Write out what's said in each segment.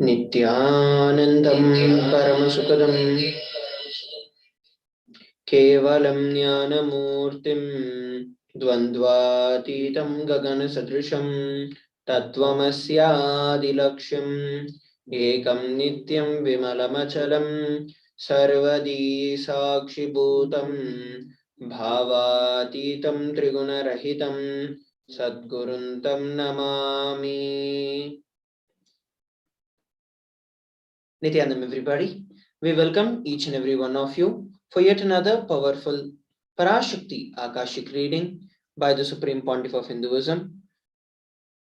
Nithyanandam Paramasukadam Kevalam Jnanamurtim Dvandvatitam Gaganasadrisham Tattvamasyadilaksham Ekam Nityam Vimalamachalam Sarvadi Sakshibhutam Bhavatitam Trigunarahitam Sadguruntam Namami. Nityanam, everybody. We welcome each and every one of you for yet another powerful Parashakti Akashic reading by the Supreme Pontiff of Hinduism,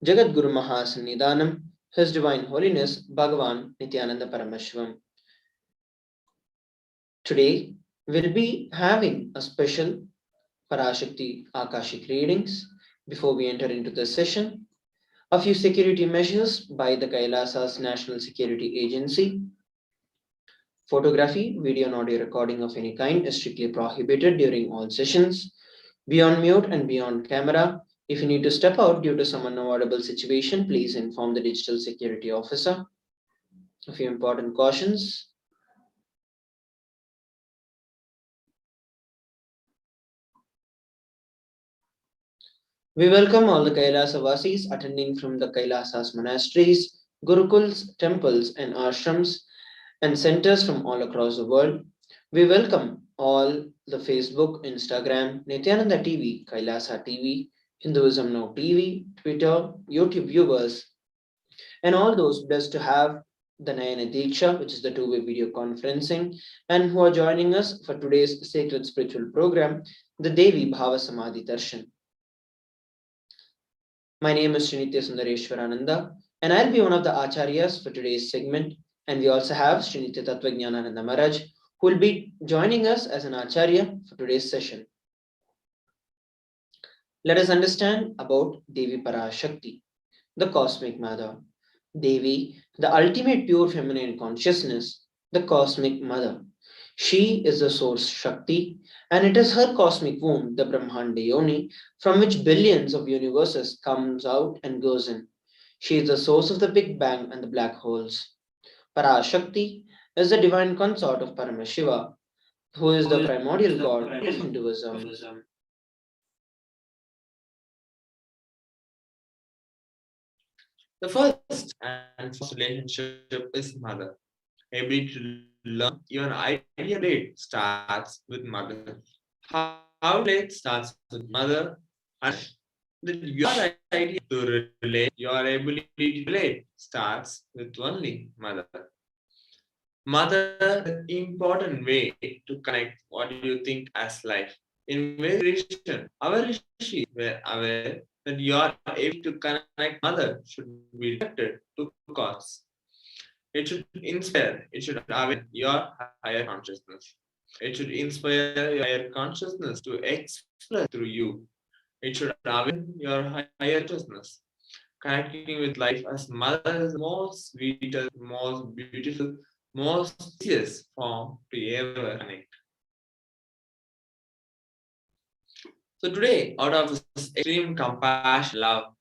Jagat Guru Mahasannidhanam, His Divine Holiness Bhagavan Nithyananda Paramashivam. Today, we'll be having a special Parashakti Akashic readings. Before we enter into the session, a few security measures by the Kailasa's National Security Agency. Photography, video and audio recording of any kind is strictly prohibited during all sessions. Be on mute and be on camera. If you need to step out due to some unavoidable situation, please inform the digital security officer. A few important cautions. We welcome all the Kailasa Vasis attending from the Kailasas monasteries, gurukuls, temples, and ashrams and centers from all across the world. We welcome all the Facebook, Instagram, Nityananda TV, Kailasa TV, Hinduism Now TV, Twitter, YouTube viewers, and all those blessed to have the Nayana Diksha, which is the two-way video conferencing, and who are joining us for today's sacred spiritual program, the Devi Bhava Samadhi Darshan. My name is Srinitya Sundareshwarananda, and I'll be one of the acharyas for today's segment. And we also have Srinitya Tattvajnanananda Maharaj, who will be joining us as an acharya for today's session. Let us understand about Devi Parashakti, the cosmic mother. Devi, the ultimate pure feminine consciousness, the cosmic mother. She is the source Shakti, and it is her cosmic womb, the Brahmanda Yoni, from which billions of universes comes out and goes in. She is the source of the Big Bang and the black holes. Parashakti is the divine consort of Paramashiva, who is the primordial god of Hinduism. The first and first relationship is mother. Ability to learn even idea play starts with mother. How play starts with mother, and that your idea to relate, your ability to relate starts with only mother. Mother is an important way to connect what you think as life. In variation, our rishis were aware that your ability to connect mother should be directed to cause. It should inspire, it should awaken your higher consciousness. It should inspire your higher consciousness to express through you. It should awaken your higher consciousness. Connecting with life as mother is the most sweetest, most beautiful, most easiest form to ever connect. So today, out of this extreme compassion, love,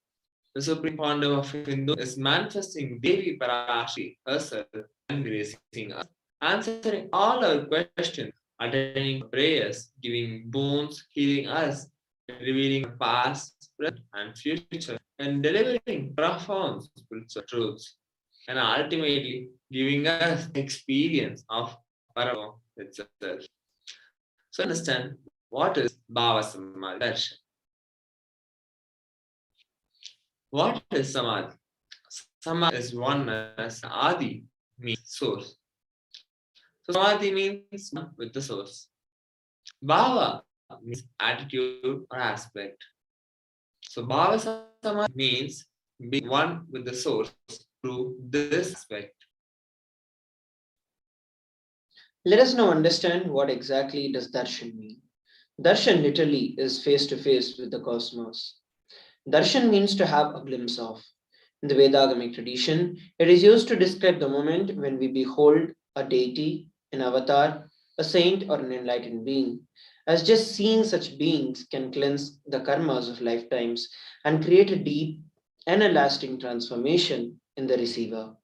the Supreme Pontiff of Hindu is manifesting Devi Parashakti herself and gracing us, answering all our questions, attending prayers, giving boons, healing us, revealing the past, present, and future, and delivering profound spiritual truths, and ultimately giving us experience of Paramashivoham itself. So understand what is Bhava Samadhi Darshan. What is Samadhi? Samadhi is oneness. Adi means source. So Samadhi means one with the source. Bhava means attitude or aspect. So Bhava Samadhi means being one with the source through this aspect. Let us now understand what exactly does darshan mean. Darshan literally is face to face with the cosmos. Darshan means to have a glimpse of. In the Vedagamic tradition, it is used to describe the moment when we behold a deity, an avatar, a saint, or an enlightened being, as just seeing such beings can cleanse the karmas of lifetimes and create a deep and a lasting transformation in the receiver.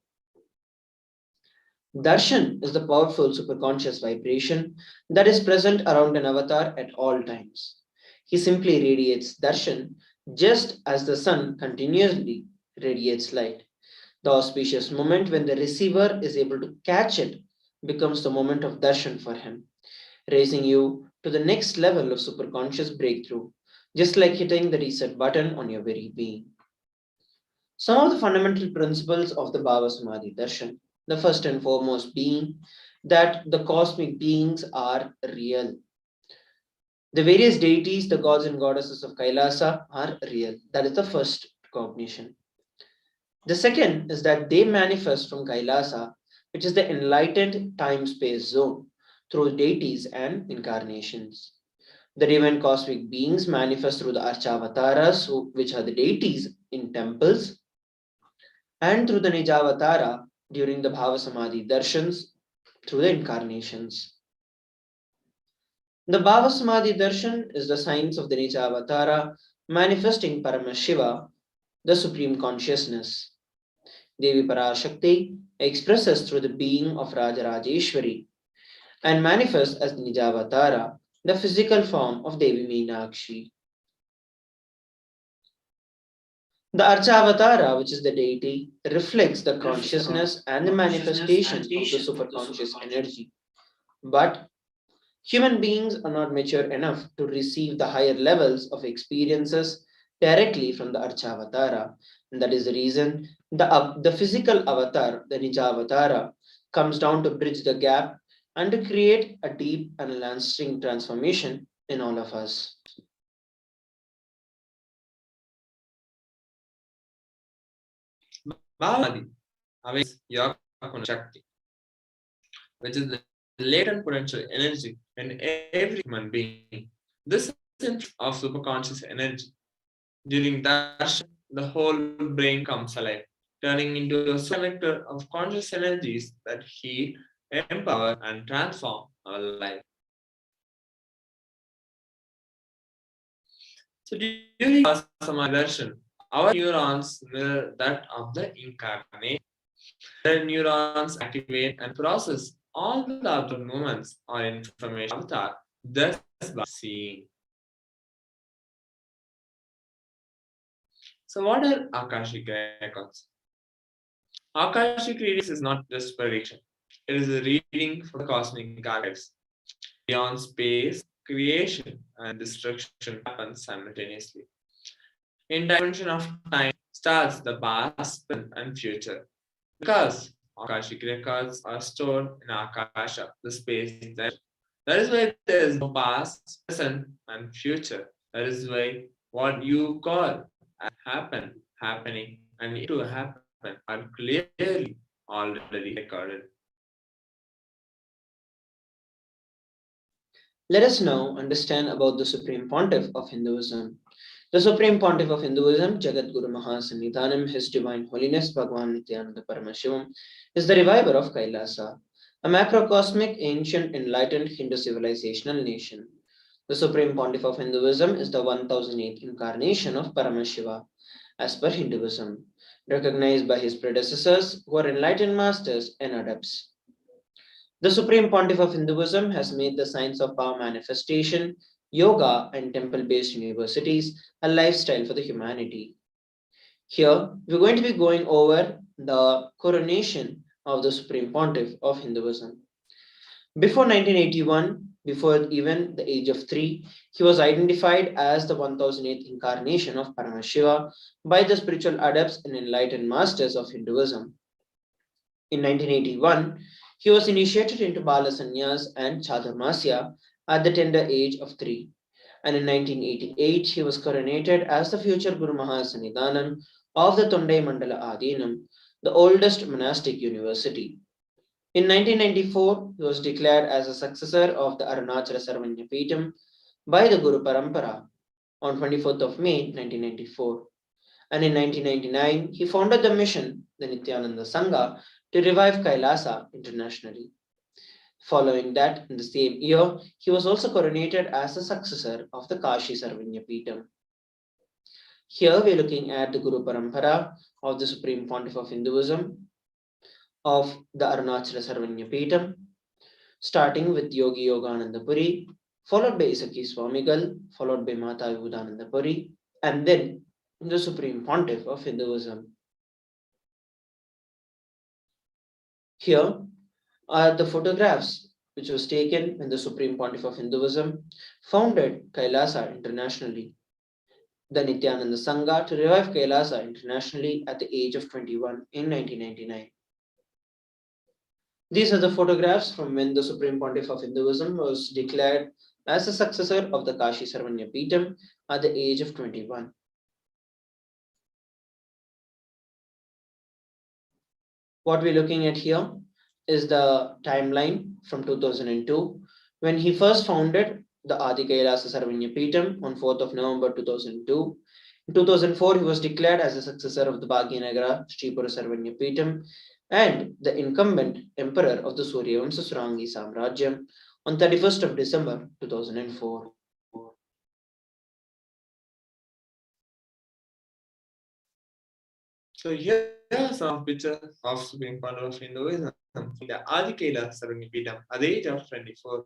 Darshan is the powerful superconscious vibration that is present around an avatar at all times. He simply radiates darshan just as the sun continuously radiates light. The auspicious moment when the receiver is able to catch it becomes the moment of darshan for him, raising you to the next level of superconscious breakthrough, just like hitting the reset button on your very being. Some of the fundamental principles of the Bhava Samadhi Darshan, the first and foremost being that the cosmic beings are real. The various deities, the gods and goddesses of Kailasa are real. That is the first cognition. The second is that they manifest from Kailasa, which is the enlightened time space zone, through deities and incarnations. The divine cosmic beings manifest through the Archavataras, which are the deities in temples, and through the Nijavatara during the Bhava Samadhi darshans through the incarnations. The Bhava Samadhi darshan is the science of the Nijavatara manifesting Paramashiva, the supreme consciousness. Devi Parashakti expresses through the being of Rajarajeshwari and manifests as Nijavatara, the physical form of Devi Meenakshi. The Archavatara, which is the deity, reflects the consciousness and the manifestation of the superconscious energy. But human beings are not mature enough to receive the higher levels of experiences directly from the Archavatara. And that is the reason the physical avatar, the Nijavatara, comes down to bridge the gap and to create a deep and lasting transformation in all of us. Bhavadi awakens your Shakti, which is the latent potential energy in every human being. This is of superconscious energy. During darshan, the whole brain comes alive, turning into a superconnector of conscious energies that heal, empower, and transform our life. So during Samadhi darshan, our neurons mirror that of the incarnate. The neurons activate and process all the observed movements or information avatar, thus by seeing. So what are Akashic records? Akashic readings is not just prediction. It is a reading for the cosmic archives. Beyond space, creation and destruction happen simultaneously. In dimension of time starts the past, present, and future. Because Akashic records are stored in Akasha, the space dimension. That is why there is no past, present, and future. That is why what you call as happening, and yet to happen are clearly already recorded. Let us now understand about the Supreme Pontiff of Hinduism. The Supreme Pontiff of Hinduism, Jagat Guru Mahasannidhanam, His Divine Holiness Bhagwan Nithyananda Paramashivam, is the reviver of Kailasa, a macrocosmic, ancient, enlightened Hindu civilizational nation. The Supreme Pontiff of Hinduism is the 1008th incarnation of Paramashiva, as per Hinduism, recognized by his predecessors who are enlightened masters and adepts. The Supreme Pontiff of Hinduism has made the science of power manifestation, yoga, and temple based universities a lifestyle for the humanity. Here, we're going to be going over the coronation of the Supreme Pontiff of Hinduism. Before 1981, before even the age of 3, he was identified as the 1008th incarnation of Paramashiva by the spiritual adepts and enlightened masters of Hinduism. In 1981, he was initiated into Bala Sannyas and Chaturmasya at the tender age of 3. And in 1988, he was coronated as the future Guru Mahasannidhanam of the Tondai Mandala Adinam, the oldest monastic university. In 1994, he was declared as a successor of the Arunachala Sarvanya Peetham by the Guru Parampara on 24th of May 1994. And in 1999, he founded the mission, the Nithyananda Sangha, to revive Kailasa internationally. Following that, in the same year, he was also coronated as the successor of the Kashi Sarvanya Peetham. Here we are looking at the Guru Parampara of the Supreme Pontiff of Hinduism. of the Arunachala Sarvanya Peetham, starting with Yogi Yogananda Puri, followed by Isaki Swamigal, followed by Mata Vibudananda Puri, and then the Supreme Pontiff of Hinduism. Here are the photographs which was taken when the Supreme Pontiff of Hinduism founded Kailasa internationally, the Nithyananda Sangha to revive Kailasa internationally at the age of 21 in 1999. These are the photographs from when the Supreme Pontiff of Hinduism was declared as the successor of the Kashi Sarvanya Peetham at the age of 21. What we're looking at here is the timeline from 2002 when he first founded the Adi Kailasa Sarvanya Peetham on 4th of November 2002. In 2004, he was declared as the successor of the Bhagyanagara Sripura Sarvanya Peetham and the incumbent emperor of the Suryavamsa Surangi Samrajyam on 31st of December 2004. So here are some pictures of Supreme Pontiff of Hinduism in the Adi Kailasa Sarvanya Peetham at the age of 24.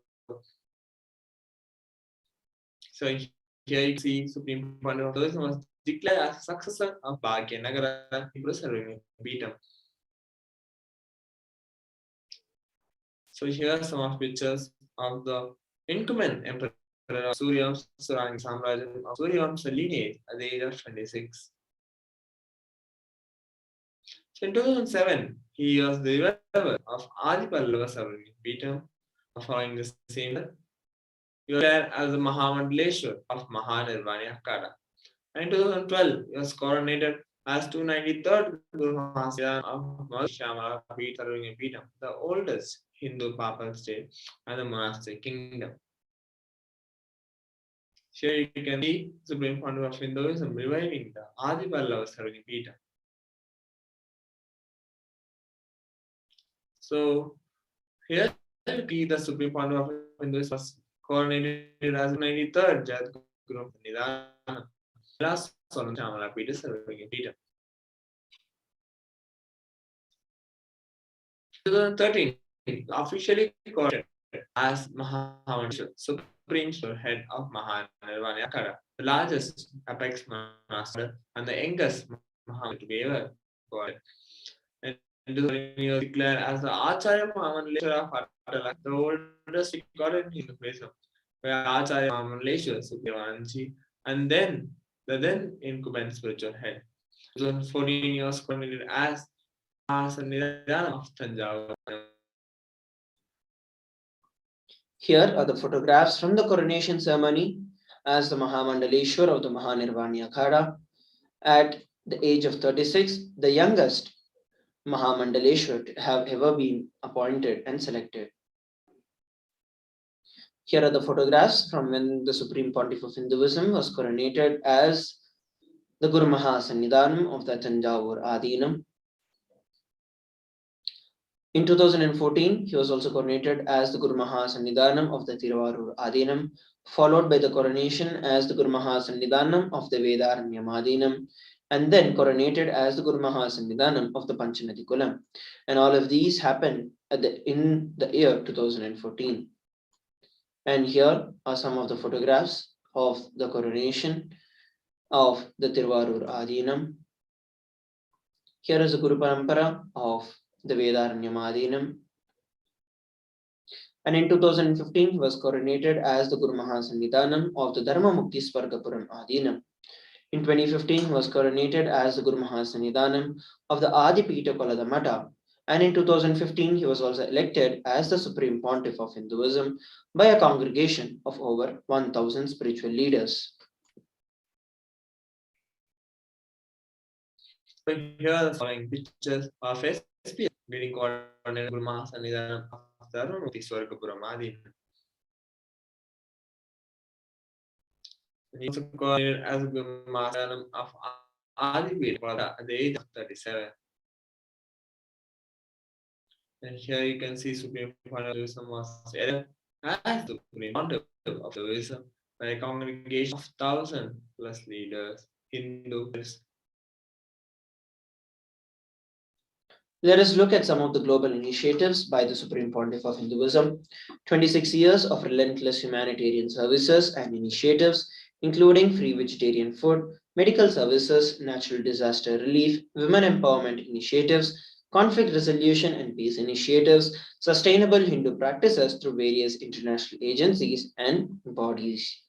So here you can see Supreme Pontiff of Hinduism was declared as successor of Bhagyanagara Sarvanya Peetham. So here are some of pictures of the incumbent emperor of Suryavamsa Surangi Samrajyam of Suryavamsa lineage at the age of 26. So in 2007, he was the reviver of Adi Pallava Sarvanya Peetham. Following the same year, he was there as the Mahamandaleshwar of Mahanirvani Akada. And in 2012, he was coronated as 293rd Guru Mahasiddhan of Shamala Sarvanya Peetham, the oldest Hindu papal state and the monastic kingdom. Here you can see Supreme Pontiff of Hinduism reviving the Adi Pallava Sarvanya Peetham. So here you see the Supreme Pontiff of Hinduism was coronated as 93rd Jadguru Nidana. Last Solon Shamala Peter Sarvanya Peetham. 2013, officially called as Mahamandaleshwar, Supreme Head of Mahanirvani Akada, the largest apex master and the youngest Mahamandaleshwar to be ever called. And he was declared as the Acharya Mahamandaleshwar of Atala, the oldest recorded Hinduism, where Acharya Mahamandaleshwar Sukhdevanji, and then the then incumbent spiritual head. 2014 he was coronated as Nidana of Tanjavur. Here are the photographs from the coronation ceremony as the Mahamandaleshwar of the Mahanirvani Akhada at the age of 36, the youngest Mahamandaleshwar to have ever been appointed and selected. Here are the photographs from when the Supreme Pontiff of Hinduism was coronated as the Guru Mahasannidhanam of the Tanjavur Adinam. In 2014, he was also coronated as the Guru Mahasannidhanam of the Tiruvarur Adinam, followed by the coronation as the Guru Mahasannidhanam of the Vedaranyam Adinam, and then coronated as the Guru Mahasannidhanam of the Panchanadi Kulam. And all of these happened in the year 2014. And here are some of the photographs of the coronation of the Tiruvarur Adinam. Here is the Guru Parampara of the Vedaranyam Adinam. And in 2015, he was coronated as the Guru Mahasannidhanam of the Dharma Mukti Spargapuram Adinam. In 2015, he was coronated as the Guru Mahasannidhanam of the Adipita Kolada Mata. And in 2015, he was also elected as the Supreme Pontiff of Hinduism by a congregation of over 1,000 spiritual leaders. So here are the following pictures of SPS getting coordinated Guru Mahasannidhanam of Dharma Mukti Swargapuram Adinam. He was coordinated as Guru Mahasannidhanam of Adipita Kolada at the age of 37. And here you can see Supreme Pontiff of Hinduism was elected as the Supreme Pontiff of Hinduism by a congregation of 1,000 plus leaders, Hindus. Let us look at some of the global initiatives by the Supreme Pontiff of Hinduism. 26 years of relentless humanitarian services and initiatives, including free vegetarian food, medical services, natural disaster relief, women empowerment initiatives, conflict resolution and peace initiatives, sustainable Hindu practices through various international agencies and bodies.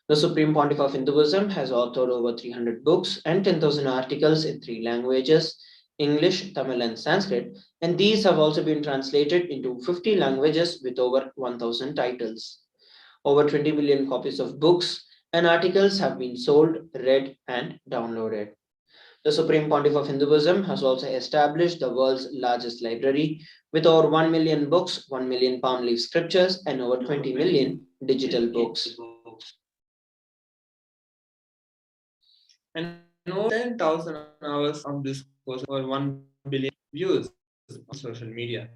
The Supreme Pontiff of Hinduism has authored over 300 books and 10,000 articles in three languages: English, Tamil, and Sanskrit, and these have also been translated into 50 languages with over 1,000 titles. Over 20 million copies of books and articles have been sold, read, and downloaded. The Supreme Pontiff of Hinduism has also established the world's largest library with over 1 million books, 1 million palm leaf scriptures, and over 20 million digital books. And over 10,000 hours of discourse, over 1 billion views on social media.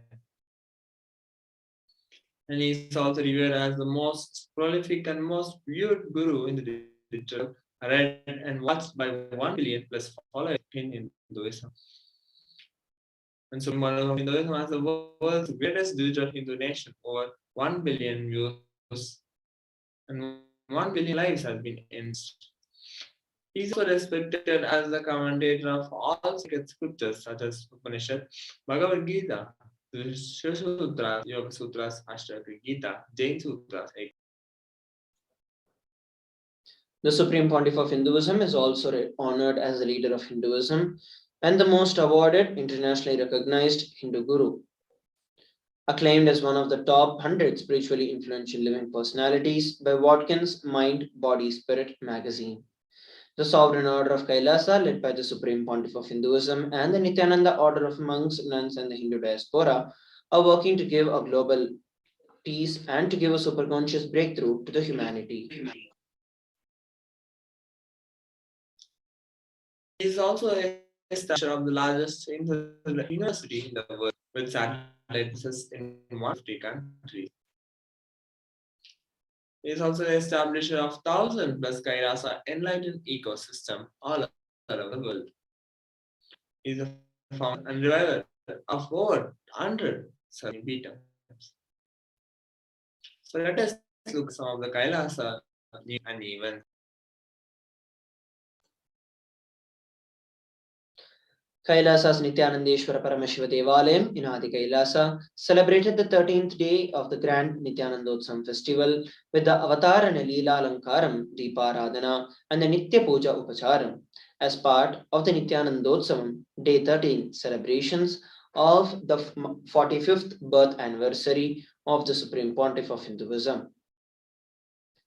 And he is also revered as the most prolific and most viewed guru in the digital, read and watched by 1 billion plus followers in Hinduism. And so Hinduism has the world's greatest digital Hindu nation, over 1 billion views and 1 billion lives have been enriched. He is also respected as the commentator of all sacred scriptures such as Upanishad, Bhagavad Gita, the Sutras, Yoga Sutras, Ashtanga Gita, Jain Sutras. The Supreme Pontiff of Hinduism is also honored as the leader of Hinduism and the most awarded, internationally recognized Hindu guru. Acclaimed as one of the top 100 spiritually influential living personalities by Watkins Mind, Body, Spirit magazine. The Sovereign Order of Kailasa, led by the Supreme Pontiff of Hinduism, and the Nithyananda Order of Monks, Nuns, and the Hindu Diaspora are working to give a global peace and to give a superconscious breakthrough to the humanity. He is also a establisher of the largest university in the world with satellites in 150 countries. He is also the establisher of 1,000 plus Kailasa enlightened ecosystem all around the world. He is a founder and reviver of over 100 serving beaters. So let us look at some of the Kailasa news and events. Kailasa's Nithyanandeshwara Paramashiva Devalayam in Adi Kailasa celebrated the 13th day of the Grand Nithyanandotsam festival with the Avatar and Leela Alankaram, Deeparadhana, and the Nitya Puja Upacharam as part of the Nithyanandotsavam Day 13 celebrations of the 45th birth anniversary of the Supreme Pontiff of Hinduism.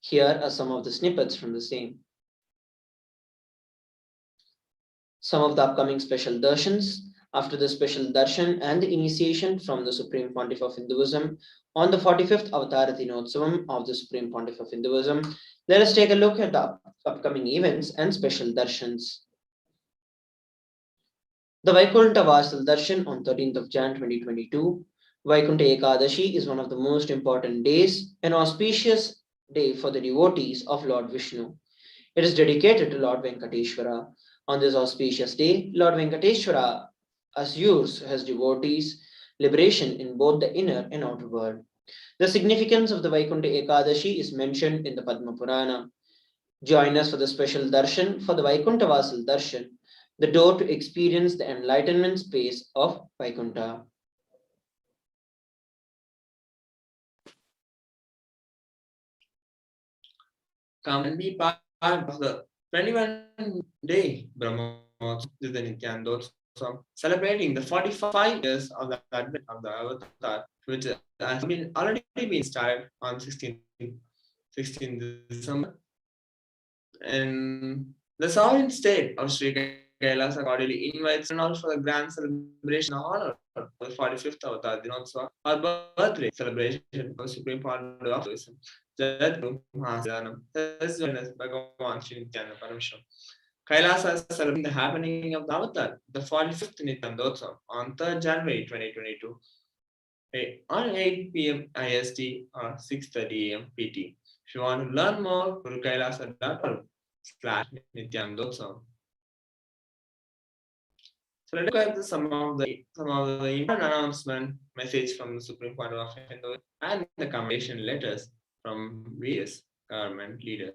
Here are some of the snippets from the same. Some of the upcoming special darshans. After the special darshan and the initiation from the Supreme Pontiff of Hinduism on the 45th Avatar Dinotsavam of the Supreme Pontiff of Hinduism, let us take a look at the upcoming events and special darshans. The Vaikuntha Vasal Darshan on 13th of Jan 2022. Vaikuntha Ekadashi is one of the most important days, an auspicious day for the devotees of Lord Vishnu. It is dedicated to Lord Venkateshwara. On this auspicious day, Lord Venkateshwara assures his devotees liberation in both the inner and outer world. The significance of the Vaikuntha Ekadashi is mentioned in the Padma Purana. Join us for the special darshan for the Vaikuntha Vasal Darshan, the door to experience the enlightenment space of Vaikuntha. Come and be part of the 21-day Brahmotsav, the Nithyanandotsavam, celebrating the 45 years of the advent of the Avatar, which has already been started on 16th December. And the sovereign state of Sri Kailasa cordially invites and also for the grand celebration in honor of the 45th Avatar Dinotsava, or birthday celebration of Supreme Pontiff of Hinduism. Jadguru Mahasadanam. This is known as Bhagavan Sri Nithyananda Paramashivam. Kailasa is celebrating the happening of the Avatar, the 45th Nithyanandotsavam, on 3rd January 2022, on 8 p.m. IST or 6:30 a.m. PT. If you want to learn more, go to kailasa.org/Nithyanandotsavam. So let's look at some of the important announcement message from the Supreme Court of Hindu and the commendation letters from various government leaders.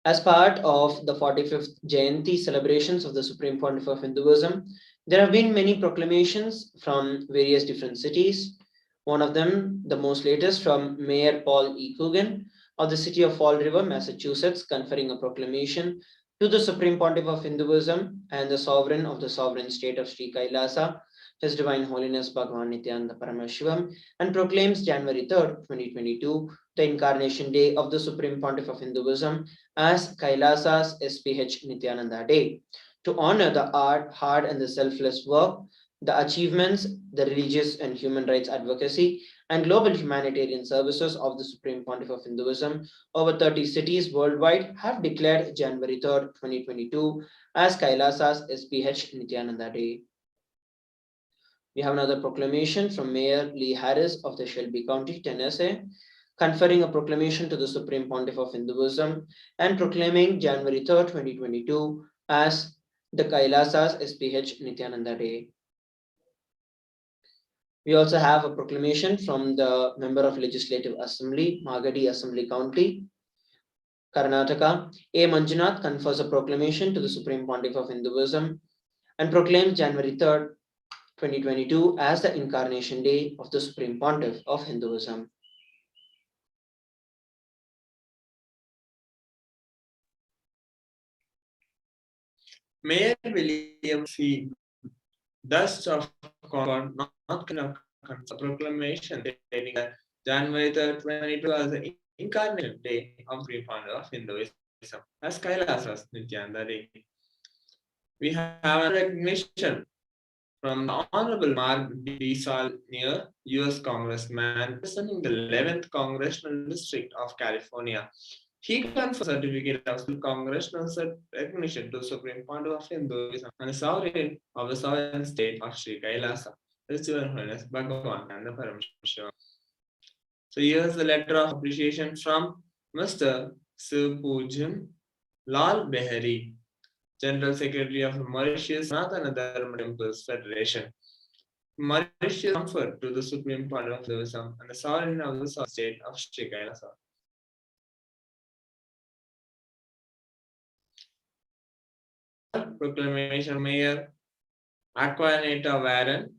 As part of the 45th Jayanti celebrations of the Supreme Pontiff of Hinduism, there have been many proclamations from various different cities. One of them, the most latest, from Mayor Paul E. Coogan of the city of Fall River, Massachusetts, conferring a proclamation to the Supreme Pontiff of Hinduism and the sovereign of the sovereign state of Sri Kailasa, His Divine Holiness Bhagavan Nithyananda Paramashivam, and proclaims January 3rd, 2022, the Incarnation Day of the Supreme Pontiff of Hinduism as Kailasa's SPH Nithyananda Day, to honor the art, hard, and the selfless work, the achievements, the religious and human rights advocacy, and global humanitarian services of the Supreme Pontiff of Hinduism. Over 30 cities worldwide have declared January 3rd, 2022 as Kailasa's SPH Nithyananda Day. We have another proclamation from Mayor Lee Harris of the Shelby County, Tennessee, conferring a proclamation to the Supreme Pontiff of Hinduism and proclaiming January 3rd, 2022 as the Kailasa's SPH Nithyananda Day. We also have a proclamation from the Member of Legislative Assembly, Magadi Assembly County, Karnataka. A. Manjunath confers a proclamation to the Supreme Pontiff of Hinduism and proclaims January 3rd, 2022 as the Incarnation Day of the Supreme Pontiff of Hinduism. Mayor William C. Dust of Concord, North Carolina, a proclamation stating that January 3rd, 2022 as the Incarnation Day of the Supreme Pontiff of Hinduism as Kailasa's Nithyananda Day. We have a recognition from the Honorable Mark D. Saulnier, U.S. Congressman representing the 11th Congressional District of California. He confers a certificate of congressional recognition to the Supreme Pontiff of Hinduism and the sovereign of the sovereign state of Sri Kailasa, His Divine Holiness Bhagavan and the Paramashivoham. So here's the letter of appreciation from Mr. Sipujim Lal Behari, General Secretary of Mauritius Sanatana Dharma Temples Federation. Mauritius comfort to the Supreme Pontiff of Hinduism and the sovereign of the state of Sri Kailasa. Proclamation Mayor Aquaneta Warren,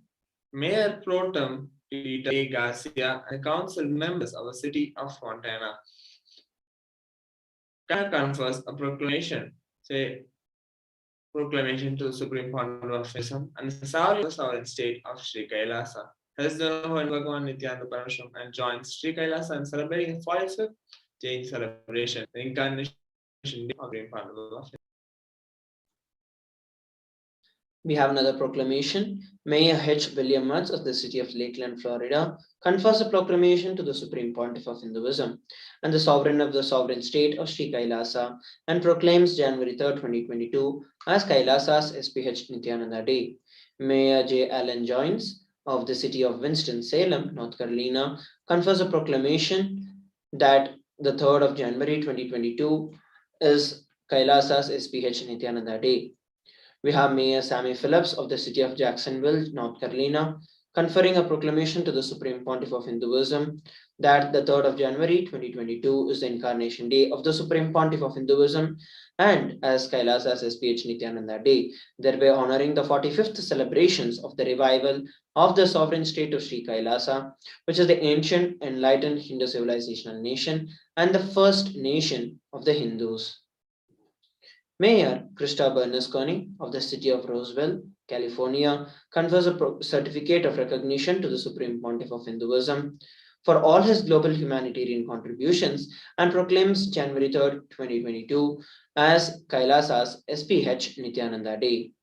Mayor Pro Tem Peter A. Garcia, and council members of the city of Fontana. Confers a proclamation to the Supreme Pontiff of Hinduism and the sovereign state of Sri Kailasa. His Divine Bhagavan Nithyananda Paramashivam and joins Sri Kailasa in celebrating the 45th Jayanti celebration, the Incarnation Day of the Supreme Pontiff of Hinduism. We have another proclamation. Mayor H. William Mutz of the city of Lakeland, Florida, confers a proclamation to the Supreme Pontiff of Hinduism and the sovereign of the sovereign state of Sri Kailasa and proclaims January 3rd, 2022 as Kailasa's SPH Nithyananda Day. Mayor J. Allen Joins of the city of Winston-Salem, North Carolina, confers a proclamation that the 3rd of January 2022 is Kailasa's SPH Nithyananda Day. We have Mayor Sammy Phillips of the city of Jacksonville, North Carolina, conferring a proclamation to the Supreme Pontiff of Hinduism that the 3rd of January 2022 is the Incarnation Day of the Supreme Pontiff of Hinduism and as Kailasa's SPH Nithyananda Day, thereby honoring the 45th celebrations of the revival of the sovereign state of Sri Kailasa, which is the ancient, enlightened Hindu civilizational nation and the first nation of the Hindus. Mayor Krista Bernasconi of the city of Roseville, California, confers a certificate of recognition to the Supreme Pontiff of Hinduism for all his global humanitarian contributions and proclaims January 3rd, 2022 as Kailasa's SPH Nithyananda Day.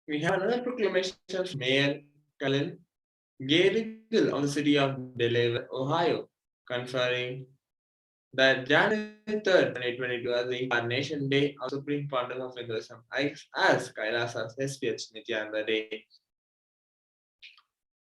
We have another proclamation from Mayor Colin Garigal of the city of Delaware, Ohio, conferring that January 3rd, 2022 as the Incarnation Day of Supreme Pontiff of Hinduism as Kailasa's SPH Nithyananda Day.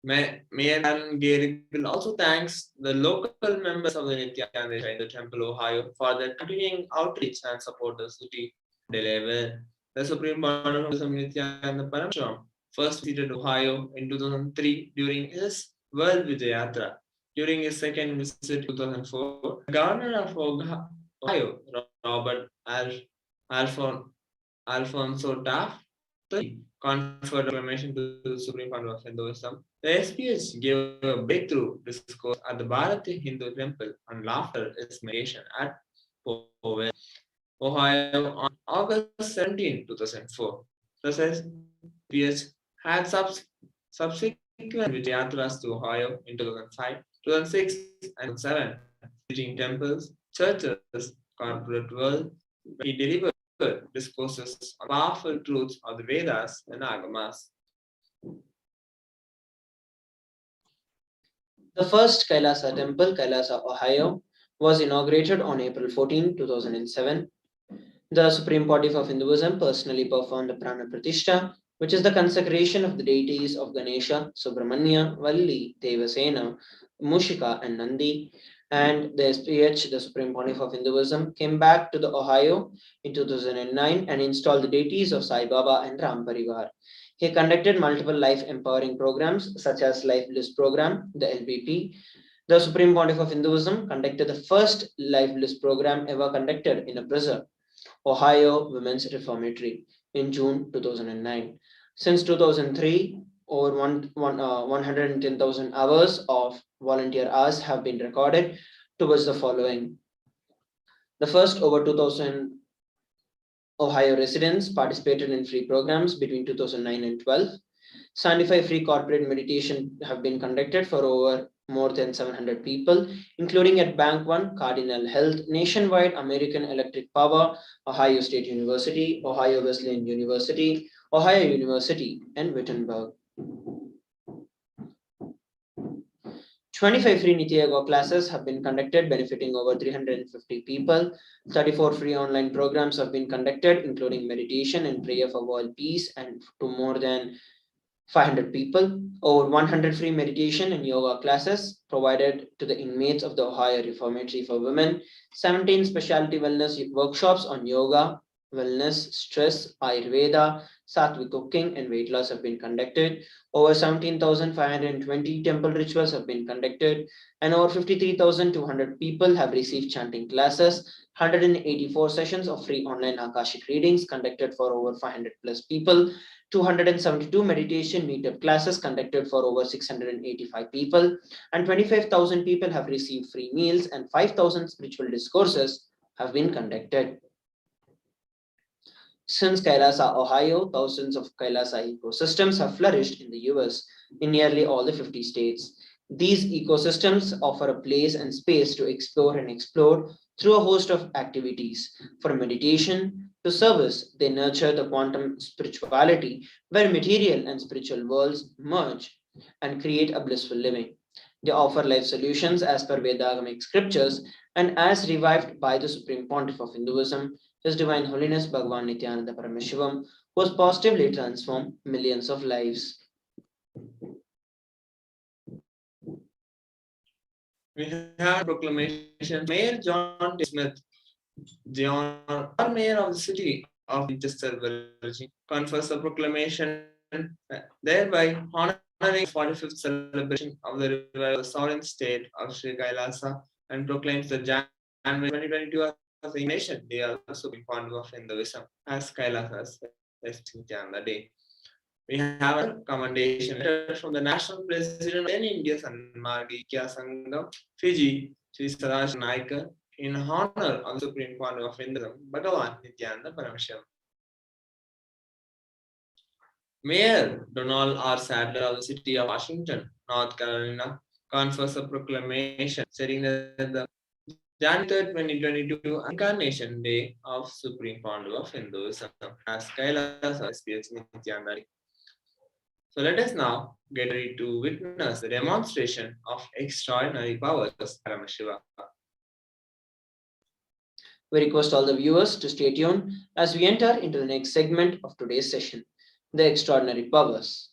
Mayor Alan Gary also thanks the local members of the Nithyananda in the Temple, Ohio, for their continuing outreach and support the city deliver. The Supreme Court of Nithyananda Paramashivam first visited Ohio in 2003 during his World Vijayatra. During his second visit in 2004, the governor of Ohio, Robert Alfonso Taft, conferred a proclamation to the Supreme Court of Hinduism. The SPH gave a breakthrough discourse at the Bharati Hindu Temple on laughter is mediation at Powell, Ohio on August 17, 2004. The SPH had subsequent Vijayatras to Ohio in 2005, 2006, and 2007, visiting temples, churches, corporate world. He delivered discourses on powerful truths of the Vedas and Agamas. The first Kailasa temple, Kailasa, Ohio, was inaugurated on April 14, 2007. The Supreme Pontiff of Hinduism personally performed a Prana Pratishtha, which is the consecration of the deities of Ganesha, Subramanya, Valli, Devasena, Mushika, and Nandi. And the SPH, the Supreme Pontiff of Hinduism, came back to the Ohio in 2009 and installed the deities of Sai Baba and Ram Parivar. He conducted multiple life empowering programs such as Life Bliss Program, the LBP. The Supreme Pontiff of Hinduism conducted the first Life Bliss program ever conducted in a prison, Ohio Women's Reformatory, in June 2009. Since 2003, over 110,000 hours of volunteer hours have been recorded towards the following. The first, over 2,000 Ohio residents participated in free programs between 2009 and 12. 75 free corporate meditation have been conducted for over more than 700 people, including at Bank One, Cardinal Health, Nationwide, American Electric Power, Ohio State University, Ohio Wesleyan University, Ohio University, and Wittenberg. 25 free Niti Yoga classes have been conducted, benefiting over 350 people. 34 free online programs have been conducted, including meditation and prayer for world peace, and to more than 500 people. Over 100 free meditation and yoga classes provided to the inmates of the Ohio Reformatory for Women. 17 specialty wellness workshops on yoga, wellness, stress, Ayurveda, Sattvic cooking, and weight loss have been conducted. Over 17,520 temple rituals have been conducted, and over 53,200 people have received chanting classes. 184 sessions of free online Akashic readings conducted for over 500 plus people. 272 meditation meetup classes conducted for over 685 people, and 25,000 people have received free meals, and 5,000 spiritual discourses have been conducted. Since Kailasa, Ohio, thousands of Kailasa ecosystems have flourished in the US in nearly all the 50 states. These ecosystems offer a place and space to explore and explode through a host of activities. From meditation to service, they nurture the quantum spirituality where material and spiritual worlds merge and create a blissful living. They offer life solutions as per Vedagamic scriptures and as revived by the Supreme Pontiff of Hinduism, His Divine Holiness Bhagavan Nithyananda Paramashivam, who has positively transformed millions of lives. We have proclamation. Mayor John T. Smith, John, Mayor of the City of Winchester, Virginia, confers a proclamation, thereby honoring the 45th celebration of the revival of the sovereign state of Sri Kailasa, and proclaims the January 2022 as the Nation Day of the Supreme Pontiff of Hinduism as Kailasa's Nithyananda Day. We have a commendation letter from the National President of India, Sanmargikya Sangam, Fiji, Sri Sadash Naika, in honor of the Supreme Pontiff of Hinduism, Bhagavan Nithyananda Paramashivam. Mayor Donald R. Sadler of the city of Washington, North Carolina, confers a proclamation stating that the January 3rd, 2022, Incarnation Day of Supreme Pontiff of Hinduism as Kailasa SPH Nithyananda. So let us now get ready to witness the demonstration of extraordinary powers of Paramashiva. We request all the viewers to stay tuned as we enter into the next segment of today's session, the extraordinary powers.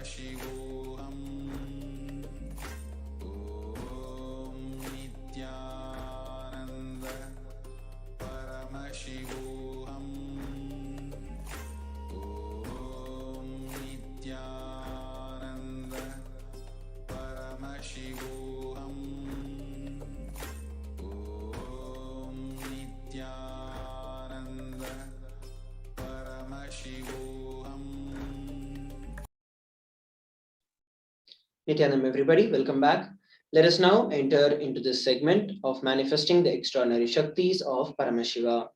Paramashivoham. Om Nithyananda Paramashivoham. Om Nithyananda Paramashivoham. Om Nithyananda Paramashivoham. Nityanam, everybody, welcome back. Let us now enter into this segment of manifesting the extraordinary Shaktis of Paramashiva.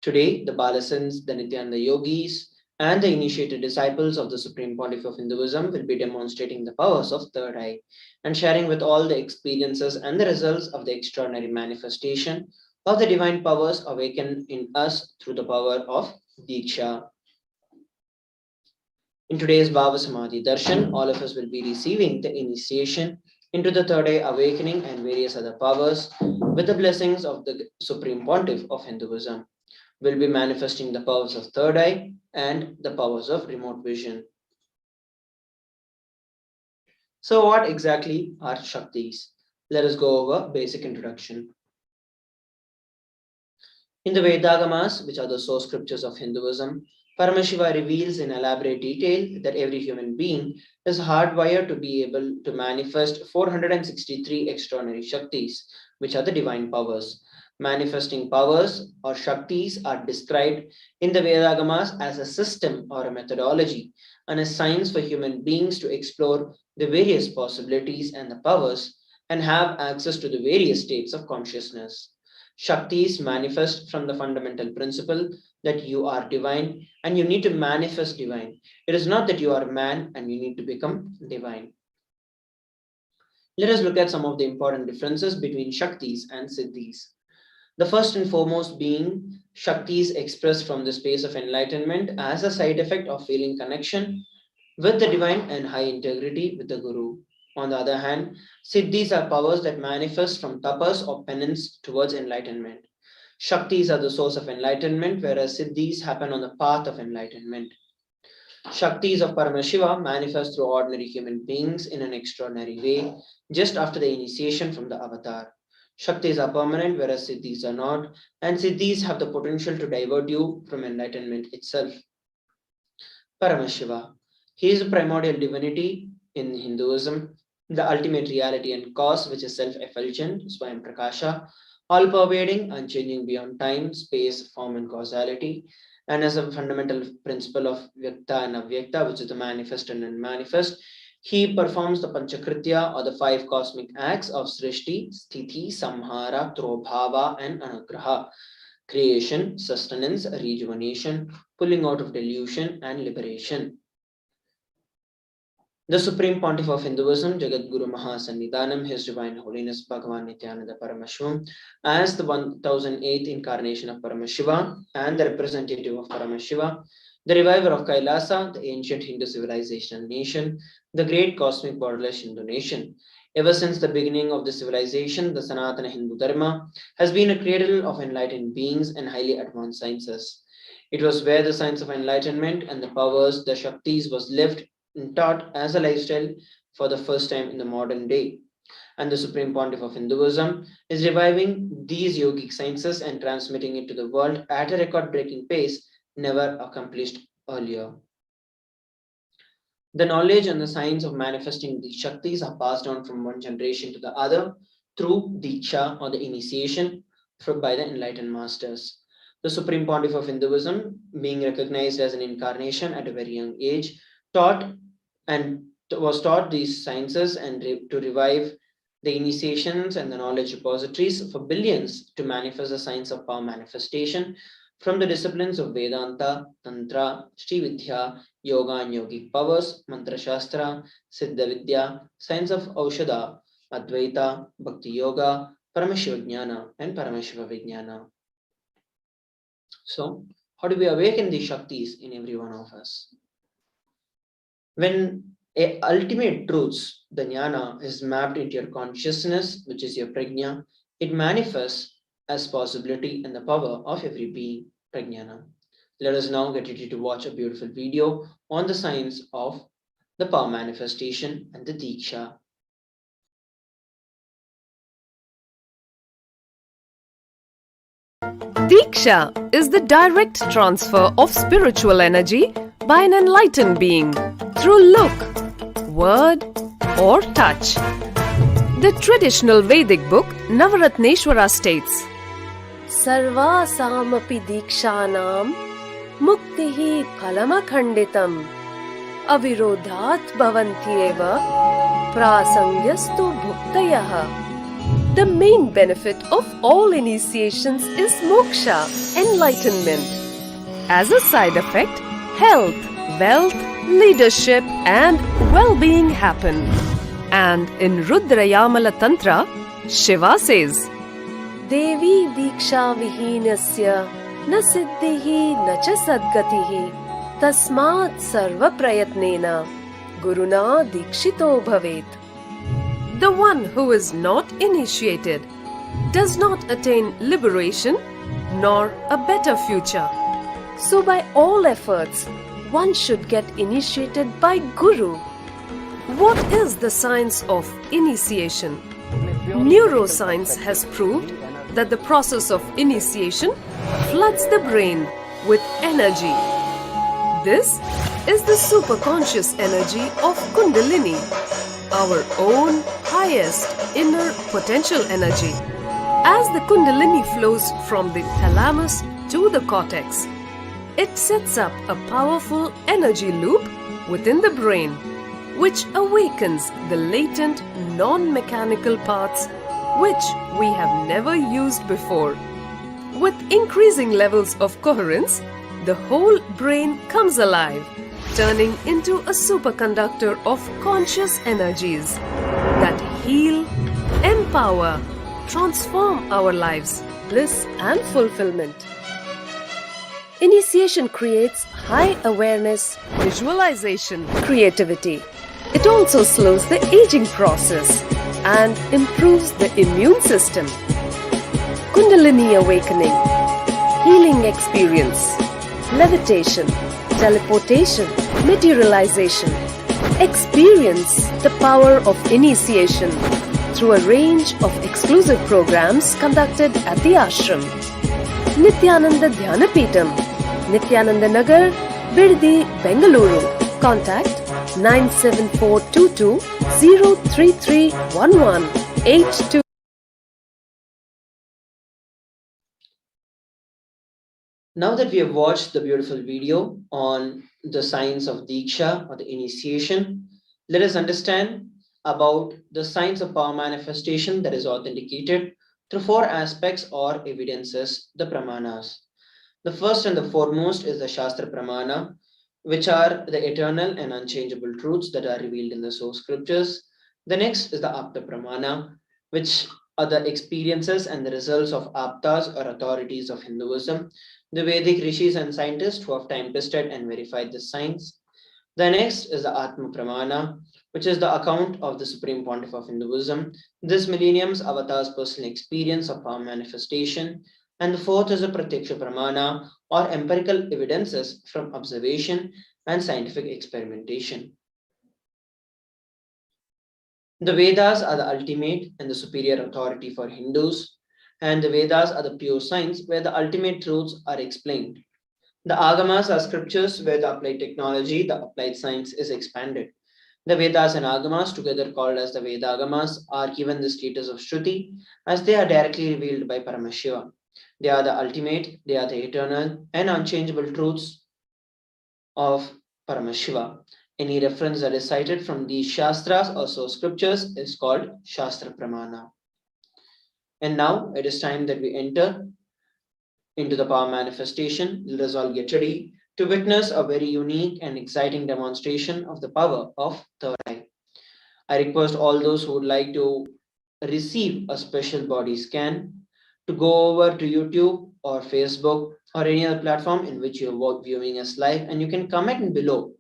Today, the Balasans, the Nityananda yogis, and the initiated disciples of the Supreme Pontiff of Hinduism will be demonstrating the powers of third eye and sharing with all the experiences and the results of the extraordinary manifestation of the divine powers awakened in us through the power of Diksha. In today's Bhava Samadhi Darshan, all of us will be receiving the initiation into the third eye awakening and various other powers with the blessings of the Supreme Pontiff of Hinduism. We'll be manifesting the powers of third eye and the powers of remote vision. So, what exactly are Shaktis? Let us go over basic introduction. In the Vedagamas, which are the source scriptures of Hinduism, Paramashiva reveals in elaborate detail that every human being is hardwired to be able to manifest 463 extraordinary Shaktis, which are the divine powers. Manifesting powers or Shaktis are described in the Vedagamas as a system or a methodology and a science for human beings to explore the various possibilities and the powers and have access to the various states of consciousness. Shaktis manifest from the fundamental principle that you are divine and you need to manifest divine. It is not that you are man and you need to become divine. Let us look at some of the important differences between Shaktis and Siddhis. The first and foremost being Shaktis expressed from the space of enlightenment as a side effect of feeling connection with the divine and high integrity with the Guru. On the other hand, Siddhis are powers that manifest from tapas or penance towards enlightenment. Shaktis are the source of enlightenment, whereas Siddhis happen on the path of enlightenment. Shaktis of Paramashiva manifest through ordinary human beings in an extraordinary way just after the initiation from the avatar. Shaktis are permanent, whereas Siddhis are not, and Siddhis have the potential to divert you from enlightenment itself. Paramashiva. He is a primordial divinity in Hinduism, the ultimate reality and cause, which is self-effulgent, Swayam Prakasha, all-pervading, unchanging beyond time, space, form, and causality, and as a fundamental principle of Vyakta and Avyakta, which is the manifest and unmanifest, he performs the Panchakritya or the five cosmic acts of Srishti, Sthiti, Samhara, Trobhava, and Anugraha: creation, sustenance, rejuvenation, pulling out of delusion, and liberation. The Supreme Pontiff of Hinduism, Jagat Guru Mahasannidhanam, His Divine Holiness Bhagavan Nithyananda Paramashivam, as the 1008th incarnation of Paramashiva and the representative of Paramashiva, the reviver of Kailasa, the ancient Hindu civilization nation, the great cosmic borderless Hindu nation. Ever since the beginning of the civilization, the Sanatana Hindu Dharma has been a cradle of enlightened beings and highly advanced sciences. It was where the science of enlightenment and the powers, the Shaktis, was lived and taught as a lifestyle for the first time in the modern day. And the Supreme Pontiff of Hinduism is reviving these yogic sciences and transmitting it to the world at a record breaking pace never accomplished earlier. The knowledge and the science of manifesting these Shaktis are passed on from one generation to the other through Diksha or the initiation by the enlightened masters. The Supreme Pontiff of Hinduism, being recognized as an incarnation at a very young age, taught and was taught these sciences and to revive the initiations and the knowledge repositories for billions to manifest the science of power manifestation from the disciplines of Vedanta, Tantra, Sri Vidya, Yoga and Yogic powers, Mantra Shastra, Siddha Vidya, science of Aushadha, Advaita, Bhakti Yoga, Paramashiva Jnana, and Paramashiva Vijnana. So, how do we awaken these Shaktis in every one of us? When a ultimate truths, the jnana, is mapped into your consciousness, which is your prajna, it manifests as possibility and the power of every being, prajnana. Let us now get ready to watch a beautiful video on the science of the power manifestation and the Diksha. Diksha is the direct transfer of spiritual energy by an enlightened being through look, word, or touch. The traditional Vedic book Navaratneshwara states, Sarvasamapi dikshanam muktihi phalamakhanditam avirodhat bhavantyeva prasangyastu bhuktayah. The main benefit of all initiations is moksha, enlightenment. As a side effect, health, wealth, leadership, and well-being happen. And in Rudrayamala Tantra, Shiva says, Devi diksha vihinasya na siddhihi na cha sadgatihi tasmat sarva prayatnena guruna dikshito bhavet. The one who is not initiated does not attain liberation nor a better future. So by all efforts, one should get initiated by Guru. What is the science of initiation? Neuroscience has proved that the process of initiation floods the brain with energy. This is the superconscious energy of Kundalini, our own highest inner potential energy. As the Kundalini flows from the thalamus to the cortex, it sets up a powerful energy loop within the brain, which awakens the latent non-mechanical parts which we have never used before. With increasing levels of coherence, the whole brain comes alive, turning into a superconductor of conscious energies that heal, empower, transform our lives, bliss and fulfillment. Initiation creates high awareness, visualization, creativity. It also slows the aging process and improves the immune system. Kundalini awakening, healing experience, levitation, teleportation, materialization. Experience the power of initiation through a range of exclusive programs conducted at the ashram. Nithyananda Dhyanapitham, Nithyananda Nagar, Biddi, Bengaluru. Contact 97422 03311 82. Now that we have watched the beautiful video on the science of Diksha or the initiation, let us understand about the science of power manifestation that is authenticated through four aspects or evidences, the pramanas. The first and the foremost is the Shastra Pramana, which are the eternal and unchangeable truths that are revealed in the source scriptures. The next is the Apta Pramana, which are the experiences and the results of Aptas or authorities of Hinduism, the Vedic rishis and scientists who have time tested and verified this science. The next is the Atma Pramana, which is the account of the Supreme Pontiff of Hinduism, this millennium's avatar's personal experience of power manifestation. And the fourth is the Pratyaksha Pramana, or empirical evidences from observation and scientific experimentation. The Vedas are the ultimate and the superior authority for Hindus, and the Vedas are the pure science where the ultimate truths are explained. The Agamas are scriptures where the applied technology, the applied science is expanded. The Vedas and Agamas, together called as the Vedagamas, are given the status of Shruti as they are directly revealed by Paramashiva. They are the ultimate, they are the eternal and unchangeable truths of Paramashiva. Any reference that is cited from these Shastras or so scriptures is called Shastra Pramana. And now it is time that we enter into the power manifestation. Let us all get ready to witness a very unique and exciting demonstration of the power of third eye. I request all those who would like to receive a special body scan to go over to YouTube or Facebook or any other platform in which you're viewing us live, and you can comment below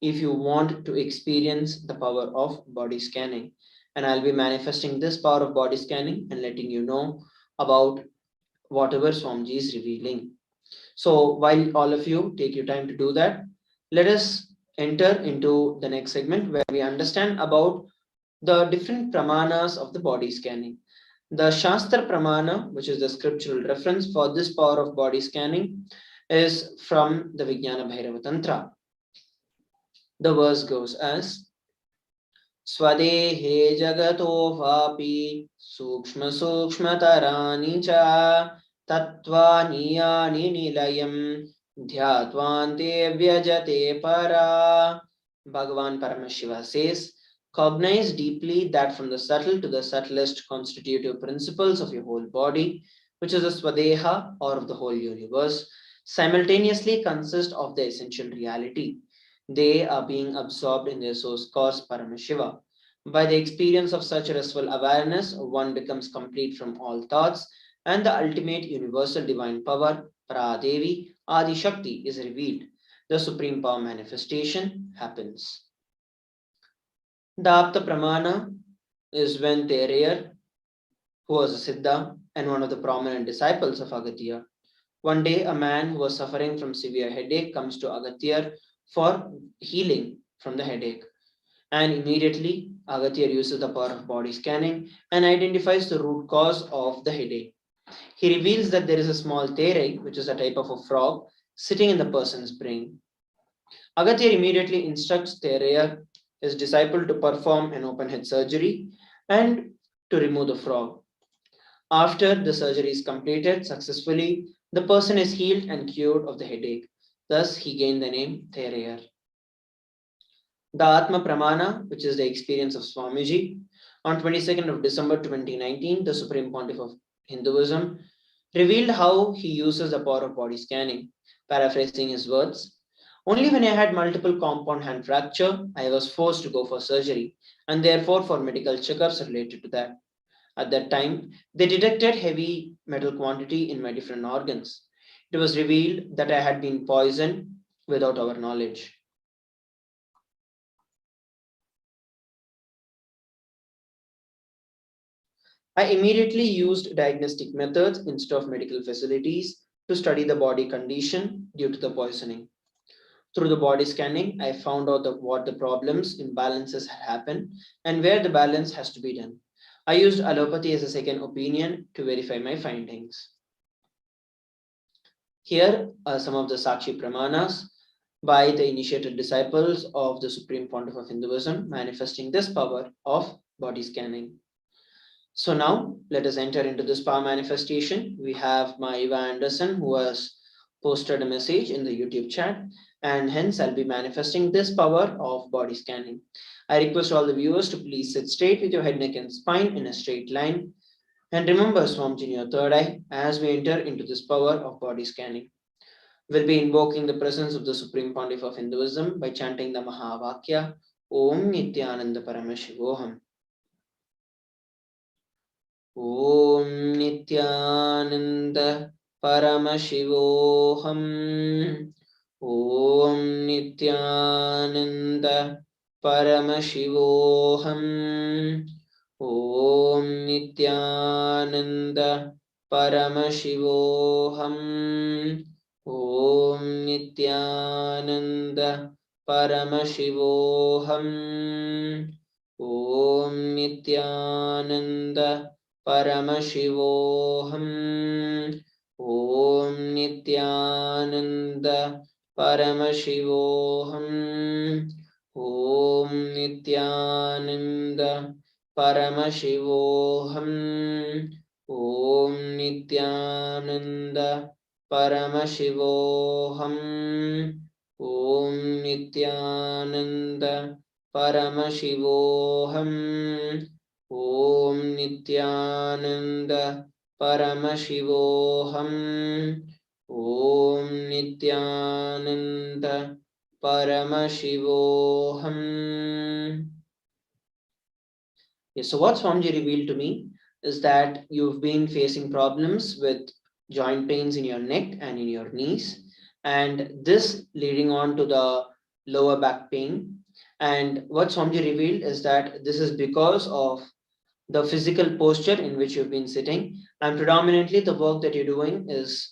if you want to experience the power of body scanning. And I'll be manifesting this power of body scanning and letting you know about whatever Swamiji is revealing. So while all of you take your time to do that, let us enter into the next segment where we understand about the different pramanas of the body scanning. The Shastra Pramana, which is the scriptural reference for this power of body scanning, is from the Vijnana Bhairava Tantra. The verse goes as Swadehe Jagato Vapi Sukshma Sukshmatarani Cha Tattvani Yani Nilayam Dhyatvante Vyajate Para. Bhagavan Paramashiva says, cognize deeply that from the subtle to the subtlest constitutive principles of your whole body, which is the Swadeha or of the whole universe, simultaneously consist of the essential reality. They are being absorbed in their source cause Paramashiva. By the experience of such restful awareness, one becomes complete from all thoughts, and the ultimate universal divine power, Pradevi, Adi Shakti, is revealed. The supreme power manifestation happens. The Apta Pramana is when Thereyer, who was a Siddha and one of the prominent disciples of Agatya. One day, a man who was suffering from severe headache comes to Agatya for healing from the headache. And immediately, Agatya uses the power of body scanning and identifies the root cause of the headache. He reveals that there is a small tere, which is a type of a frog, sitting in the person's brain. Agatya immediately instructs Thereya, his disciple, to perform an open head surgery and to remove the frog. After the surgery is completed successfully, the person is healed and cured of the headache. Thus, he gained the name Thereyer. The Atma Pramana, which is the experience of Swamiji, on 22nd of December 2019, the Supreme Pontiff of Hinduism revealed how he uses the power of body scanning. Paraphrasing his words, only when I had multiple compound hand fracture, I was forced to go for surgery and therefore for medical checkups related to that. At that time, they detected heavy metal quantity in my different organs. It was revealed that I had been poisoned without our knowledge. I immediately used diagnostic methods instead of medical facilities to study the body condition due to the poisoning. Through the body scanning, I found out what the problems, imbalances had happened and where the balance has to be done. I used allopathy as a second opinion to verify my findings. Here are some of the Sakshi Pramanas by the initiated disciples of the Supreme Pontiff of Hinduism manifesting this power of body scanning. So now let us enter into this power manifestation. We have my Eva Anderson who has posted a message in the YouTube chat, and hence I'll be manifesting this power of body scanning. I request all the viewers to please sit straight with your head, neck, and spine in a straight line. And remember Swamji in your third eye as we enter into this power of body scanning. We'll be invoking the presence of the Supreme Pontiff of Hinduism by chanting the Mahavakya Om Nithyananda Paramashivoham. Om Nithyananda Paramashivoham. Om Nithyananda Paramashivoham. Om Nithyananda Paramashivoham. Om Nithyananda Paramashivoham. Om Nithyananda Paramashivoham. Om Nithyananda Paramashivoham. Om Nithyananda Paramashivoham. Om Nithyananda Paramashivoham. Om Nithyananda Paramashivoham. Om Nithyananda Paramashivoham. Om Nithyananda Paramashivoham. Yes, so what Swamiji revealed to me is that you've been facing problems with joint pains in your neck and in your knees, and this leading on to the lower back pain. And what Swamiji revealed is that this is because of the physical posture in which you've been sitting, and predominantly the work that you're doing is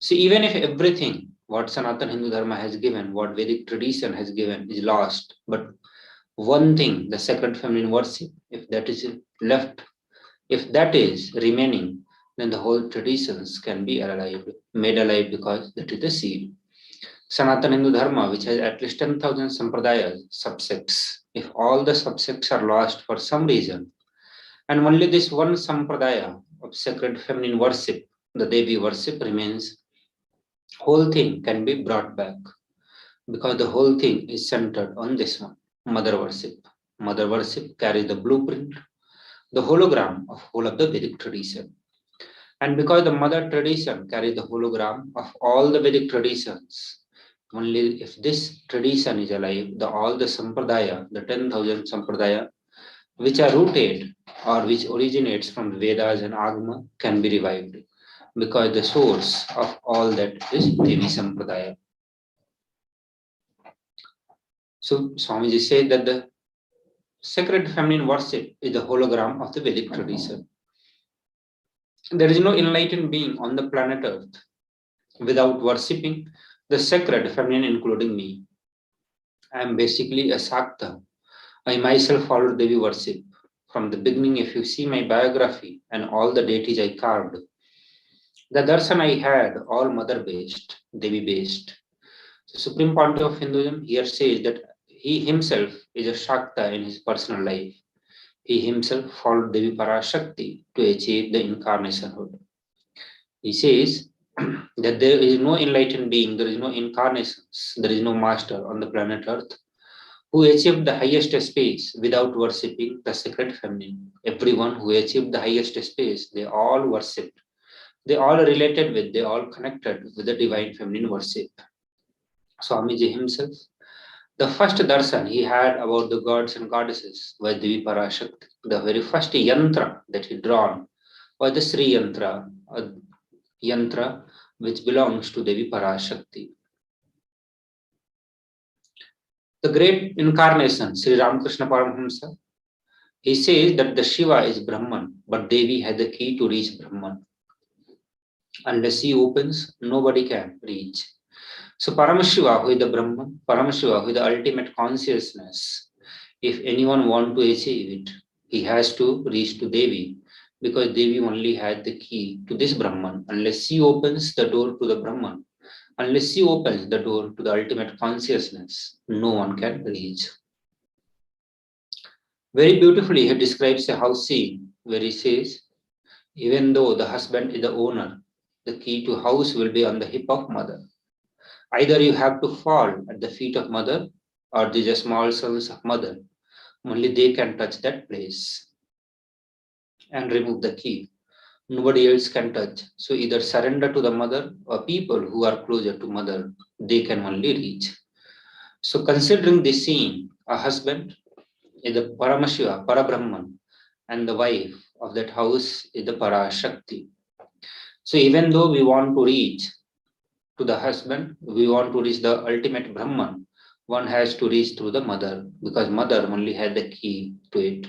See, even if everything what Sanatana Hindu Dharma has given, what Vedic tradition has given is lost, but one thing, the sacred feminine worship, if that is left, if that is remaining, then the whole traditions can be alive, made alive, because that is the seed. Sanatana Hindu Dharma, which has at least 10,000 sampradayas, subsects, if all the subsects are lost for some reason, and only this one sampradaya of sacred feminine worship, the Devi worship, remains, whole thing can be brought back, because the whole thing is centered on this one, mother worship. Mother worship carries the blueprint, the hologram of whole of the Vedic tradition. And because the mother tradition carries the hologram of all the Vedic traditions, only if this tradition is alive, all the sampradaya, the 10,000 sampradaya, which are rooted or which originates from Vedas and Agama, can be revived, because the source of all that is Devi Sampradaya. So Swamiji said that the sacred feminine worship is the hologram of the Vedic tradition. There is no enlightened being on the planet Earth without worshipping the sacred feminine, including me. I am basically a Sakta. I myself followed Devi worship. From the beginning, if you see my biography and all the deities I carved, the darshan I had all mother based, Devi based. The Supreme Pontiff of Hinduism here says that he himself is a Shakta in his personal life. He himself followed Devi Parashakti to achieve the incarnationhood. He says that there is no enlightened being, there is no incarnations, there is no master on the planet Earth who achieved the highest space without worshipping the sacred feminine. Everyone who achieved the highest space, they all worshipped. They all related with, they all connected with the divine feminine worship. Swamiji himself, the first darshan he had about the gods and goddesses was Devi Parashakti. The very first yantra that he drawn was the Sri Yantra, a yantra which belongs to Devi Parashakti. The great incarnation, Sri Ramakrishna Paramahamsa, he says that the Shiva is Brahman, but Devi has the key to reach Brahman. Unless he opens, nobody can reach. So Paramashiva, who is the Brahman, Paramashiva, who is the ultimate consciousness, if anyone wants to achieve it, he has to reach to Devi, because Devi only has the key to this Brahman. Unless she opens the door to the Brahman, unless she opens the door to the ultimate consciousness, no one can reach. Very beautifully, he describes a house scene where he says, even though the husband is the owner, the key to house will be on the hip of mother. Either you have to fall at the feet of mother, or these are small sons of mother. Only they can touch that place and remove the key. Nobody else can touch. So either surrender to the mother, or people who are closer to mother, they can only reach. So considering this scene, a husband is the Paramashiva, Parabrahman, and the wife of that house is the Parashakti. So even though we want to reach to the husband, we want to reach the ultimate Brahman, one has to reach through the mother, because mother only had the key to it.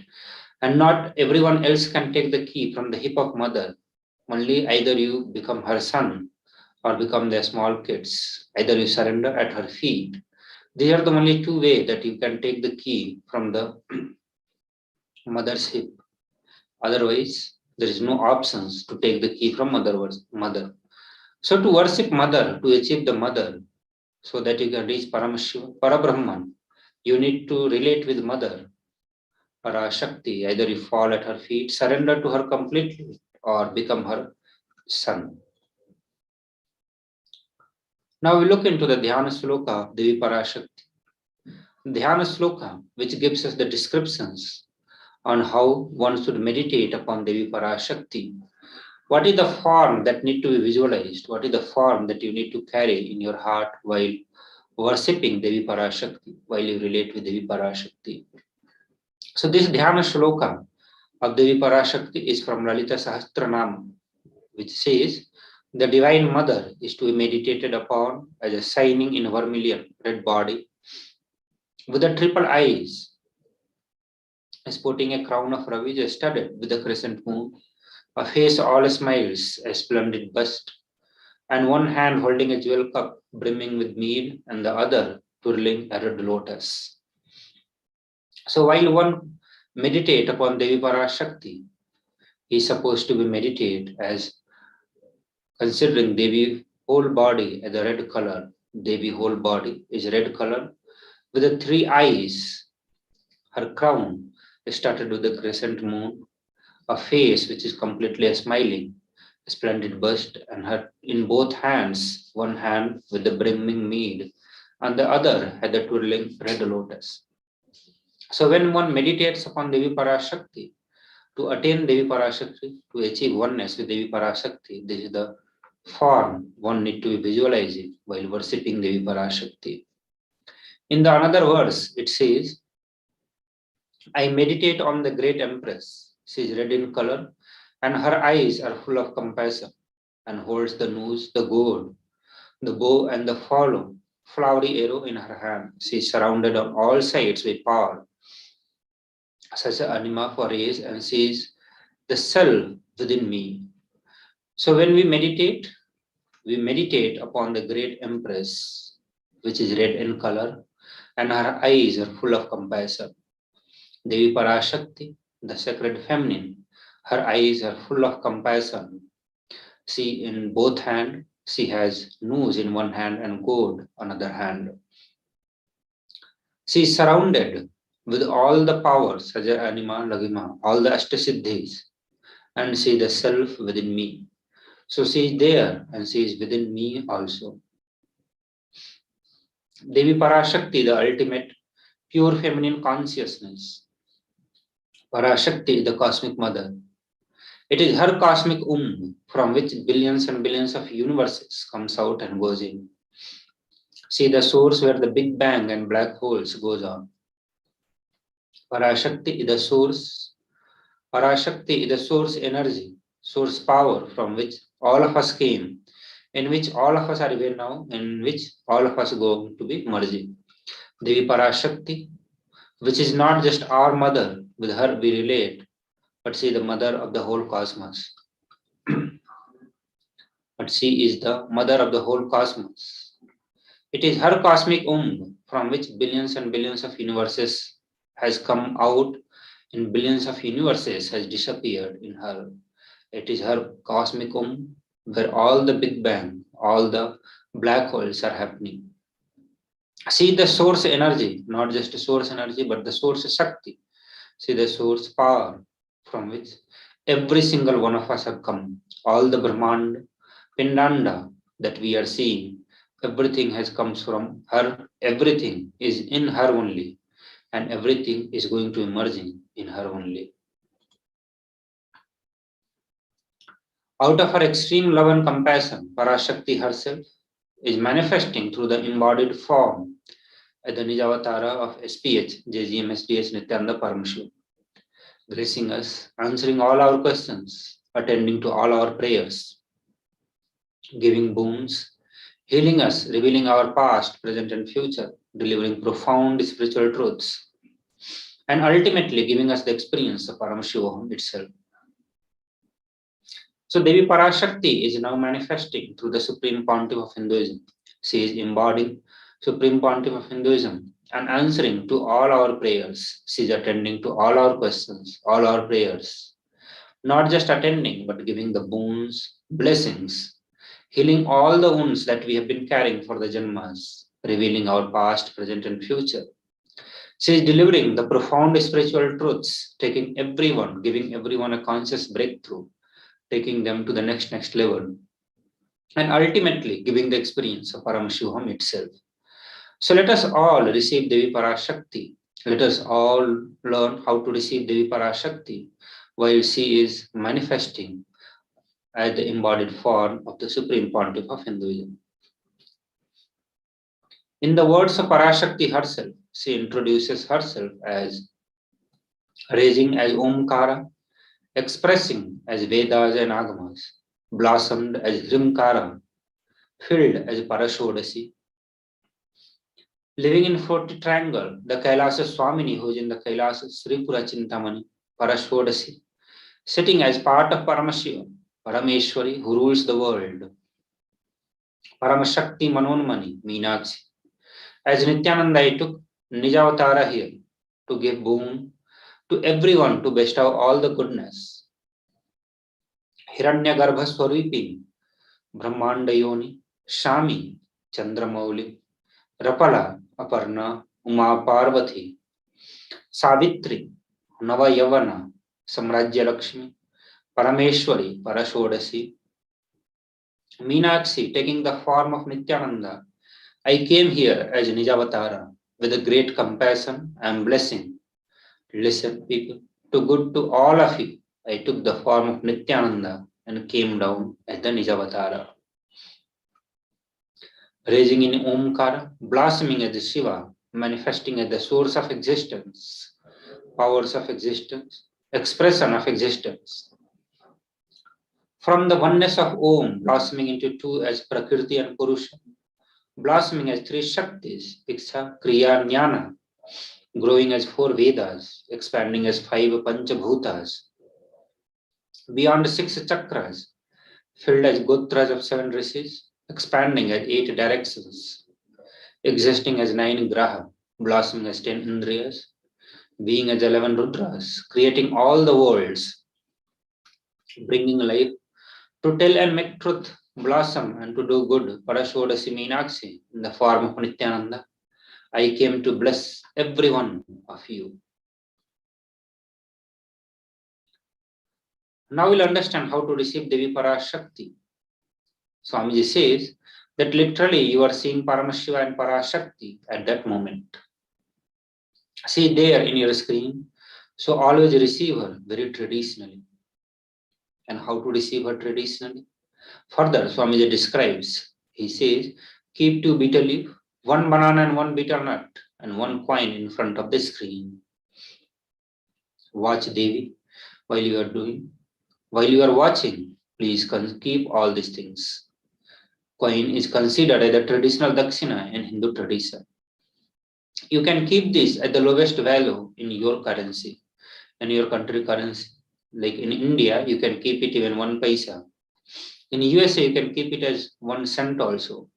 And not everyone else can take the key from the hip of mother. Only either you become her son or become their small kids. Either you surrender at her feet. These are the only two ways that you can take the key from the mother's hip. Otherwise, there is no options to take the key from mother. So to worship mother, to achieve the mother, so that you can reach Paramashiva, Parabrahman, you need to relate with mother, Parashakti. Either you fall at her feet, surrender to her completely, or become her son. Now we look into the Dhyana Sloka of Devi Parashakti. Dhyana Sloka, which gives us the descriptions on how one should meditate upon Devi Parashakti. What is the form that need to be visualized? What is the form that you need to carry in your heart while worshipping Devi Parashakti, while you relate with Devi Parashakti? So this Dhyana Shloka of Devi Parashakti is from Lalita Sahasranama, which says, the Divine Mother is to be meditated upon as a shining in vermilion red body, with the triple eyes, sporting a crown of Ravi studded with a crescent moon, a face all smiles, a splendid bust, and one hand holding a jewel cup brimming with mead, and the other twirling a red lotus. So while one meditate upon Devi Parashakti, he is supposed to be meditate as considering Devi whole body as a red color. Devi whole body is red color with the three eyes. Her crown is started with the crescent moon, a face which is completely smiling, a splendid bust, and her in both hands, one hand with the brimming mead, and the other had the twirling red lotus. So when one meditates upon Devi Parashakti, to attain Devi Parashakti, to achieve oneness with Devi Parashakti, this is the form one need to be visualizing while worshipping Devi Parashakti. In the another verse, it says, I meditate on the great empress. She is red in color, and her eyes are full of compassion, and holds the noose, the gourd, the bow, and the flowery arrow in her hand. She is surrounded on all sides with power, such an anima for rays, and she is the self within me. So when we meditate upon the great empress, which is red in color, and her eyes are full of compassion. Devi Parashakti, the sacred feminine, her eyes are full of compassion. She in both hands, she has noose in one hand and gourd on other hand. She is surrounded with all the powers, Saja Anima Lagima, all the Ashtasiddhis, and she is the self within me. So she is there and she is within me also. Devi Parashakti, the ultimate pure feminine consciousness. Parashakti is the cosmic mother. It is her cosmic from which billions and billions of universes comes out and goes in. See the source where the Big Bang and black holes goes on. Parashakti is the source. Parashakti is the source energy, source power from which all of us came, in which all of us are here now, in which all of us are going to be merging. Devi Parashakti, which is not just our mother, with her we relate, but she is the mother of the whole cosmos. But she is the mother of the whole cosmos. It is her cosmic from which billions and billions of universes has come out, and billions of universes has disappeared in her. It is her cosmic where all the Big Bang, all the black holes are happening. See the source energy, not just the source energy, but the source Shakti. See the source power from which every single one of us have come. All the Brahmanda, Pindanda that we are seeing, everything has comes from her. Everything is in her only, and everything is going to emerging in her only. Out of her extreme love and compassion, Parashakti herself is manifesting through the embodied form at the Nijavatara of SPH, JGM HDH Nithyananda Paramashivam, gracing us, answering all our questions, attending to all our prayers, giving boons, healing us, revealing our past, present, and future, delivering profound spiritual truths, and ultimately giving us the experience of Paramashivoham itself. So Devi Parashakti is now manifesting through the Supreme Pontiff of Hinduism. She is embodying Supreme Pontiff of Hinduism and answering to all our prayers. She is attending to all our questions, all our prayers. Not just attending, but giving the boons, blessings, healing all the wounds that we have been carrying for the Janmas, revealing our past, present, and future. She is delivering the profound spiritual truths, taking everyone, giving everyone a conscious breakthrough, taking them to the next level, and ultimately giving the experience of Paramashivoham itself. So let us all receive Devi Parashakti. Let us all learn how to receive Devi Parashakti while she is manifesting as the embodied form of the Supreme Pontiff of Hinduism. In the words of Parashakti herself, she introduces herself as raising as Omkara, expressing as Vedas and Agamas, blossomed as Hrimkara, filled as Parashodasi, living in 40 triangle, the Kailasa Swamini, who is in the Kailasa Sripura Chintamani, Parashodasi, sitting as part of Paramashivam, Parameshwari, who rules the world. Paramasakti Manonmani, Meenakshi. As Nithyananda, I took Nijavatara here to give boon to everyone to bestow all the goodness. Hiranya Garbha Swarupini, Brahmanda Yoni, Shami, Chandramauli, Rapala, Aparna, Uma Parvati, Savitri, Nava Yavana, Samrajya Lakshmi, Parameshwari, Parashodasi, Meenakshi taking the form of Nithyananda. I came here as Nijavatara with a great compassion and blessing. Listen, people, to good to all of you, I took the form of Nithyananda and came down as the Nijavatara. Raising in Omkara, blossoming as the Shiva, manifesting as the source of existence, powers of existence, expression of existence. From the oneness of Om, blossoming into two as Prakriti and Purusha, blossoming as three Shaktis, Iksha, Kriya, Jnana, growing as four Vedas, expanding as five Panchabhutas, beyond six chakras, filled as Gotras of seven rishis, expanding as eight directions, existing as nine Graha, blossoming as 10 Indriyas, being as 11 Rudras, creating all the worlds, bringing life to tell and make truth blossom and to do good, Parashodasi Meenakshi, in the form of Nithyananda. I came to bless every one of you. Now we'll understand how to receive Devi Parashakti. Swamiji says that literally you are seeing Paramashiva and Parashakti at that moment. See there in your screen. So always receive her very traditionally. And how to receive her traditionally? Further, Swamiji describes, he says, keep two bitter leaf, one banana and one bitter nut, and one coin in front of the screen. Watch Devi while you are doing. While you are watching, please keep all these things. Coin is considered as the traditional dakshina in Hindu tradition. You can keep this at the lowest value in your currency, in your country currency. Like in India, you can keep it even 1 paisa. In USA, you can keep it as 1 cent also.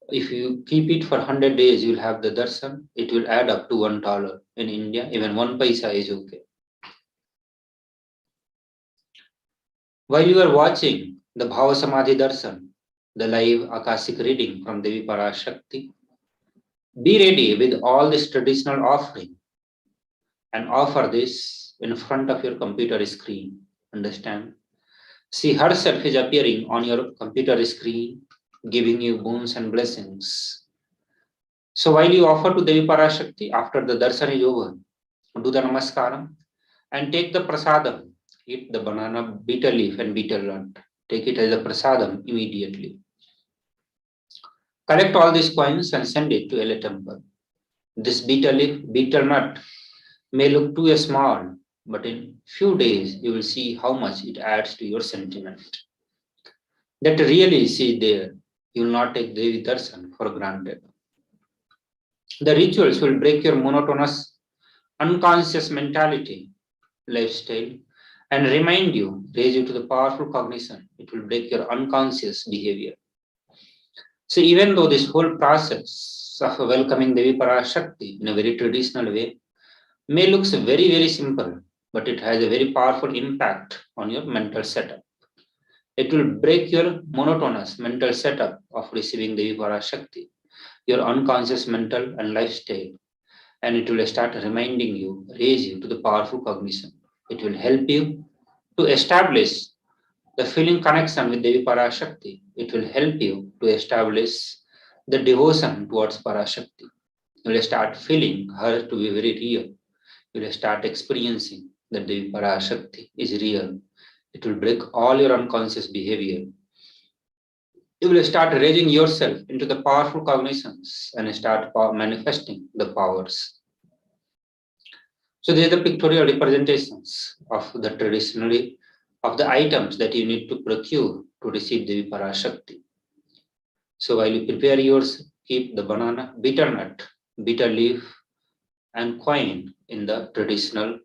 If you keep it for 100 days, you'll have the darshan. It will add up to $1. In India, even 1 paisa is okay. While you are watching the Bhava Samadhi Darshan, the live Akashic reading from Devi Parashakti, be ready with all this traditional offering and offer this in front of your computer screen. Understand? She herself is appearing on your computer screen, giving you boons and blessings. So while you offer to Devi Parashakti, after the darshan is over, do the namaskaram and take the prasadam. Eat the banana, bitter leaf and bitter nut. Take it as a prasadam immediately. Collect all these coins and send it to LA temple. This bitter leaf, bitter nut may look too small, but in few days you will see how much it adds to your sentiment. That really is there. You will not take Devi Darshan for granted. The rituals will break your monotonous, unconscious mentality, lifestyle, and remind you, raise you to the powerful cognition. It will break your unconscious behavior. So even though this whole process of welcoming Devi Parashakti in a very traditional way may look very, very simple, but it has a very powerful impact on your mental setup. It will break your monotonous mental setup of receiving Devi Parashakti, your unconscious mental and lifestyle, and it will start reminding you, raise you to the powerful cognition. It will help you to establish the feeling connection with Devi Parashakti. It will help you to establish the devotion towards Parashakti. You will start feeling her to be very real. You will start experiencing that Devi Parashakti is real. It will break all your unconscious behavior. You will start raising yourself into the powerful cognitions and start manifesting the powers. So these are the pictorial representations of the traditionally of the items that you need to procure to receive Devi Parashakti. So while you prepare yours, keep the banana, bitter nut, bitter leaf, and coin in the traditional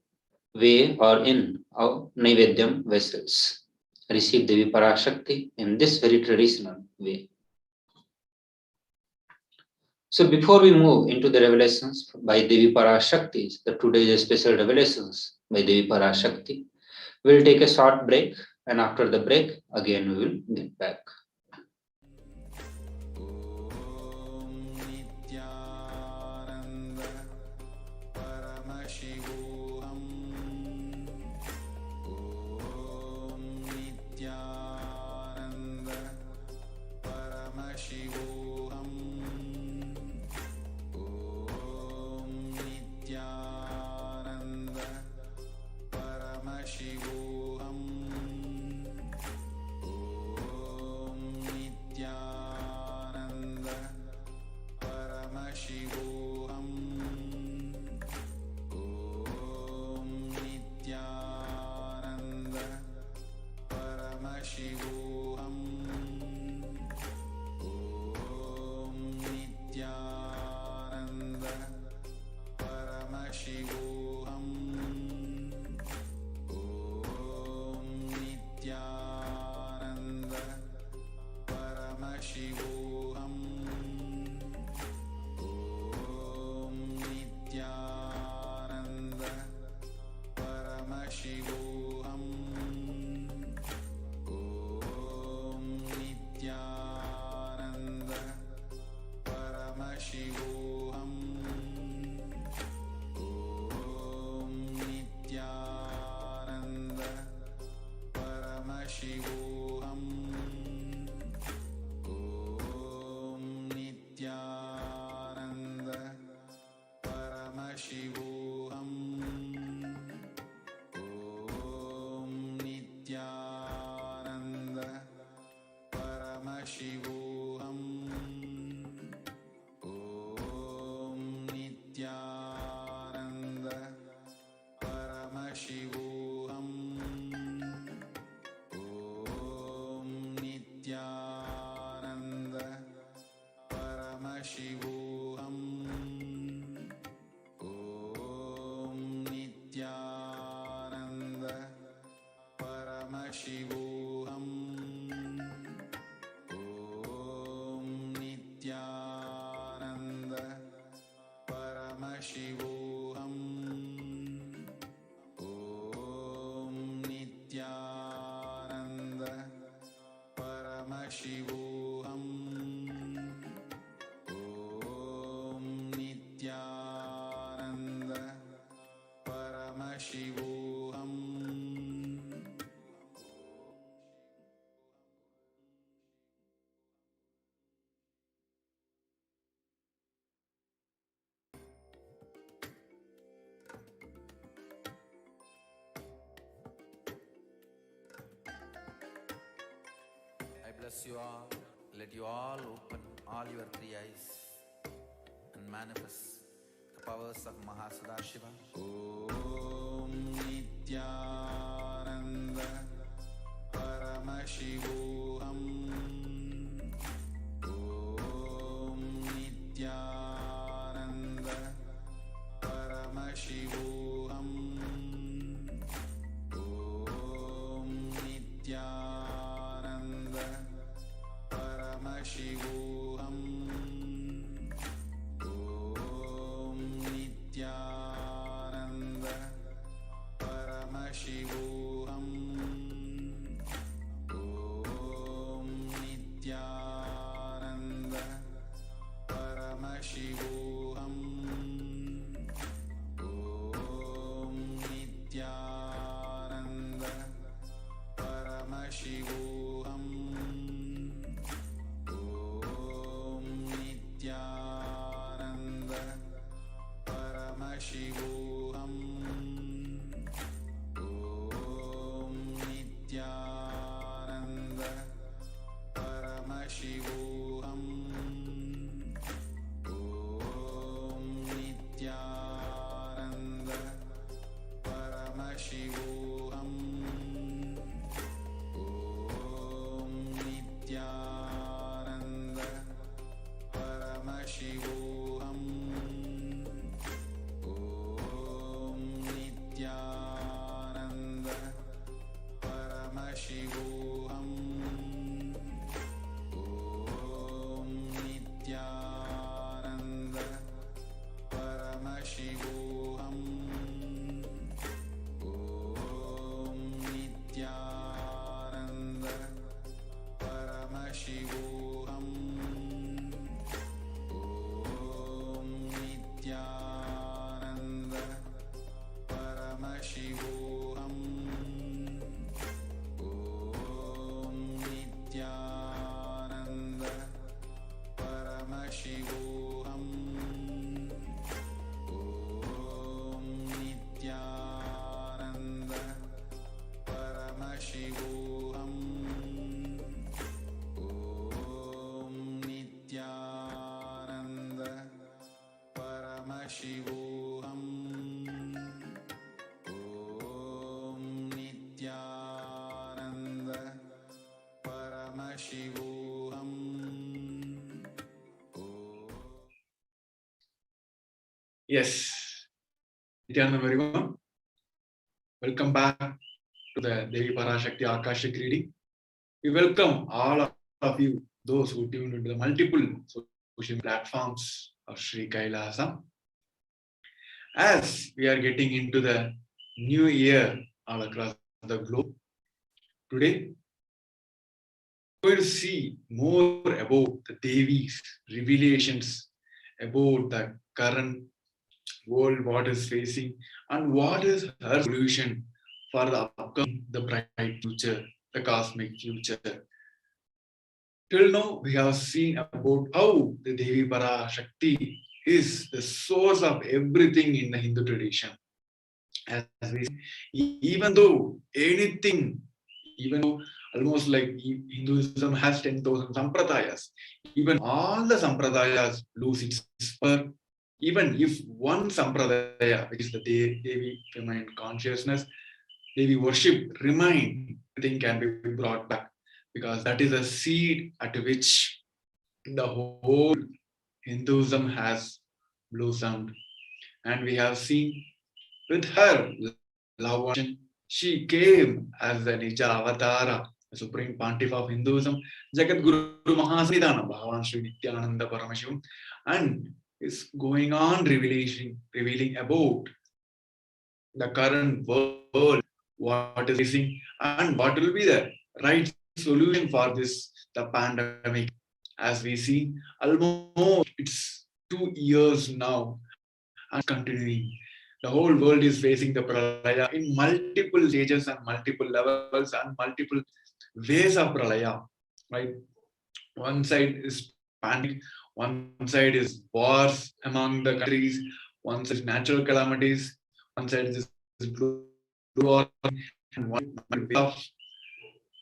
way or in our Naivedyam vessels. receive Devi Parashakti in this very traditional way. So before we move into the revelations by Devi Parashakti, the today's special revelations by Devi Parashakti, we'll take a short break, and after the break, again we will get back. Nithyananda Paramashivoham. Nithyananda Paramashivoham. Nithyananda Paramashivoham. Nithyananda Paramashivoham. Nithyananda Paramashivoham. Nithyananda Paramashivoham. Nithyananda Paramashivoham. Nithyananda Paramashivoham. Nithyananda Paramashivoham. Nithyananda Paramashivoham. Nithyananda Paramashivoham. Nithyananda Paramashivoham. Nithyananda Paramashivoham. Nithyananda Paramashivoham. Nithyananda Paramashivoham. Nithyananda Paramashivoham. Nithyananda Paramashivoham. Nithyananda Paramashivoham. I bless you all. Let you all open all your three eyes and manifest the powers of Mahasadashiva. Om Nithyananda Paramashivoham. Om Nithyananda Paramashivoham. Om Nithyananda Paramashivoham. Om Nithyananda Paramashivoham. Om Yes, Nithyananda Paramashivam, welcome back to the Devi Parashakti Akashic reading. We welcome all of you, those who tuned into the multiple social platforms of Sri Kailasa. As we are getting into the new year all across the globe, today we're going to see more about the Devi's revelations about the current world, what is facing, and what is her solution for the upcoming, the bright future, the cosmic future. Till now, we have seen about how the Devi Parashakti is the source of everything in the Hindu tradition. As we see, even though anything, even though almost like Hinduism has 10,000 sampradayas, even all the sampradayas lose its power. Even if one sampradaya, which is the Devi feminine consciousness, Devi worship remain, everything can be brought back, because that is a seed at which the whole Hinduism has blossomed. And we have seen with her love, she came as the Nija Avatara, the Supreme Pontiff of Hinduism, Jagat Guru Mahasanidhanam, Bhagavan Sri Nithyananda Paramashivam, and is going on revealing about the current world, what is facing, and what will be the right solution for this, the pandemic. As we see, almost it's 2 years now and continuing. The whole world is facing the pralaya in multiple stages and multiple levels and multiple ways of pralaya. Right? One side is pandemic, one side is wars among the countries, one side is natural calamities, one side is global warming, and one of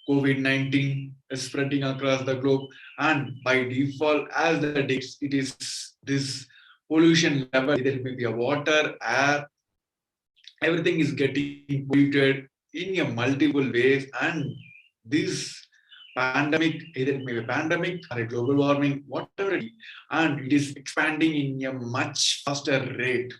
COVID-19 is spreading across the globe. And by default, as the dates, it is this pollution level, either it may be a water, air, everything is getting polluted in a multiple ways. And this pandemic, either it may be a pandemic or a global warming, whatever it is, and it is expanding in a much faster rate.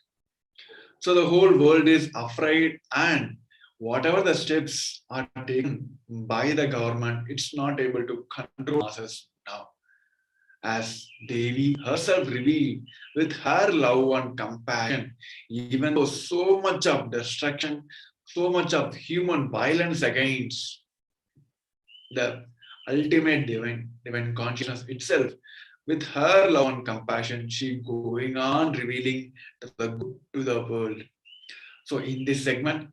So the whole world is afraid, and whatever the steps are taken by the government, it's not able to control masses now. As Devi herself revealed with her love and compassion, even though so much of destruction, so much of human violence against the ultimate divine consciousness itself, with her love and compassion, she going on revealing the good to the world. So in this segment,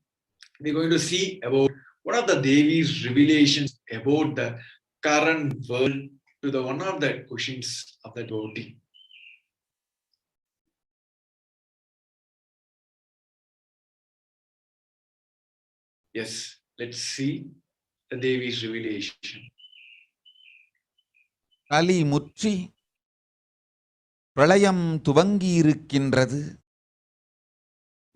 we're going to see about what are the Devi's revelations about the current world to the one of the questions of the devotee. Yes, let's see the Devi's revelation. கலி முற்றி பிரளயம் துவங்கியிருக்கின்றது.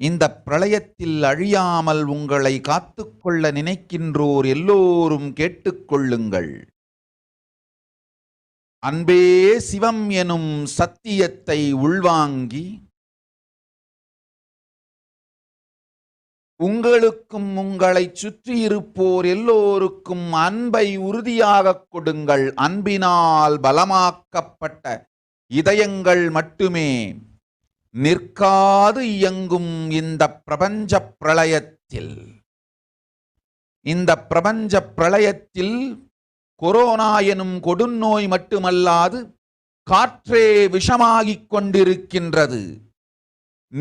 இந்த பிரளயத்தில் அழியாமல் உங்களை காத்துக்கொள்ள நினைக்கின்றோர் எல்லோரும் கேட்டுக்கொள்ளுங்கள். அன்பே சிவம் எனும் சத்தியத்தை உள்வாங்கி உங்களுக்கும் உங்களை சுற்றியிருப்போர் எல்லோருக்கும் அன்பை உறுதியாக கொடுங்கள். அன்பினால் பலமாக்கப்பட்ட இதயங்கள் மட்டுமே நிற்காது இயங்கும் இந்த பிரபஞ்ச பிரளயத்தில் கொரோனா எனும் கொடுநோய் மட்டுமல்லாது காற்றே விஷமாகிக் கொண்டிருக்கின்றது,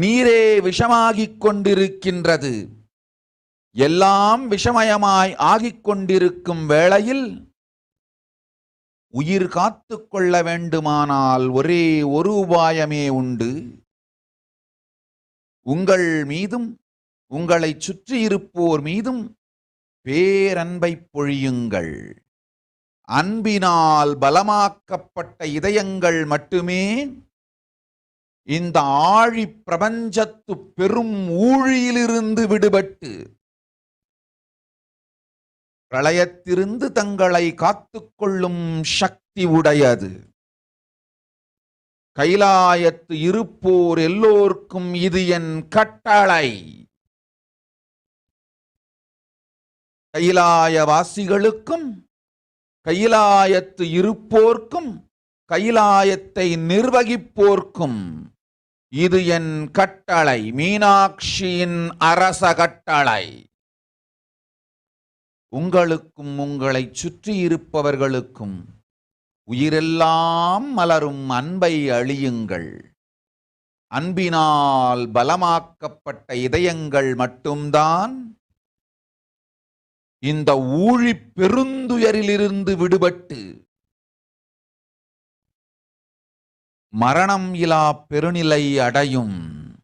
நீரே விஷமாகிக் கொண்டிருக்கின்றது. எல்லாம் விஷமயமாய் ஆகிக் கொண்டிருக்கும் வேளையில் உயிர் காத்து கொள்ள வேண்டுமானால் ஒரே ஒரு உபாயமே உண்டு. உங்கள் மீதும் உங்களை சுற்றியிருப்போர் மீதும் பேரன்பை பொழியுங்கள். அன்பினால் பலமாக்கப்பட்ட இதயங்கள் மட்டுமே இந்த ஆழி பிரபஞ்சத்து பெரும் ஊழியிலிருந்து விடுபட்டு பிரளயத்திலிருந்து தங்களை காத்துக்கொள்ளும் சக்தி உடையது. கைலாயத்து இருப்போர் எல்லோருக்கும் இது என் கட்டளை. கைலாயவாசிகளுக்கும் கைலாயத்து இருப்போர்க்கும் கைலாயத்தை நிர்வகிப்போர்க்கும் இது என் கட்டளை, மீனாட்சியின் அரச கட்டளை. உங்களுக்கும் உங்களை சுற்றி இருப்பவர்களுக்கும் உயிரெல்லாம் மலரும் அன்பை அழியுங்கள். அன்பினால் பலமாக்கப்பட்ட இதயங்கள் மட்டும்தான் இந்த ஊழி பெருந்துயரிலிருந்து விடுபட்டு மரணம் இலா பெருநிலை அடையும்.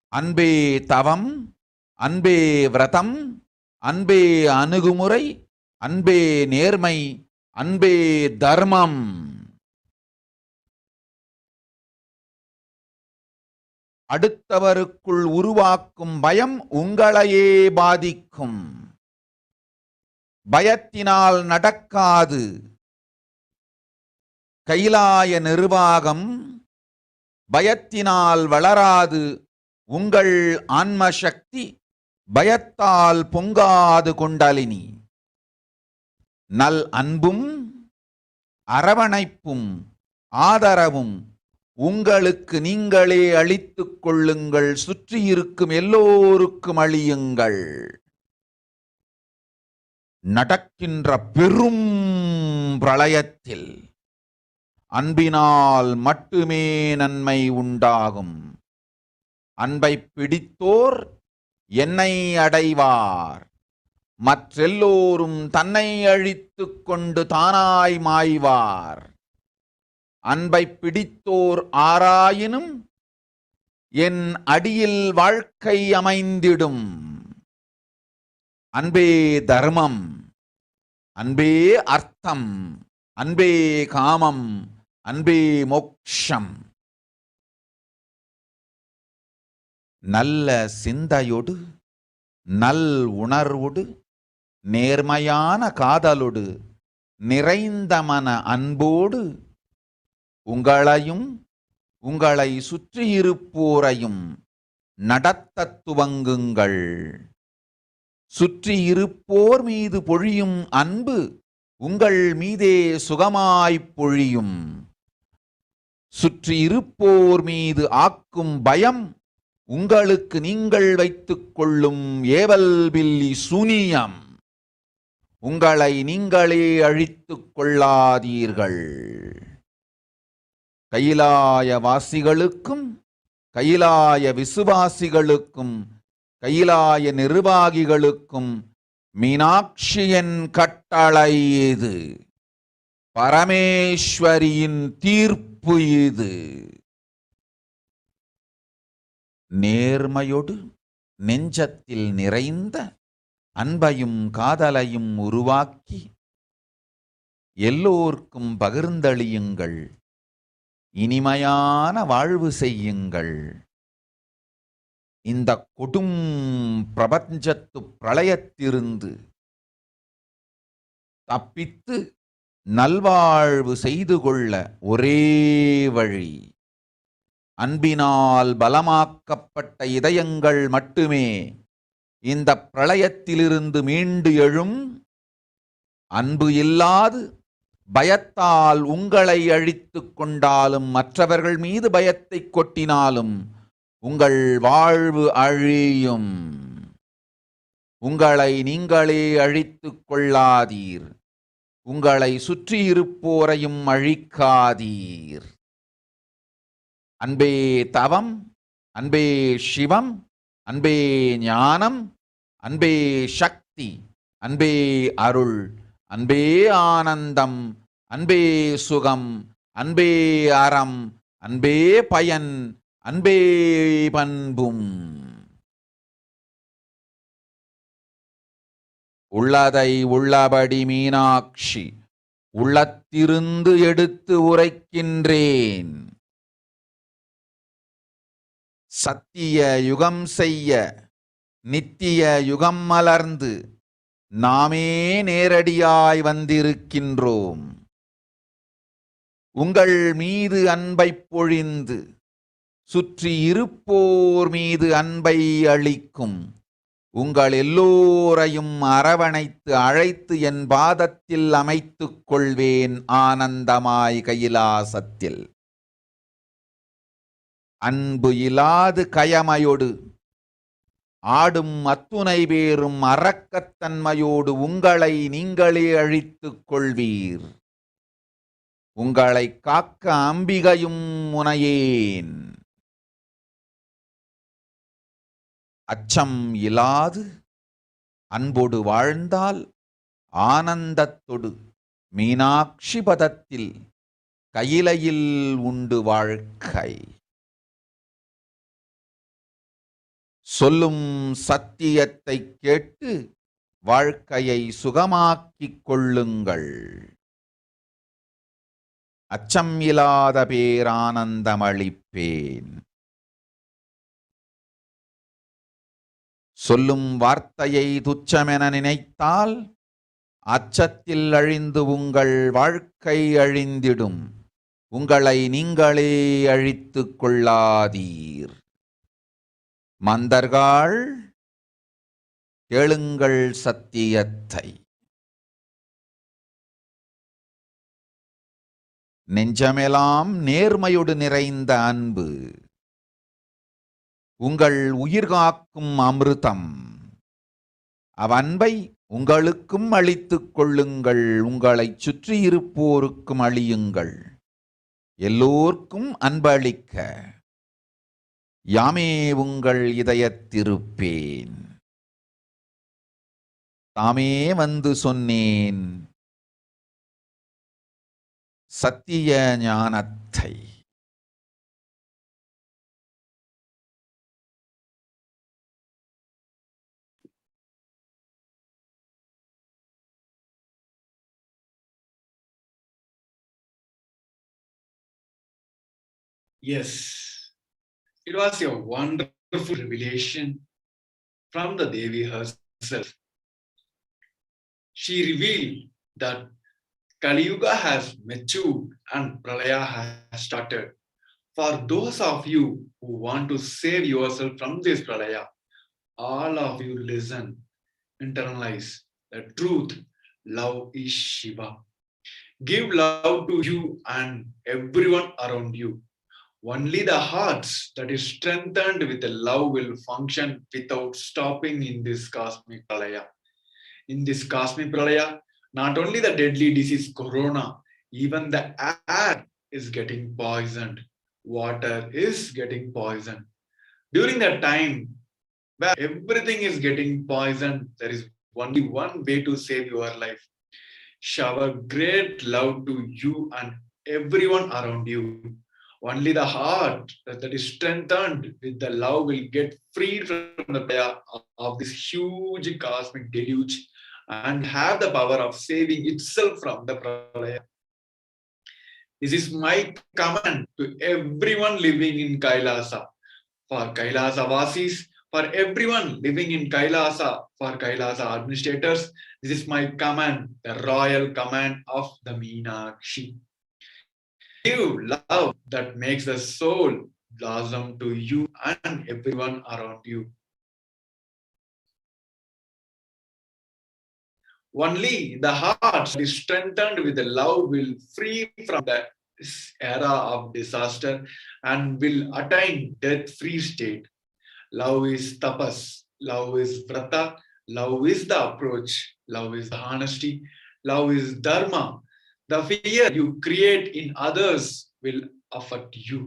அன்பே தவம், அன்பே விரதம், அன்பே அணுகுமுறை, அன்பே நேர்மை, அன்பே தர்மம். அடுத்தவருக்குள் உருவாக்கும் பயம் உங்களையே பாதிக்கும். பயத்தினால் நடக்காது. கைலாய நிர்வாகம் பயத்தினால் வளராது. உங்கள் ஆன்மசக்தி பயத்தால் பொங்காது. குண்டலினி நல் அன்பும் அரவணைப்பும் ஆதரவும் உங்களுக்கு நீங்களே அளித்துக் கொள்ளுங்கள். சுற்றியிருக்கும் எல்லோருக்கும் அளியுங்கள். நடக்கின்ற பெரும் பிரளயத்தில் அன்பினால் மட்டுமே நன்மை உண்டாகும். அன்பை பிடித்தோர் என்னை அடைவார். மற்றெல்லோரும் தன்னை அழித்துக் கொண்டு தானாய் மாய்வார். அன்பை பிடித்தோர் ஆராயினும் என் அடியில் வாழ்க்கை அமைந்திடும். அன்பே தர்மம், அன்பே அர்த்தம், அன்பே காமம், அன்பே மோக்ஷம். நல்ல சிந்தையோடு, நல் உணர்வோடு, நேர்மையான காதலோடு, நிறைந்த மன அன்போடு உங்களையும் உங்களை சுற்றியிருப்போரையும் நடத்தத் துவங்குங்கள். சுற்றியிருப்போர் மீது பொழியும் அன்பு உங்கள் மீதே சுகமாய்ப் பொழியும். சுற்றியிருப்போர் மீது ஆக்கும் பயம் உங்களுக்கு நீங்கள் வைத்துக் கொள்ளும் ஏவல் பில்லி சூனியம். உங்களை நீங்களே அழித்துக் கொள்ளாதீர்கள். கைலாய வாசிகளுக்கும் கைலாய விசுவாசிகளுக்கும் கைலாய நிர்வாகிகளுக்கும் மீனாட்சியின் கட்டளை இது. பரமேஸ்வரியின் தீர்ப்பு இது. நேர்மையோடு நெஞ்சத்தில் நிறைந்த அன்பையும் காதலையும் உருவாக்கி எல்லோர்க்கும் பகிர்ந்தளியுங்கள். இனிமையான வாழ்வு செய்யுங்கள். இந்த கொடும் பிரபஞ்சத்து பிரளயத்திலிருந்து தப்பித்து நல்வாழ்வு செய்து கொள்ள ஒரே வழி அன்பினால் பலமாக்கப்பட்ட இதயங்கள் மட்டுமே இந்த பிரளயத்திலிருந்து மீண்டு எழும். அன்பு இல்லாது பயத்தால் உங்களை அழித்துக் கொண்டாலும் மற்றவர்கள் மீது பயத்தை கொட்டினாலும் உங்கள் வாழ்வு அழியும். உங்களை நீங்களே அழித்துக் கொள்ளாதீர். உங்களை சுற்றியிருப்போரையும் அழிக்காதீர். அன்பே தவம், அன்பே சிவம், அன்பே ஞானம், அன்பே சக்தி, அன்பே அருள், அன்பே ஆனந்தம், அன்பே சுகம், அன்பே அறம், அன்பே பயன், அன்பே பண்பும். உள்ளதை உள்ளபடி மீனாட்சி உள்ளத்திருந்து எடுத்து உரைக்கின்றேன். சத்திய யுகம் செய்ய நித்திய யுகம் மலர்ந்து நாமே நேரடியாய் வந்திருக்கின்றோம். உங்கள் மீது அன்பைப் பொழிந்து சுற்றி இருப்போர் மீது அன்பை அளிக்கும் உங்கள் எல்லோரையும் அரவணைத்து அழைத்து என் பாதத்தில் அமைத்துக் கொள்வேன் ஆனந்தமாய் கைலாசத்தில். அன்பு இலாது கயமையோடு ஆடும் அத்துணை பேரும் அரக்கத்தன்மையோடு உங்களை நீங்களே அழித்துக் கொள்வீர். உங்களை காக்க அம்பிகையும் முனையேன். அச்சம் இலாது அன்போடு வாழ்ந்தால் ஆனந்தத்தொடு மீனாட்சி பதத்தில் கையிலையில் உண்டு வாழ்க்கை. சொல்லும் சத்தியத்தை கேட்டு வாழ்க்கையை சுகமாக்கிக் கொள்ளுங்கள். அச்சம் இல்லாத பேரானந்தமளிப்பேன். சொல்லும் வார்த்தையை துச்சமென நினைத்தால் அச்சத்தில் அழிந்து உங்கள் வாழ்க்கை அழிந்திடும். உங்களை நீங்களே அழித்துக் கொள்ளாதீர். மந்தர்கள் கேளுங்கள் சத்தியத்தை. நெஞ்சமெல்லாம் நேர்மையோடு நிறைந்த அன்பு உங்கள் உயிர் காக்கும் அமிர்தம். அவ்வன்பை உங்களுக்கும் அளித்துக் கொள்ளுங்கள். உங்களைச் சுற்றியிருப்போருக்கும் அளியுங்கள். எல்லோர்க்கும் அன்பளிக்க யாமே உங்கள் இதயத்திருப்பேன். தாமே வந்து சொன்னேன் சத்திய ஞானத்தை. Yes, it was a wonderful revelation from the Devi herself. She revealed that Kali Yuga has matured and Pralaya has started. For those of you who want to save yourself from this Pralaya, all of you listen, internalize the truth. Love is Shiva. Give love to you and everyone around you. Only the hearts that is strengthened with the love will function without stopping in this cosmic pralaya. In this cosmic pralaya, not only the deadly disease corona, even the air is getting poisoned. Water is getting poisoned. During that time where everything is getting poisoned, there is only one way to save your life. Shower great love to you and everyone around you. Only the heart that is strengthened with the love will get freed from the power of this huge cosmic deluge and have the power of saving itself from the pralaya. This is my command to everyone living in Kailasa. For Kailasa Vasis, for everyone living in Kailasa, for Kailasa administrators, this is my command, the royal command of the Meenakshi. Give love that makes the soul blossom to you and everyone around you. Only the heart is strengthened with the love will free from the era of disaster and will attain death-free state. Love is tapas, love is vrata, love is the approach, love is the honesty, love is dharma. The fear you create in others will affect you.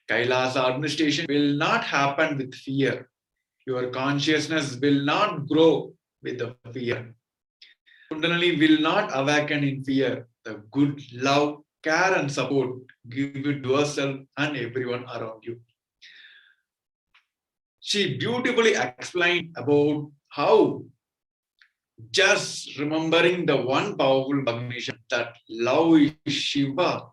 Kailasa administration will not happen with fear. Your consciousness will not grow with the fear. Kundalini will not awaken in fear. The good love, care and support give it to yourself and everyone around you. She beautifully explained about how just remembering the one powerful recognition that love is Shiva,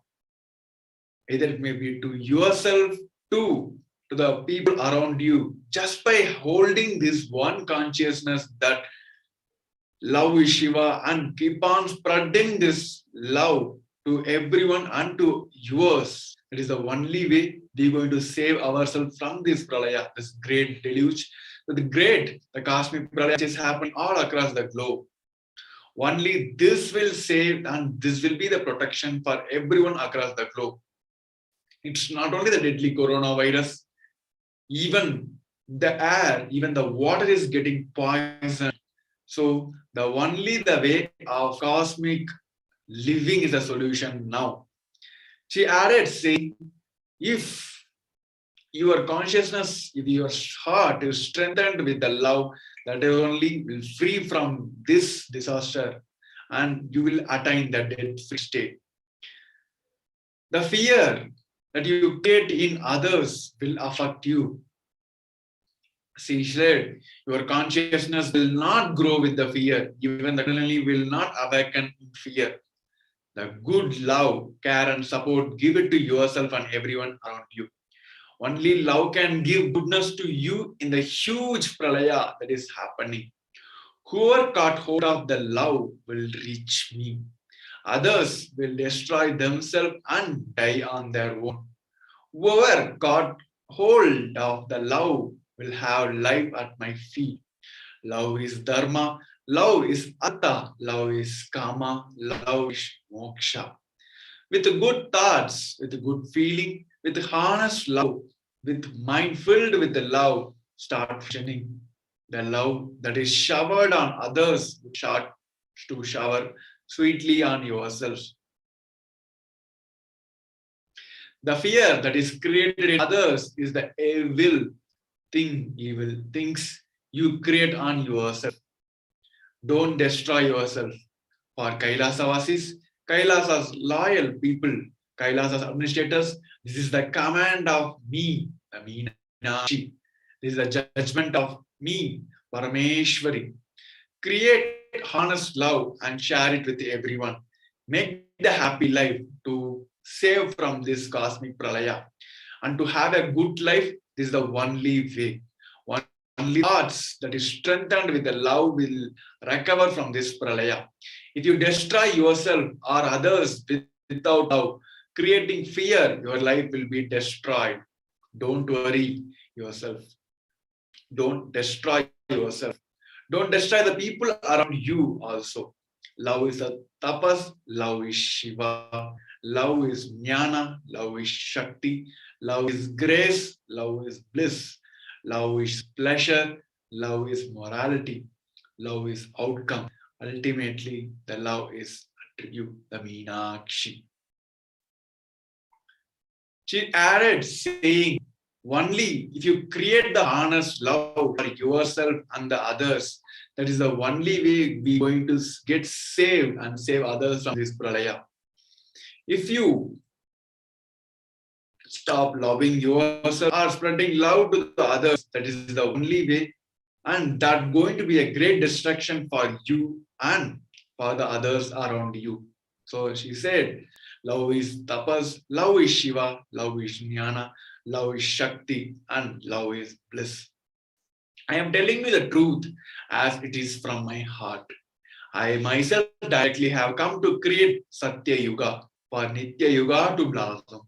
either it may be to yourself, to the people around you, just by holding this one consciousness that love is Shiva and keep on spreading this love to everyone and to yours. It is the only way we're going to save ourselves from this pralaya, this great deluge, the cosmic pralaya which is happening all across the globe. Only this will save, and this will be the protection for everyone across the globe. It's not only the deadly coronavirus, even the air, even the water is getting poisoned. So the way of cosmic living is a solution now. She added, saying, if your consciousness, if your heart is strengthened with the love, that only will free from this disaster and you will attain the debt-free state. The fear that you create in others will affect you. She said, your consciousness will not grow with the fear, even the kundalini will not awaken in fear. The good love, care, and support, give it to yourself and everyone around you. Only love can give goodness to you in the huge pralaya that is happening. Whoever caught hold of the love will reach me. Others will destroy themselves and die on their own. Whoever caught hold of the love will have life at my feet. Love is dharma, love is artha, love is kama, love is moksha. With good thoughts, with good feeling, with honest love, with mind filled with the love, start functioning. The love that is showered on others, start to shower sweetly on yourselves. The fear that is created in others is the evil things you create on yourself. Don't destroy yourself. For Kailasa Kailasa's loyal people, Kailasa's administrators, this is the command of me, the Meenakshi. This is the judgment of me, Parameshwari. Create honest love and share it with everyone. Make the happy life to save from this cosmic pralaya. And to have a good life, this is the only way. Only hearts that is strengthened with the love will recover from this pralaya. If you destroy yourself or others without love, creating fear, your life will be destroyed. Don't worry yourself. Don't destroy yourself. Don't destroy the people around you also. Love is a tapas, love is Shiva, love is jnana, love is Shakti, love is grace, love is bliss, love is pleasure, love is morality, love is outcome. Ultimately, the love is attribute, the Meenakshi. She added, saying, only if you create the honest love for yourself and the others, that is the only way we're going to get saved and save others from this pralaya. If you stop loving yourself or spreading love to the others, that is the only way, and that's going to be a great distraction for you and for the others around you. So she said, love is tapas, love is Shiva, love is jnana, love is Shakti, and love is bliss. I am telling you the truth as it is from my heart. I myself directly have come to create Satya Yuga for Nitya Yuga to blossom.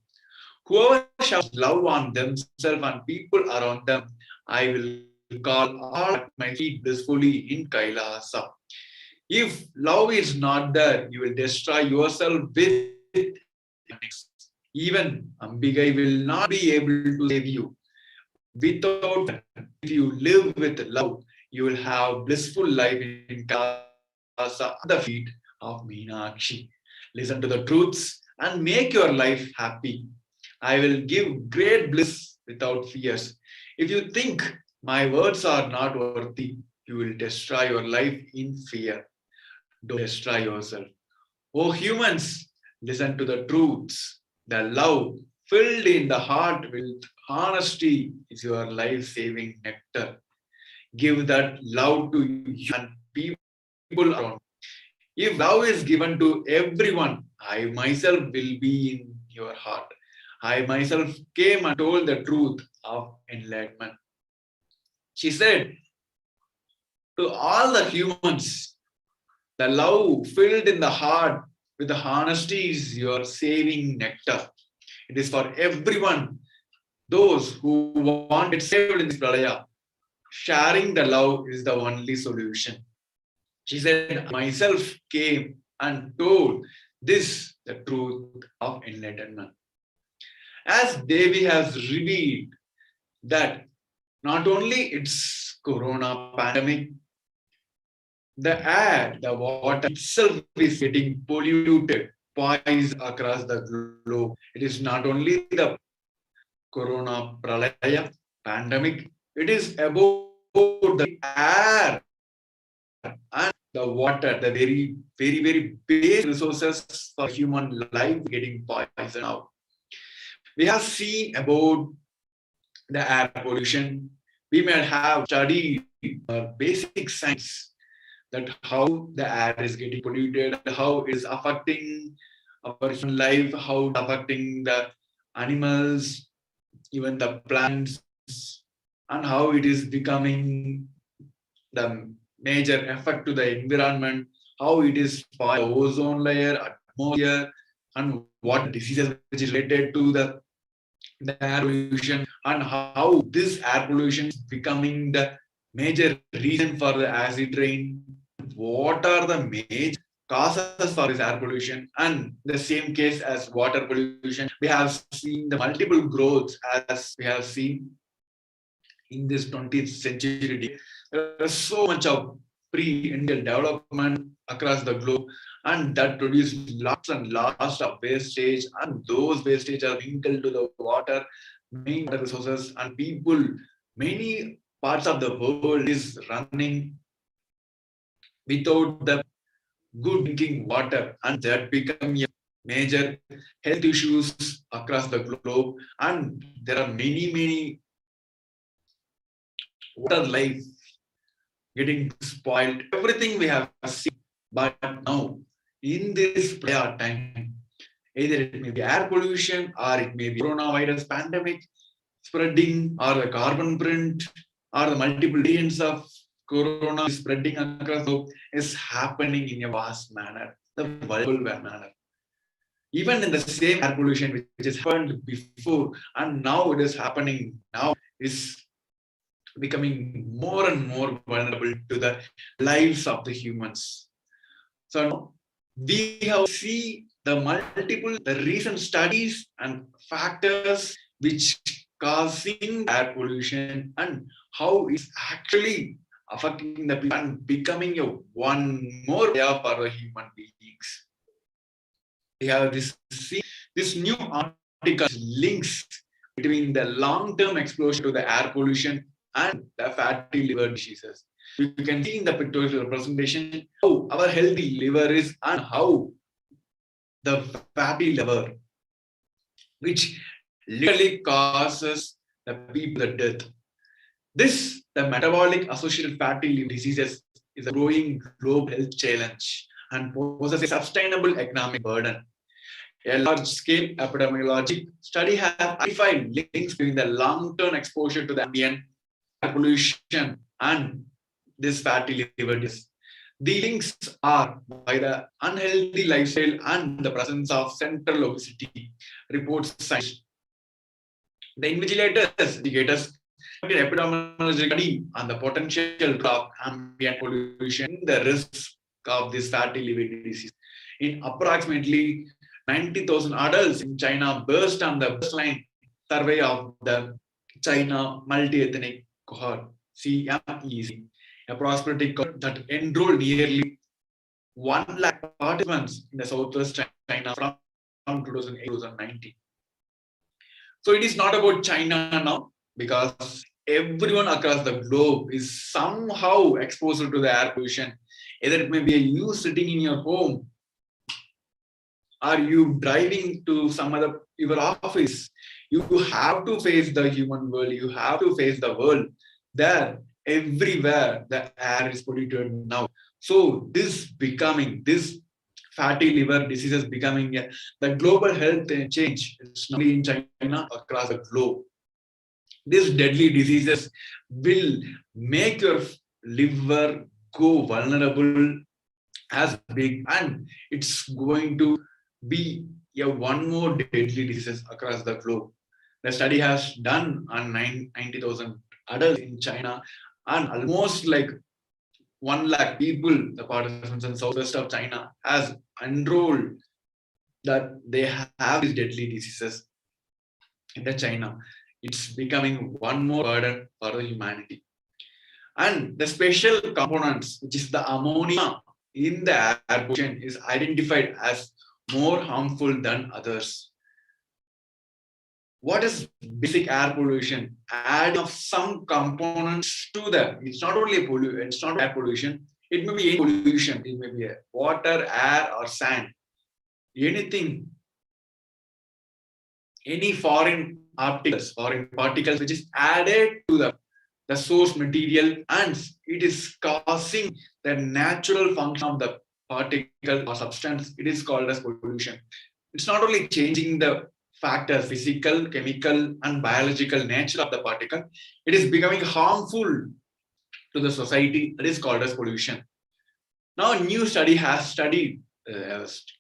Whoever showers love on themselves and people around them, I will call all at my feet blissfully in Kailasa. If love is not there, you will destroy yourself with even Ambigai will not be able to save you. Without that, if you live with love, you will have blissful life in Kailasa at the feet of Meenakshi. Listen to the truths and make your life happy. I will give great bliss without fears. If you think my words are not worthy, you will destroy your life in fear. Don't destroy yourself. Oh humans, listen to the truths. The love filled in the heart with honesty is your life-saving nectar. Give that love to you and people around. If love is given to everyone, I myself will be in your heart. I myself came and told the truth of enlightenment. She said to all the humans, the love filled in the heart with the honesty is your saving nectar. It is for everyone, those who want to get saved in this pralaya. Sharing the love is the only solution. She said, myself came and told this the truth of enlightenment. As Devi has revealed that not only it's corona pandemic, the air, the water itself is getting polluted, poisoned across the globe. It is not only the corona pralaya pandemic, it is about the air and the water, the very basic resources for human life getting poisoned out. We have seen about the air pollution. We may have studied basic science that how the air is getting polluted, how it is affecting our human life, how it's affecting the animals, even the plants, and how it is becoming the major effect to the environment, how it is spoiling the ozone layer, atmosphere, and what diseases which is related to the air pollution, and how this air pollution is becoming the major reason for the acid rain. What are the major causes for this air pollution? And the same case as water pollution, we have seen the multiple growths as we have seen in this 20th century. There is so much of pre-industrial development across the globe, and that produces lots and lots of wastage, and those wastage are mingled to the water, main water resources, and people, many parts of the world is running without the good drinking water, and that become a major health issues across the globe. And there are many water life getting spoiled. Everything we have seen, but now in this prayer time, either it may be air pollution or it may be coronavirus pandemic spreading, or the carbon print, or the multiple variants of corona spreading across the globe is happening in a vast manner, the vulnerable manner. Even in the same air pollution which has happened before and now it is happening now, is becoming more and more vulnerable to the lives of the humans. So we have seen the multiple, the recent studies and factors which causing air pollution and how it's actually affecting the people and becoming a one more layer for the human beings. We have this new article links between the long-term exposure to the air pollution and the fatty liver diseases. You can see in the pictorial representation how our healthy liver is and how the fatty liver, which literally causes the people the death. This, the metabolic associated fatty liver diseases, is a growing global health challenge and poses a sustainable economic burden. A large-scale epidemiologic study has identified links between the long-term exposure to the ambient pollution and this fatty liver disease. The links are by the unhealthy lifestyle and the presence of central obesity, reports science. The investigators an epidemiological study on the potential of ambient pollution, the risks of this fatty liver disease. In approximately 90,000 adults in China based on the baseline survey of the China multi-ethnic cohort, CMEC, a prosperity cohort that enrolled nearly 1 lakh participants in the southwest China from 2008 to 2019. So it is not about China now, because everyone across the globe is somehow exposed to the air pollution. Either it may be you sitting in your home, or you driving to some other your office. You have to face the human world. You have to face the world. There, everywhere, the air is polluted now. So this fatty liver disease is becoming the global health change. It's not only in China, across the globe. These deadly diseases will make your liver go vulnerable as big, and it's going to be one more deadly disease across the globe. The study has done on 90,000 adults in China, and almost like 1 lakh people, the participants in southwest of China, has enrolled that they have these deadly diseases in the China. It's becoming one more burden for the humanity. And the special components, which is the ammonia in the air pollution, is identified as more harmful than others. What is basic air pollution? Adding of some components to the, it's not only pollution, it's not air pollution, it may be any pollution, it may be water, air, or sand. Anything, any foreign particles which is added to the source material, and it is causing the natural function of the particle or substance, it is called as pollution. It's not only changing the factors, physical, chemical, and biological nature of the particle, it is becoming harmful to the society. It is called as pollution. Now, a new study has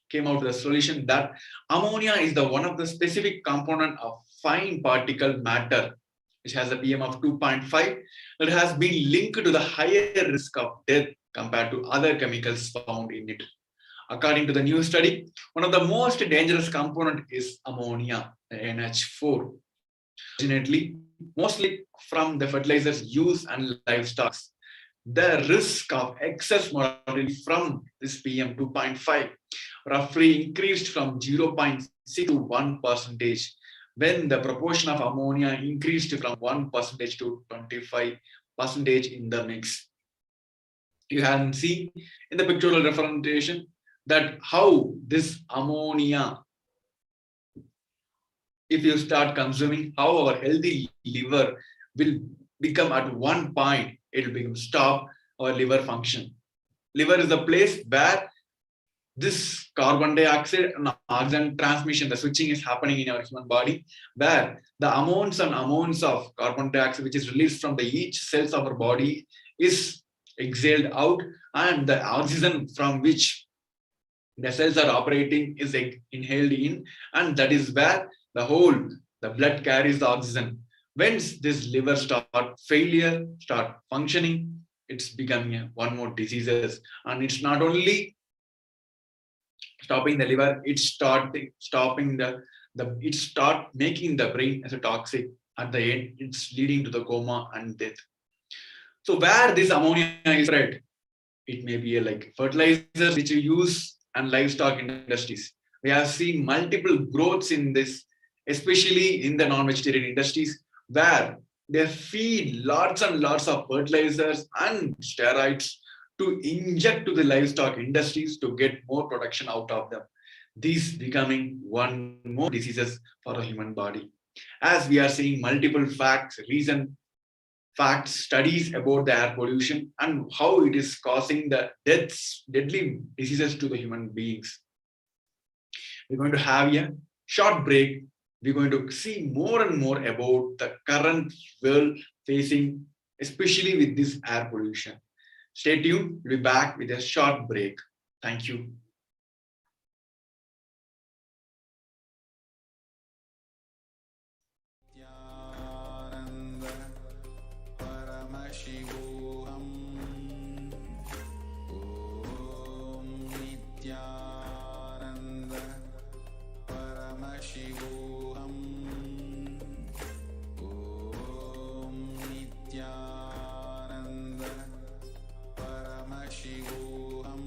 came out with a solution that ammonia is the one of the specific component of fine particle matter, which has a PM of 2.5, that has been linked to the higher risk of death compared to other chemicals found in it. According to the new study, one of the most dangerous component is ammonia, NH4. Fortunately, mostly from the fertilizers used and livestock. The risk of excess mortality from this PM 2.5 roughly increased from 0.6 to 1%, when the proportion of ammonia increased from 1% to 25% in the mix. You can see in the pictorial representation that how this ammonia, if you start consuming, how our healthy liver will become at one point, it will become stop our liver function. Liver is the place where this carbon dioxide and oxygen transmission, the switching is happening in our human body, where the amounts and amounts of carbon dioxide which is released from the each cells of our body is exhaled out, and the oxygen from which the cells are operating is inhaled in, and that is where the blood carries the oxygen. When this liver start failure, start functioning, it's becoming one more diseases. And it's not only stopping the liver, it's start making the brain as a toxic. At the end, it's leading to the coma and death. So where this ammonia is spread, it may be like fertilizers which you use and livestock industries. We have seen multiple growths in this, especially in the non-vegetarian industries, where they feed lots and lots of fertilizers and steroids to inject to the livestock industries to get more production out of them. These becoming one more diseases for the human body. As we are seeing multiple recent facts, studies about the air pollution and how it is causing the deadly diseases to the human beings. We're going to have a short break. We're going to see more and more about the current world facing, especially with this air pollution. Stay tuned. We'll be back with a short break. Thank you. Nithyananda Paramashivoham. Om Nithyananda Paramashivoham. Om Nithyananda Paramashivoham.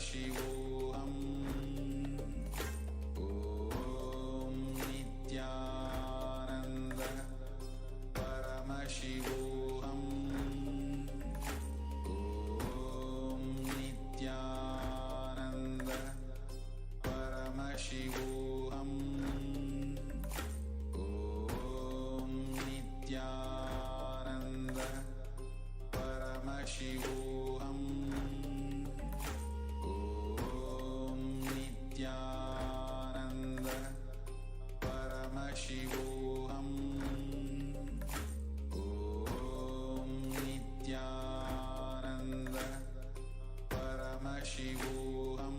Paramashivoham. Om Nithyananda Paramashivoham. Om Nithyananda Paramashivoham. Om Nithyananda Paramashivoham. Om Nithyananda Paramashivoham. Om Nithyananda Paramashivoham.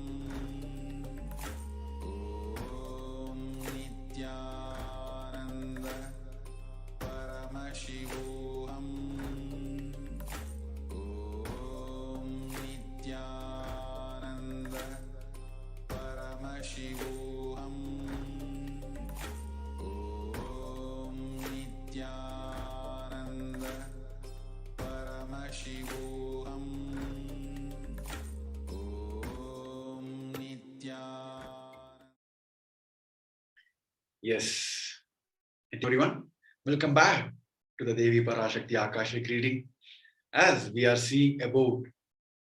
Om Nithyananda Paramashivoham. Om Nithyananda Paramashivoham. Om Nithyananda Paramashivoham. Om Nithyananda. Yes. Everyone, welcome back to the Devi Parashakti Akashic reading. As we are seeing about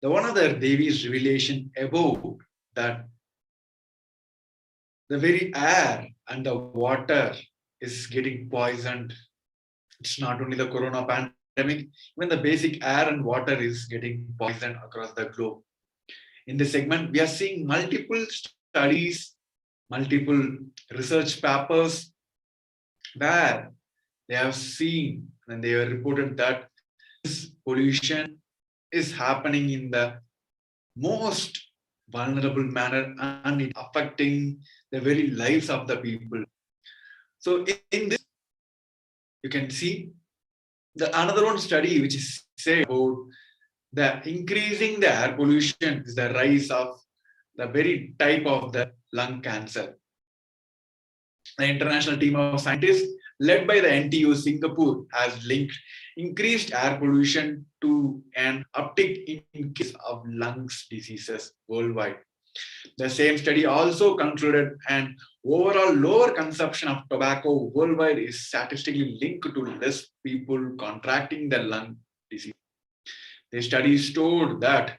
the one other Devi's revelation about that the very air and the water is getting poisoned. It's not only the corona pandemic, even the basic air and water is getting poisoned across the globe. In this segment, we are seeing multiple studies, multiple research papers where they have seen and they have reported that this pollution is happening in the most vulnerable manner and it affecting the very lives of the people. So in this, you can see the another one study which is say about the increasing the air pollution is the rise of the very type of the lung cancer. The international team of scientists led by the NTU Singapore has linked increased air pollution to an uptick in case of lungs diseases worldwide. The same study also concluded an overall lower consumption of tobacco worldwide is statistically linked to less people contracting the lung disease. The study showed that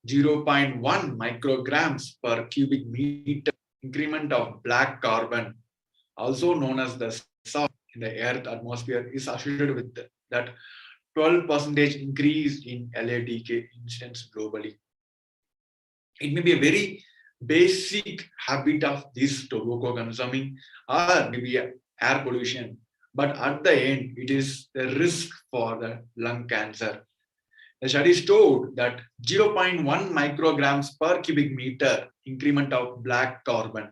0.1 micrograms per cubic meter increment of black carbon, also known as the sulfur in the Earth atmosphere, is associated with that 12% increase in LADK incidence globally. It may be a very basic habit of this tobacco consuming or maybe air pollution, but at the end, it is the risk for the lung cancer. The study showed that 0.1 micrograms per cubic meter increment of black carbon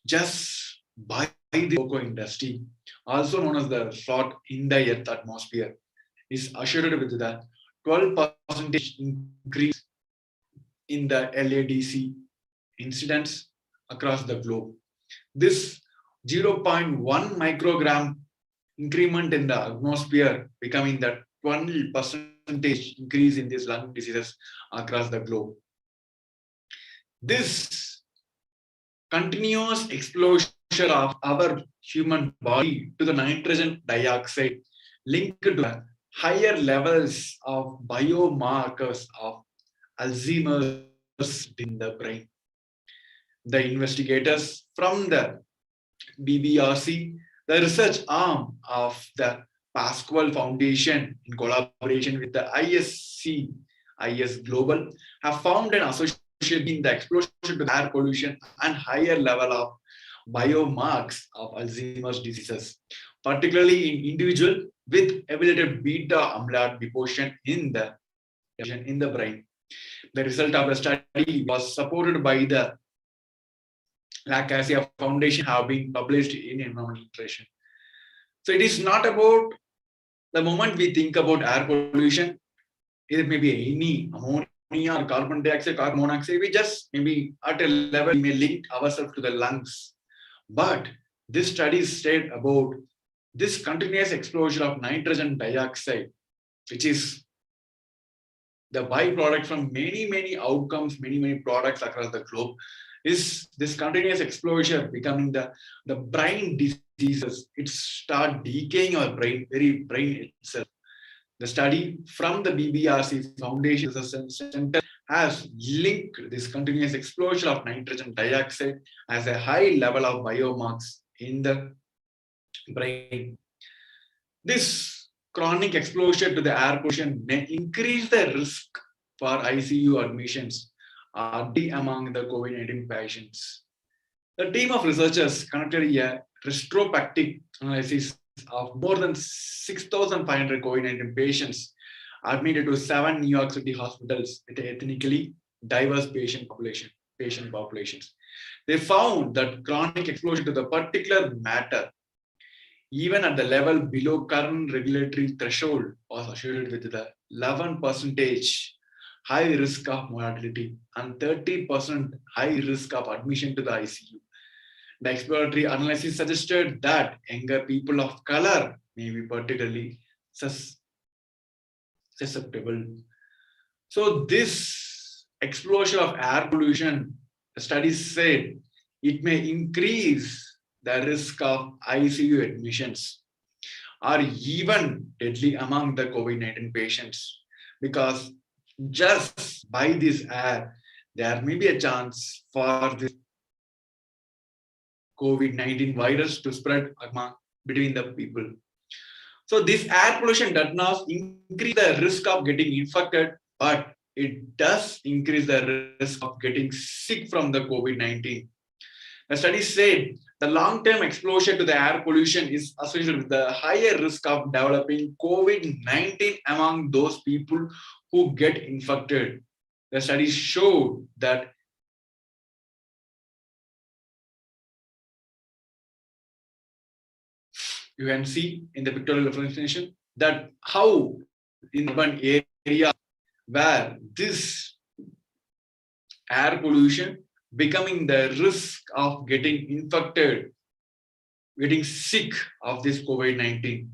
just by the tobacco industry, also known as the salt in the Earth atmosphere, is associated with the 12% increase in the LADC incidence across the globe. This 0.1 microgram increment in the atmosphere becoming the 20% increase in these lung diseases across the globe. This continuous exposure of our human body to the nitrogen dioxide linked to the higher levels of biomarkers of Alzheimer's in the brain. The investigators from the BBRC, the research arm of the Pascual Foundation, in collaboration with the IS Global, have found an association in the exposure to air pollution and higher level of biomarkers of Alzheimer's diseases, particularly in individuals with elevated beta amyloid deposition in the brain. The result of the study was supported by the Akashic Foundation, have been published in Environmental Nutrition. So it is not about the moment we think about air pollution, it may be any ammonia or carbon dioxide, carbon monoxide, we just maybe at a level we may link ourselves to the lungs. But this study said about this continuous exposure of nitrogen dioxide, which is the byproduct from many outcomes, many products across the globe is this continuous exposure becoming the brain diseases. It start decaying our brain, very brain itself. The study from the BBRC Foundation Center has linked this continuous exposure of nitrogen dioxide as a high level of biomarkers in the brain. This chronic exposure to the air pollution may increase the risk for ICU admissions among the COVID-19 patients. The team of researchers conducted a retrospective analysis of more than 6,500 COVID-19 patients admitted to 7 New York City hospitals with ethnically diverse patient populations. They found that chronic exposure to the particular matter, even at the level below current regulatory threshold, was associated with the 11% high risk of mortality and 30% high risk of admission to the ICU. The exploratory analysis suggested that younger people of color may be particularly susceptible. So this explosion of air pollution, the studies said it may increase the risk of ICU admissions or even deadly among the COVID-19 patients, because just by this air, there may be a chance for this COVID-19 virus to spread between the people. So this air pollution does not increase the risk of getting infected, but it does increase the risk of getting sick from the COVID-19. The study said the long-term exposure to the air pollution is associated with the higher risk of developing COVID-19 among those people who get infected. The study showed that you can see in the pictorial representation that how in one area where this air pollution becoming the risk of getting infected, getting sick of this COVID-19.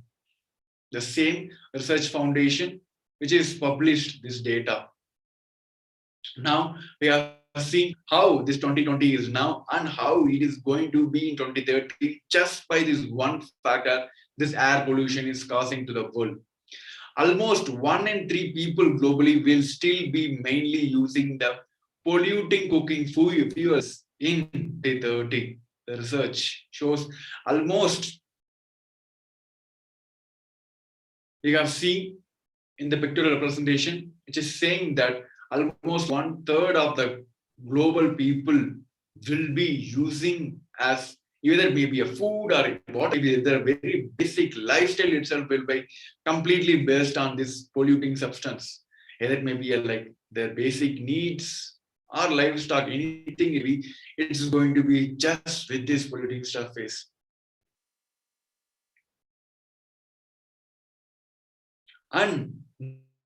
The same research foundation which is published this data. Now we are seeing how this 2020 is now and how it is going to be in 2030 just by this one factor this air pollution is causing to the world. Almost 1 in 3 people globally will still be mainly using the polluting cooking fuels in 2030. The research shows almost, we have seen in the pictorial representation, which is saying that almost 1/3 of the global people will be using as either maybe a food or what maybe their very basic lifestyle itself will be completely based on this polluting substance. Either maybe like their basic needs or livestock, anything, it's going to be just with this polluting surface. And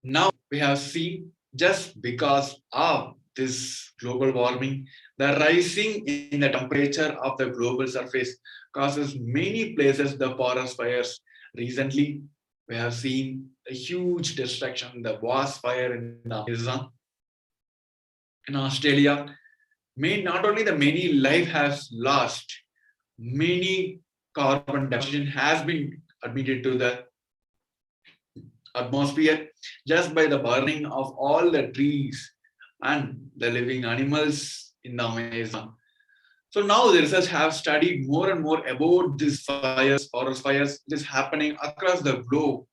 now we have seen just because of this global warming, the rising in the temperature of the global surface causes many places the forest fires. Recently, we have seen a huge destruction, the vast fire in the Amazon, in Australia. Not only the many life has lost, many carbon dioxide has been admitted to the atmosphere just by the burning of all the trees and the living animals in the Amazon. So now the research have studied more and more about these fires, forest fires, that is happening across the globe.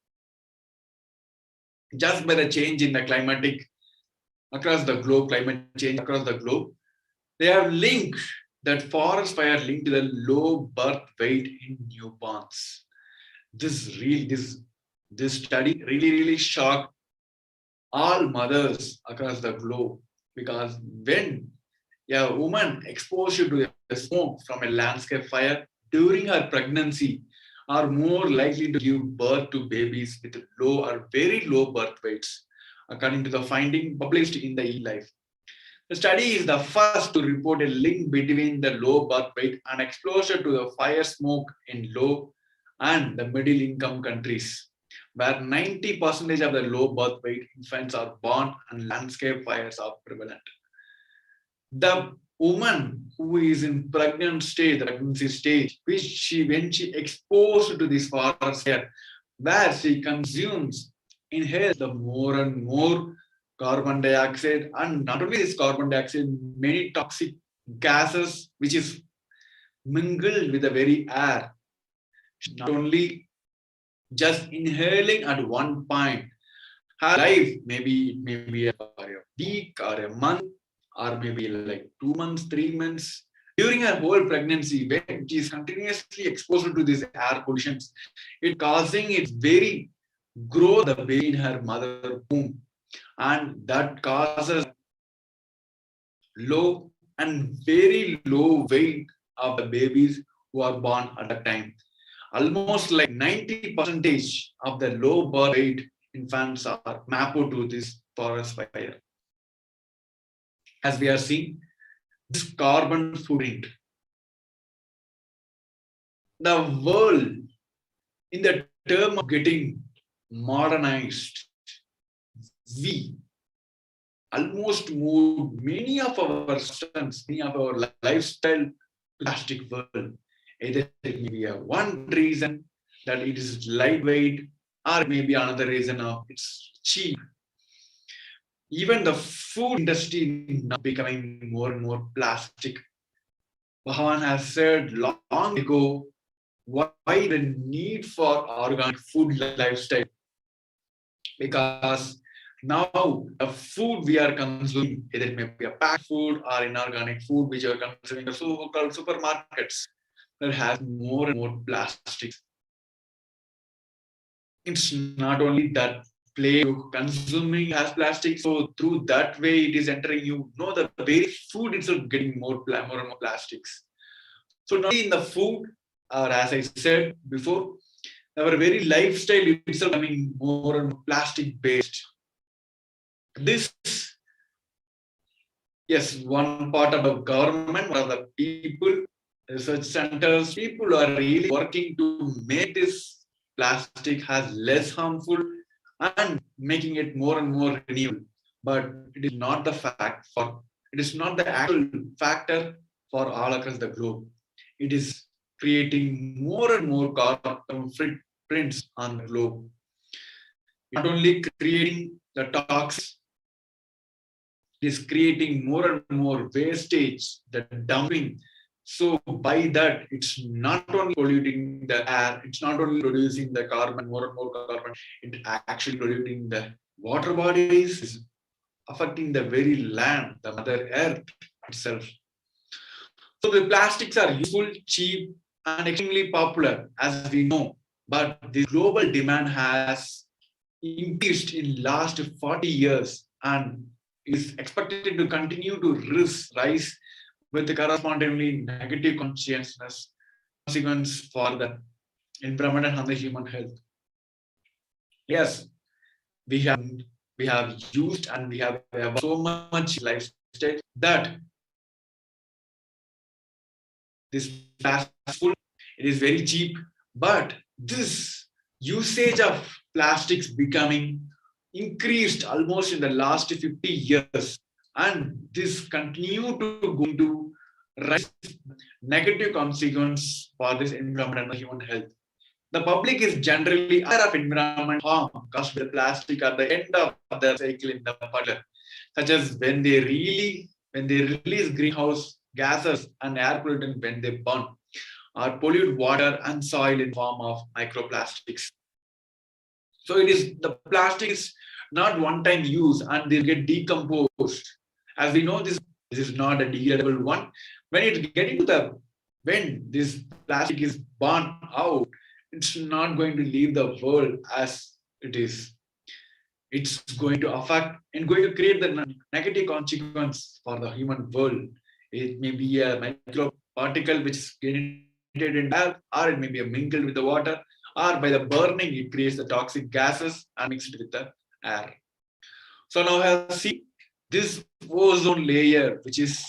Just by the change in the climatic across the globe, climate change across the globe, they have linked that forest fire linked to the low birth weight in newborns. This study really shocked all mothers across the globe, because when a woman exposed to the smoke from a landscape fire during her pregnancy are more likely to give birth to babies with low or very low birth weights, according to the finding published in the eLife. The study is the first to report a link between the low birth weight and exposure to the fire smoke in low and the middle income countries. where 90% of the low birth weight infants are born and landscape fires are prevalent. The woman who is in pregnancy stage, when she exposed to this forest air, where she consumes, inhales the more and more carbon dioxide, and not only this carbon dioxide, many toxic gases which is mingled with the very air. Not only just inhaling at one point, her life maybe a week or a month or maybe like 2 months, 3 months. During her whole pregnancy, when she is continuously exposed to these air pollutions, it causing its very growth the baby in her mother womb, and that causes low and very low weight of the babies who are born at that time. Almost like 90% of the low birth weight infants are mapped to this forest fire. As we are seeing, this carbon footprint, the world in the term of getting modernized, we almost moved many of our systems, many of our lifestyle to plastic world. Either it may be a one reason that it is lightweight, or maybe another reason of it's cheap. Even the food industry is now becoming more and more plastic. Bhavan has said long ago why the need for organic food lifestyle. Because now the food we are consuming, either it may be a packed food or inorganic food which are consuming the so-called supermarkets, that has more and more plastics. It's not only that play consuming has plastic, so through that way it is entering you. No, the very food itself getting more and more plastics. So not only in the food, or as I said before, our very lifestyle itself becoming more and more plastic based. This, yes, one part of the government, one of the people, research centers, people are really working to make this plastic has less harmful and making it more and more renewable. But it is not the fact for, it is not the actual factor for all across the globe. It is creating more and more carbon footprints on the globe. Not only creating the toxins, it is creating more and more wastage, the dumping. So by that, it's not only polluting the air, it's not only producing the carbon, more and more carbon, it's actually polluting the water bodies, it's affecting the very land, the mother earth itself. So the plastics are useful, cheap, and extremely popular, as we know. But the global demand has increased in last 40 years and is expected to continue to rise with the correspondingly negative consequence for the environment and the human health. Yes, we have used and we have so much lifestyle that this plastic, it is very cheap, but this usage of plastics becoming increased almost in the last 50 years, and this continue to go into rise negative consequence for this environment and the human health. The public is generally aware of environment harm caused by plastic at the end of the cycle in the puddle, such as when they release greenhouse gases and air pollutant when they burn, or pollute water and soil in form of microplastics. So it is the plastic is not one-time use and they get decomposed. As we know, this is not a degradable one. When this plastic is burned out, it's not going to leave the world as it is. It's going to affect and going to create the negative consequence for the human world. It may be a micro particle which is getting in air, or it may be mingled with the water, or by the burning it creates the toxic gases and mixed with the air. So now see this ozone layer, which is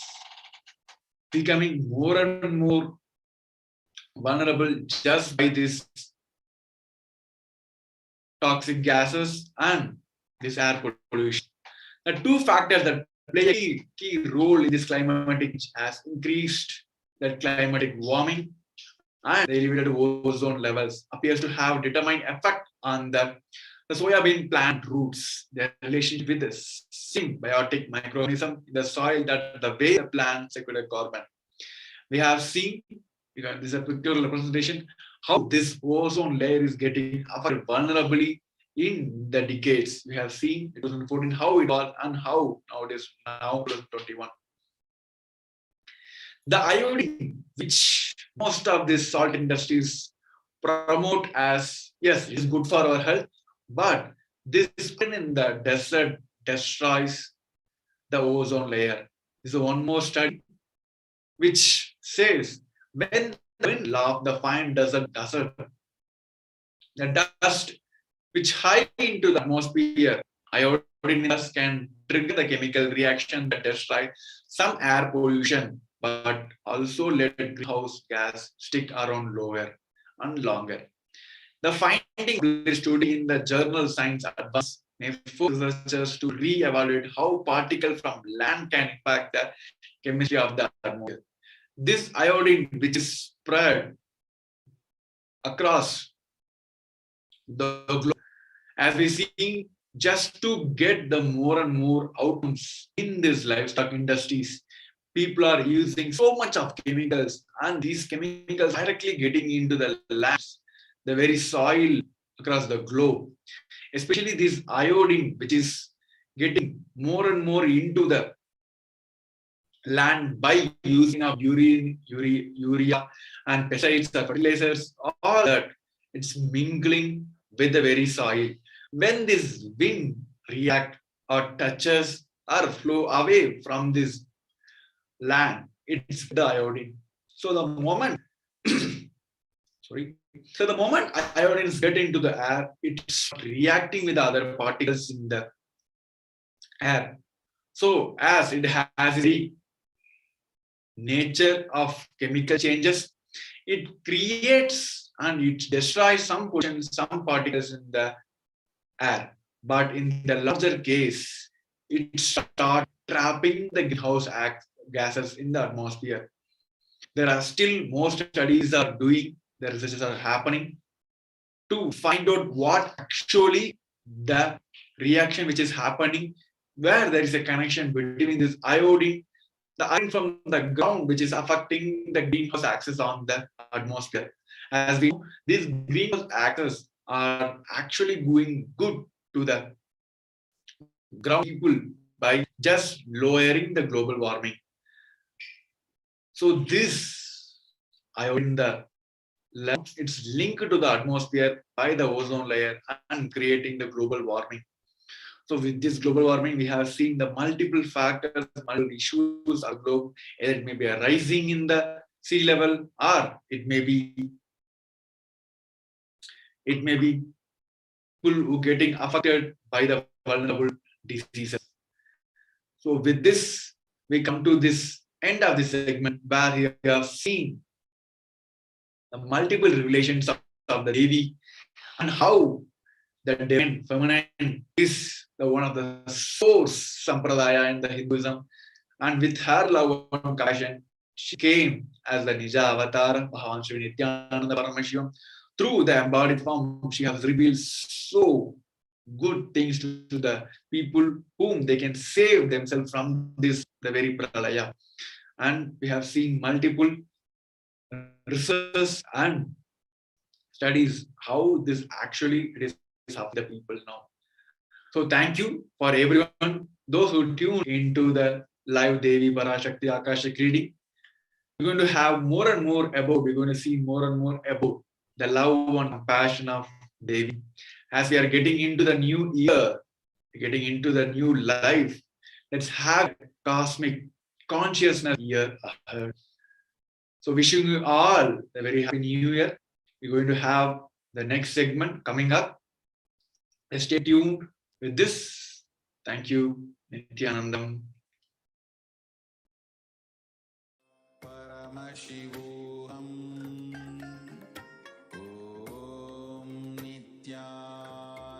becoming more and more vulnerable just by this toxic gases, and this air pollution. The two factors that play a key role in this climatic change has increased that climatic warming and the elevated ozone levels appears to have determined effect on the soybean plant roots, their relationship with the symbiotic microorganism in the soil, that the way the plant sequester carbon. We have seen, this is a pictorial representation, how this ozone layer is getting affected vulnerably in the decades. We have seen 2014 how it was and how nowadays, now 2021. The iodine, which most of these salt industries promote as, yes, it is good for our health, but this in the desert destroys the ozone layer. This is one more study which says when the wind love the fine desert, the dust which high into the atmosphere, iodine dust can trigger the chemical reaction that destroys some air pollution, but also let greenhouse gas stick around lower and longer. The finding of this study in the journal Science Advance may force researchers to re-evaluate how particles from land can impact the chemistry of the atmosphere. This iodine, which is spread across the globe, as we see, just to get the more and more outcomes in these livestock industries, people are using so much of chemicals, and these chemicals directly getting into the lands, the very soil across the globe, especially this iodine, which is getting more and more into the land by using of urea and pesticides or fertilizers, all that, it's mingling with the very soil. When this wind react or touches or flow away from this land, it's the iodine. So the moment so the moment iodine get into the air, it's reacting with other particles in the air. So as it has the nature of chemical changes, it creates and it destroys some portions, some particles in the air. But in the larger case, it starts trapping the greenhouse gases in the atmosphere. There are still more studies are doing, the researches are happening to find out what actually the reaction which is happening, where there is a connection between this iodine, the iron from the ground, which is affecting the greenhouse gases on the atmosphere. As we know, these greenhouse gases are actually going good to the ground people by just lowering the global warming. So this iodine, it's linked to the atmosphere by the ozone layer and creating the global warming. So with this global warming, we have seen the multiple factors, multiple issues of the globe. Either it may be a rising in the sea level, or it may be people who getting affected by the vulnerable diseases. So with this, we come to this end of this segment where we have seen the multiple relations of the Devi and how the divine feminine is the one of the source sampradaya in the Hinduism, and with her love and compassion, she came as the Nija avatar of Parashakti Nithyananda Paramashivam. Through the embodied form, she has revealed so good things to the people whom they can save themselves from this, the very pralaya. And we have seen multiple research and studies how this actually it is helping the people now. So thank you for everyone, those who tune into the live Devi Parashakti Akashic reading. We're going to have more and more about, we're going to see more and more about the love and compassion of Devi. As we are getting into the new year, getting into the new life, let's have cosmic consciousness year ahead. So wishing you all a very happy new year. We're going to have the next segment coming up. Stay tuned with this. Thank you, Nithyanandam. Paramashivoham. Om Nithyananda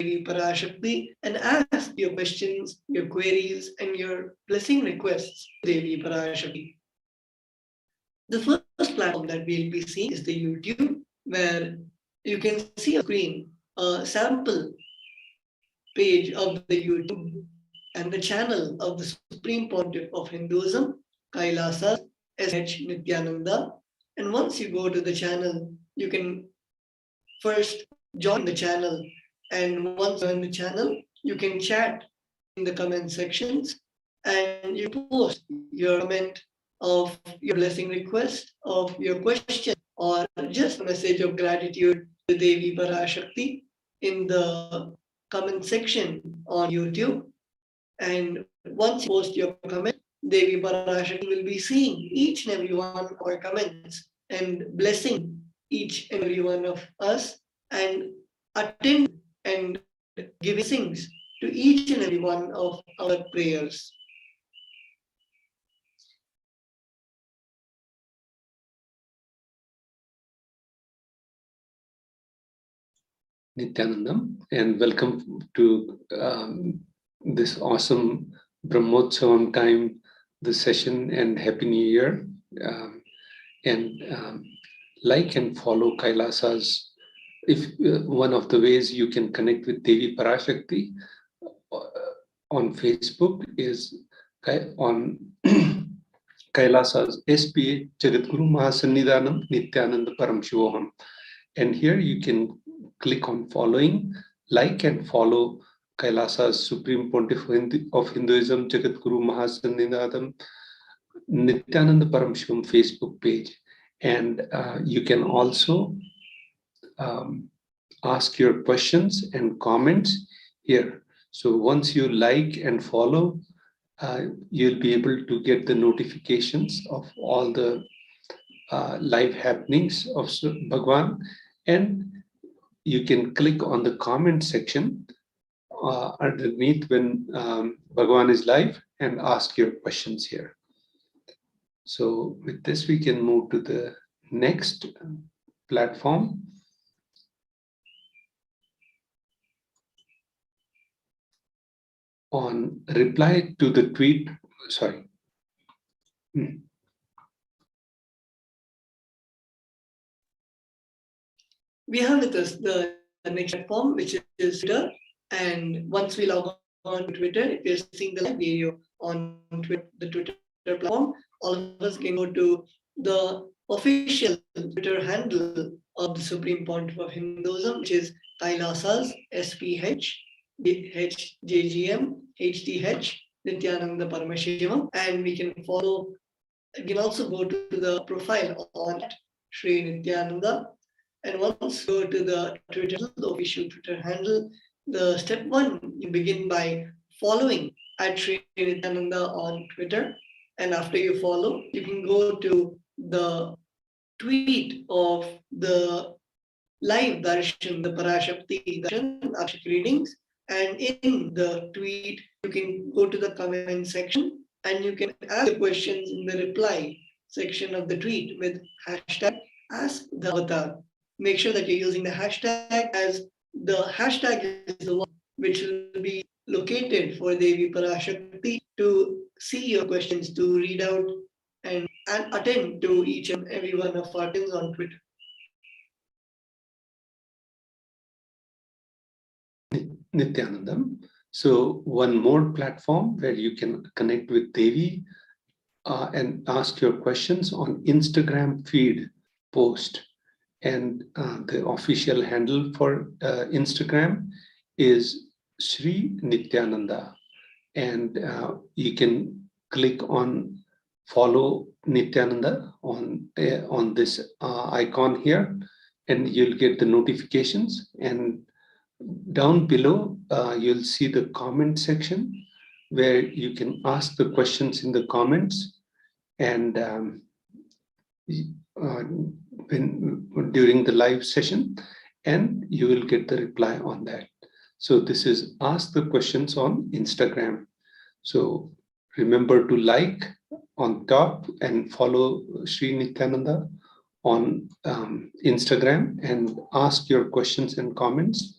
Devi Parashakti and ask your questions, your queries, and your blessing requests to Devi Parashakti. The first platform that we'll be seeing is the YouTube, where you can see on screen a sample page of the YouTube and the channel of the Supreme Pontiff of Hinduism, Kailasa, HDH Nithyananda. And once you go to the channel, you can first join the channel. And once you're in the channel, you can chat in the comment sections and you post your comment of your blessing request, of your question, or just a message of gratitude to Devi Parashakti in the comment section on YouTube. And once you post your comment, Devi Parashakti will be seeing each and every one of our comments and blessing each and every one of us and attend and give blessings to each and every one of our prayers. Nithyanandam, and welcome to this awesome Brahmotsavam time, the session, and Happy New Year. Like and follow Kailasa's. If one of the ways you can connect with Devi Parashakti on Facebook is on Kailasa's SPA Jagadguru Mahasannidhanam Nithyananda Paramashivoham. And here you can click on following, like and follow Kailasa's Supreme Pontiff of Hinduism Jagadguru Mahasannidhanam Nithyananda Paramashivam Facebook page. And you can also ask your questions and comments here. So once you like and follow, you'll be able to get the notifications of all the live happenings of Bhagwan, and you can click on the comment section underneath when Bhagwan is live and ask your questions here. So with this, we can move to the next platform. On reply to the tweet, sorry. We have with us the next platform, which is Twitter. And once we log on to Twitter, if you're seeing the live video on Twitter, the Twitter platform, all of us can go to the official Twitter handle of the Supreme Pontiff of Hinduism, which is Kailasa's SPH, HJGM, HDH Nithyananda Paramashivam, and we can follow. We can also go to the profile on Sri Nithyananda. And once you go to the Twitter, the official Twitter handle, the step one, you begin by following at Sri Nithyananda on Twitter. And after you follow, you can go to the tweet of the live darshan, the Parashakti darshan, Akashic readings. And in the tweet, you can go to the comment section and you can ask the questions in the reply section of the tweet with hashtag #AskTheAvatar. Make sure that you're using the hashtag, as the hashtag is the one which will be located for Devi Parashakti to see your questions, to read out and attend to each and every one of our things on Twitter. Nithyanandam. So one more platform where you can connect with Devi and ask your questions on Instagram feed post. And the official handle for Instagram is Sri Nithyananda. And you can click on follow Nithyananda on this icon here, and you'll get the notifications. And down below, you'll see the comment section where you can ask the questions in the comments. And during the live session, and you will get the reply on that. So this is ask the questions on Instagram. So remember to like on top and follow Sri Nithyananda on Instagram and ask your questions and comments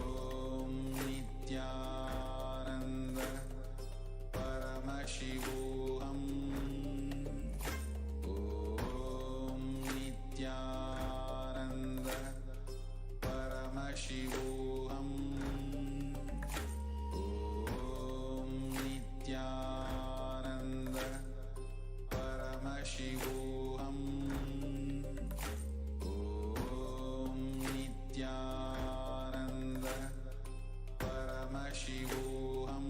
Paramashivoham.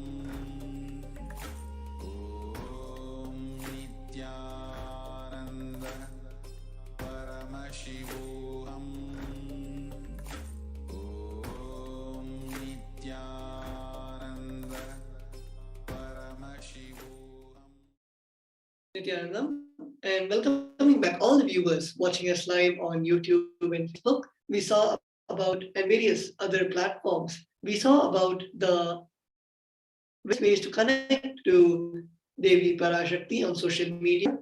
Om Nithyananda Paramashivoham. Om Nithyananda Paramashivoham. Nithyanandam, and welcoming back all the viewers watching us live on YouTube and Facebook. We saw about and various other platforms. We saw about the ways to connect to Devi Parashakti on social media.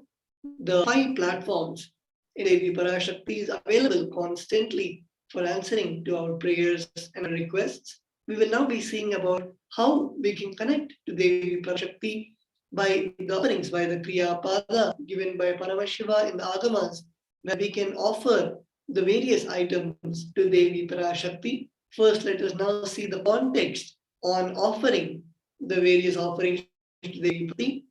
The 5 platforms in Devi Parashakti is available constantly for answering to our prayers and requests. We will now be seeing about how we can connect to Devi Parashakti by the offerings, by the Kriya Pada given by Paramashiva in the Agamas, where we can offer the various items to Devi Parashakti. First, let us now see the context on offering the various offerings to Devi Parashakti.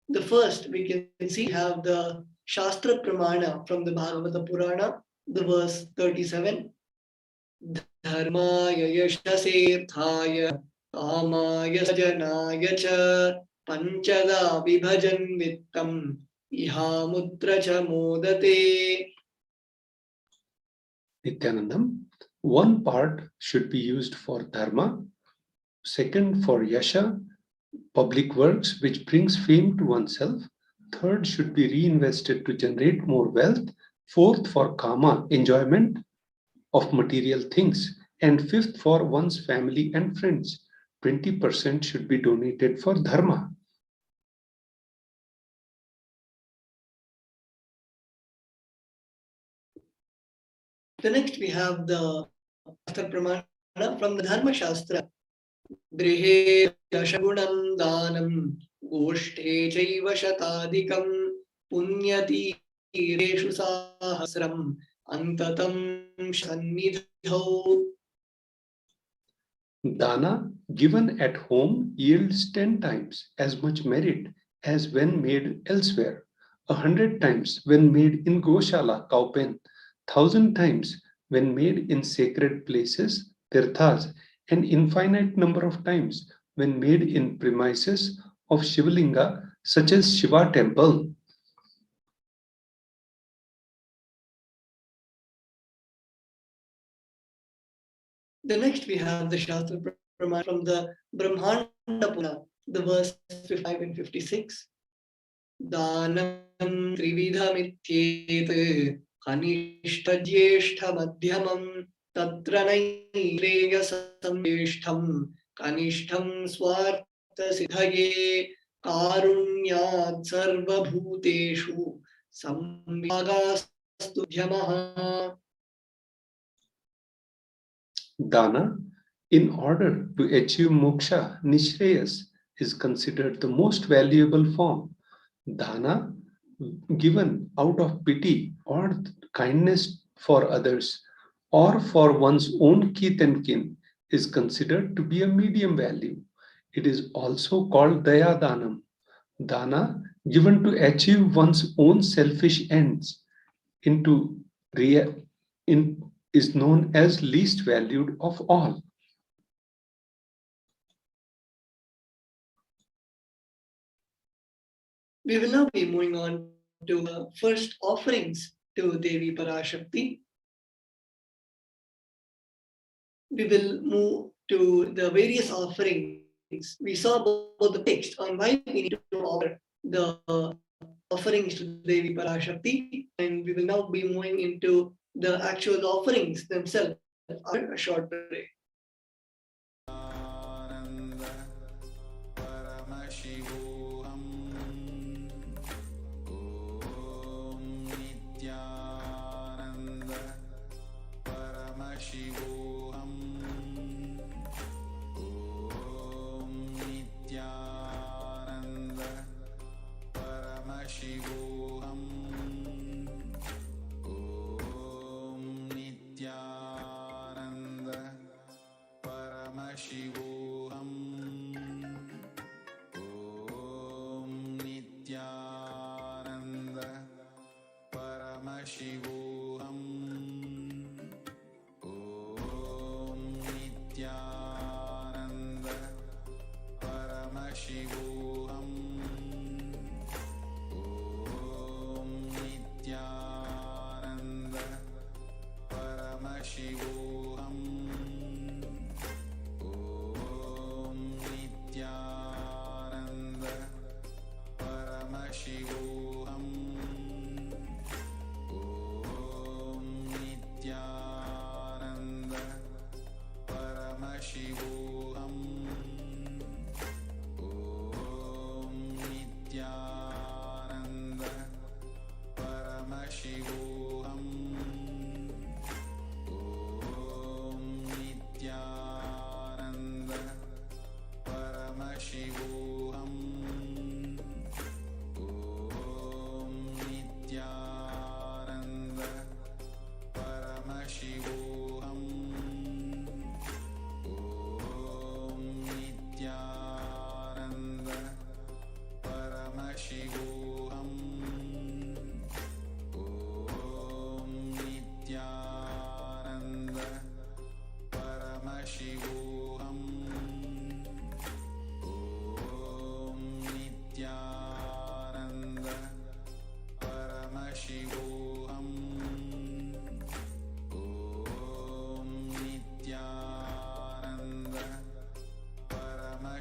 The first we can see have the Shastra Pramana from the Bhagavata Purana, the verse 37. Dharmaya yashasethaya kamaya sajanaya cha panchada vibhajan vittam ihamutra cha modate. Nithyanandam, one part should be used for dharma, second for yasha, public works which brings fame to oneself, third should be reinvested to generate more wealth, fourth for kama, enjoyment of material things, and fifth for one's family and friends. 20% should be donated for dharma. The next we have the Shastra Pramana from the Dharma Shastra. Grihe dashagunam danam goshte chaiva shatadikam punyati reshu sahasram antatam sannidhau. Dana given at home yields 10 times as much merit as when made elsewhere, 100 times when made in Goshala, cowpen, 1,000 times when made in sacred places, tirthas, an infinite number of times when made in premises of Shivalinga, such as Shiva temple. The next we have the Shastra Pramana from the Brahmanda Purana, the verse 55 and 56. Danam trividhamityet kanishta jyeshtha madhyamam tatra naireya samjyeshtham kanishtham swartha siddhaye karunyat sarva bhuteshu samvagastu dhyamaha. Dana, in order to achieve moksha, nishreyas, is considered the most valuable form. Dana, given out of pity or kindness for others, or for one's own kith and kin, is considered to be a medium value. It is also called daya danam. Dana, given to achieve one's own selfish ends, is known as least valued of all. We will now be moving on to the first offerings to Devi Parashakti. We will move to the various offerings. We saw about the text on why we need to offer the offerings to Devi Parashakti, and we will now be moving into the actual offerings themselves after a short break. Nithyananda Paramashivoham. Om Nithyananda Paramashivoham. Om Nithyananda Paramashivoham. Om Nithyananda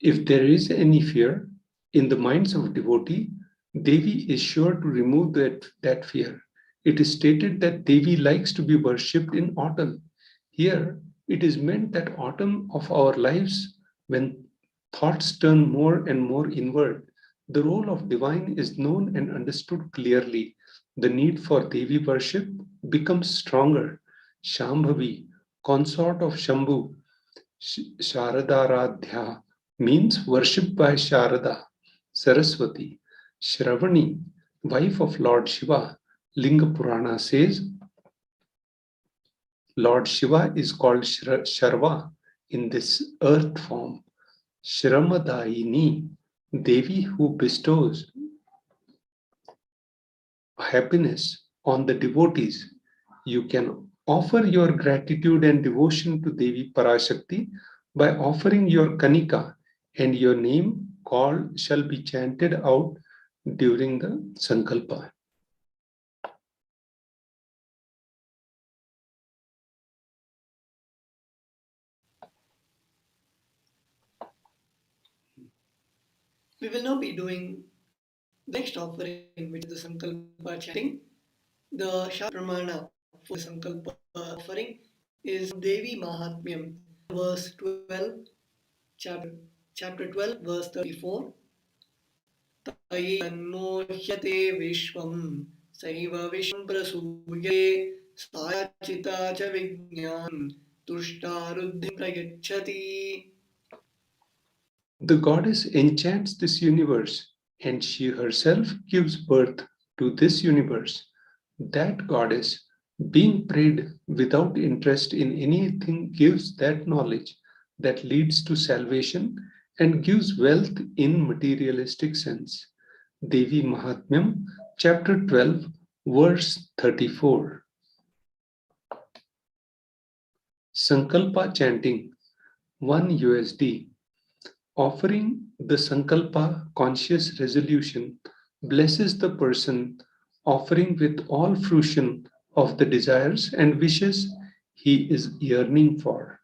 If there is any fear in the minds of devotee, Devi is sure to remove that fear. It is stated that Devi likes to be worshipped in autumn. Here, it is meant that autumn of our lives, when thoughts turn more and more inward, the role of divine is known and understood clearly. The need for Devi worship becomes stronger. Shambhavi, consort of Shambhu, Sharadaradhya means worshipped by Sharada, Saraswati. Shravani, wife of Lord Shiva, Linga Purana says Lord Shiva is called Sharva in this earth form. Shramadaini, Devi who bestows happiness on the devotees. You can offer your gratitude and devotion to Devi Parashakti by offering your Kanika, and your name called shall be chanted out during the Sankalpa. We will now be doing the next offering, which is the Sankalpa chanting. The Shastra Pramana for the Sankalpa offering is Devi Mahatmyam, verse 12, chapter 12, verse 34. तये तन्मोह्यते विश्वं सैव विश्वं प्रसूयते सायाचिता च विज्ञानं तुष्टारुद्धिं प्रयच्छति. The goddess enchants this universe, and she herself gives birth to this universe. That goddess, being prayed without interest in anything, gives that knowledge that leads to salvation and gives wealth in materialistic sense. Devi Mahatmyam, chapter 12, verse 34. Sankalpa chanting, 1 USD. Offering the Sankalpa conscious resolution blesses the person offering with all fruition of the desires and wishes he is yearning for.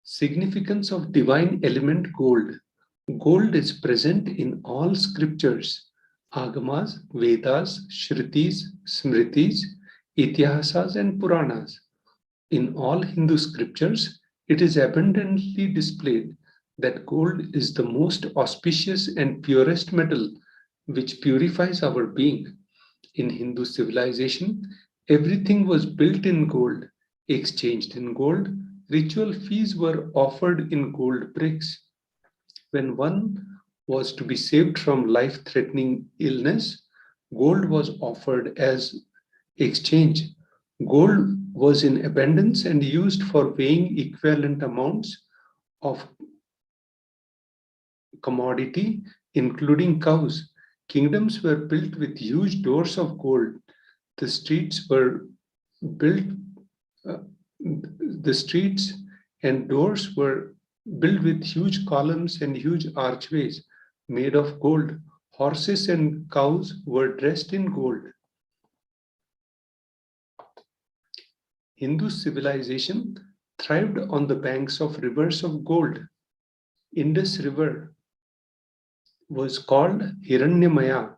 Significance of divine element gold. Gold is present in all scriptures, Agamas, Vedas, Shrutis, Smritis, Itihasas and Puranas. In all Hindu scriptures, it is abundantly displayed that gold is the most auspicious and purest metal which purifies our being. In Hindu civilization, everything was built in gold, exchanged in gold, ritual fees were offered in gold bricks. When one was to be saved from life-threatening illness, gold was offered as exchange. Gold was in abundance and used for weighing equivalent amounts of commodity, including cows. Kingdoms were built with huge doors of gold. The streets were built, the streets and doors were built with huge columns and huge archways made of gold. Horses and cows were dressed in gold. Hindu civilization thrived on the banks of rivers of gold. Indus River was called Hiranyamaya.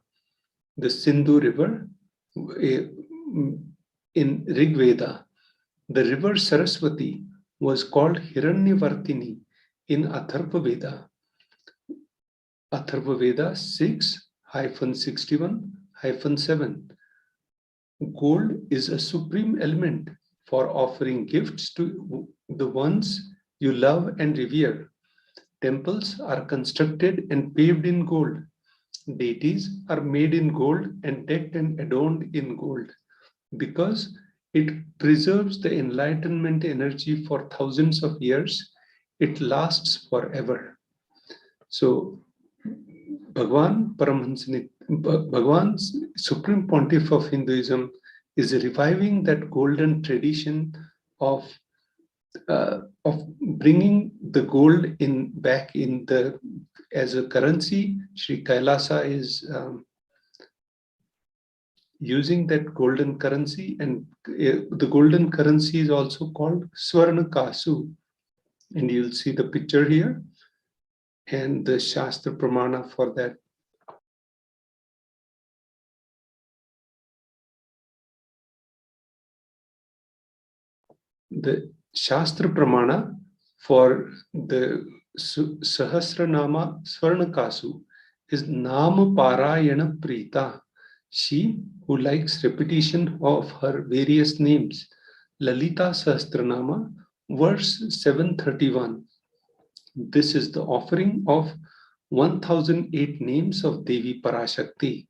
The Sindhu River in Rig Veda. The river Saraswati was called Hiranyavartini in Atharva Veda. Atharva Veda 6-61-7. Gold is a supreme element for offering gifts to the ones you love and revere. Temples are constructed and paved in gold. Deities are made in gold and decked and adorned in gold because it preserves the enlightenment energy for thousands of years. It lasts forever. So, Bhagwan's Supreme Pontiff of Hinduism is reviving that golden tradition of bringing the gold in back in the as a currency. Sri Kailasa is using that golden currency, and the golden currency is also called Swarna Kasu. And you'll see the picture here and the Shastra Pramana for that. The Shastra Pramana for the Sahasranama Swarnakasu is Nama Parayana Prita. She who likes repetition of her various names. Lalita Sahasranama, verse 731. This is the offering of 1008 names of Devi Parashakti.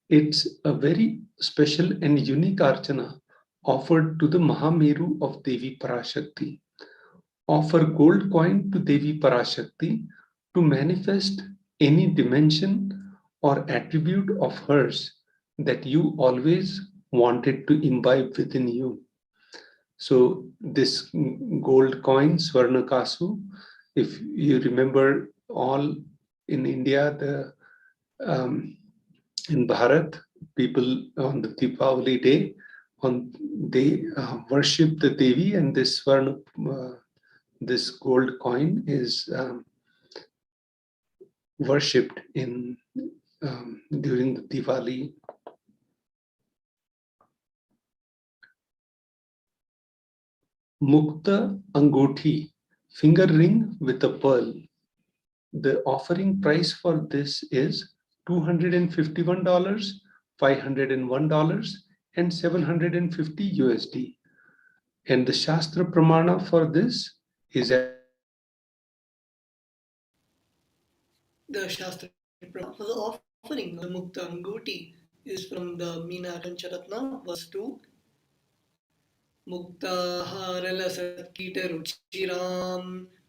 It's a very special and unique archana offered to the Mahameru of Devi Parashakti. Offer gold coin to Devi Parashakti to manifest any dimension or attribute of hers that you always wanted to imbibe within you. So this gold coin, Swarnakasu, if you remember, all in India, in Bharat, people on the Deepavali day, they worship the Devi, and this this gold coin is worshipped in during the Diwali. Mukta Anguthi, finger ring with a pearl. The offering price for this is $251, $501, and $750 USD. And the Shastra Pramana for this is The Shastra Pramana for the offering of the Mukta Anguti is from the Meena Kancharatna, verse 2. मुक्ताहारलसत्कीटरुचिरां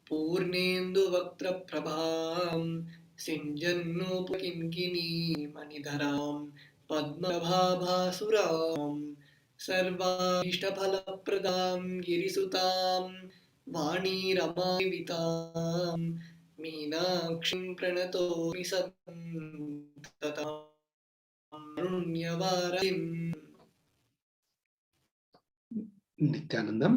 पूर्णेन्दुवक्त्रप्रभां सिञ्जन्नोपकिङ्किनीमणिधरां पद्मभाभासुरां सर्वाभीष्टफलप्रदां गिरिसुतां वाणीरमावितां मीनाक्षीं प्रणतोमि सन्ततां कारुण्यवारिधिम्. Nithyanandam.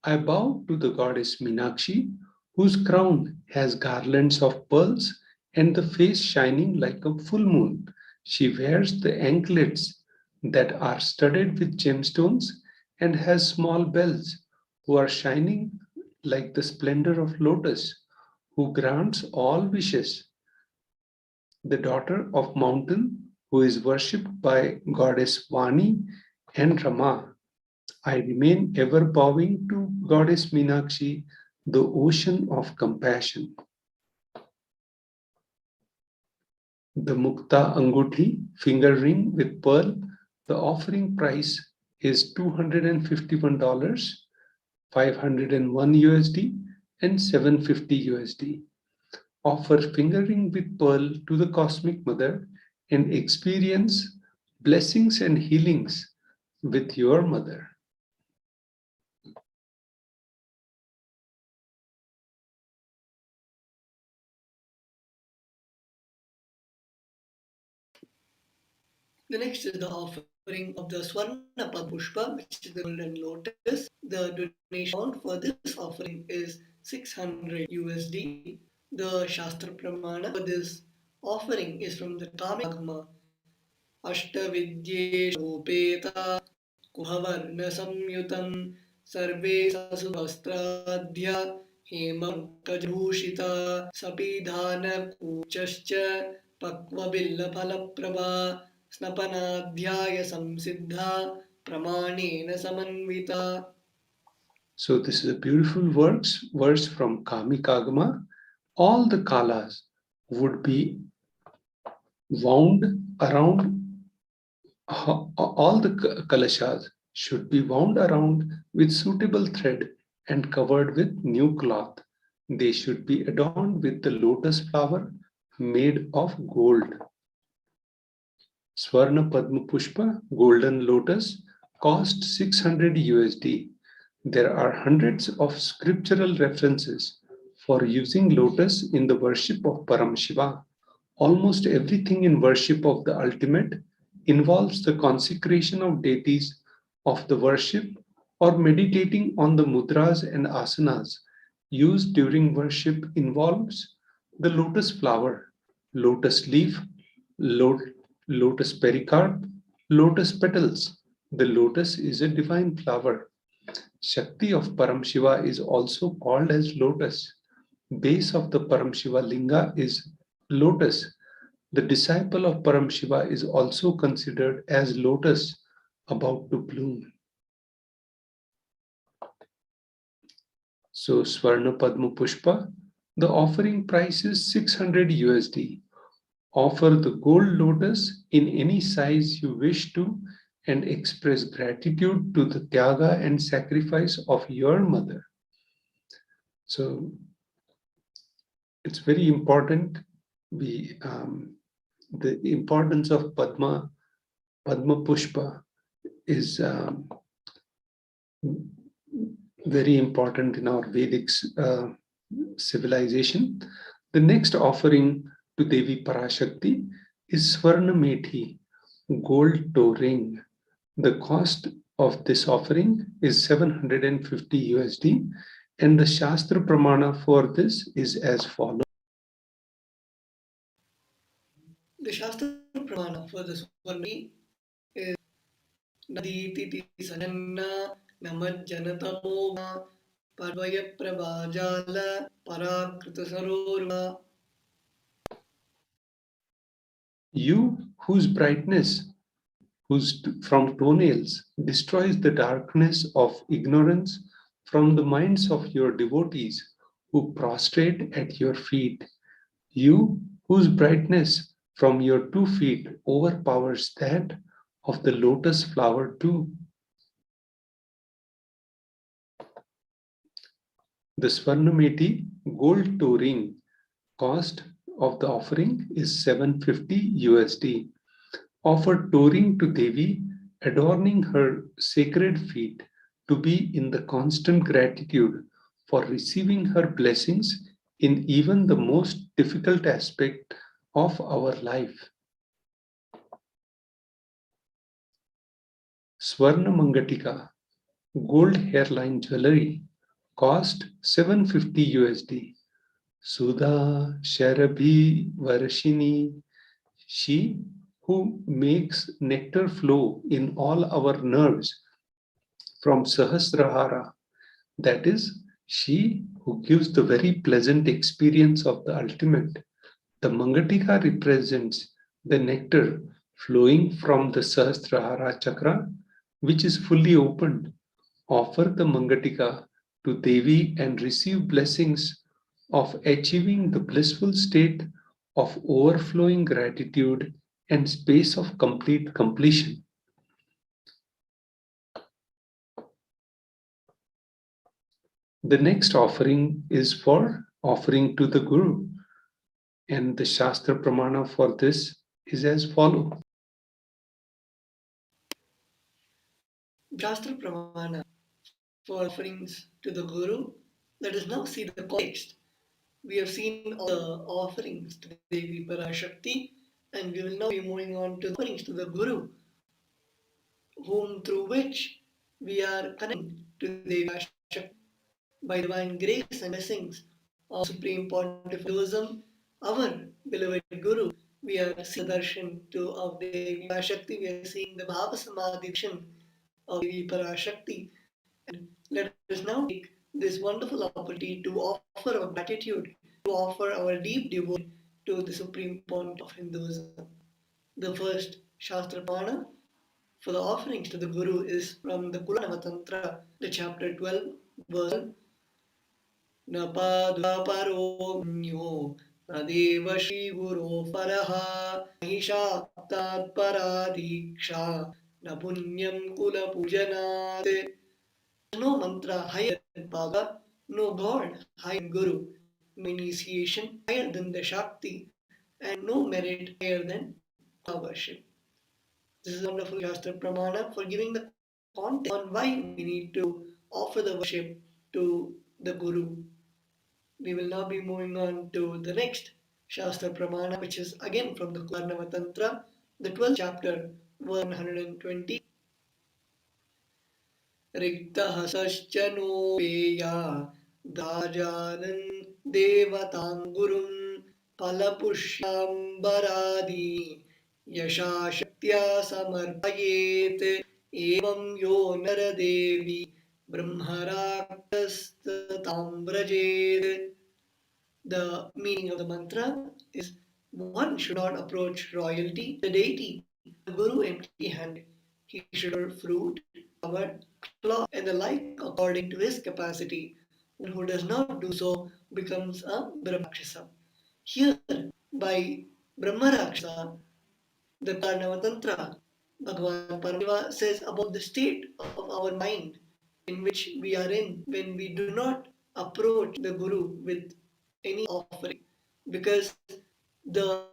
I bow to the goddess Meenakshi, whose crown has garlands of pearls and the face shining like a full moon. She wears the anklets that are studded with gemstones and has small bells, who are shining like the splendor of lotus, who grants all wishes. The daughter of mountain, who is worshipped by goddess Vani and Rama. I remain ever bowing to goddess Meenakshi, the ocean of compassion. The Mukta Anguthi finger ring with pearl, the offering price is $251, $501 USD, and $750 USD. Offer finger ring with pearl to the Cosmic Mother and experience blessings and healings with your mother. The next is the offering of the Swarna Pushpa, which is the golden lotus. The donation amount for this offering is 600 USD. The Shastra Pramana for this offering is from the Kamagma. Ashtavidyeshopeta Kuhavarna Samyutam Sarve Sasuvastradhya Hemantagrushita Sapidhana Kuchascha Pakvabilla Palaprabha Snapanadhyaya Samsiddha Pramanena Samanvita. So this is a beautiful verse from Kami Kagama. All the kalas would be wound around, all the kalashas should be wound around with suitable thread and covered with new cloth. They should be adorned with the lotus flower made of gold. Swarna Padma Pushpa, golden lotus, cost 600 USD. There are hundreds of scriptural references for using lotus in the worship of Paramashiva. Almost everything in worship of the ultimate involves the consecration of deities of the worship or meditating on the mudras and asanas used during worship involves the lotus flower, lotus leaf, lotus pericarp, lotus petals. The lotus is a divine flower. Shakti of Paramashiva is also called as lotus. Base of the Paramashiva linga is lotus. The disciple of Paramashiva is also considered as lotus about to bloom. So Swarna Padma Pushpa, the offering price is 600 USD. Offer the gold lotus in any size you wish to and express gratitude to the tyaga and sacrifice of your mother. So it's very important. The importance of Padma Pushpa is very important in our Vedic civilization. The next offering to Devi Parashakti is Swarna Methi, gold toe ring. The cost of this offering is 750 USD, and the Shastra Pramana for this is as follows. The Shastra Pramana for this one is Naditi Sananna Namajjanatamo Parvaya Prabhajala Parakrita Sarorva. You whose brightness from toenails destroys the darkness of ignorance from the minds of your devotees who prostrate at your feet. You whose brightness from your 2 feet overpowers that of the lotus flower too. The Swarnameti gold toe ring cost of the offering is 750 USD. Offer toe ring to Devi, adorning her sacred feet to be in the constant gratitude for receiving her blessings in even the most difficult aspect of our life. Swarna Mangatika, gold hairline jewelry, cost 750 USD. Sudha Sharabhi Varshini, she who makes nectar flow in all our nerves from Sahasrahara, that is, she who gives the very pleasant experience of the ultimate. The Mangatika represents the nectar flowing from the Sahasrahara chakra, which is fully opened. Offer the Mangatika to Devi and receive blessings of achieving the blissful state of overflowing gratitude and space of complete completion. The next offering is for offering to the Guru, and the Shastra Pramana for this is as follows. Shastra Pramana for offerings to the Guru. Let us now see the context. We have seen all the offerings to Devi Parashakti, and we will now be moving on to the offerings to the Guru, whom through which we are connecting to Devi Parashakti. By divine grace and blessings of Supreme Pontiff Hinduism, our beloved Guru, we are seeing the darshan of Devi Parashakti, we are seeing the Bhava Samadhi darshan of Devi Parashakti. And let us now take this wonderful opportunity to offer our gratitude, to offer our deep devotion to the Supreme Pontiff of Hinduism. The first Shastra Pramana for the offerings to the Guru is from the Kulanava Tantra, the chapter 12, verse Napadaparo Tadeva Shri Guru Paraha Mahishatat Paradiksha Napunyam Kula Pujanat. No mantra higher than Baba, no God higher than Guru, no initiation higher than the Shakti, and no merit higher than worship. This is a wonderful Shastra Pramana for giving the context on why we need to offer the worship to the Guru. We will now be moving on to the next Shastra Pramana, which is again from the Karnava Tantra, the 12th chapter, 120. रिक्तहसश्च no पेया दाजानन् देवतां गुरुं फलपुष्याम्बरादि यशाशक्त्या समर्पयेत् एवं यो Nardevi ब्रह्मराक्षसतां व्रजेत्. The meaning of the mantra is one should not approach royalty, the deity, the guru empty-handed. He should offer fruit, flower, cloth, and the like according to his capacity. One who does not do so becomes a Brahmarakshasa. Here, by Brahmarakshasa, the Karnava Tantra, Bhagavan Paramashiva says about the state of our mind in which we are in when we do not approach the Guru with any offering, because the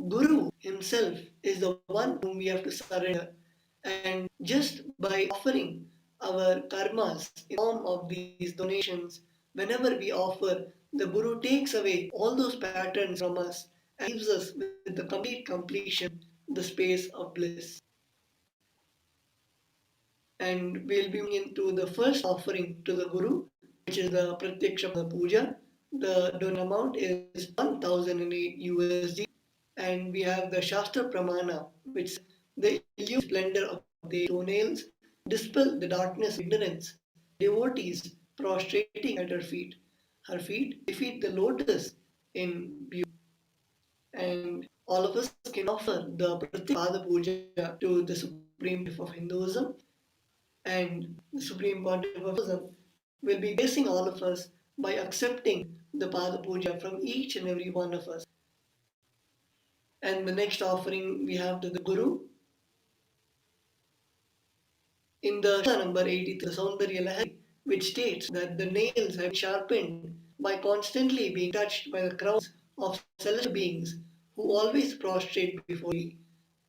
Guru himself is the one whom we have to surrender. And just by offering our karmas in form of these donations, whenever we offer, the Guru takes away all those patterns from us and leaves us with the complete completion, the space of bliss. And we'll be moving into the first offering to the Guru, which is the Pratyaksha Puja. The donation amount is 1008 USD, and we have the Shastra Pramana, which the illusion splendor of the toenails dispel the darkness of ignorance. Devotees prostrating at her feet. Her feet defeat the lotus in beauty. And all of us can offer the Pratyaksha Puja to the Supreme Pontiff of Hinduism, and the Supreme Pontiff of Hinduism will be blessing all of us by accepting the Pada Puja from each and every one of us. And the next offering we have to the Guru. In the number 83, the Saundarya Lahari, which states that the nails have been sharpened by constantly being touched by the crowns of celestial beings who always prostrate before thee.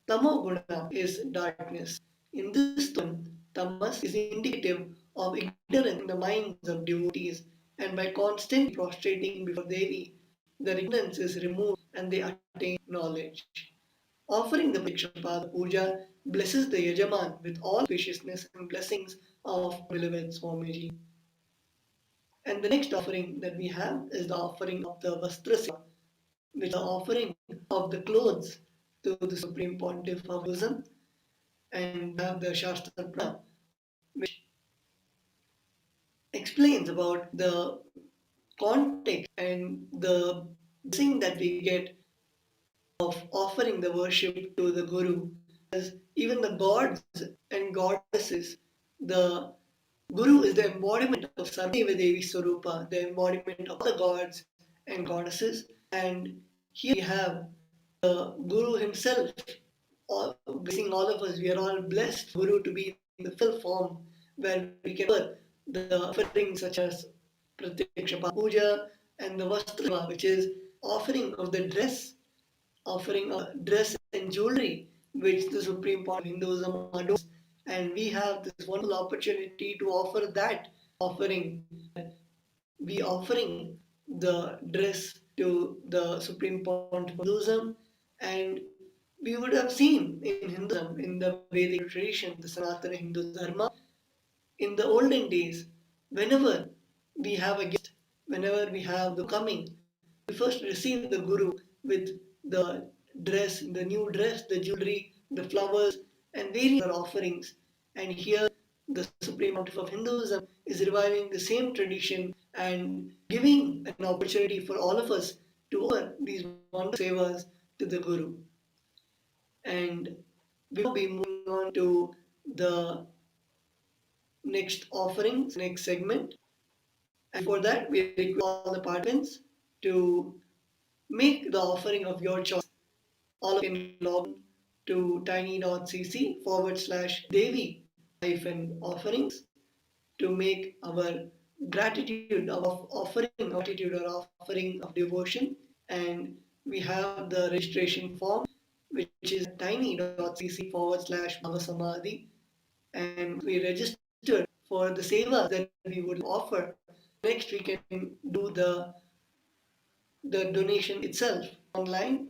Tamoguna is darkness. In this one, tamas is indicative of ignorance in the minds of devotees, and by constantly prostrating before Devi, their ignorance is removed and they attain knowledge. Offering the Pratyaksha Puja blesses the Yajaman with all spaciousness and blessings of beloved Swamiji. And the next offering that we have is the offering of the Vastra Seva, which is the offering of the clothes to the Supreme Pontiff of Hinduism. And we have the Shastra Pranam, which explains about the context and the blessing that we get of offering the worship to the Guru. As even the gods and goddesses, the Guru is the embodiment of Sarvadeva Devi Swarupa, the embodiment of the gods and goddesses. And here we have the Guru himself blessing all of us. We are all blessed Guru to be in the full form where we can offer the offerings such as Pratyaksha Puja and the Vastra, which is offering of the dress, offering a dress and jewelry which the Supreme Pontiff of Hinduism adores. And we have this wonderful opportunity to offer that offering. We offering the dress to the Supreme Pontiff of Hinduism, and we would have seen in Hinduism, in the Vedic tradition, the Sanatana Hindu Dharma, in the olden days, whenever we have a guest, whenever we have the coming, we first receive the Guru with the dress, the new dress, the jewelry, the flowers, and various other offerings. And here, the Supreme Pontiff of Hinduism is reviving the same tradition and giving an opportunity for all of us to offer these wonderful sevas to the Guru. And we will be moving on to the next offerings, next segment. And for that, we request all the participants to make the offering of your choice. All can log to tiny.cc/Devi offerings to make our gratitude of offering gratitude or offering of devotion. And we have the registration form, which is tiny.cc/Bhavasamadhi. And we register for the sevas that we would offer. Next, we can do the donation itself online.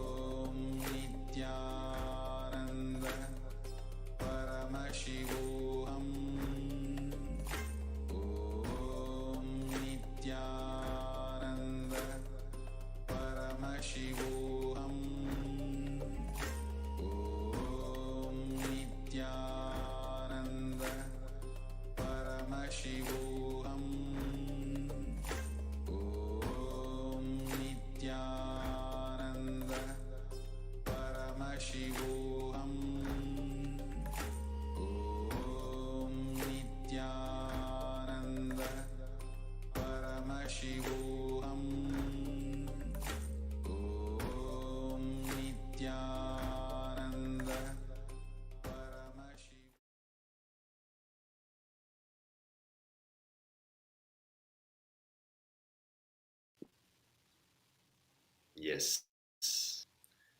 Yes.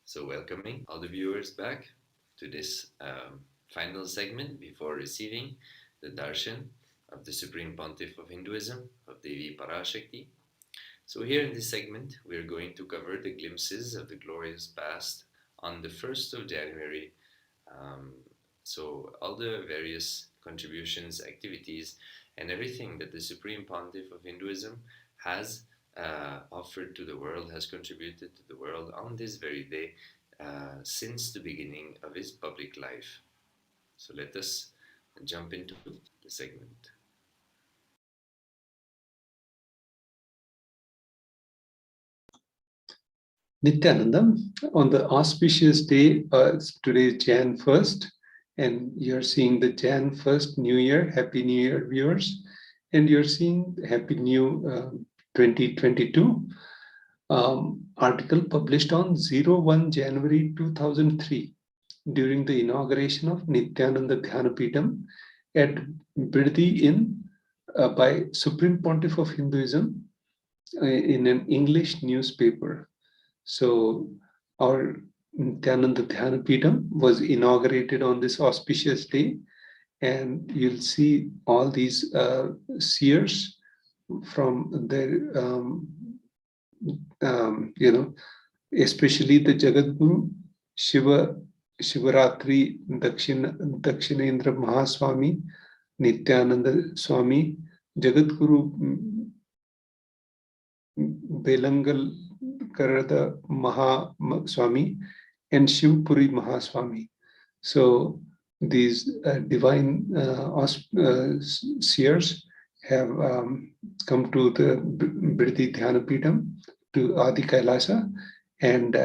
So welcoming all the viewers back to this final segment before receiving the darshan of the Supreme Pontiff of Hinduism, of Devi Parashakti. So here in this segment, we're going to cover the glimpses of the glorious past on the 1st of January. So all the various contributions, activities, and everything that the Supreme Pontiff of Hinduism has offered to the world, has contributed to the world on this very day since the beginning of his public life. So let us jump into the segment. Nithyananda, on the auspicious day, today is Jan 1st, and you're seeing the Jan 1st New Year, Happy New Year, viewers, and you're seeing Happy New 2022 article published on 01 January 2003 during the inauguration of Nithyananda Dhanapeetham at Birdi in by Supreme Pontiff of Hinduism in an English newspaper. So our Nithyananda Dhanapeetham was inaugurated on this auspicious day, and you'll see all these seers from their, especially the Jagadguru Shivaratri Dakshinendra Mahaswami, Nithyananda Swami, Jagadguru Belangal Karada Mahaswami, and Shivpuri Mahaswami. So these divine seers have come to the Birdi Dhanapeetham, to Adi Kailasa, and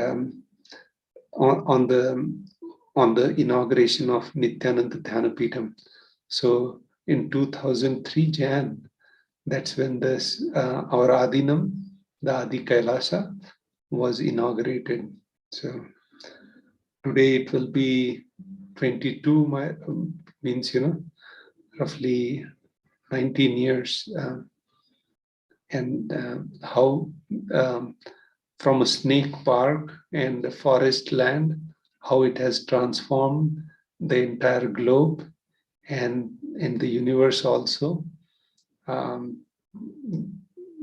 on the inauguration of Nithyananda Dhanapeetham. So in 2003 Jan, that's when this our Adinam, the Adi Kailasa, was inaugurated. So today it will be 22, means, roughly 19 years. And how from a snake park and a forest land, how it has transformed the entire globe and in the universe also.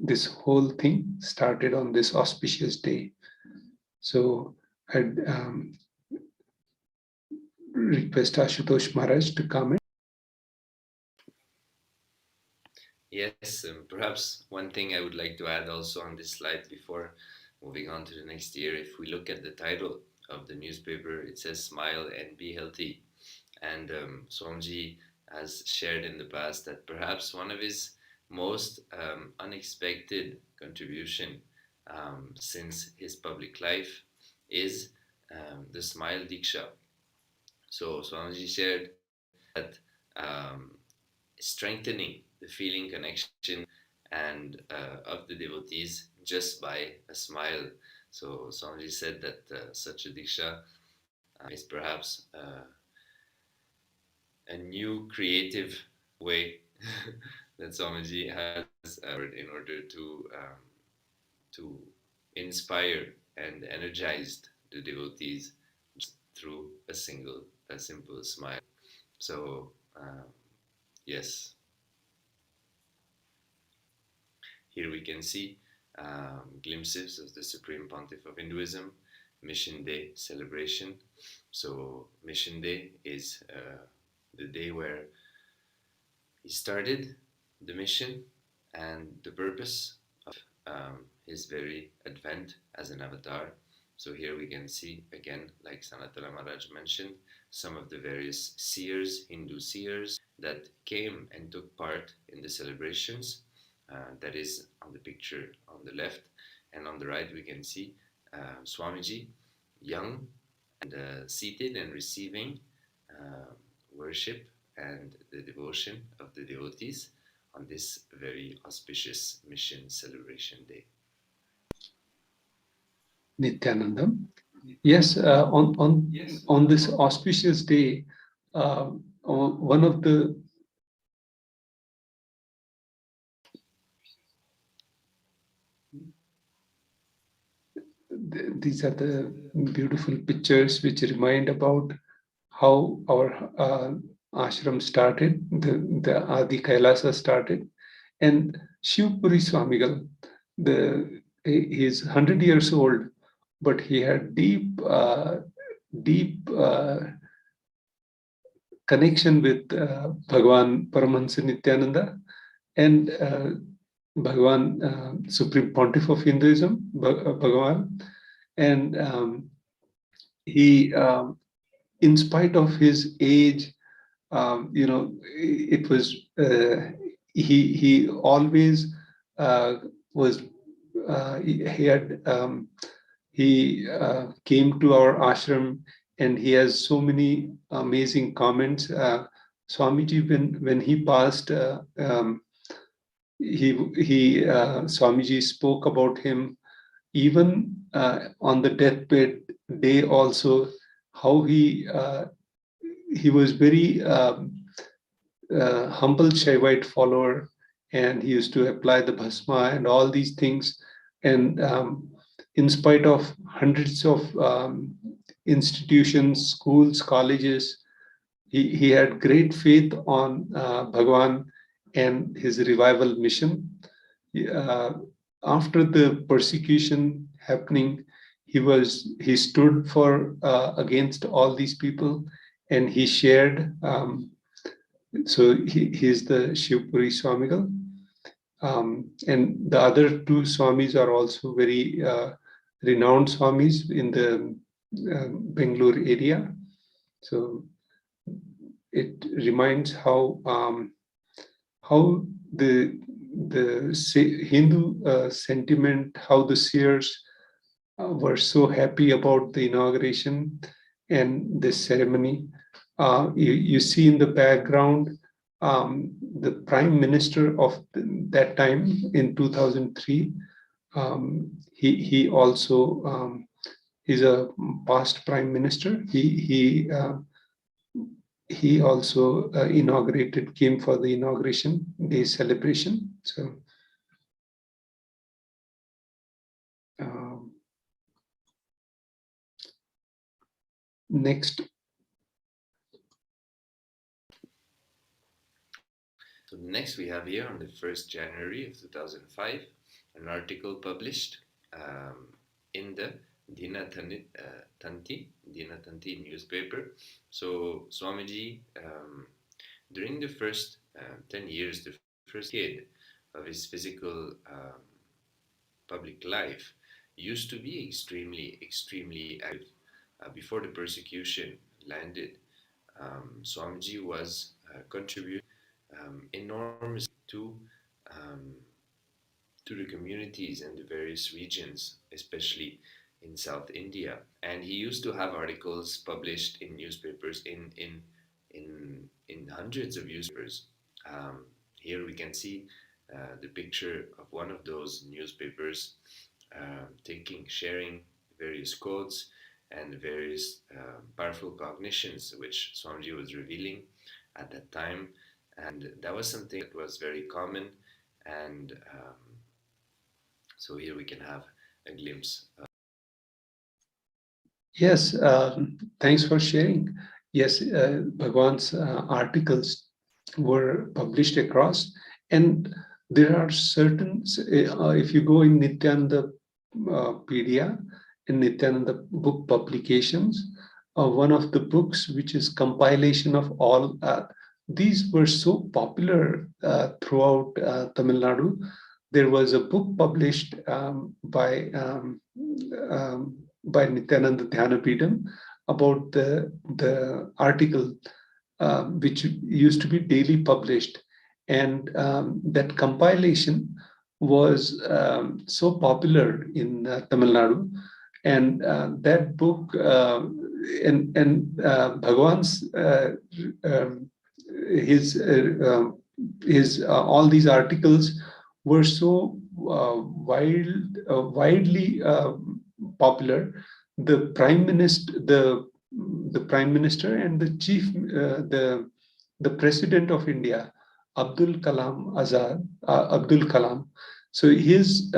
This whole thing started on this auspicious day. So I'd request Ashutosh Maharaj to comment. Yes, perhaps one thing I would like to add also on this slide before moving on to the next year, if we look at the title of the newspaper, it says "Smile and Be Healthy." And Swamiji has shared in the past that perhaps one of his most unexpected contribution since his public life is the Smile Diksha. So Swamiji shared that strengthening the feeling connection and of the devotees just by a smile. So Swamiji said that such a diksha is perhaps a new creative way that Swamiji has in order to inspire and energize the devotees just through a simple smile. So yes. Here we can see glimpses of the Supreme Pontiff of Hinduism Mission Day celebration. So Mission Day is the day where he started the mission and the purpose of his very advent as an avatar. So here we can see again, like Sanatana Maharaj mentioned, some of the various seers, Hindu seers, that came and took part in the celebrations. That is on the picture on the left, and on the right we can see Swamiji, young and seated and receiving worship and the devotion of the devotees on this very auspicious mission celebration day. Nithyananda. Yes, on this auspicious day, one of these are the beautiful pictures which remind about how our ashram started, the Adi Kailasa started. And Shivpuri Swamigal, he's 100 years old, but he had deep connection with Bhagwan Paramahansa Nithyananda and Bhagwan, Supreme Pontiff of Hinduism, Bhagwan. And he, in spite of his age, it was, he always was, he came to our ashram, and he has so many amazing comments. Swamiji, when he passed, Swamiji spoke about him even on the deathbed day also, how he was very humble Shaivite follower, and he used to apply the bhasma and all these things. And in spite of hundreds of institutions, schools, colleges, he had great faith on Bhagwan and his revival mission. After the persecution happening, he stood for against all these people, and he shared. So he's the Shivpuri Swamigal. And the other two Swamis are also very renowned Swamis in the Bangalore area. So it reminds how the Hindu sentiment, how the seers were so happy about the inauguration and this ceremony. You see in the background the Prime Minister of that time in 2003. He also is a past Prime Minister. He also came for the inauguration day celebration. So next. So next we have here on the 1st January of 2005, an article published in the Dinatanti newspaper. So Swamiji, during the first 10 years, the first decade of his physical public life, used to be extremely active. Before the persecution landed, Swamiji was contributing enormously to the communities in the various regions, especially in South India. And he used to have articles published in newspapers, in hundreds of newspapers. Here we can see the picture of one of those newspapers, sharing various quotes and various powerful cognitions which Swamiji was revealing at that time. And that was something that was very common. And so here we can have a glimpse. Yes, thanks for sharing. Yes, Bhagwan's articles were published across, and there are certain, if you go in Nithyananda Pedia, in Nithyananda book publications, one of the books which is compilation of all, these were so popular throughout Tamil Nadu. There was a book published by Nithyananda Dhyanapidam about the article which used to be daily published, and that compilation was so popular in Tamil Nadu, and that book and Bhagwan's his all these articles were so widely popular. The prime minister, the prime minister, and the chief, the president of India, Abdul Kalam Azad, Abdul Kalam. So his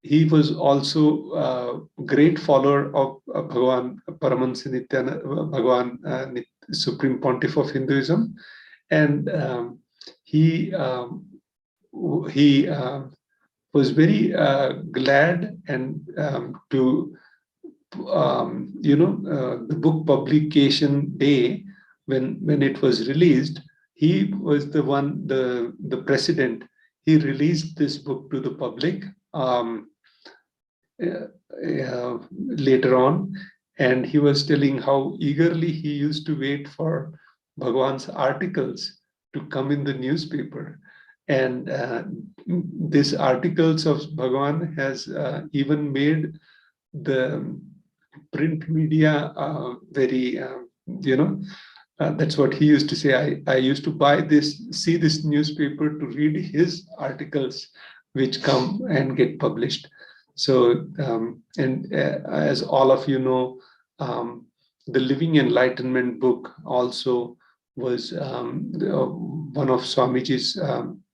he was also a great follower of Bhagavan Paramahansa Nithyananda, Supreme Pontiff of Hinduism, and he was very glad and to the book publication day when it was released. He was the president. He released this book to the public later on, and he was telling how eagerly he used to wait for Bhagwan's articles to come in the newspaper. And these articles of Bhagwan has even made the print media very, that's what he used to say. I used to see this newspaper to read his articles, which come and get published. So, as all of you know, the Living Enlightenment book also was one of Swamiji's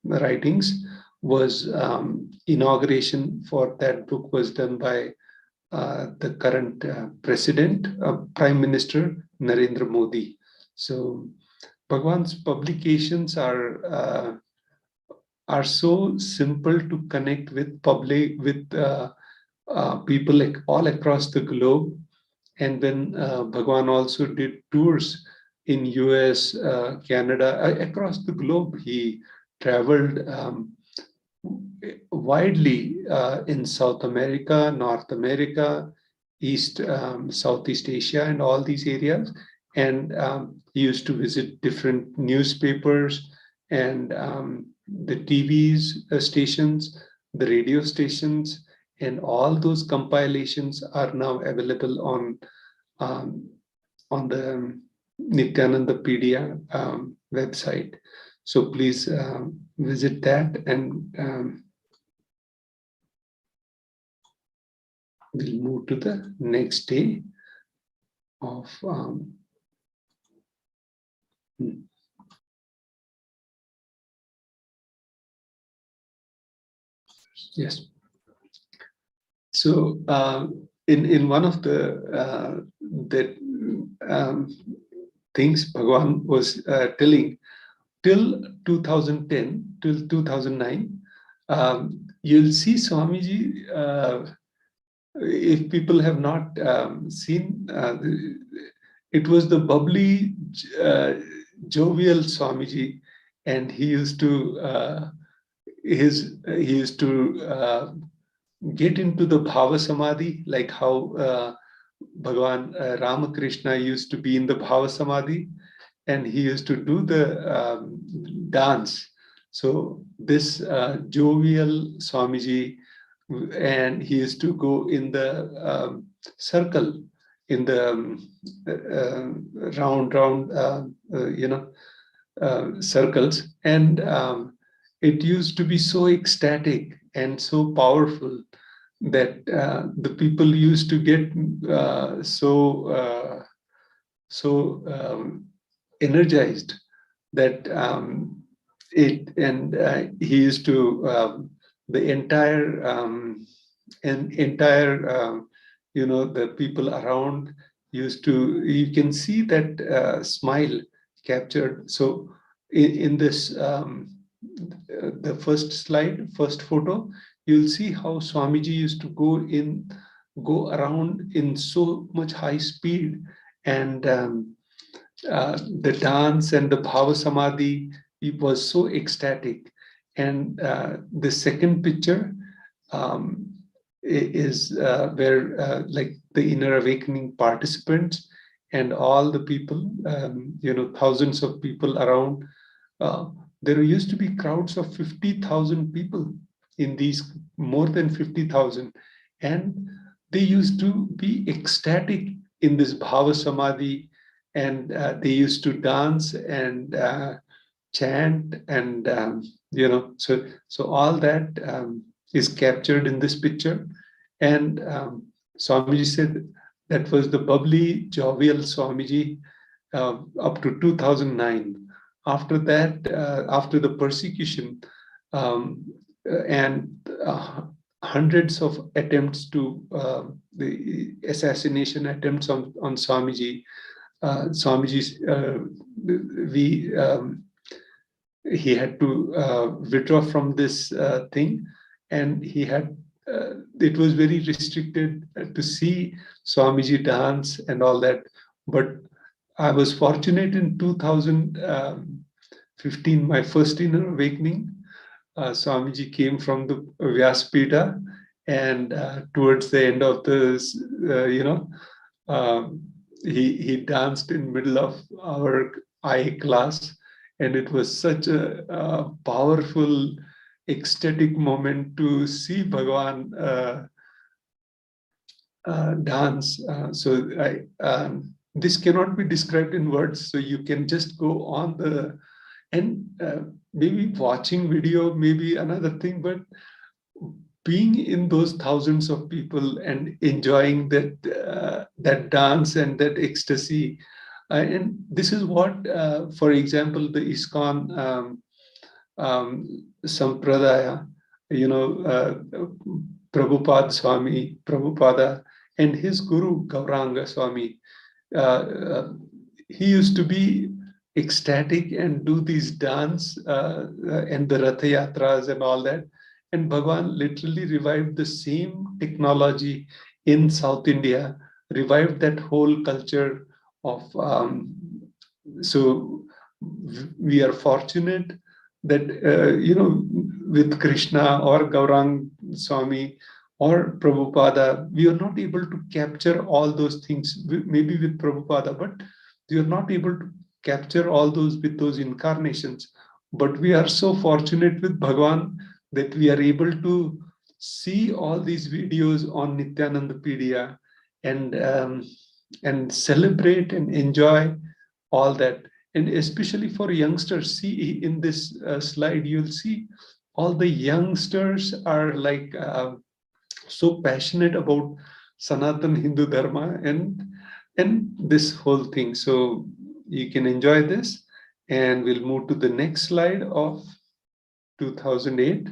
writings. Was inauguration for that book was done by the current president, Prime Minister Narendra Modi. So, Bhagwan's publications are so simple to connect with people like all across the globe. And when Bhagwan also did tours in US, Canada, across the globe, he traveled widely in South America, North America, Southeast Asia, and all these areas. And he used to visit different newspapers and the TVs stations, the radio stations, and all those compilations are now available on the Nithyanandapedia website. So please visit that, and we'll move to the next day of yes. So in one of the things Bhagwan was telling, till 2010, till 2009, you'll see Swamiji. If people have not seen, it was the bubbly, jovial Swamiji, and he used to get into the Bhava Samadhi, like how Bhagavan Ramakrishna used to be in the Bhava Samadhi, and he used to do the dance. So this jovial Swamiji, and he used to go in the circle, in the round, circles, and it used to be so ecstatic and so powerful that the people used to get so energized that he used to the entire the people around used to, you can see that smile captured. So in this the first slide, first photo, you'll see how Swamiji used to go around in so much high speed, and the dance and the Bhava Samadhi, it was so ecstatic. And the second picture is where like the inner awakening participants and all the people, thousands of people around. There used to be crowds of 50,000 people in these, more than 50,000, and they used to be ecstatic in this Bhava Samadhi, and they used to dance and chant, and so all that is captured in this picture. And Swamiji said that was the bubbly, jovial Swamiji up to 2009. After that, after the persecution, and hundreds of attempts to the assassination attempts on Swamiji. Swamiji's we he had to withdraw from this thing, and he had it was very restricted to see Swamiji dance and all that. But I was fortunate in 2015, my first inner awakening. Swamiji came from the Vyaspita, and towards the end of the, um, he danced in middle of our I class, and it was such a powerful, ecstatic moment to see Bhagavan dance. This cannot be described in words, so you can just go on the and maybe watching video, maybe another thing, but being in those thousands of people and enjoying that dance and that ecstasy. And this is what, for example, the ISKCON Sampradaya, Prabhupada, and his guru, Gauranga Swami, he used to be ecstatic and do these dance and the Ratha Yatras and all that. And Bhagwan literally revived the same technology in South India, revived that whole culture of. So we are fortunate that, with Krishna or Gaurang Swami or Prabhupada, we are not able to capture all those things, maybe with Prabhupada, but we are not able to capture all those with those incarnations. But we are so fortunate with Bhagwan that we are able to see all these videos on Nithyanandapedia and celebrate and enjoy all that. And especially for youngsters, see in this slide, you'll see all the youngsters are like so passionate about Sanatan Hindu Dharma and this whole thing. So you can enjoy this, and we'll move to the next slide of 2008.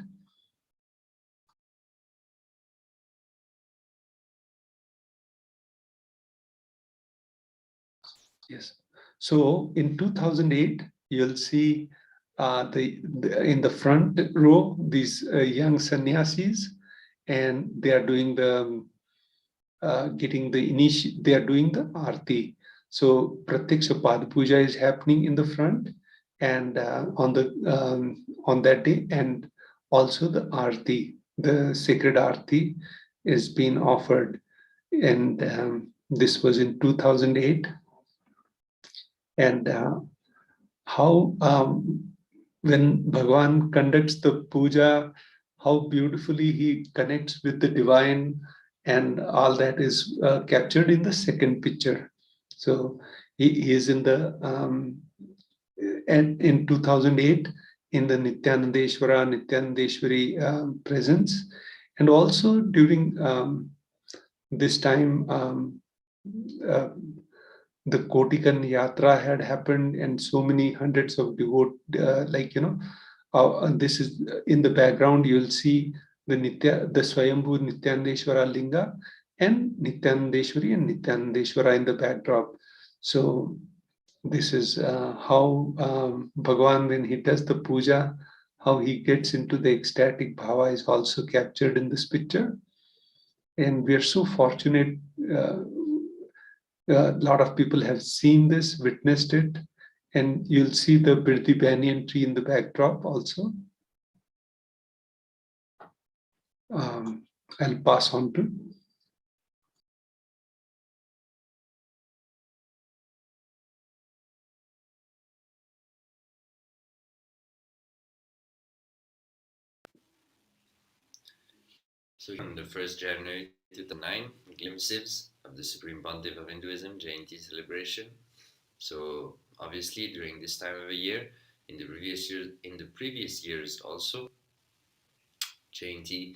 Yes. So in 2008, you'll see in the front row these young sannyasis, and they are doing the they are doing the arti. So Pratyaksha Pad Puja is happening in the front, and on that day, and also the arti, the sacred arti, is being offered, and this was in 2008. And how when Bhagavan conducts the puja, how beautifully he connects with the divine, and all that is captured in the second picture. So he is in the and in 2008 in the Nityanandeshwari presence, and also during this time the Kotikan Yatra had happened, and so many hundreds of this is in the background. You'll see the Swayambhu Nityanandeshwara Linga and Nityanandeshwari and Nityanandeshwara in the backdrop. So this is how Bhagavan, when he does the puja, how he gets into the ecstatic bhava is also captured in this picture. And we are so fortunate. A lot of people have seen this, witnessed it, and you'll see the Birdi Banyan tree in the backdrop also. I'll pass on to. So on the 1st January 2009, glimpses of the Supreme Pontiff of Hinduism, Jayanti celebration. So obviously during this time of the year, in the previous years also, Jayanti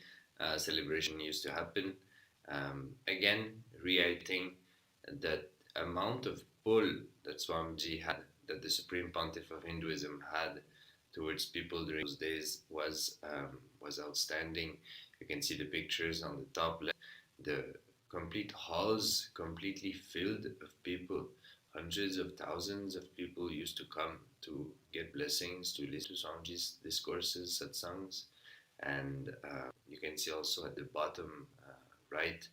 celebration used to happen. Again, reiterating that amount of pull that Swamiji had, that the Supreme Pontiff of Hinduism had towards people during those days was outstanding. You can see the pictures on the top left, the complete halls completely filled of people. Hundreds of thousands of people used to come to get blessings, to listen to Swamiji's discourses, satsangs. And you can see also at the bottom right,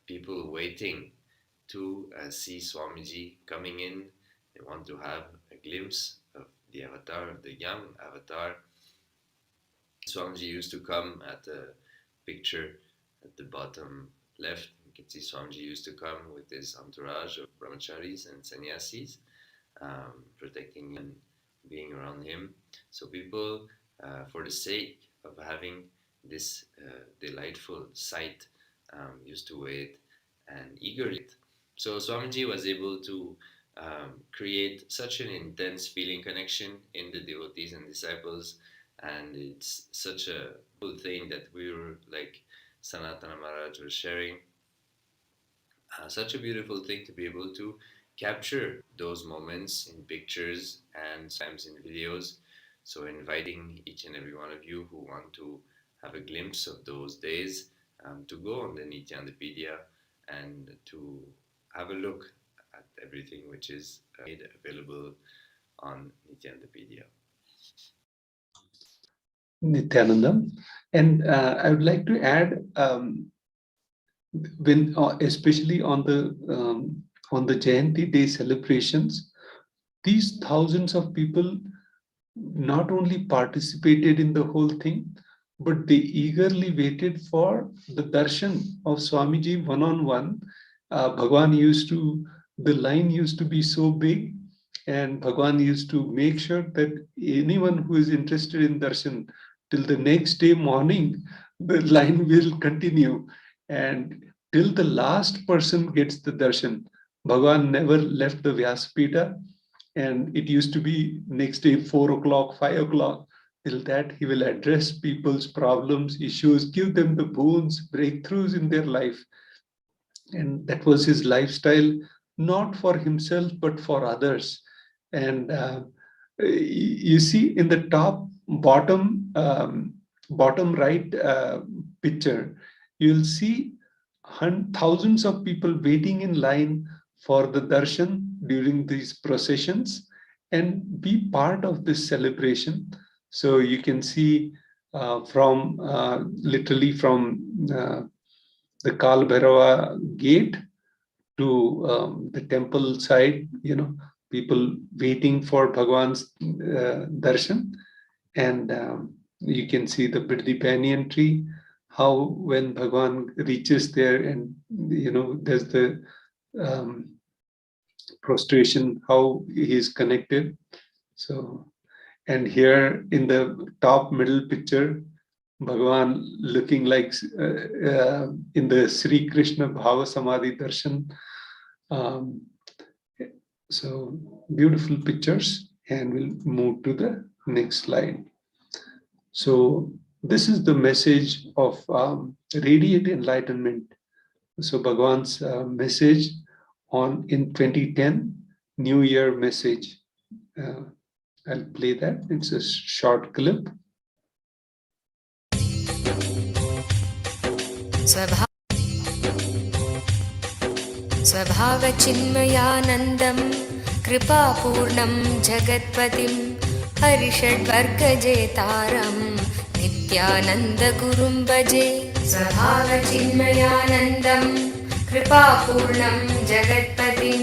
people waiting to see Swamiji coming in. They want to have a glimpse of the avatar, of the young avatar. Swamiji used to come at the picture at the bottom left. You can see Swamiji used to come with his entourage of brahmacharis and sannyasis, protecting him, being around him. So people, for the sake of having this delightful sight, used to wait and eagerly. So Swamiji was able to create such an intense feeling connection in the devotees and disciples, and it's such a cool thing that we were, like Sanatana Maharaj was sharing, such a beautiful thing to be able to capture those moments in pictures and sometimes in videos. So inviting each and every one of you who want to have a glimpse of those days to go on the Nithyandapedia and to have a look at everything which is made available on Nithyandapedia. Nithyanandam. And I would like to add, when especially on the Jayanti Day celebrations, these thousands of people not only participated in the whole thing, but they eagerly waited for the darshan of Swamiji one-on-one. The line used to be so big, and Bhagwan used to make sure that anyone who is interested in darshan, till the next day morning, the line will continue. And till the last person gets the darshan, Bhagwan never left the Vyasapita. And it used to be next day, 4 o'clock, 5 o'clock. Till that, he will address people's problems, issues, give them the boons, breakthroughs in their life. And that was his lifestyle, not for himself, but for others. And you see in the top bottom right picture, you'll see thousands of people waiting in line for the darshan during these processions and be part of this celebration. So you can see literally from the Kal Bhairava gate to the temple side, people waiting for Bhagwan's darshan. And you can see the Biddi Banyan tree, how when Bhagwan reaches there and, there's the prostration, how he is connected. So, and here in the top middle picture, Bhagwan looking like in the Sri Krishna Bhava Samadhi Darshan. So beautiful pictures, and we'll move to the next slide. So this is the message of radiant enlightenment. So Bhagwan's message in 2010 New Year message. I'll play that. It's a short clip. स्वभावचिन्मयानन्दं कृपापूर्णं जगत्पतिं हरिषड्वर्गजेतारं नित्यानन्दगुरुं भजे स्वभावचिन्मयानन्दं कृपापूर्णं जगत्पतिं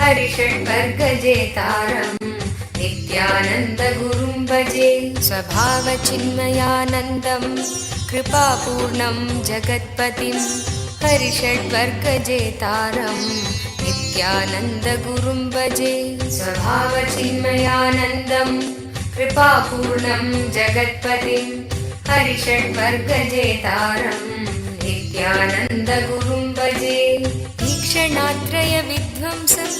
हरिषड्वर्गजेतारं नित्यानन्दगुरुं भजे स्वभावचिन्मयानन्दं कृपापूर्णं जगत्पतिं हरिषड्वर्गजेतारं नित्यानन्दगुरुं भजे स्वभावचिन्मयानन्दं कृपापूर्णं जगत्पतिं हरिषड्वर्गजेतारं नित्यानन्दगुरुं भजे ईक्षणात्रयविध्वंसं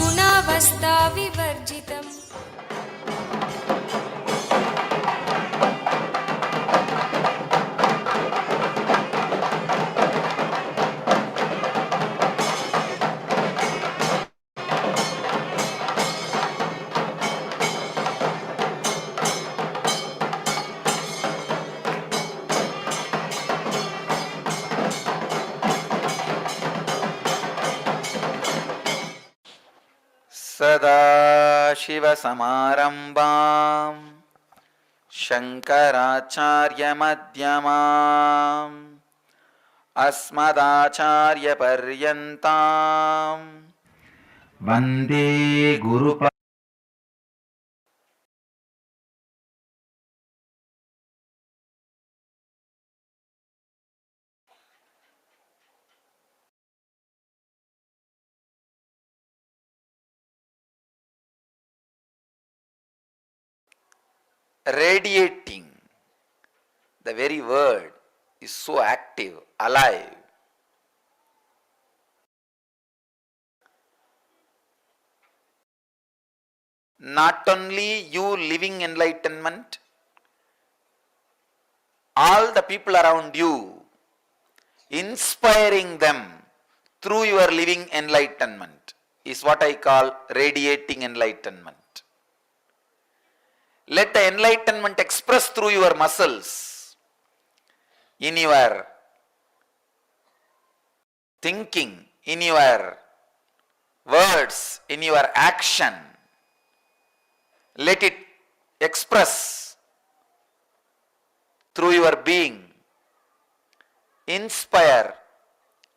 गुणावस्थाविवर्जितम् सदाशिवसमारम्भाम् शङ्कराचार्यमध्यमाम् अस्मदाचार्यपर्यन्ताम् वन्दे group radiating. The very word is so active, alive. Not only you living enlightenment, all the people around you, inspiring them through your living enlightenment is what I call radiating enlightenment. Let the enlightenment express through your muscles, in your thinking, in your words, in your action. Let it express through your being. Inspire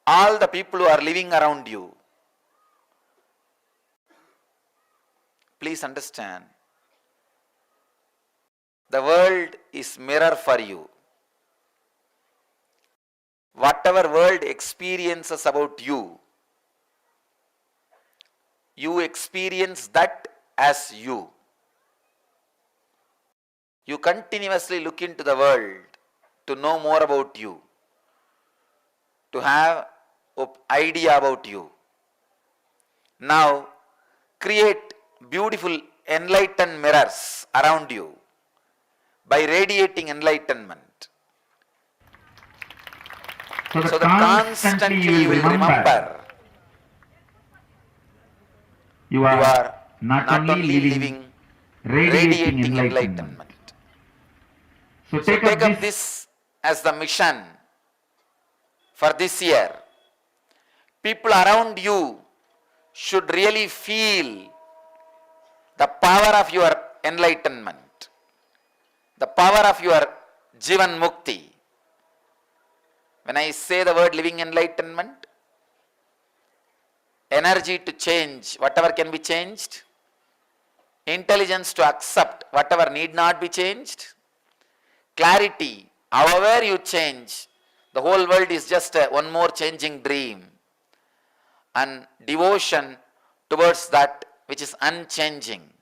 all the people who are living around you. Please understand, the world is mirror for you. Whatever world experiences about you, you experience that as you. You continuously look into the world to know more about you, to have an idea about you. Now, create beautiful enlightened mirrors around you by radiating enlightenment. So that constantly you will remember you are not only living, radiating enlightenment. So take up this as the mission for this year. People around you should really feel the power of your enlightenment, the power of your Jivan Mukti. When I say the word living enlightenment, energy to change whatever can be changed, intelligence to accept whatever need not be changed, clarity, however you change, the whole world is just one more changing dream, and devotion towards that which is unchanging.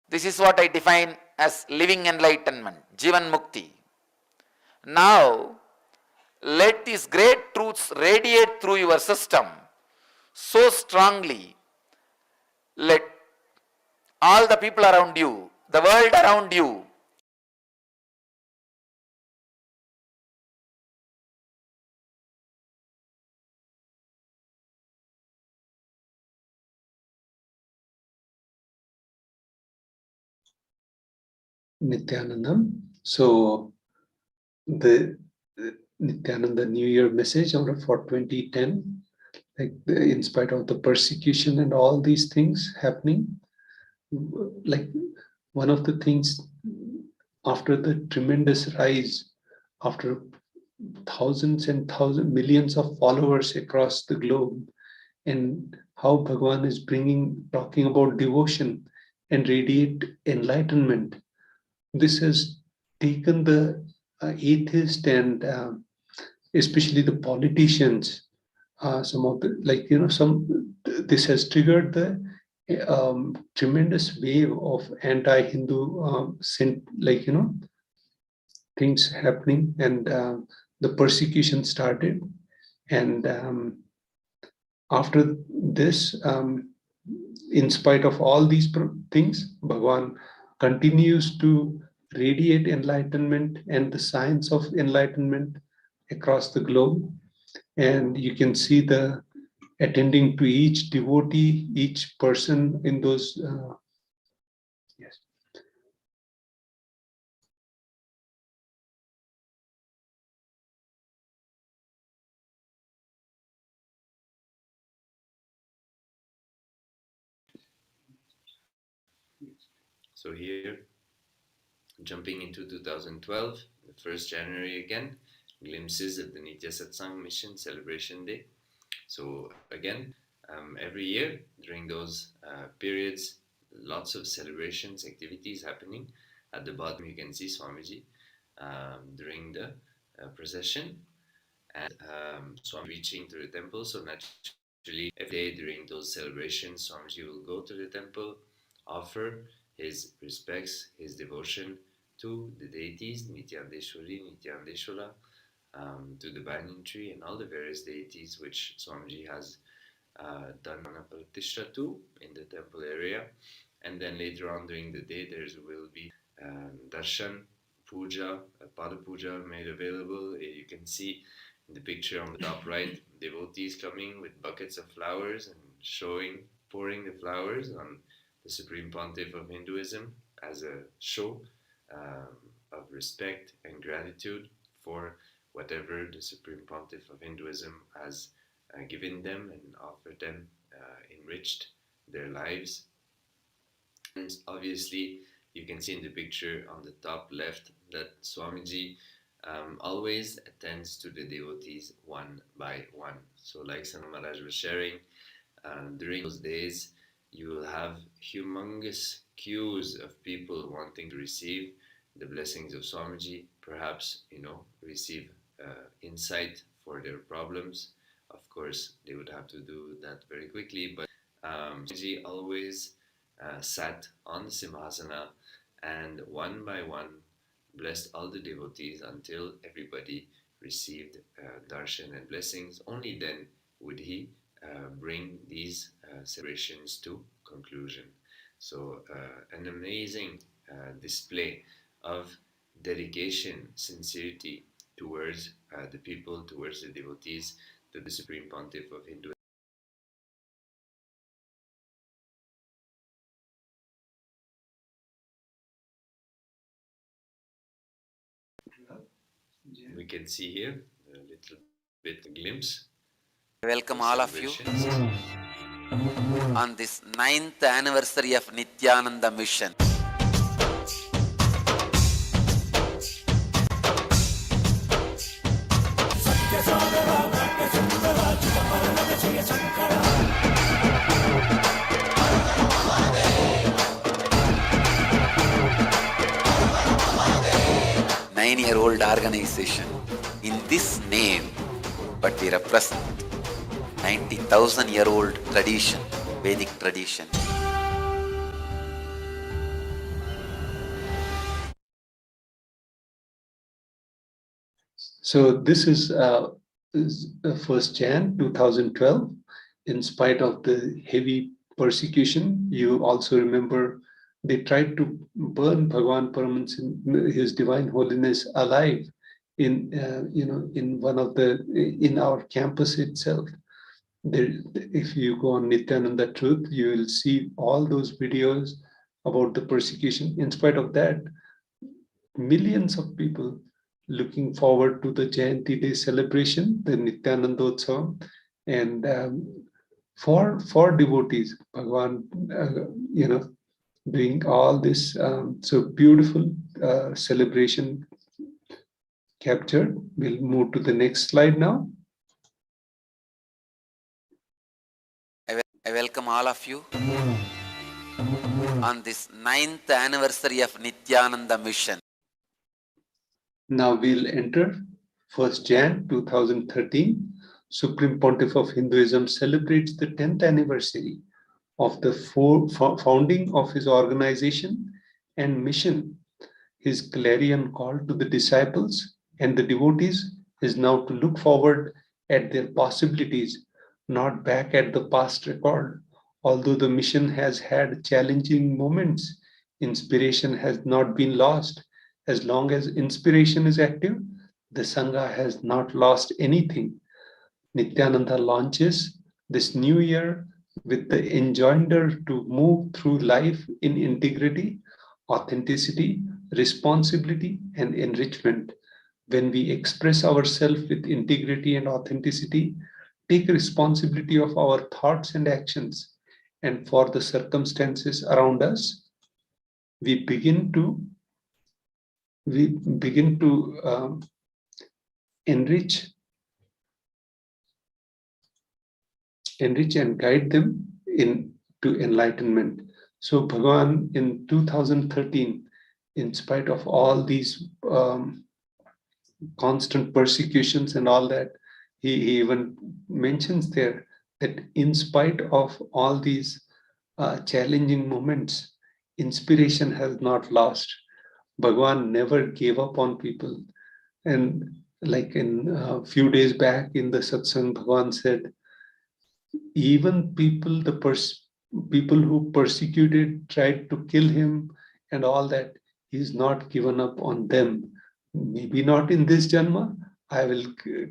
This is what I define as living enlightenment, Jivan Mukti. Now, let these great truths radiate through your system so strongly. Let all the people around you, the world around you, Nithyanandam. So the Nithyananda New Year message for 2010, like in spite of the persecution and all these things happening, like one of the things after the tremendous rise, after thousands and thousands, millions of followers across the globe, and how Bhagavan is talking about devotion and radiate enlightenment. This has taken the atheist and especially the politicians, some of the, this has triggered the tremendous wave of anti-Hindu, things happening, and the persecution started. And after this, in spite of all these things, Bhagavan continues to radiate enlightenment and the science of enlightenment across the globe. And you can see the attending to each devotee, each person in those. Yes. So here, jumping into 2012, the 1st January again, glimpses of the Nitya Satsang Mission Celebration Day. So again, every year during those periods, lots of celebrations, activities happening. At the bottom, you can see Swamiji during the procession, and Swami reaching to the temple. So naturally, every day during those celebrations, Swamiji will go to the temple, offer his respects, his devotion to the deities, Nityandeshwari, Nityandeshwara, to the banyan tree and all the various deities which Swamiji has done a pratishtha to in the temple area. And then later on during the day, there will be darshan, puja, pada puja made available. You can see in the picture on the top right, devotees coming with buckets of flowers and pouring the flowers on the Supreme Pontiff of Hinduism as a show of respect and gratitude for whatever the Supreme Pontiff of Hinduism has given them and offered them, enriched their lives. And obviously, you can see in the picture on the top left that Swamiji always attends to the devotees one by one. So like Sanam Maharaj was sharing, during those days, you will have humongous queues of people wanting to receive the blessings of Swamiji, perhaps, receive insight for their problems. Of course, they would have to do that very quickly, but Swamiji always sat on the Simhasana and one by one blessed all the devotees until everybody received darshan and blessings. Only then would he bring these celebrations to conclusion. So an amazing display of dedication, sincerity towards the people, towards the devotees, to the Supreme Pontiff of Hinduism. We can see here a little bit glimpse. Welcome all of you on this 9th anniversary of Nithyananda Mission. Nine-year-old organization. In this name, but we represent 90,000-year-old tradition, Vedic tradition. So this is 1st Jan 2012. In spite of the heavy persecution, you also remember they tried to burn Bhagavan Paramahansa, His Divine Holiness, alive in in our campus itself. There, if you go on Nityananda Truth, you will see all those videos about the persecution. In spite of that, millions of people looking forward to the Jayanti Day celebration, the Nityanandotsavam, and for devotees, Bhagavan, doing all this so beautiful celebration captured. We'll move to the next slide now. I welcome all of you on this 9th anniversary of Nithyananda Mission. Now we'll enter 1st Jan 2013. Supreme Pontiff of Hinduism celebrates the 10th anniversary of the founding of his organization and mission. His clarion call to the disciples and the devotees is now to look forward at their possibilities, not back at the past record. Although the mission has had challenging moments, inspiration has not been lost. As long as inspiration is active, the Sangha has not lost anything. Nityananda launches this new year with the enjoinder to move through life in integrity, authenticity, responsibility, and enrichment. When we express ourselves with integrity and authenticity, take responsibility of our thoughts and actions, and for the circumstances around us, we begin to enrich and guide them to enlightenment. So Bhagavan in 2013, in spite of all these constant persecutions and all that, he even mentions there that in spite of all these challenging moments, inspiration has not lost. Bhagavan never gave up on people. And like in a few days back in the satsang, Bhagavan said, even people who persecuted, tried to kill him and all that, he's not given up on them. Maybe not in this janma, I will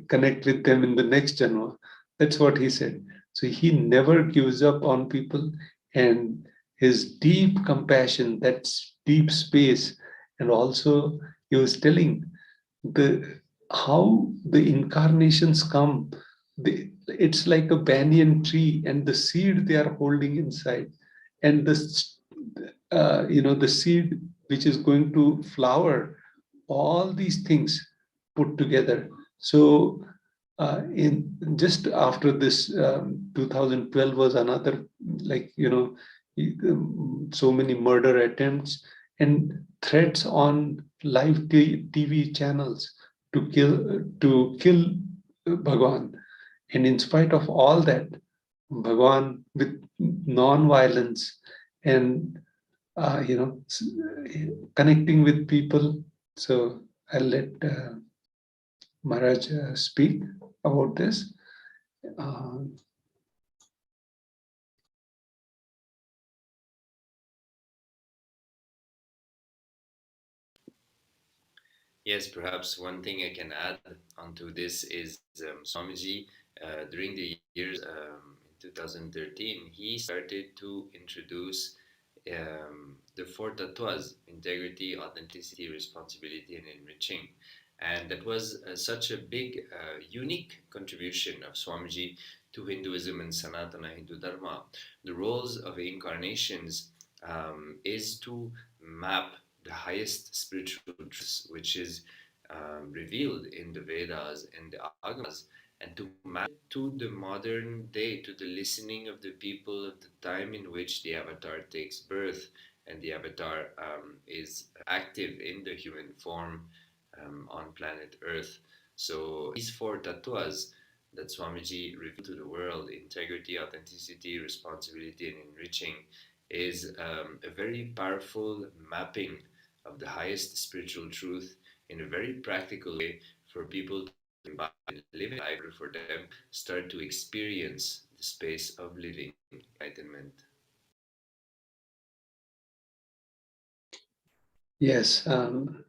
connect with them in the next janma. That's what he said. So he never gives up on people, and his deep compassion, that deep space, and also he was telling how the incarnations come. It's like a banyan tree and the seed they are holding inside, and the seed which is going to flower, all these things put together. So in just after this 2012 was another, so many murder attempts and threats on live TV channels to kill Bhagwan. And in spite of all that, Bhagwan, with non-violence and connecting with people. So I'll let Maharaj speak about this. Yes, perhaps one thing I can add onto this is Swamiji, during the years in 2013, he started to introduce the four tattvas: integrity, authenticity, responsibility, and enriching. And that was such a big, unique contribution of Swamiji to Hinduism and Sanatana Hindu Dharma. The roles of incarnations is to map the highest spiritual truths, which is revealed in the Vedas and the Agamas, and to map it to the modern day, to the listening of the people at the time in which the avatar takes birth and the avatar is active in the human form on planet Earth. So these four tattvas that Swamiji revealed to the world: integrity, authenticity, responsibility, and enriching, is a very powerful mapping of the highest spiritual truth in a very practical way for people to embody and live in life, for them start to experience the space of living enlightenment. Yes,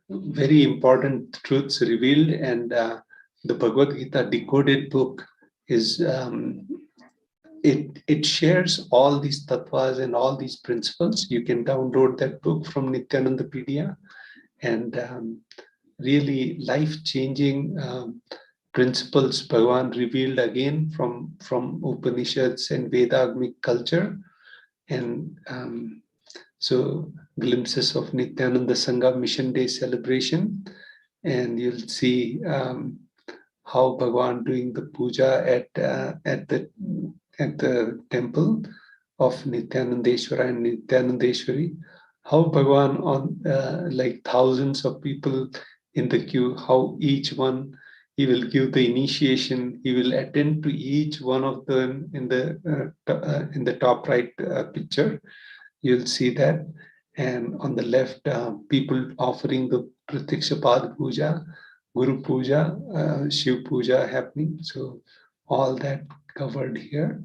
very important truths revealed, and the Bhagavad Gita decoded book is it shares all these tattvas and all these principles. You can download that book from Nithyanandapedia, and really life-changing principles Bhagavan revealed again from Upanishads and Vedagmic culture, and so glimpses of Nityananda Sangha Mission Day celebration, and you'll see how Bhagavan doing the puja at the temple of Nityanandeshwara and Nityanandeshwari, how Bhagavan on like thousands of people in the queue, how each one he will give the initiation, he will attend to each one of them in the top right picture. You'll see that, and on the left, people offering the Pratiksha Pad Puja, Guru Puja, Shiv Puja happening. So all that covered here.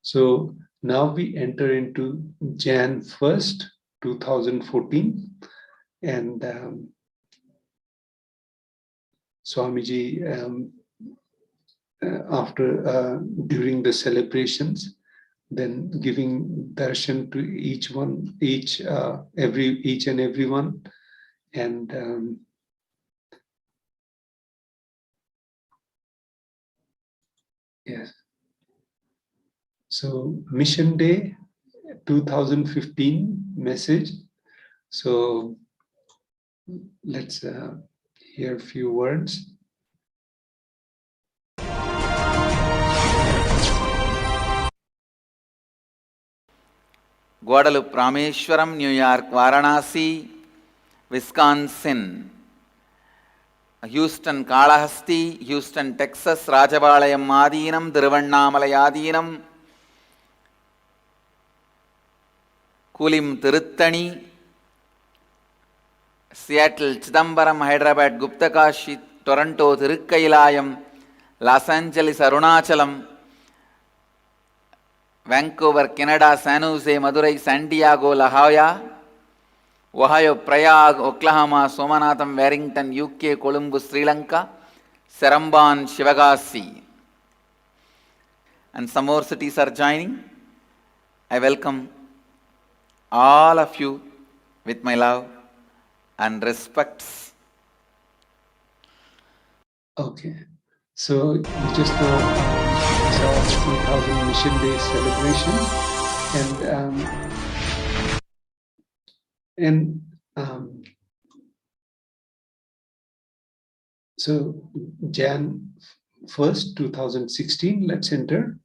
So now we enter into Jan 1st, 2014, and Swamiji, after during the celebrations, then giving darshan to each and everyone, and yes. So Mission Day 2015 message. So let's hear a few words. Guadalupe, Rameshwaram, New York, Varanasi, Wisconsin, Houston, Kalahasti, Houston, Texas, Rajabalayam, Madinam, Thiruvannamalai, Kulim, Tiruttani, Seattle, Chidambaram, Hyderabad, Guptakashi, Toronto, Thirukkailayam, Los Angeles, Arunachalam, Vancouver, Canada, San Jose, Madurai, San Diego, La Jolla, Ohio, Prague, Oklahoma, Somanatham, Warrington, UK, Colombo, Sri Lanka, Seremban, Shivagasi. And some more cities are joining. I welcome all of you with my love and respects. Okay, so we just now saw the 2000 Mission Day celebration, so Jan 1st, 2016, let's enter.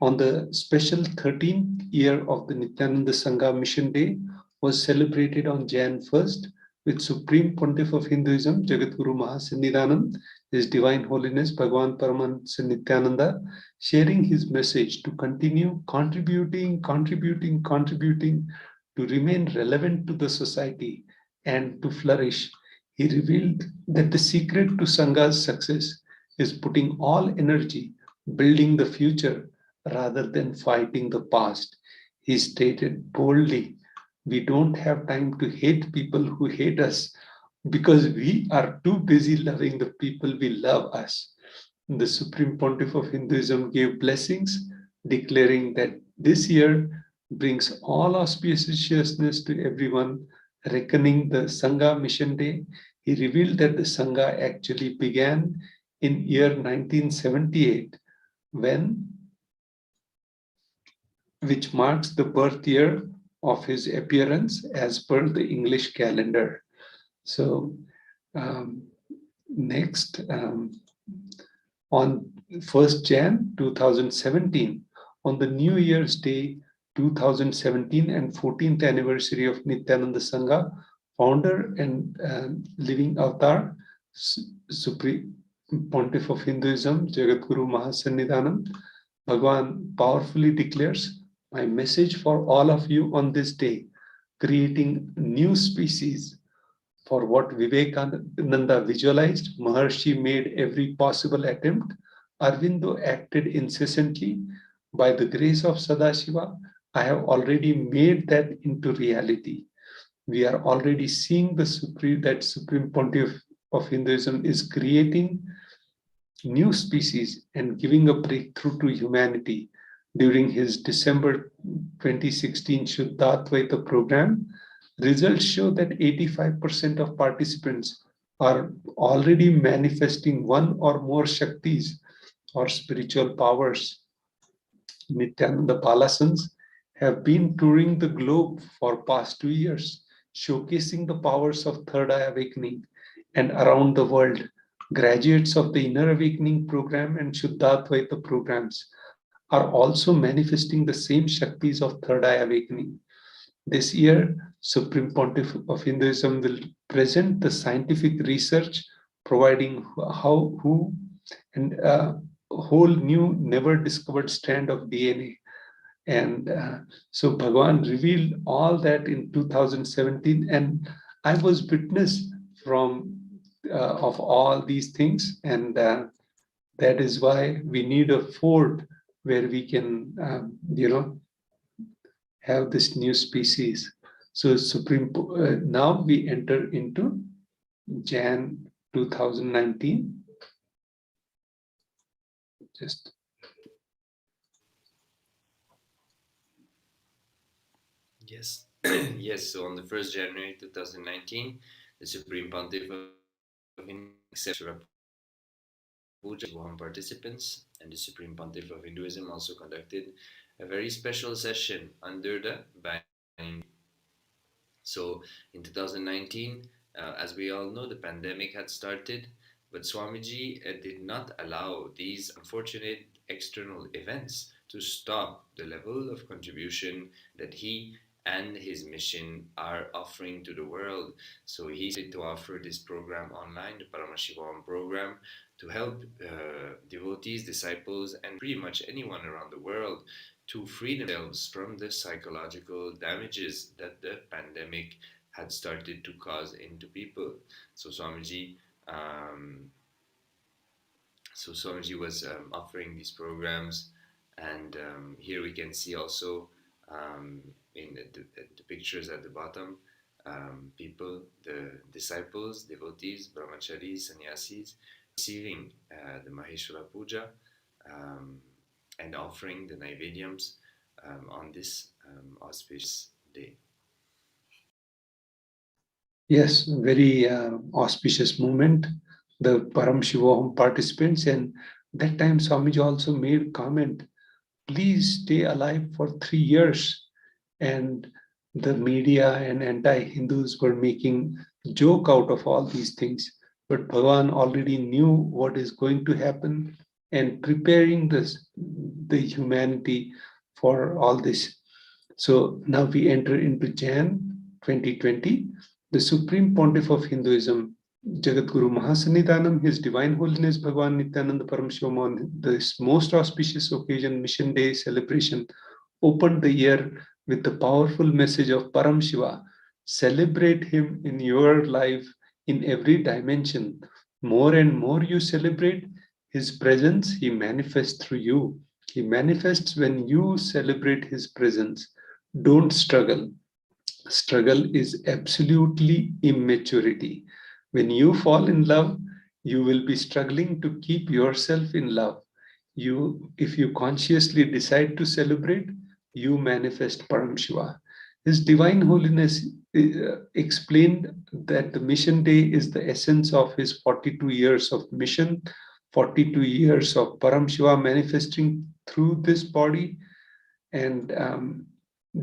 On the special 13th year of the Nithyananda Sangha Mission Day was celebrated on Jan 1st with Supreme Pontiff of Hinduism, Jagadguru Mahasannidhanam, His Divine Holiness Bhagavan Paramahansa Nithyananda, sharing his message to continue contributing to remain relevant to the society and to flourish. He revealed that the secret to Sangha's success is putting all energy building the future rather than fighting the past. He stated boldly, we don't have time to hate people who hate us because we are too busy loving the people we love us. The Supreme Pontiff of Hinduism gave blessings, declaring that this year brings all auspiciousness to everyone, reckoning the Sangha Mission Day. He revealed that the Sangha actually began in year 1978, which marks the birth year of his appearance as per the English calendar. So next, on 1st Jan 2017, on the New Year's Day 2017 and 14th anniversary of Nithyananda Sangha, founder and living avatar, Supreme Pontiff of Hinduism, Jagadguru Mahasannidhanam, Bhagavan powerfully declares, my message for all of you on this day, creating new species. For what Vivekananda visualized, Maharshi made every possible attempt. Arvindo acted incessantly. By the grace of Sadashiva, I have already made that into reality. We are already seeing that Supreme Pontiff of Hinduism is creating new species and giving a breakthrough to humanity. During his December 2016 Shuddhadvaita program, results show that 85% of participants are already manifesting one or more Shaktis or spiritual powers. Nithyananda Palasans have been touring the globe for past 2 years, showcasing the powers of Third Eye Awakening. And around the world, graduates of the Inner Awakening program and Shuddhadvaita programs are also manifesting the same Shaktis of Third Eye Awakening. This year, Supreme Pontiff of Hinduism will present the scientific research providing a whole new never discovered strand of DNA. And so Bhagavan revealed all that in 2017, and I was witness of all these things, and that is why we need a fort where we can, have this new species. So now we enter into Jan 2019. Yes. Yes, so on the 1st January 2019, the Supreme Pontiff of India Puja participants, and the Supreme Pontiff of Hinduism also conducted a very special session under the banner So in 2019, as we all know, the pandemic had started, but Swamiji did not allow these unfortunate external events to stop the level of contribution that he and his mission are offering to the world. So he started to offer this program online, the Paramashivoham program, to help devotees, disciples, and pretty much anyone around the world to free themselves from the psychological damages that the pandemic had started to cause into people. So Swamiji, um, was offering these programs, and here we can see also in the pictures at the bottom, people, the disciples, devotees, brahmacharis, sannyasis, receiving the Maheshwara Puja and offering the Naivedyams on this auspicious day. Yes, very auspicious moment. The Paramashivoham participants, and that time Swamiji also made comment, please stay alive for 3 years. And the media and anti-Hindus were making joke out of all these things. But Bhagavan already knew what is going to happen and preparing the humanity for all this. So now we enter into Jan 2020. The Supreme Pontiff of Hinduism, Jagadguru Mahasannidhanam, His Divine Holiness Bhagavan Nithyananda Paramashivam, on this most auspicious occasion, Mission Day celebration, opened the year with the powerful message of Param Shiva. Celebrate him in your life in every dimension. More and more you celebrate his presence, he manifests through you. He manifests when you celebrate his presence. Don't struggle. Struggle is absolutely immaturity. When you fall in love, you will be struggling to keep yourself in love. If you consciously decide to celebrate, you manifest Param Shiva. His Divine Holiness explained that the mission day is the essence of his 42 years of mission, 42 years of Param Shiva manifesting through this body and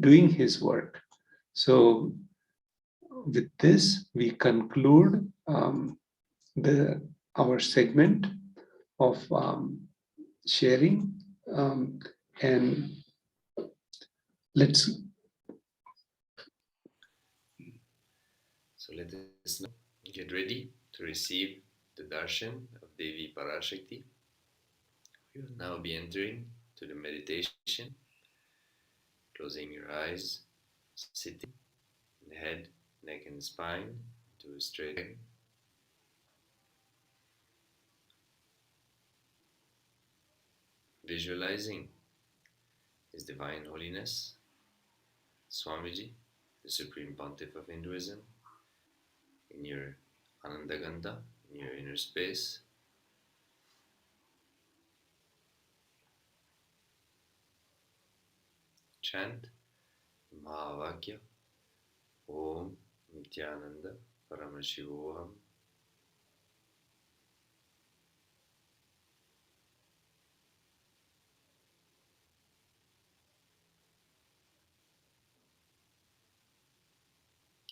doing his work. So with this, we conclude our segment of sharing, and let's. So let us now get ready to receive the darshan of Devi Parashakti. We will now be entering to the meditation, closing your eyes, sitting, the head, neck and spine to a straight line. Visualizing His Divine Holiness, Swamiji, the Supreme Pontiff of Hinduism, in your Anandagandha, in your inner space. Chant Mahavakya Om Nithyananda Paramashivoham.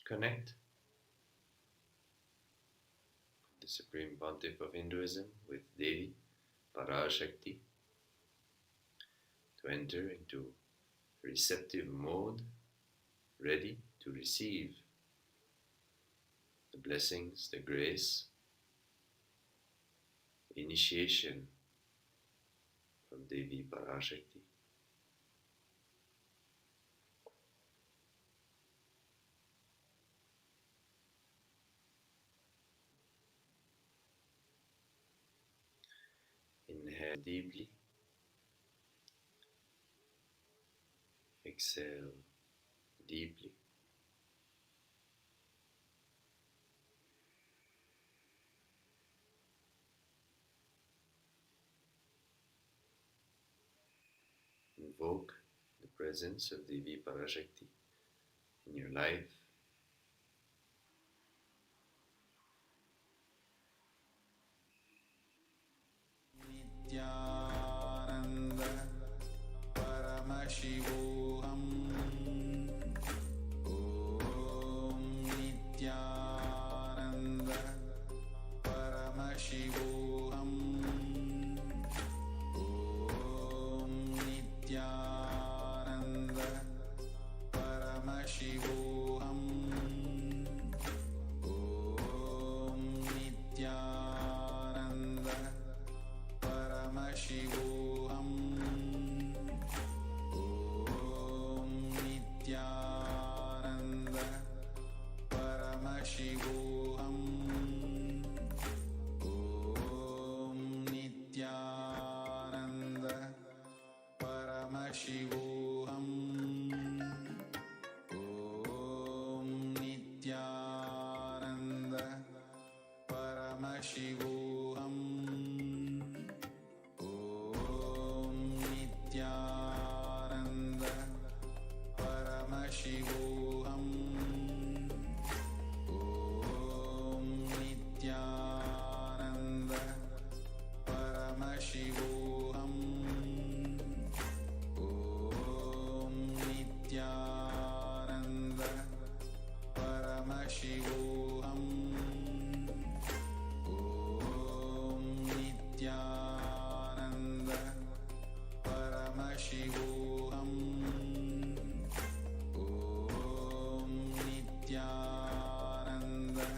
Connect the Supreme Pontiff of Hinduism with Devi Parashakti to enter into receptive mode, ready to receive the blessings, the grace, initiation from Devi Parashakti. Inhale deeply, exhale deeply. Invoke the presence of Devi Parashakti in your life. Nithyananda Paramashivoham. Om Paramashivoham. Om Nithyananda Paramashivoham. Om Nithyananda Paramashivoham. Om Nithyananda Paramashivoham. Om Nithyananda Paramashivoham. Om Nithyananda Paramashivoham. Om Nithyananda Paramashivoham. Om Nithyananda Paramashivoham. Om Nithyananda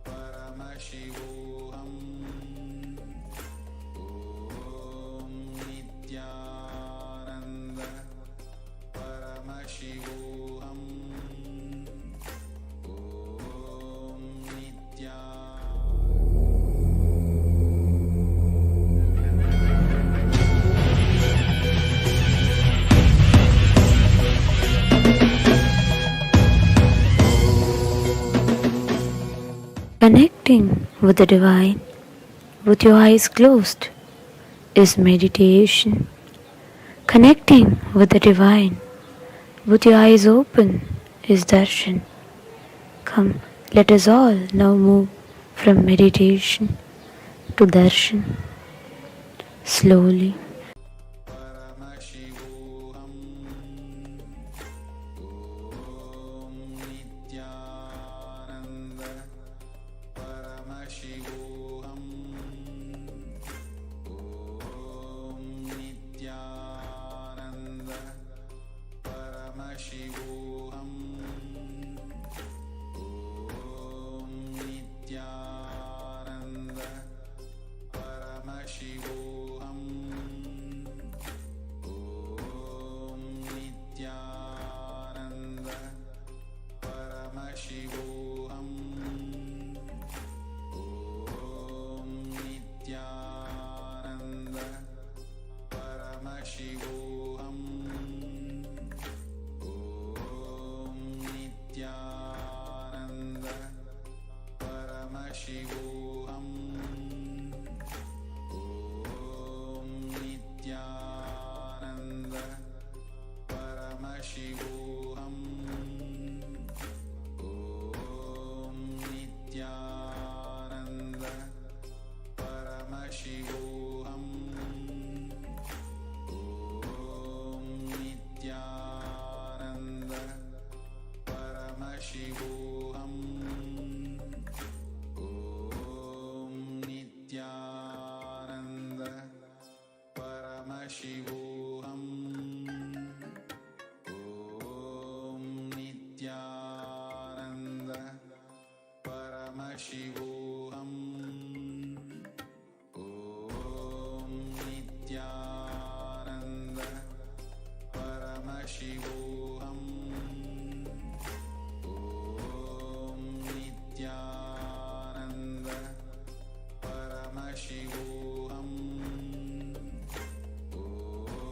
Paramashivoham. Om Nithyananda Paramashivoham. Om Nithyananda. Connecting with the divine with your eyes closed is meditation. Connecting with the divine with your eyes open is darshan. Come, let us all now move from meditation to darshan. Slowly. Paramashivoham. Om Nithyananda Paramashivoham. Om Nithyananda Paramashivoham. Om Nithyananda Paramashivoham. Om Nithyananda Paramashivoham. Om Nithyananda Paramashivoham. Om Nithyananda Paramashivoham. Om Nithyananda Paramashivoham. Om Nithyananda Paramashivoham. Om Nithyananda Paramashivoham. Om Nithyananda Paramashivoham. Om Nithyananda Paramashivoham. Om Nithyananda Paramashivoham. Om Nithyananda Paramashivoham. Om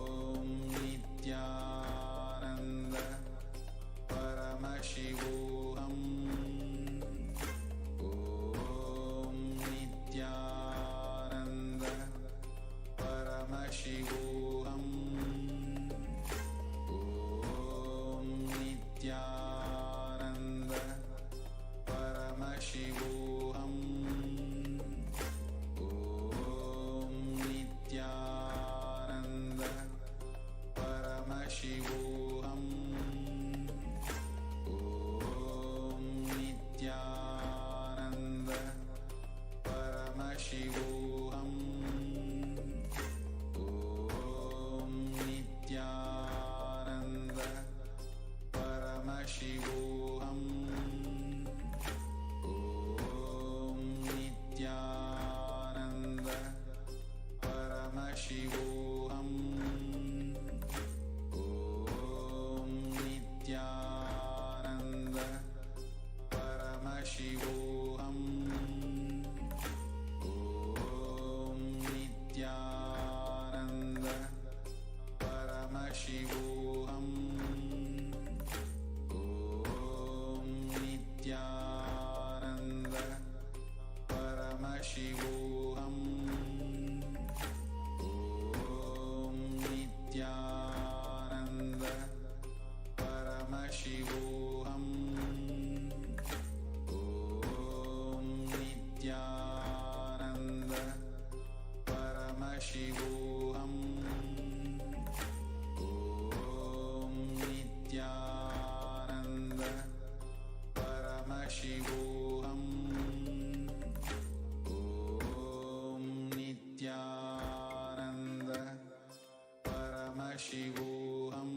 Paramashivoham.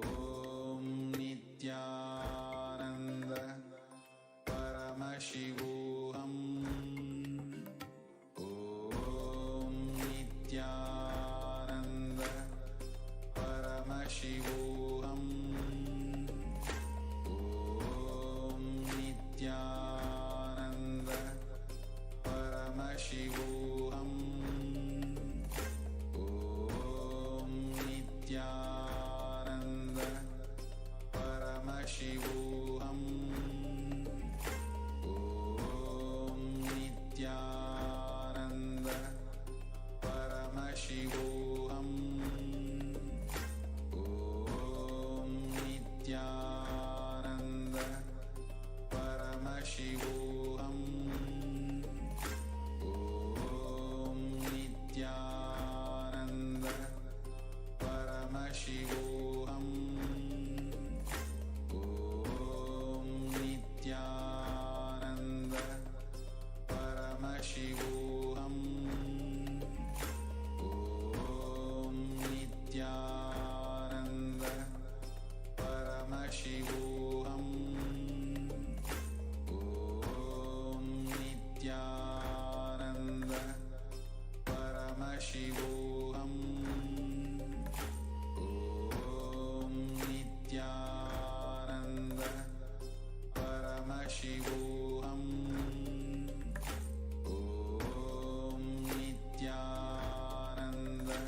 Om Nithyananda Paramashivoham. Om Nithyananda Paramashivoham. Om Nithyananda Paramashivoham. Om Nithyananda Paramashivoham. Om Nithyananda Paramashivoham. Om Nithyananda Paramashivoham. Om Nithyananda Paramashivoham. Om Nithyananda Paramashivoham. Om Nithyananda Paramashivoham. Om Nithyananda Paramashivoham. Om Nithyananda Paramashivoham. Om Nithyananda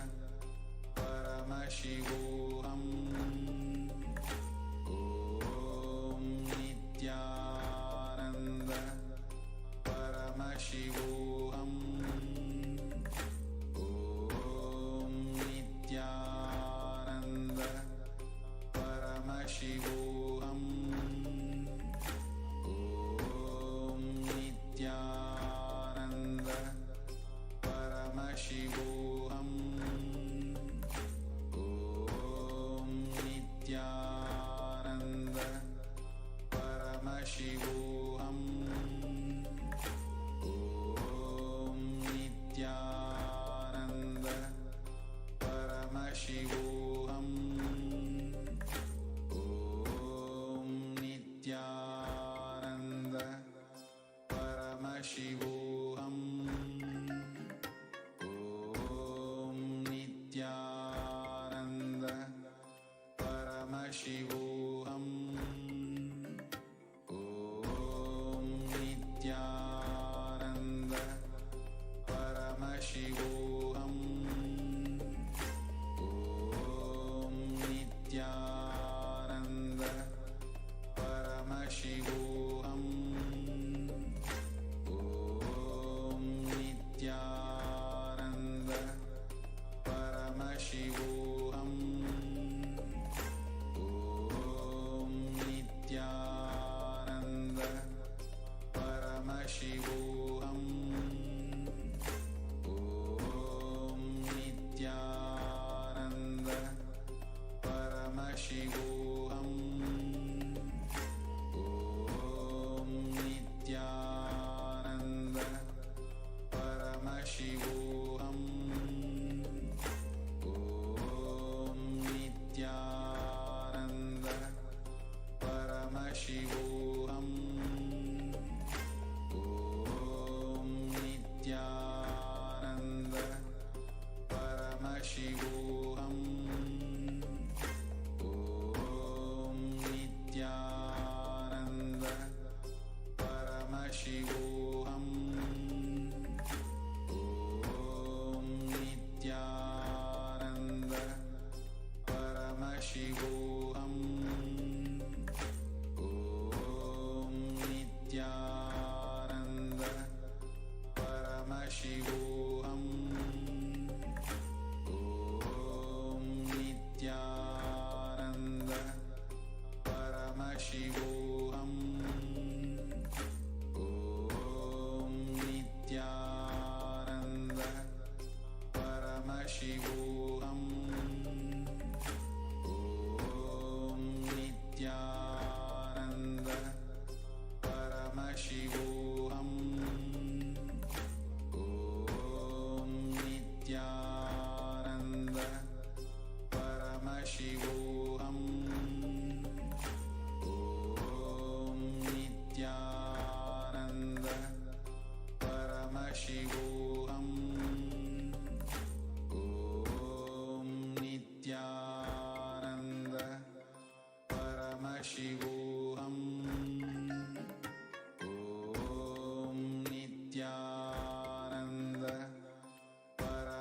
Paramashivoham. Om Nithyananda Paramashivoham. Om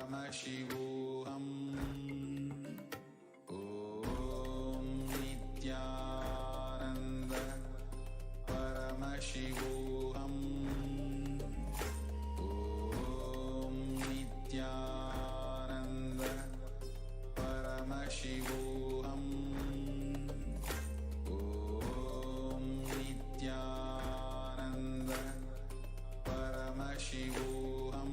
Paramashivoham. Om Nithyananda Paramashivoham. Om Nithyananda Paramashivoham. Om Nithyananda Paramashivoham.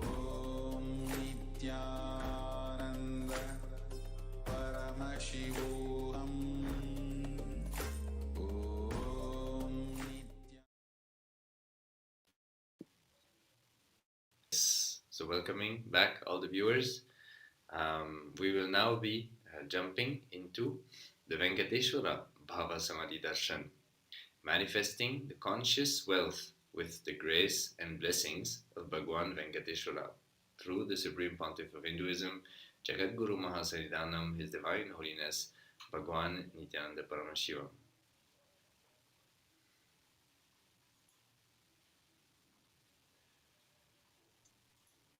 Om Nithyananda Paramashivoham. Om So welcoming back all the viewers. We will now be jumping into the Venkateshwara Bhava Samadhi Darshan, manifesting the conscious wealth with the grace and blessings of Bhagwan Venkateshwara through the Supreme Pontiff of Hinduism, Jagadguru Mahasanidanam, His Divine Holiness, Bhagwan Nithyananda Paramashivam.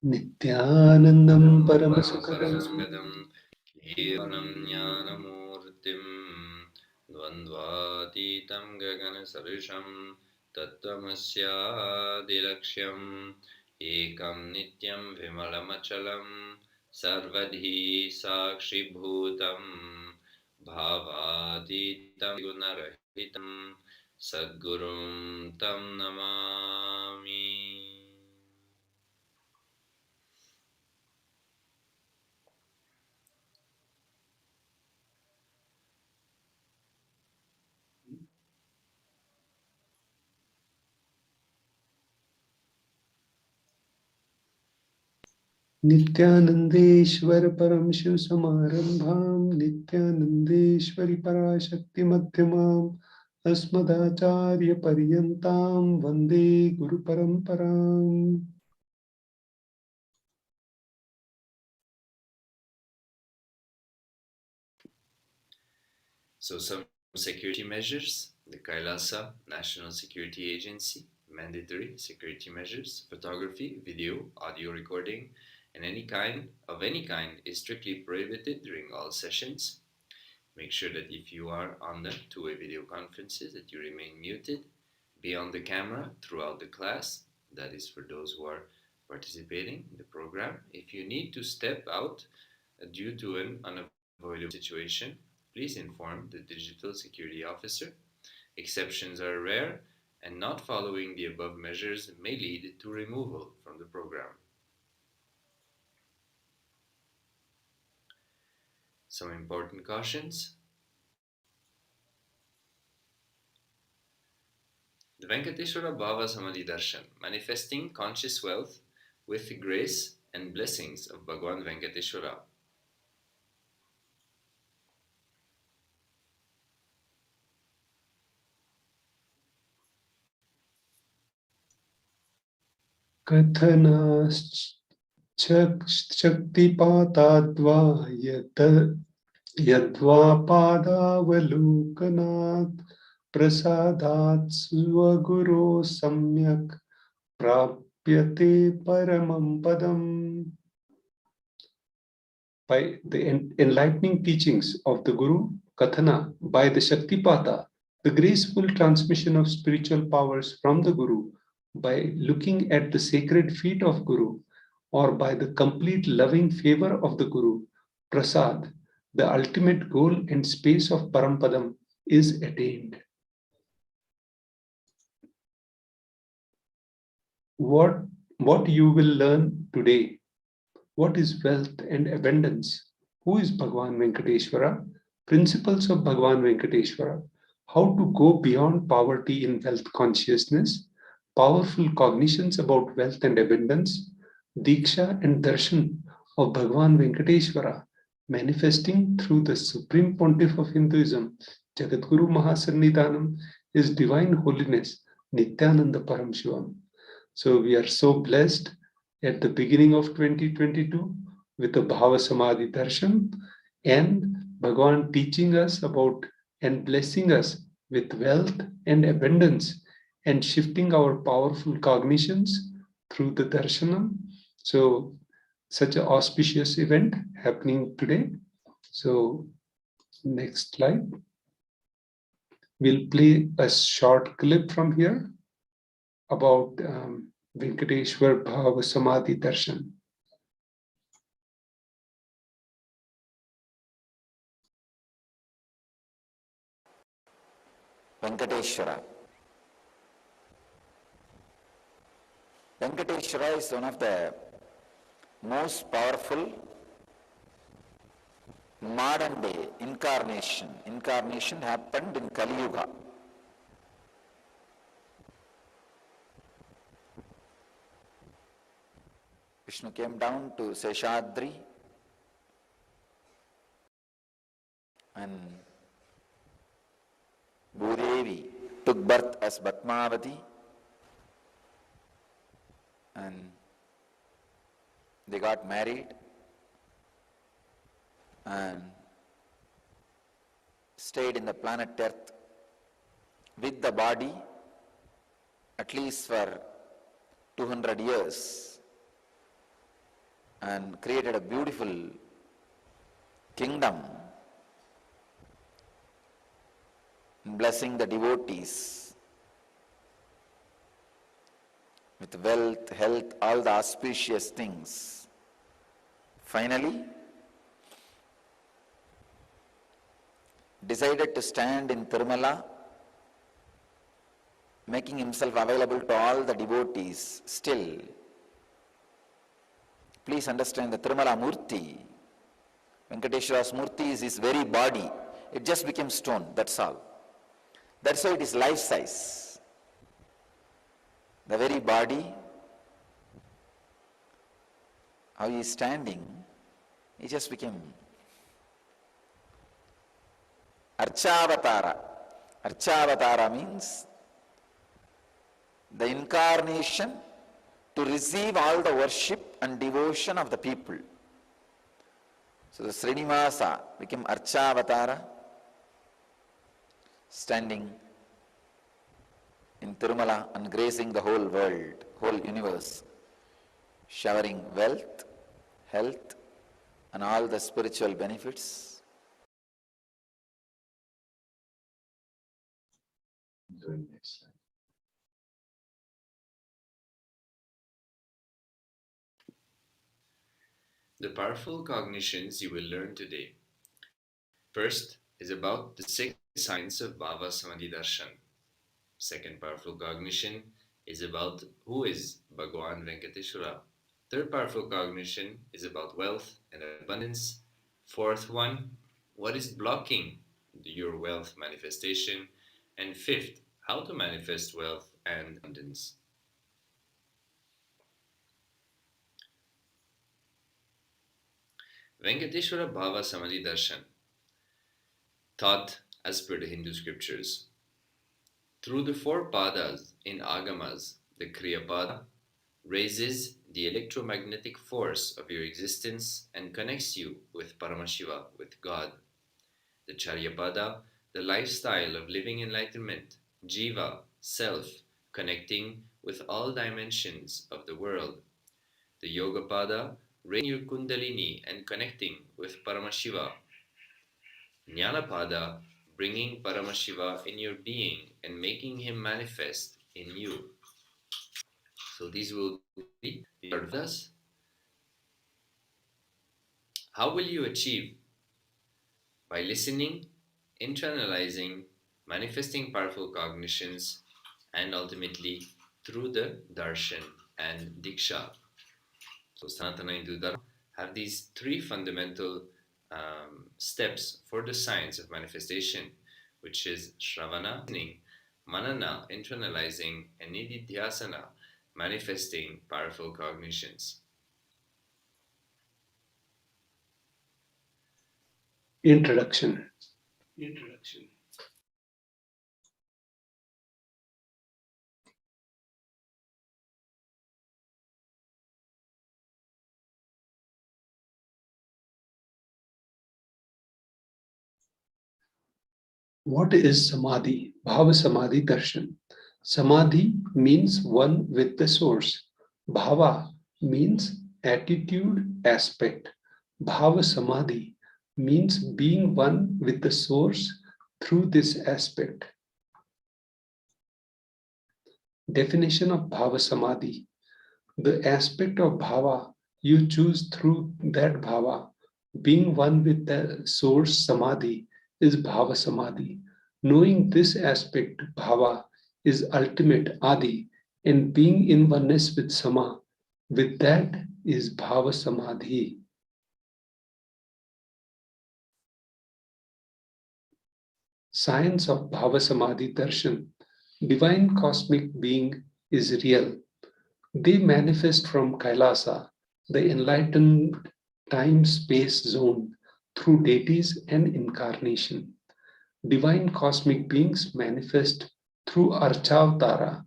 Nithyanandam Paramasukadam Paramasukadam Kevalam Jnanamurtim Dvandvatitam Gagana Sarusham Tattvamasya Ekam Nityam Vimalamachalam Sarvadhi Sakshi Bhutam Bhavatitam Gunarahitam Sadgurum Tam Namami. Nithyanandeshwar Paramshiv Samarambham Nithyanandeshwari Parashakti Madhyamam Asmadacharya Paryantam Vande Guru Paramparam. So some security measures: the Kailasa National Security Agency, mandatory security measures, photography, video, audio recording, and any kind is strictly prohibited during all sessions. Make sure that if you are on the two-way video conferences that you remain muted. Be on the camera throughout the class. That is for those who are participating in the program. If you need to step out due to an unavoidable situation, please inform the digital security officer. Exceptions are rare, and not following the above measures may lead to removal from the program. Some important cautions. The Venkateshwara Bhava Samadhi Darshan, manifesting conscious wealth with the grace and blessings of Bhagwan Venkateshwara. Kathanas Shaktipatadva Yadva Padavalukanat Prasadat Svaguru Samyak Prapyate Paramam Padam. By the enlightening teachings of the Guru, Kathana, by the Shaktipata, the graceful transmission of spiritual powers from the Guru, by looking at the sacred feet of Guru, or by the complete loving favor of the Guru, Prasad, the ultimate goal and space of Parampadam is attained. What you will learn today? What is wealth and abundance? Who is Bhagwan Venkateshwara? Principles of Bhagwan Venkateshwara. How to go beyond poverty in wealth consciousness. Powerful cognitions about wealth and abundance. Diksha and Darshan of Bhagwan Venkateshwara, manifesting through the Supreme Pontiff of Hinduism, Jagadguru Mahasanidanam, His Divine Holiness, Nithyananda Paramashivam. So we are so blessed at the beginning of 2022 with the Bhava Samadhi Darshan and Bhagwan teaching us about and blessing us with wealth and abundance and shifting our powerful cognitions through the darshanam. So such an auspicious event happening today. So next slide. We'll play a short clip from here about Venkateshwar Bhava Samadhi Darshan. Venkateshwara. Venkateshwara is one of the most powerful modern day incarnation. Incarnation happened in Kali Yuga. Vishnu came down to Seshadri and Bhudevi took birth as Bhatmavati, and they got married and stayed in the planet Earth with the body at least for 200 years and created a beautiful kingdom, blessing the devotees with wealth, health, all the auspicious things. Finally, decided to stand in Tirumala, making himself available to all the devotees still. Please understand the Tirumala Murti, Venkateshwara's Murti is his very body. It just became stone, that's all. That's why it is life size. The very body, how he is standing, he just became Archavatara. Archavatara means the incarnation to receive all the worship and devotion of the people. So the Srinivasa became Archavatara, standing in Tirumala and gracing the whole world, whole universe, showering wealth, health, and all the spiritual benefits. The powerful cognitions you will learn today. First is about the 6 signs of Bhava Samadhi Darshan. Second powerful cognition is about who is Bhagavan Venkateshwara. Third powerful cognition is about wealth and abundance. Fourth one, what is blocking your wealth manifestation? And fifth, how to manifest wealth and abundance. Venkateshwara Bhava Samadhi Darshan, taught as per the Hindu scriptures. Through the 4 padas in Agamas, the Kriya Pada raises the electromagnetic force of your existence and connects you with Paramashiva, with God. The Charya Pada, the lifestyle of living enlightenment, Jiva, self, connecting with all dimensions of the world. The Yoga Pada, raising your Kundalini and connecting with Paramashiva. Jnana Pada, bringing Paramashiva in your being and making him manifest in you. So these will be the Ardhas. How will you achieve? By listening, internalizing, manifesting powerful cognitions, and ultimately through the Darshan and Diksha. So Sanatana Hindu Dharma have these 3 fundamental steps for the science of manifestation, which is Shravana, listening, Manana, internalizing, and Nididhyasana, manifesting powerful cognitions. Introduction. What is Samadhi? Bhava Samadhi Darshan. Samadhi means one with the source. Bhava means attitude, aspect. Bhava Samadhi means being one with the source through this aspect. Definition of Bhava Samadhi. The aspect of Bhava you choose through that Bhava, being one with the source Samadhi, is Bhava Samadhi. Knowing this aspect, Bhava, is ultimate Adi, and being in oneness with Sama, with that is Bhava Samadhi. Science of Bhava Samadhi Darshan. Divine cosmic being is real. They manifest from Kailasa, the enlightened time-space zone, through deities and incarnation. Divine cosmic beings manifest through Archavatara,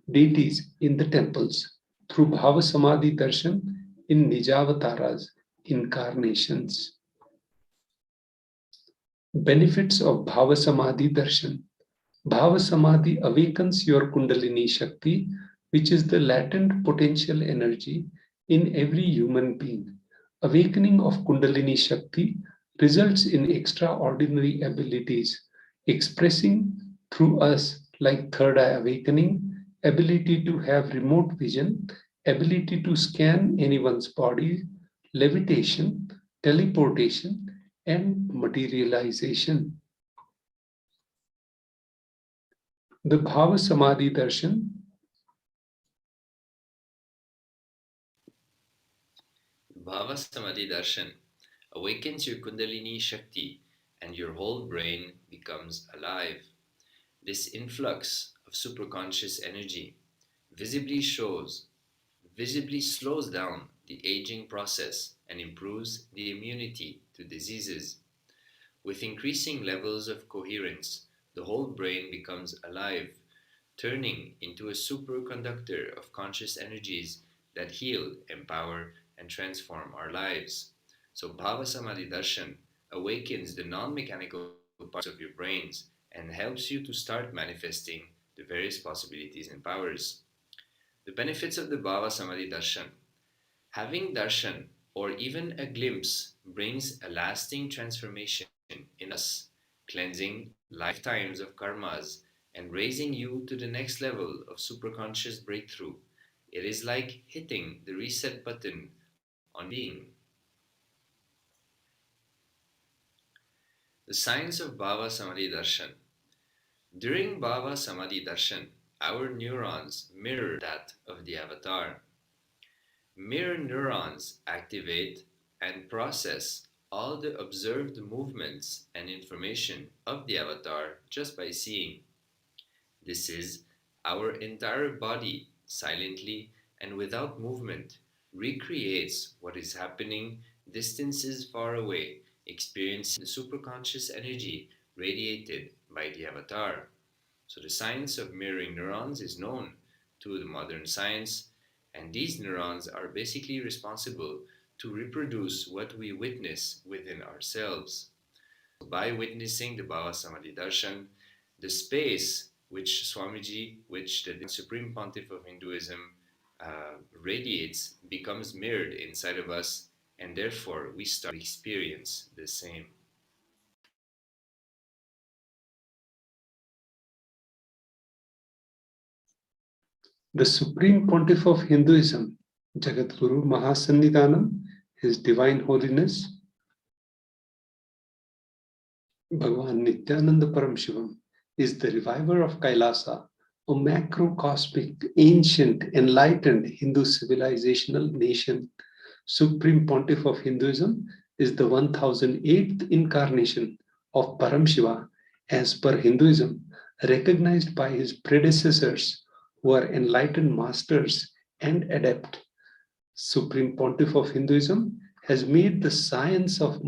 deities in the temples, through Bhava Samadhi Darshan in Nijavataras, incarnations. Benefits of Bhava Samadhi Darshan. Bhava Samadhi awakens your Kundalini Shakti, which is the latent potential energy in every human being. Awakening of Kundalini Shakti results in extraordinary abilities, expressing through us like third eye awakening, ability to have remote vision, ability to scan anyone's body, levitation, teleportation, and materialization. The Bhava Samadhi Darshan. Bhava Samadhi Darshan awakens your Kundalini Shakti and your whole brain becomes alive. This influx of superconscious energy visibly slows down the aging process and improves the immunity to diseases. With increasing levels of coherence, the whole brain becomes alive, turning into a superconductor of conscious energies that heal, empower, and transform our lives. So Bhava Samadhi Darshan awakens the non-mechanical parts of your brains and helps you to start manifesting the various possibilities and powers. The benefits of the Bhava Samadhi Darshan. Having darshan or even a glimpse brings a lasting transformation in us, cleansing lifetimes of karmas and raising you to the next level of superconscious breakthrough. It is like hitting the reset button on being. The science of Bhava Samadhi Darshan. During Bhava Samadhi Darshan, our neurons mirror that of the avatar. Mirror neurons activate and process all the observed movements and information of the avatar just by seeing. This is our entire body silently and without movement recreates what is happening distances far away, experiencing the superconscious energy radiated by the avatar. So the science of mirroring neurons is known to the modern science, and these neurons are basically responsible to reproduce what we witness within ourselves. By witnessing the Bhava Samadhi Darshan, the space which Swamiji, which the Supreme Pontiff of Hinduism radiates, becomes mirrored inside of us, and therefore we start to experience the same. The Supreme Pontiff of Hinduism, Jagadguru Mahasannidhanam, His Divine Holiness, Bhagavan Nithyananda Paramashivam, is the reviver of Kailasa, a macrocosmic, ancient, enlightened Hindu civilizational nation. Supreme Pontiff of Hinduism is the 1008th incarnation of Paramashiva as per Hinduism, recognized by his predecessors who are enlightened masters and adept. Supreme Pontiff of Hinduism has made the science of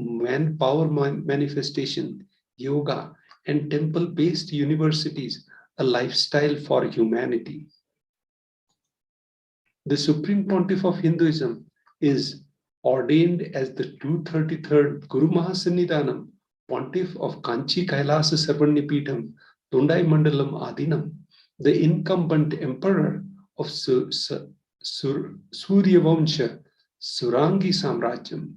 power manifestation, yoga, and temple-based universities a lifestyle for humanity. The Supreme Pontiff of Hinduism is ordained as the 233rd Guru Mahasannidhanam, Pontiff of Kanchi Kailasa Sarvanipeetham, Tundai Mandalam Adinam, the incumbent emperor of Suryavansha Surangi Samrajyam.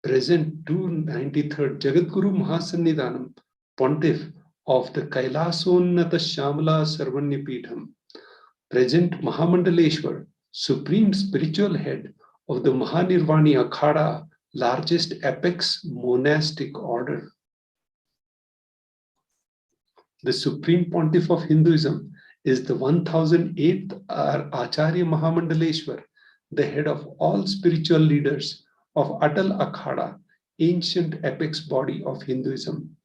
Present 293rd Jagadguru Mahasannidhanam, Pontiff of the Kailasonnata Shamala Sarvanyapitham. Present Mahamandaleshwar, Supreme Spiritual Head of the Mahanirvani Akhada, largest apex monastic order. The Supreme Pontiff of Hinduism is the 1008th Acharya Mahamandaleshwar, the head of all spiritual leaders of Atal Akhada, ancient apex body of Hinduism.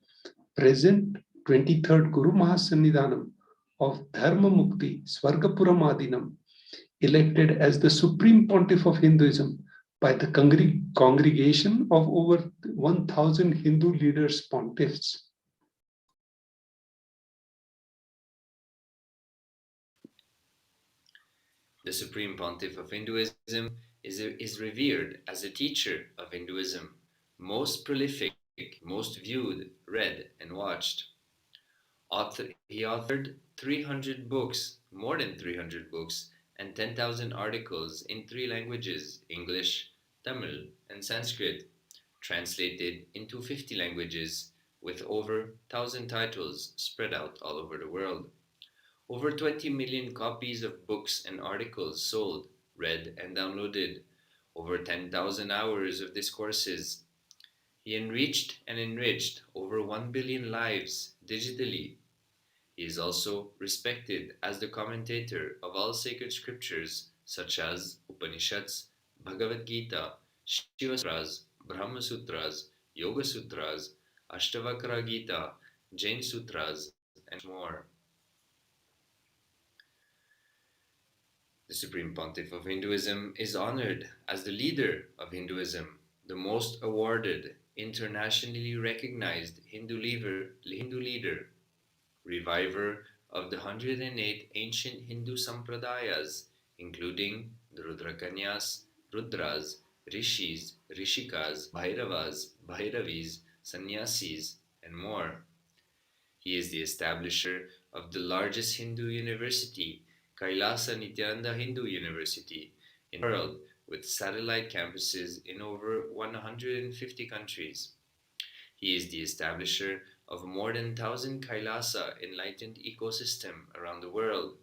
Present 23rd Guru Mahasannidhanam of Dharma Mukti Swargapuram Adinam, elected as the Supreme Pontiff of Hinduism by the congregation of over 1000 Hindu leaders pontiffs. The Supreme Pontiff of Hinduism is revered as a teacher of Hinduism, most prolific, most viewed, read, and watched. He authored 300 books, more than 300 books, and 10,000 articles in 3 languages, English, Tamil, and Sanskrit, translated into 50 languages, with over 1,000 titles spread out all over the world. Over 20 million copies of books and articles sold, read, and downloaded. Over 10,000 hours of discourses. He enriched and enriched over 1 billion lives digitally. He is also respected as the commentator of all sacred scriptures such as Upanishads, Bhagavad Gita, Shiva Sutras, Brahma Sutras, Yoga Sutras, Ashtavakra Gita, Jain Sutras, and more. The Supreme Pontiff of Hinduism is honored as the leader of Hinduism, the most awarded, internationally recognized Hindu leader, reviver of the 108 ancient Hindu sampradayas, including the Rudrakanyas, Rudras, Rishis, Rishikas, Bhairavas, Bhairavis, Sannyasis, and more. He is the establisher of the largest Hindu university, Kailasa Nithyananda Hindu University, in the world, with satellite campuses in over 150 countries. He is the establisher of more than 1,000 Kailasa enlightened ecosystem around the world.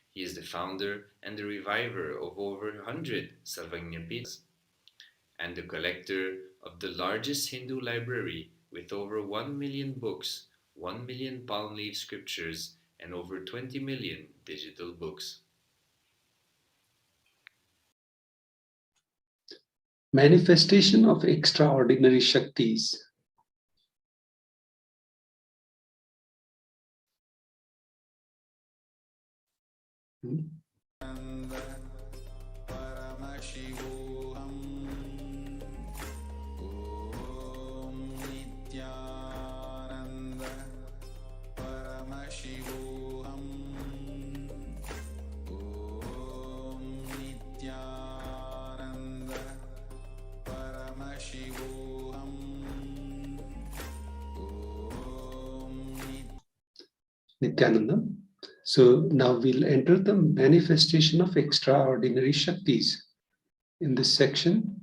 He is the founder and the reviver of over 100 Sarvanyapithas, and the collector of the largest Hindu library with over 1 million books, 1 million palm leaf scriptures, and over 20 million digital books. Manifestation of extraordinary Shaktis. Paramashivoham. Om Nithyananda Paramashivoham. Om Nithyananda Paramashivoham. Om Nithyananda. So now we'll enter the manifestation of extraordinary Shaktis. In this section,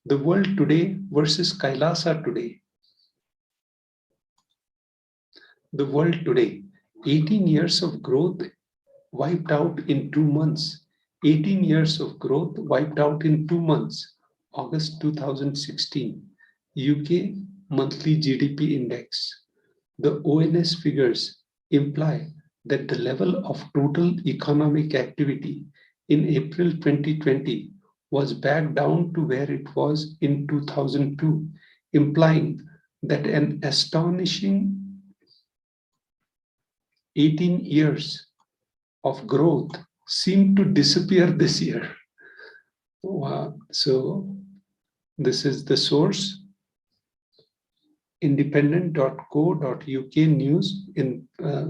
the world today versus Kailasa today. The world today, 18 years of growth wiped out in 2 months. 18 years of growth wiped out in 2 months. August 2016, UK monthly GDP index. The ONS figures imply that the level of total economic activity in April 2020 was back down to where it was in 2002, implying that an astonishing 18 years of growth seemed to disappear this year. Wow. So this is the source, independent.co.uk news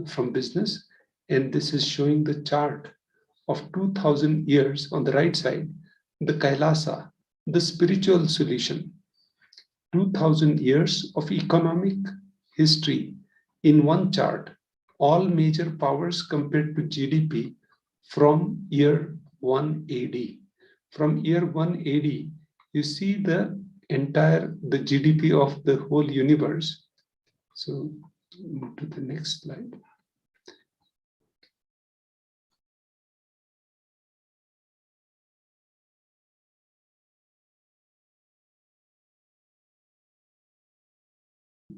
from business, and this is showing the chart of 2000 years on the right side, the Kailasa, the spiritual solution, 2000 years of economic history in one chart, all major powers compared to GDP from year 1 AD. From year 1 AD, you see the GDP of the whole universe. So move to the next slide.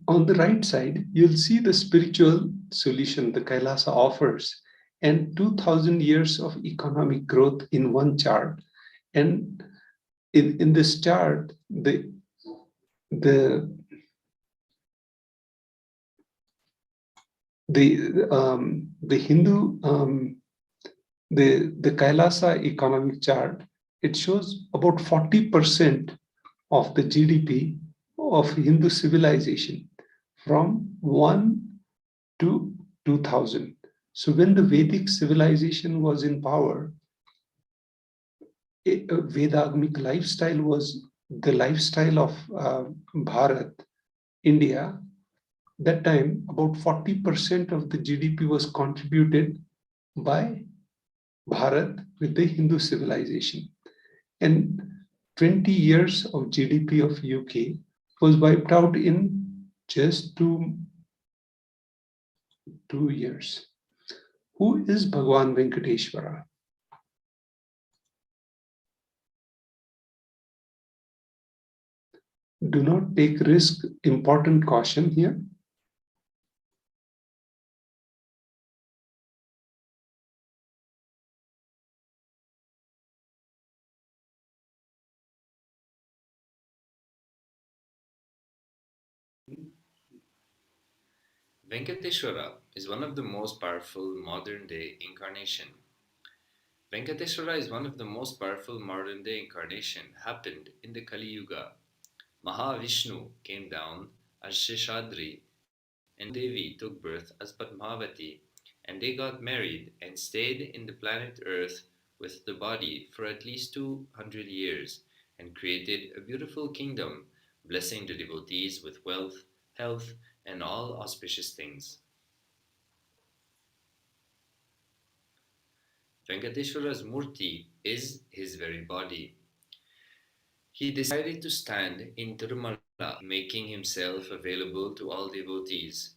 On the right side, you'll see the spiritual solution the Kailasa offers and 2000 years of economic growth in one chart. And in this chart, the Hindu the Kailasa economic chart, it shows about 40% of the GDP of Hindu civilization from 1 to 2000. So when the Vedic civilization was in power, a Vedagamic lifestyle was the lifestyle of Bharat, India. That time, about 40% of the GDP was contributed by Bharat with the Hindu civilization. And 20 years of GDP of UK was wiped out in just two years. Who is Bhagwan Venkateshwara? Do not take risk, important caution here. Venkateshwara is one of the most powerful modern day incarnation. Venkateshwara is one of the most powerful modern day incarnation happened in the Kali Yuga. Mahavishnu came down as Sheshadri and Devi took birth as Padmavati, and they got married and stayed in the planet Earth with the body for at least 200 years and created a beautiful kingdom, blessing the devotees with wealth, health, and all auspicious things. Venkateshwara's murti is his very body. He decided to stand in Tirumala, making himself available to all devotees.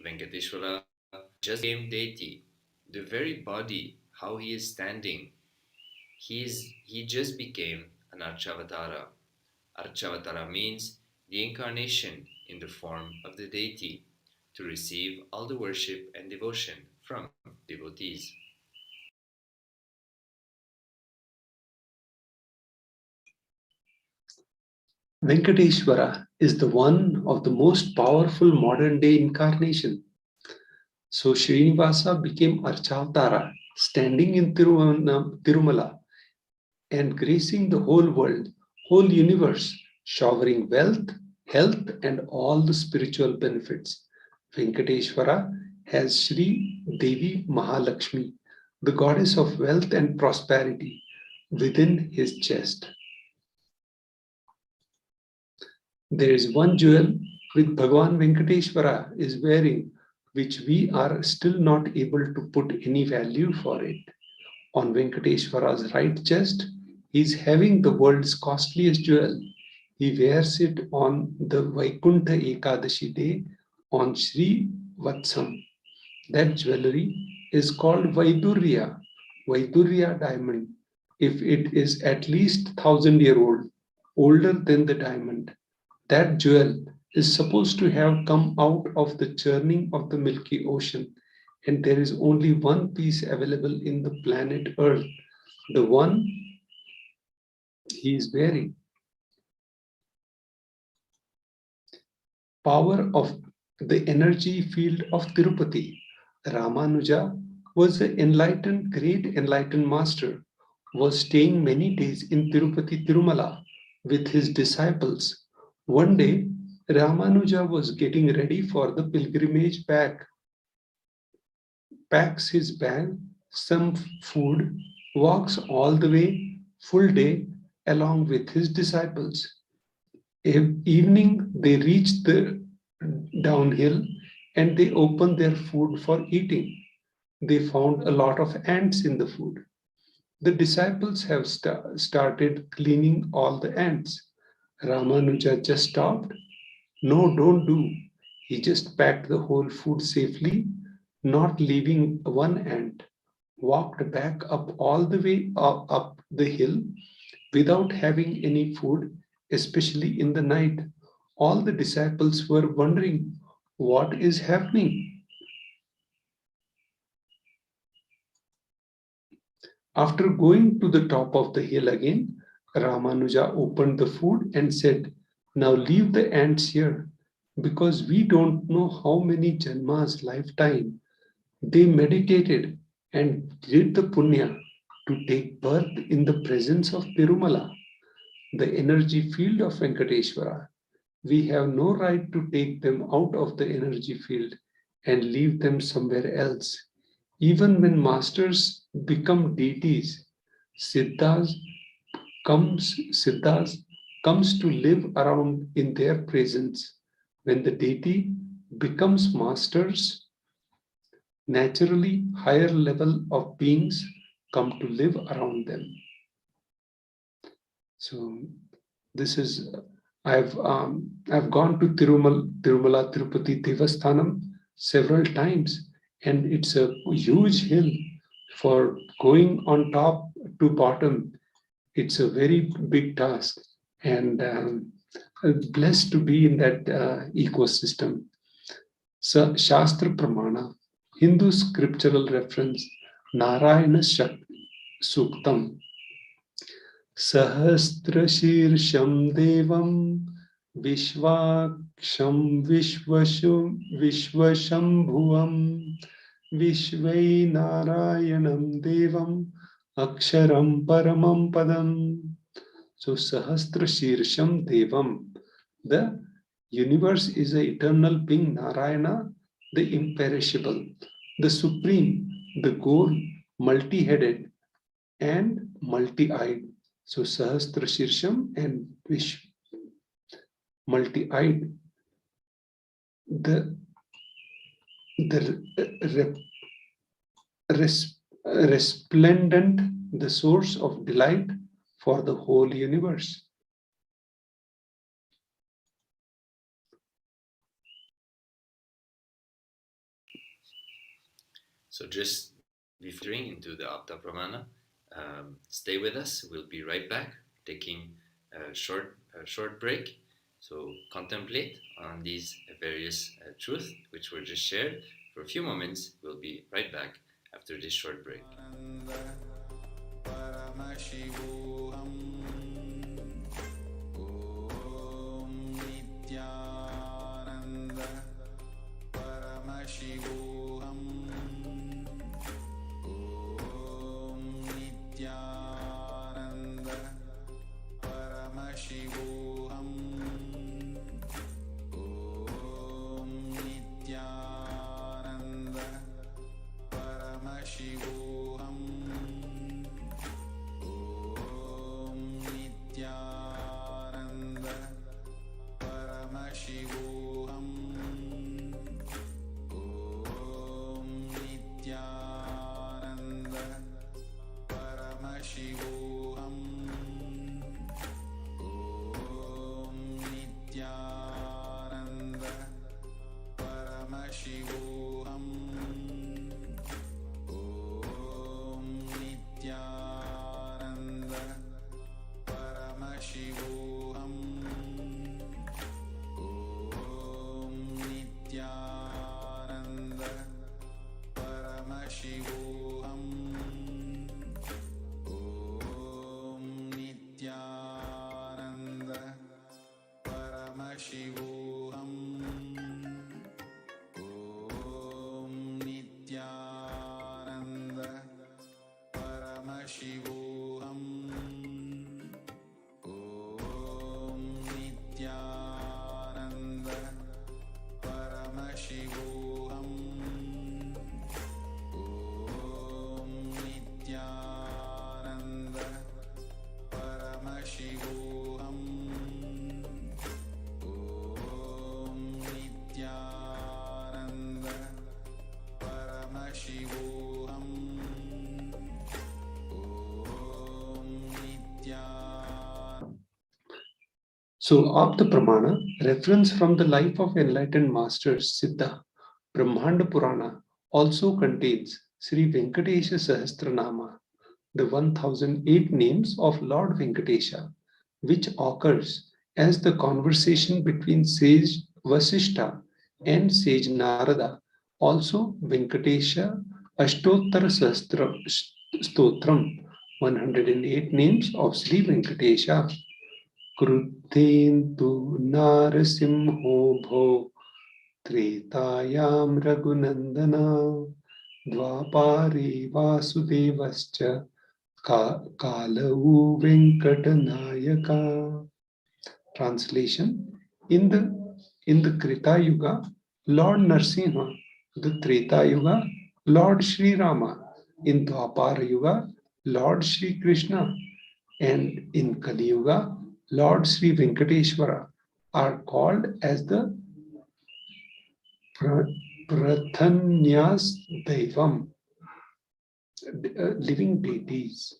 Venkateshwara just became deity. The very body, how he is standing, he just became an Archavatara. Archavatara means the incarnation in the form of the deity to receive all the worship and devotion from devotees. Venkateshwara is the one of the most powerful modern day incarnation. So Srinivasa became Archavatara, standing in Tirumala and gracing the whole world, whole universe, showering wealth, health, and all the spiritual benefits. Venkateshwara has Sri Devi Mahalakshmi, the goddess of wealth and prosperity, within his chest. There is one jewel which Bhagwan Venkateshwara is wearing, which we are still not able to put any value for it. On Venkateshwara's right chest, he is having the world's costliest jewel. He wears it on the Vaikuntha Ekadashi day on Sri Vatsam. That jewelry is called Vaidurya diamond, if it is at least 1,000-year-old, older than the diamond. That jewel is supposed to have come out of the churning of the Milky Ocean, and there is only one piece available in the planet Earth, the one he is wearing. Power of the energy field of Tirupati. Ramanuja was the great enlightened master, was staying many days in Tirupati Tirumala with his disciples. One day, Ramanuja was getting ready for the pilgrimage packs his bag, some food, walks all the way, full day, along with his disciples. Evening, they reached the downhill and they opened their food for eating. They found a lot of ants in the food. The disciples have started cleaning all the ants. Ramanuja just stopped. No, don't do. He just packed the whole food safely, not leaving one ant. Walked back up all the way up the hill without having any food, especially in the night. All the disciples were wondering, what is happening? After going to the top of the hill again, Ramanuja opened the food and said, now leave the ants here, because we don't know how many janmas lifetime they meditated and did the punya to take birth in the presence of Tirumala, the energy field of Venkateshwara. We have no right to take them out of the energy field and leave them somewhere else. Even when masters become deities, Siddhas comes to live around in their presence. When the deity becomes masters, naturally higher level of beings come to live around them. So this is I've gone to Tirumala Tirupati Devasthanam several times, and it's a huge hill. For going on top to bottom, it's a very big task, and blessed to be in that ecosystem. So Shastra Pramana, Hindu scriptural reference, Narayana Shakti Suktam. Sahasrashirsham Devam Vishwaksham Vishwashambhuvam Vishvai Narayanam Devam Aksharam Paramam Padam. So Sahasrashirsham Devam. The universe is an eternal being, Narayana, the imperishable, the supreme, the goal, multi-headed and multi-eyed. So Sahasrashirsham and Vish, multi-eyed. The resplendent, the source of delight for the whole universe. So just before into the Apta Pramana, stay with us. We'll be right back, taking a short break. So contemplate on these various truths which were just shared for a few moments. We'll be right back after this short break. Paramashivoham. Om Nithyananda Paramashivoham. Om Nithyananda Paramashivoham. Om Nithyananda Paramashivoham. Om Nithyananda Paramashivoham. Om Nithyananda Paramashivoham. Om Nithyananda Paramashivoham. Om Nithyananda Paramashivoham. Om Nithyananda Paramashivoham. Om Nithyananda Paramashivoham. Om Nithyananda Paramashivoham. Om Nithyananda Paramashivoham. Om Nithyananda Paramashivoham. Om So, of the Pramana, reference from the life of enlightened masters Siddha, Brahmanda Purana also contains Sri Venkatesha Sahasranama, the 1008 names of Lord Venkatesha, which occurs as the conversation between sage Vasishtha and sage Narada. Also, Venkatesha Ashtottara Sahasra Stotram, 108 names of Sri Venkatesha. क्रुद्धेन्दु नारसिंहो भो त्रेतायां रघुनन्दना द्वापारे वासुदेवश्च कालौ वेङ्कटनायका. Translation: in the Krita Yuga, Lord Narsimha; the Treta Yuga, Lord Sri Rama; in Dwapara Yuga, Lord Sri Krishna; and in Kali Yuga, Lord Sri Venkateshwara are called as the Prathanyas Daivam, living deities.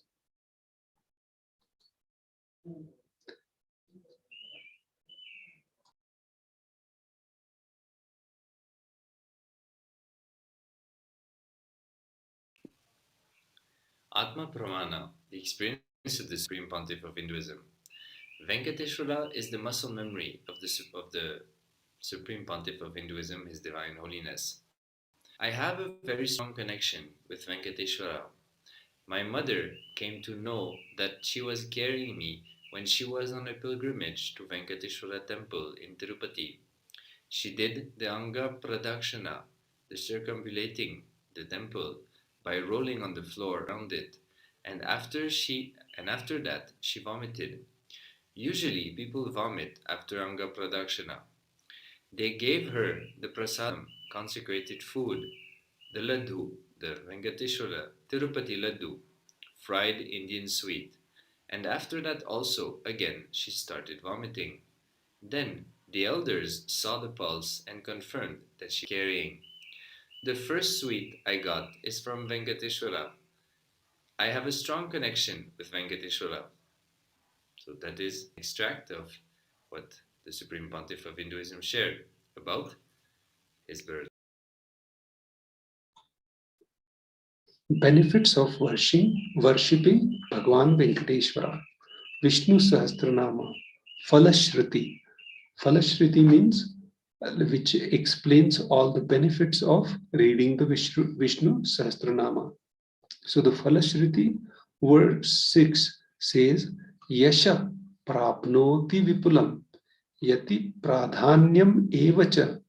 Atma Pramana, the experience of the Supreme Pontiff of Hinduism. Venkateshwara is the muscle memory of the Supreme Pontiff of Hinduism, His Divine Holiness. I have a very strong connection with Venkateshwara. My mother came to know that she was carrying me when she was on a pilgrimage to Venkateshwara temple in Tirupati. She did the Anga Pradakshana, the circumambulating the temple by rolling on the floor around it, and after that she vomited. Usually people vomit after Anga Pradakshana. They gave her the prasadam, consecrated food, the laddu, the Venkateshwara Tirupati laddu, fried Indian sweet, and after that also again she started vomiting. Then the elders saw the pulse and confirmed that she was carrying. The first sweet I got is from Venkateshwara. I have a strong connection with Venkateshwara. So that is an extract of what the Supreme Pontiff of Hinduism shared about his birth. Benefits of worshipping Bhagwan Venkateshwara. Vishnu Sahasranama. Falashruti. Falashruti means which explains all the benefits of reading the Vishnu Sahasranama. So the Falashruti, verse 6 says, Yasha prapnoti vipulam yati pradhanyam evacha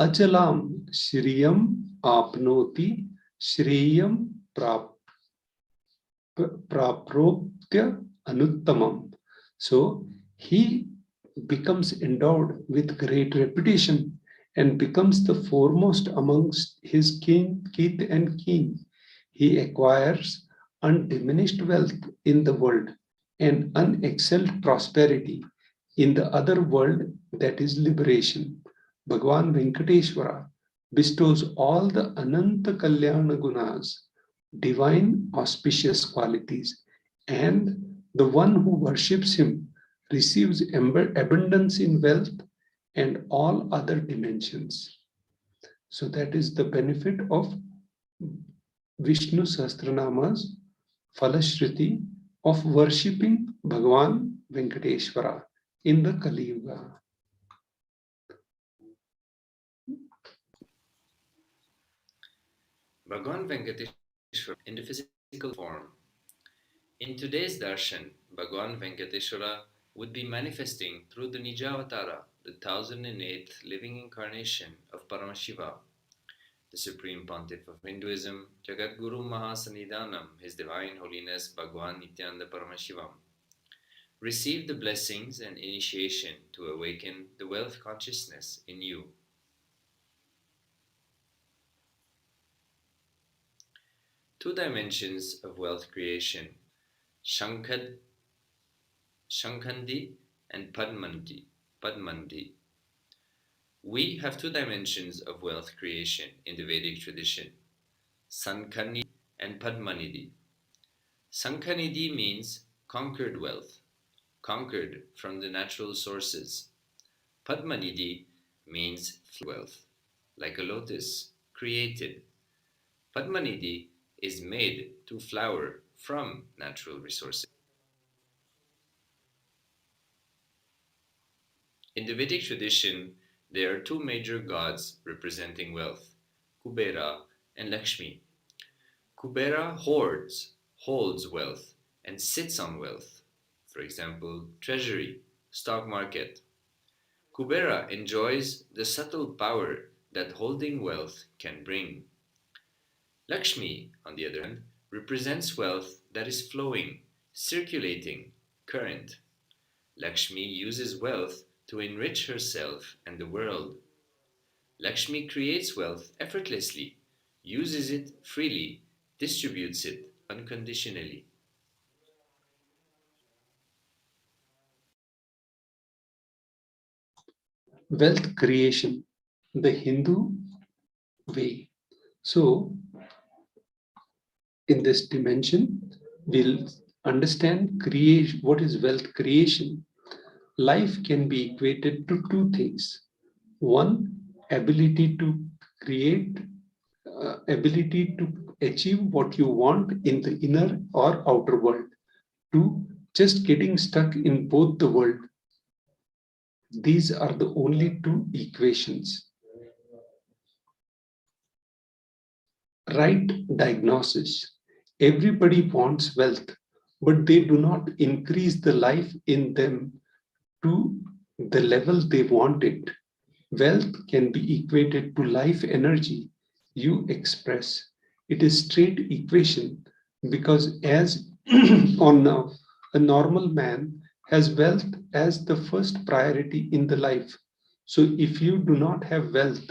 achalam shriyam apnoti shriyam praproptya anuttamam. So he becomes endowed with great reputation and becomes the foremost amongst his kith and kin. He acquires undiminished wealth in the world and unexcelled prosperity in the other world, that is liberation. Bhagwan Venkateshwara bestows all the Ananta Kalyana Gunas, divine auspicious qualities, and the one who worships him receives abundance in wealth and all other dimensions. So that is the benefit of Vishnu Sahasranama's Falashruti of worshipping Bhagwan Venkateshwara in the Kali Yuga. Bhagwan Venkateshwara in the physical form. In today's darshan, Bhagwan Venkateshwara would be manifesting through the Nijavatara, the 1008th living incarnation of Paramashiva, the Supreme Pontiff of Hinduism, Jagadguru Mahasannidhanam, His Divine Holiness Bhagwan Nithyananda Paramashivam. Receive the blessings and initiation to awaken the wealth consciousness in you. Two dimensions of wealth creation, Shankhandi and Padmandi. We have two dimensions of wealth creation in the Vedic tradition, Sankhani and Padmanidhi. Sankhaniddhi means conquered wealth. conquered from the natural sources. Padmanidhi means wealth, like a lotus, created. Padmanidhi is made to flower from natural resources. In the Vedic tradition, there are two major gods representing wealth, Kubera and Lakshmi. Kubera holds wealth, and sits on wealth. For example, treasury, stock market. Kubera enjoys the subtle power that holding wealth can bring. Lakshmi, on the other hand, represents wealth that is flowing, circulating, current. Lakshmi uses wealth to enrich herself and the world. Lakshmi creates wealth effortlessly, uses it freely, distributes it unconditionally. Wealth creation, the Hindu way. So, in this dimension, we'll understand what is wealth creation. Life can be equated to two things. One, ability to create, ability to achieve what you want in the inner or outer world. Two, just getting stuck in both the world. These are the only two equations. Right diagnosis. Everybody wants wealth, but they do not increase the life in them to the level they want it. Wealth can be equated to life energy you express. It is straight equation because as on a normal man has wealth as the first priority in the life. So if you do not have wealth,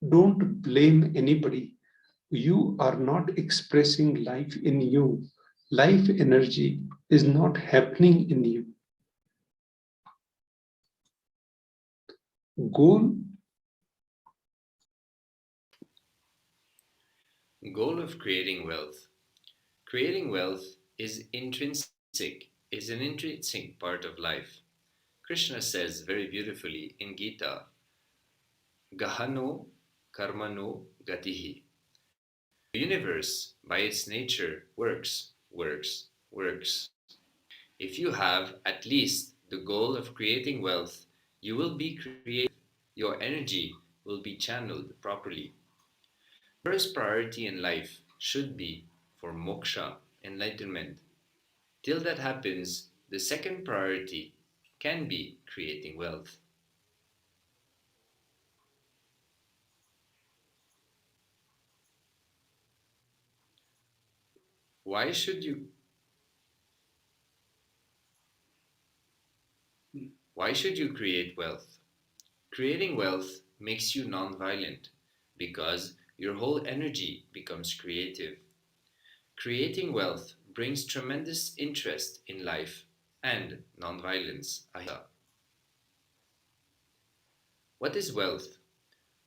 don't blame anybody. You are not expressing life in you. Life energy is not happening in you. Goal of creating wealth. Creating wealth is an intrinsic part of life. Krishna says very beautifully in Gita, Gahano Karmano Gatihi. The universe, by its nature, works. If you have at least the goal of creating wealth, you will be creative. Your energy will be channeled properly. First priority in life should be for moksha, enlightenment. Till that happens, the second priority can be creating wealth. Why should you create wealth? Creating wealth makes you non-violent because your whole energy becomes creative. Creating wealth brings tremendous interest in life and non-violence. What is wealth?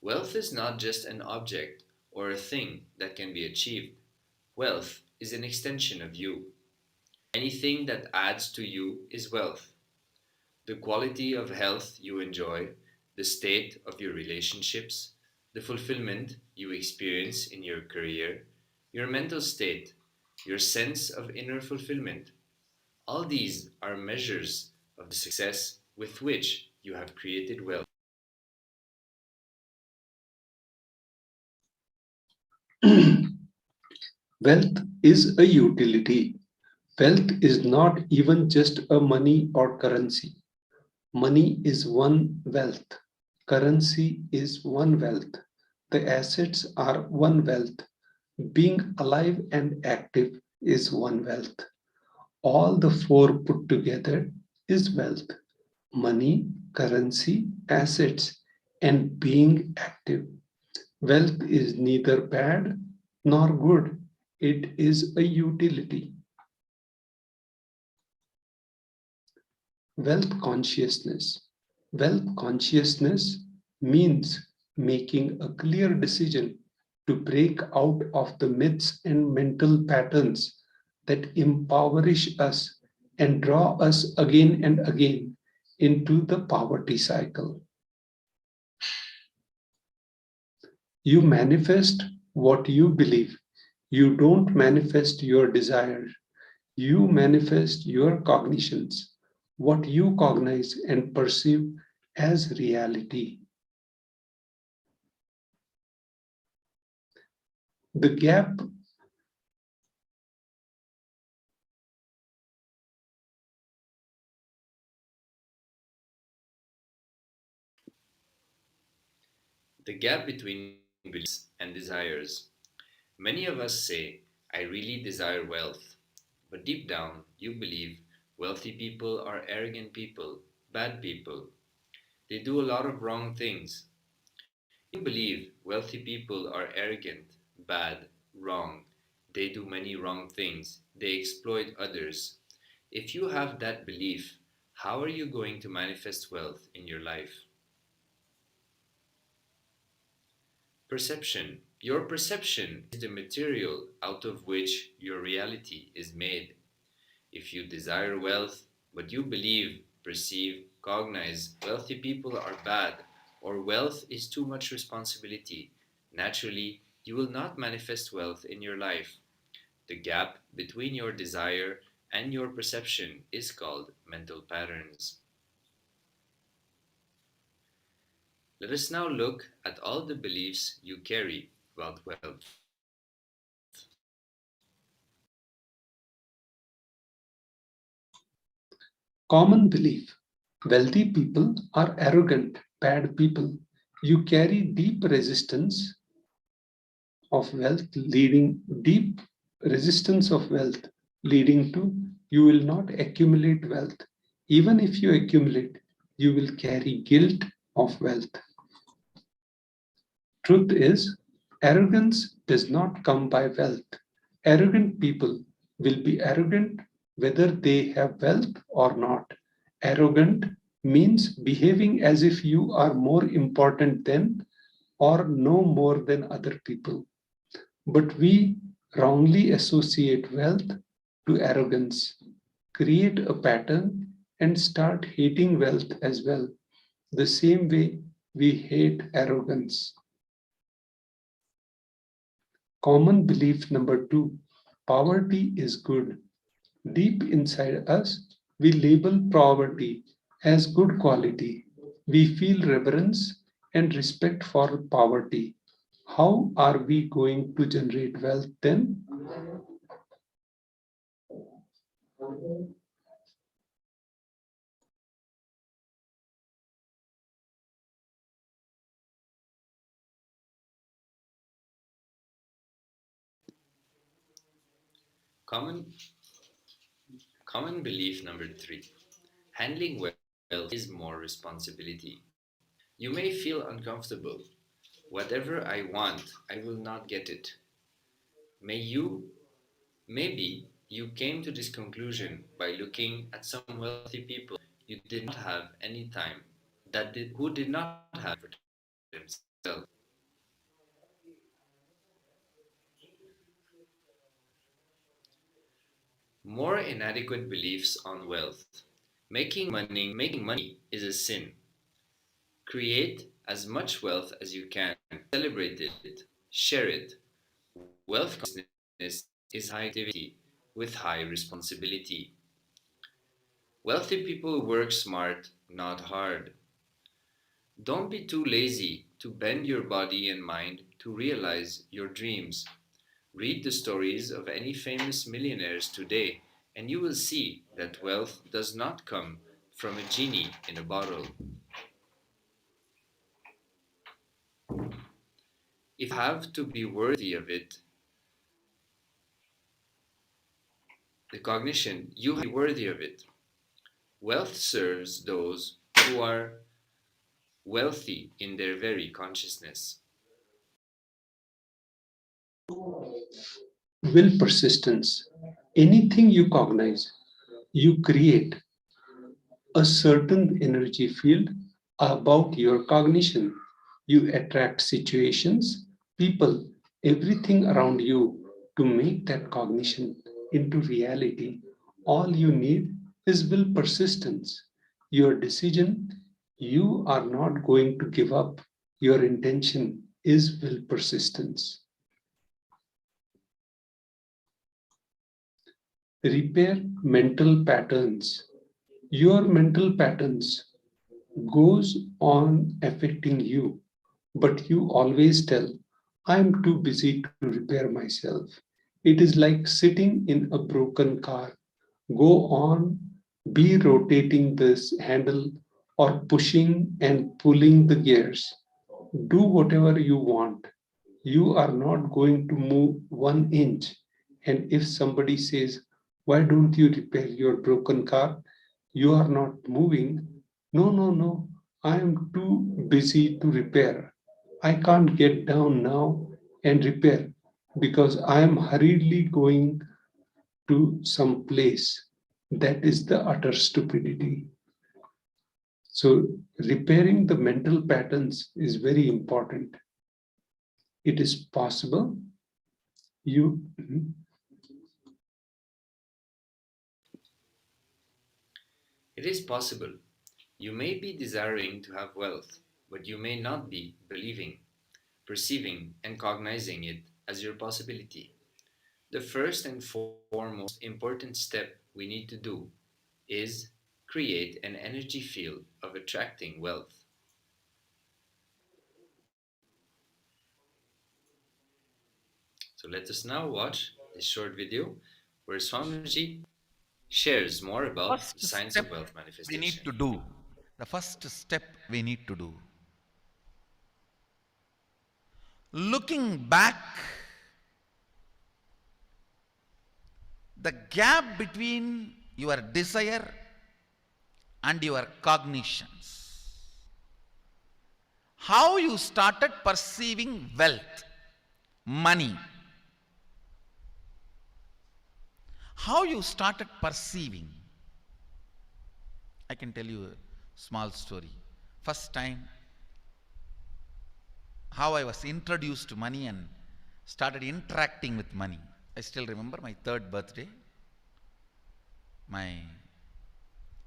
Wealth is not just an object or a thing that can be achieved. Wealth is an extension of you. Anything that adds to you is wealth. The quality of health you enjoy, the state of your relationships, the fulfillment you experience in your career, your mental state, your sense of inner fulfillment. All these are measures of the success with which you have created wealth. Wealth is a utility. Wealth is not even just a money or currency. Money is one wealth. Currency is one wealth. The assets are one wealth. Being alive and active is one wealth. All the four put together is wealth. Money, currency, assets, and being active. Wealth is neither bad nor good. It is a utility. Wealth consciousness. Wealth consciousness means making a clear decision to break out of the myths and mental patterns that impoverish us and draw us again and again into the poverty cycle. You manifest what you believe. You don't manifest your desire. You manifest your cognitions, what you cognize and perceive as reality. The gap The gap between beliefs and desires. Many of us say, I really desire wealth, but deep down you believe wealthy people are arrogant people, bad people. They do a lot of wrong things. You believe wealthy people are arrogant, bad, wrong. They do many wrong things. They exploit others. If you have that belief, how are you going to manifest wealth in your life? Perception. Your perception is the material out of which your reality is made. If you desire wealth, but you believe, perceive, cognize wealthy people are bad, or wealth is too much responsibility, naturally you will not manifest wealth in your life. The gap between your desire and your perception is called mental patterns. Let us now look at all the beliefs you carry about wealth. common belief. Wealthy people are arrogant, bad people. You carry deep resistance of wealth, leading deep resistance of wealth, leading to you will not accumulate wealth. Even if you accumulate, you will carry guilt of wealth. Truth is, arrogance does not come by wealth. Arrogant people will be arrogant whether they have wealth or not. Arrogant means behaving as if you are more important than or know more than other people. But we wrongly associate wealth to arrogance, create a pattern, and start hating wealth as well, the same way we hate arrogance. Common belief number 2, poverty is good. Deep inside us, we label poverty as good quality. We feel reverence and respect for poverty. How are we going to generate wealth then? Common, common belief number 3. Handling wealth is more responsibility. You may feel uncomfortable. Whatever I want, I will not get it. Maybe you came to this conclusion by looking at some wealthy people you did not have any time, who did not have for themselves. More inadequate beliefs on wealth. Making money is a sin. Create as much wealth as you can. Celebrate it. Share it. Wealth consciousness is high activity with high responsibility. Wealthy people work smart, not hard. Don't be too lazy to bend your body and mind to realize your dreams. Read the stories of any famous millionaires today, and you will see that wealth does not come from a genie in a bottle. If you have to be worthy of it, the cognition, you have to be worthy of it. Wealth serves those who are wealthy in their very consciousness. Will persistence. Anything you cognize, you create a certain energy field about your cognition. You attract situations, people, everything around you to make that cognition into reality. All you need is will persistence. Your decision, you are not going to give up. Your intention is will persistence. Repair mental patterns. Your mental patterns goes on affecting you, but you always tell, I am too busy to repair myself. It is like sitting in a broken car. Go on, be rotating this handle or pushing and pulling the gears. Do whatever you want. You are not going to move 1 inch. And if somebody says, why don't you repair your broken car? You are not moving. No, no, no. I am too busy to repair. I can't get down now and repair because I am hurriedly going to some place. That is the utter stupidity. So, repairing the mental patterns is very important. It is possible. You It is possible. You may be desiring to have wealth, but you may not be believing, perceiving, and cognizing it as your possibility. The first and foremost important step we need to do is create an energy field of attracting wealth. So let us now watch this short video where Swamiji shares more about the First science step of wealth we need manifestation. to do. The first step we need to do. Looking back, the gap between your desire and your cognitions. How you started perceiving wealth, money. How you started perceiving. I can tell you a small story. First time, how I was introduced to money and started interacting with money. I still remember my 3rd birthday. My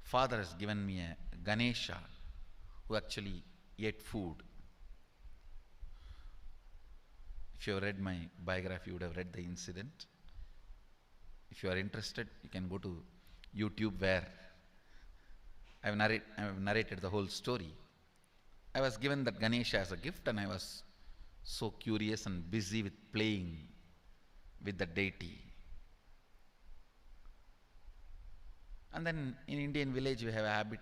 father has given me a Ganesha who actually ate food. If you have read my biography, you would have read the incident. If you are interested, you can go to YouTube where I have narrated the whole story. I was given that Ganesha as a gift and I was so curious and busy with playing with the deity. And then in Indian village we have a habit,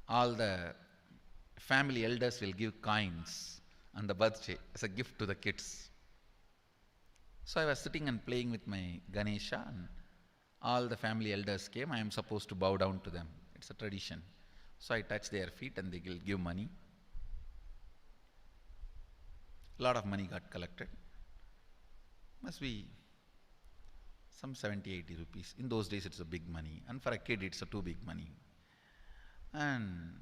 all the family elders will give coins on the birthday as a gift to the kids. So I was sitting and playing with my Ganesha and all the family elders came. I am supposed to bow down to them. It's a tradition. So I touch their feet and they will give money. A lot of money got collected. Must be some 70, 80 rupees. In those days it's a big money. And for a kid it's a too big money. And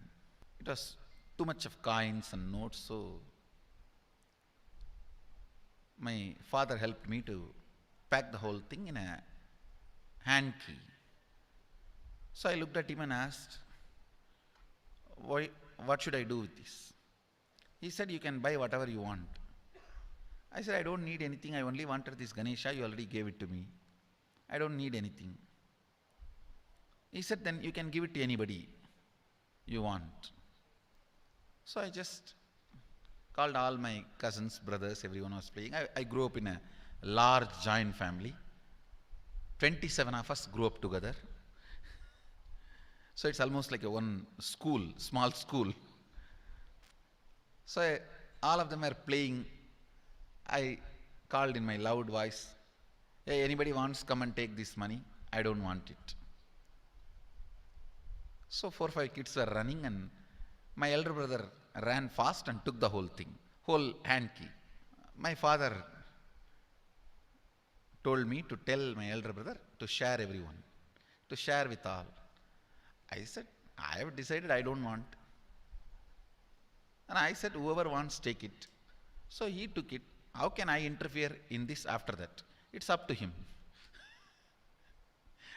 it was too much of coins and notes, so my father helped me to pack the whole thing in a hand key. So I looked at him and asked, what should I do with this? He said, you can buy whatever you want. I said, I don't need anything. I only wanted this Ganesha. You already gave it to me. I don't need anything. He said, then you can give it to anybody you want. So I just called all my cousins, brothers, everyone was playing. I grew up in a large joint family. 27 of us grew up together. So it's almost like a one school, small school. So all of them are playing. I called in my loud voice, hey, anybody wants, come and take this money? I don't want it. So 4 or 5 kids were running and my elder brother ran fast and took the whole thing, whole hand key. My father told me to tell my elder brother to share everyone, to share with all. I said, I have decided I don't want. And I said, whoever wants, take it. So he took it. How can I interfere in this after that? It's up to him.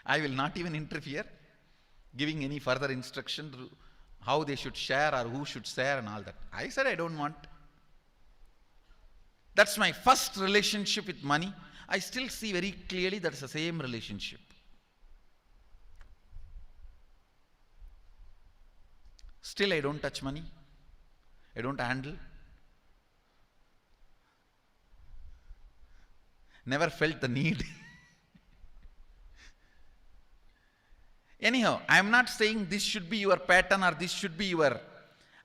I will not even interfere. giving any further instruction to how they should share or who should share and all that. I said I don't want. That's my first relationship with money. I still see very clearly that's the same relationship. Still I don't touch money. I don't handle. Never felt the need. Anyhow, I am not saying this should be your pattern or this should be your.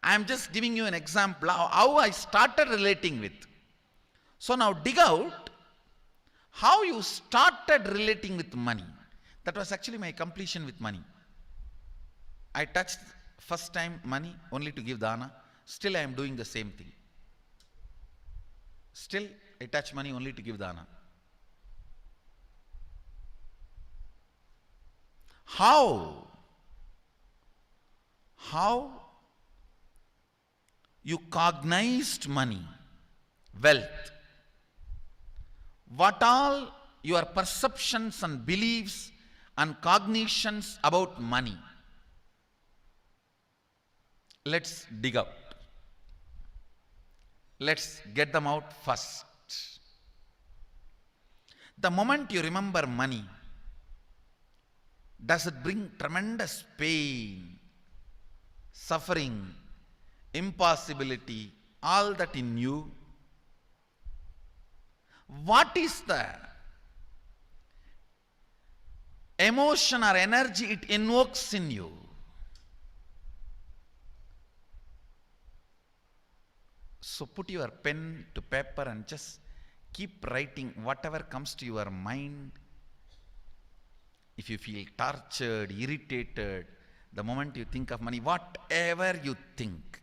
I am just giving you an example how I started relating with. So now dig out how you started relating with money. That was actually my completion with money. I touched first time money only to give dana. Still I am doing the same thing. Still I touch money only to give dana. How you cognized money, wealth, what all your perceptions and beliefs and cognitions about money. Let's dig out. Let's get them out first. The moment you remember money, does it bring tremendous pain, suffering, impossibility, all that in you? What is the emotion or energy it invokes in you? So put your pen to paper and just keep writing whatever comes to your mind. If you feel tortured, irritated, the moment you think of money, whatever you think,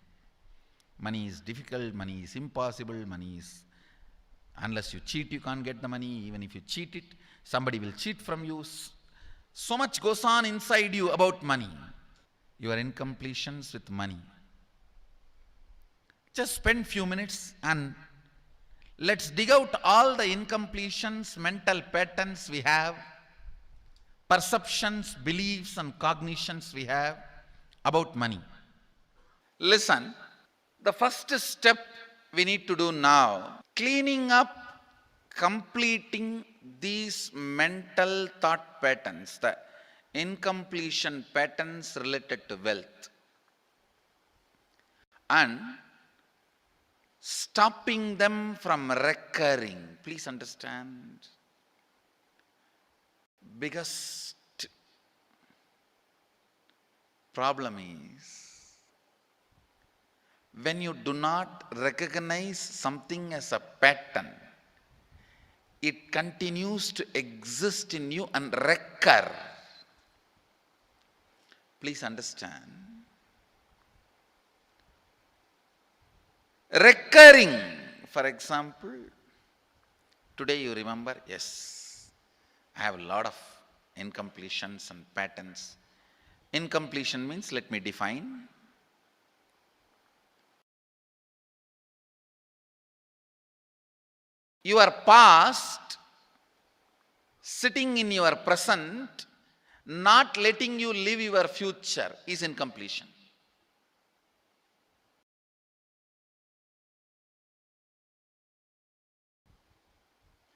money is difficult, money is impossible, money is, unless you cheat, you can't get the money. Even if you cheat it, somebody will cheat from you. So much goes on inside you about money. Your incompletions with money. Just spend few minutes and let's dig out all the incompletions, mental patterns we have, perceptions, beliefs and cognitions we have about money. Listen, the first step we need to do now, cleaning up, completing these mental thought patterns, the incompletion patterns related to wealth, and stopping them from recurring. Please understand. Biggest problem is when you do not recognize something as a pattern, it continues to exist in you and recur. Please understand. Recurring, for example, today you remember, yes, I have a lot of incompletions and patterns. Incompletion means, let me define. Your past sitting in your present, not letting you live your future is incompletion.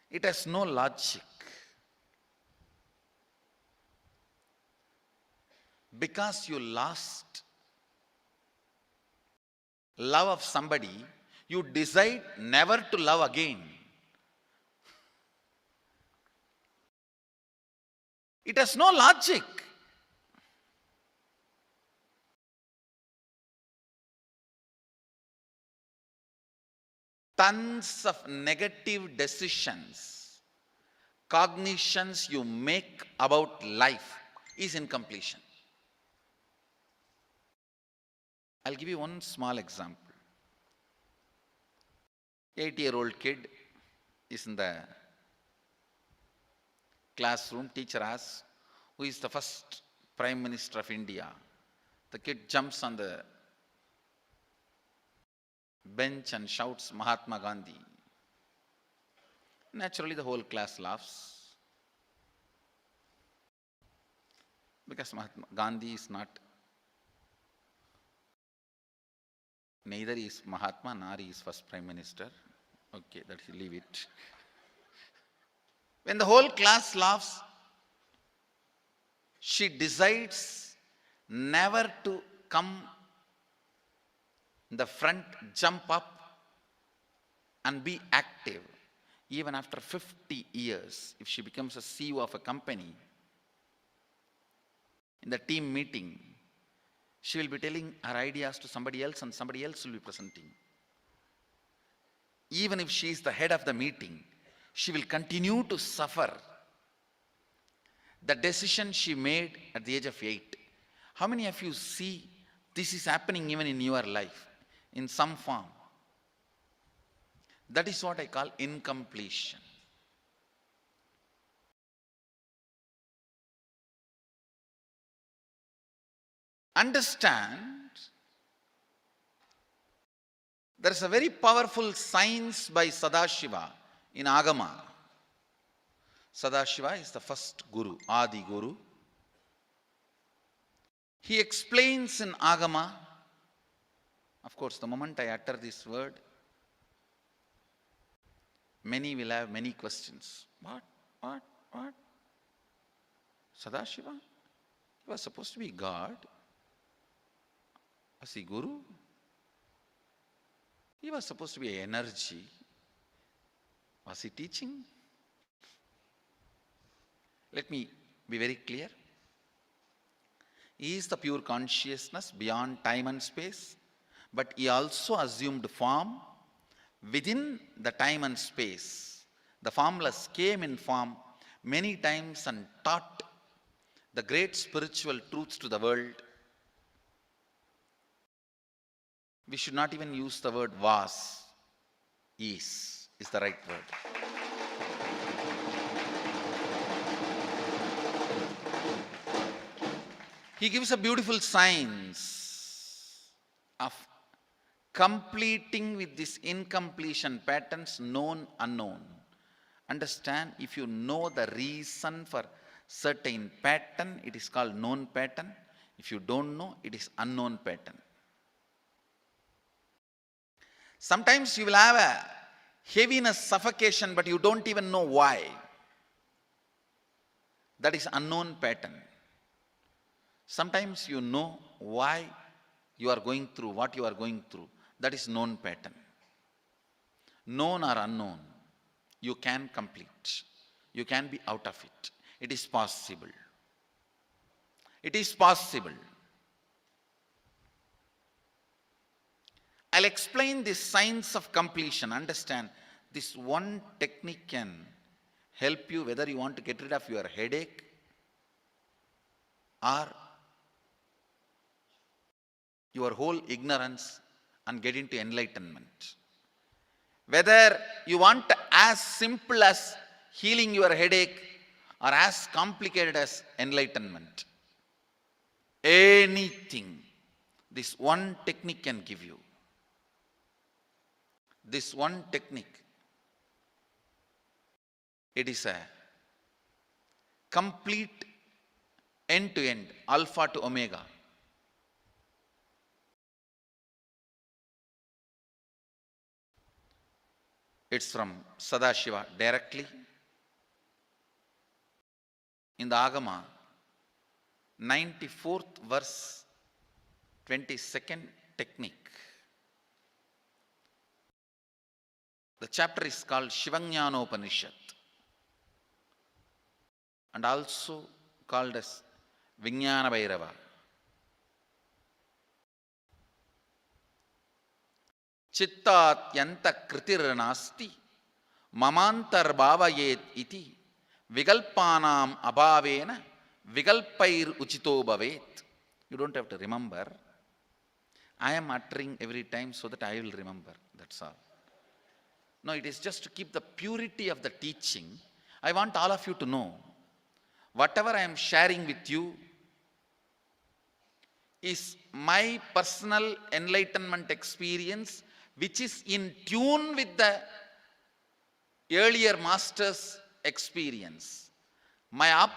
It has no logic. Because you lost love of somebody, you decide never to love again. It has no logic. Tons of negative decisions, cognitions you make about life is incompletion. I'll give you one small example. 8-year-old kid is in the classroom. Teacher asks, who is the first Prime Minister of India? The kid jumps on the bench and shouts, Mahatma Gandhi. Naturally, the whole class laughs. Because Mahatma Gandhi is not, neither is Mahatma nor he is first Prime Minister. Okay, that you leave it. When the whole class laughs, she decides never to come in the front, jump up and be active. Even after 50 years, if she becomes a CEO of a company, in the team meeting, she will be telling her ideas to somebody else and somebody else will be presenting. Even if she is the head of the meeting, she will continue to suffer the decision she made at the age of 8. How many of you see this is happening even in your life in some form? That is what I call incompletion. Understand, there is a very powerful science by Sadashiva in Agama. Sadashiva is the first Guru, Adi Guru. He explains in Agama, of course, the moment I utter this word, many will have many questions. What? Sadashiva? He was supposed to be God. Was he Guru? He was supposed to be energy. Was he teaching? Let me be very clear. He is the pure consciousness beyond time and space, but he also assumed form within the time and space. The formless came in form many times and taught the great spiritual truths to the world. We should not even use the word was. Is the right word. He gives a beautiful science of completing with this incompletion patterns, known, unknown. Understand, if you know the reason for certain pattern, it is called known pattern. If you don't know, it is unknown pattern. Sometimes you will have a heaviness, suffocation, but you don't even know why. That is unknown pattern. Sometimes you know why you are going through what you are going through. That is known pattern. Known or unknown, you can complete. You can be out of it. It is possible. It is possible. I'll explain this science of completion. Understand, this one technique can help you whether you want to get rid of your headache or your whole ignorance and get into enlightenment. Whether you want as simple as healing your headache or as complicated as enlightenment. Anything, this one technique can give you. This one technique, it is a complete end-to-end, alpha to omega. It's from Sadashiva directly. In the Agama, 94th verse, 22nd technique. The chapter is called Shivajnanopanishad and also called as Vijnana Bhairava. Chittat yanta kritir nasti mamantar bhavayet iti vigalpanam abhavena vigalpair uchito bhavet. You don't have to remember. I am uttering every time so that I will remember. That's all. No, it is just to keep the purity of the teaching. I want all of you to know, whatever I am sharing with you is my personal enlightenment experience, which is in tune with the earlier master's experience. my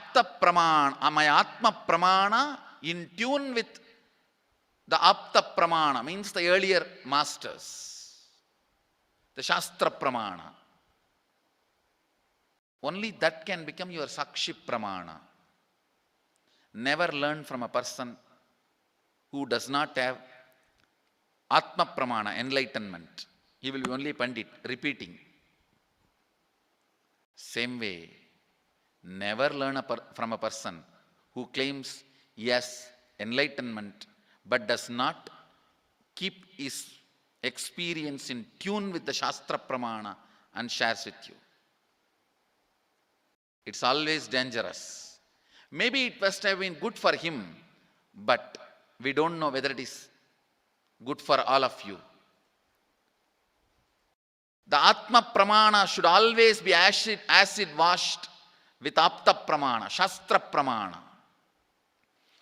my Atma Pramana in tune with the Apta Pramana, means the earlier masters, the Shastra Pramana. Only that can become your Sakshi Pramana. Never learn from a person who does not have Atma Pramana, enlightenment. He will be only Pandit, repeating. Same way, never learn from a person who claims yes, enlightenment, but does not keep his experience in tune with the Shastra Pramana and shares with you. It's always dangerous. Maybe it must have been good for him, but we don't know whether it is good for all of you. The Atma Pramana should always be acid washed with Apta Pramana, Shastra Pramana.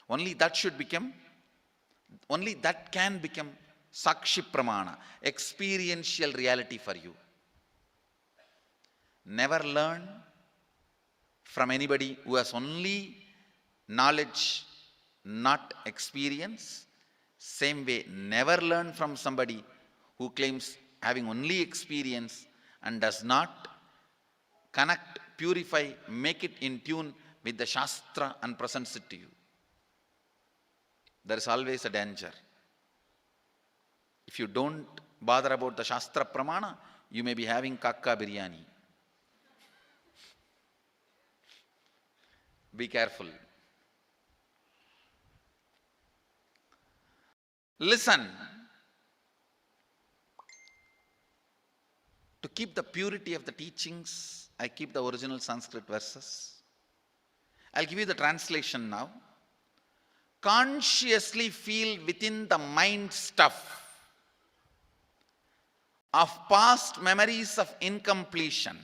Only that can become Sakshi Pramana, experiential reality for you. Never learn from anybody who has only knowledge, not experience. Same way, never learn from somebody who claims having only experience and does not connect, purify, make it in tune with the Shastra and presents it to you. There is always a danger. If you don't bother about the Shastra Pramana, you may be having kakka biryani. Be careful. Listen. To keep the purity of the teachings, I keep the original Sanskrit verses. I'll give you the translation now. Consciously feel within the mind stuff of past memories of incompletion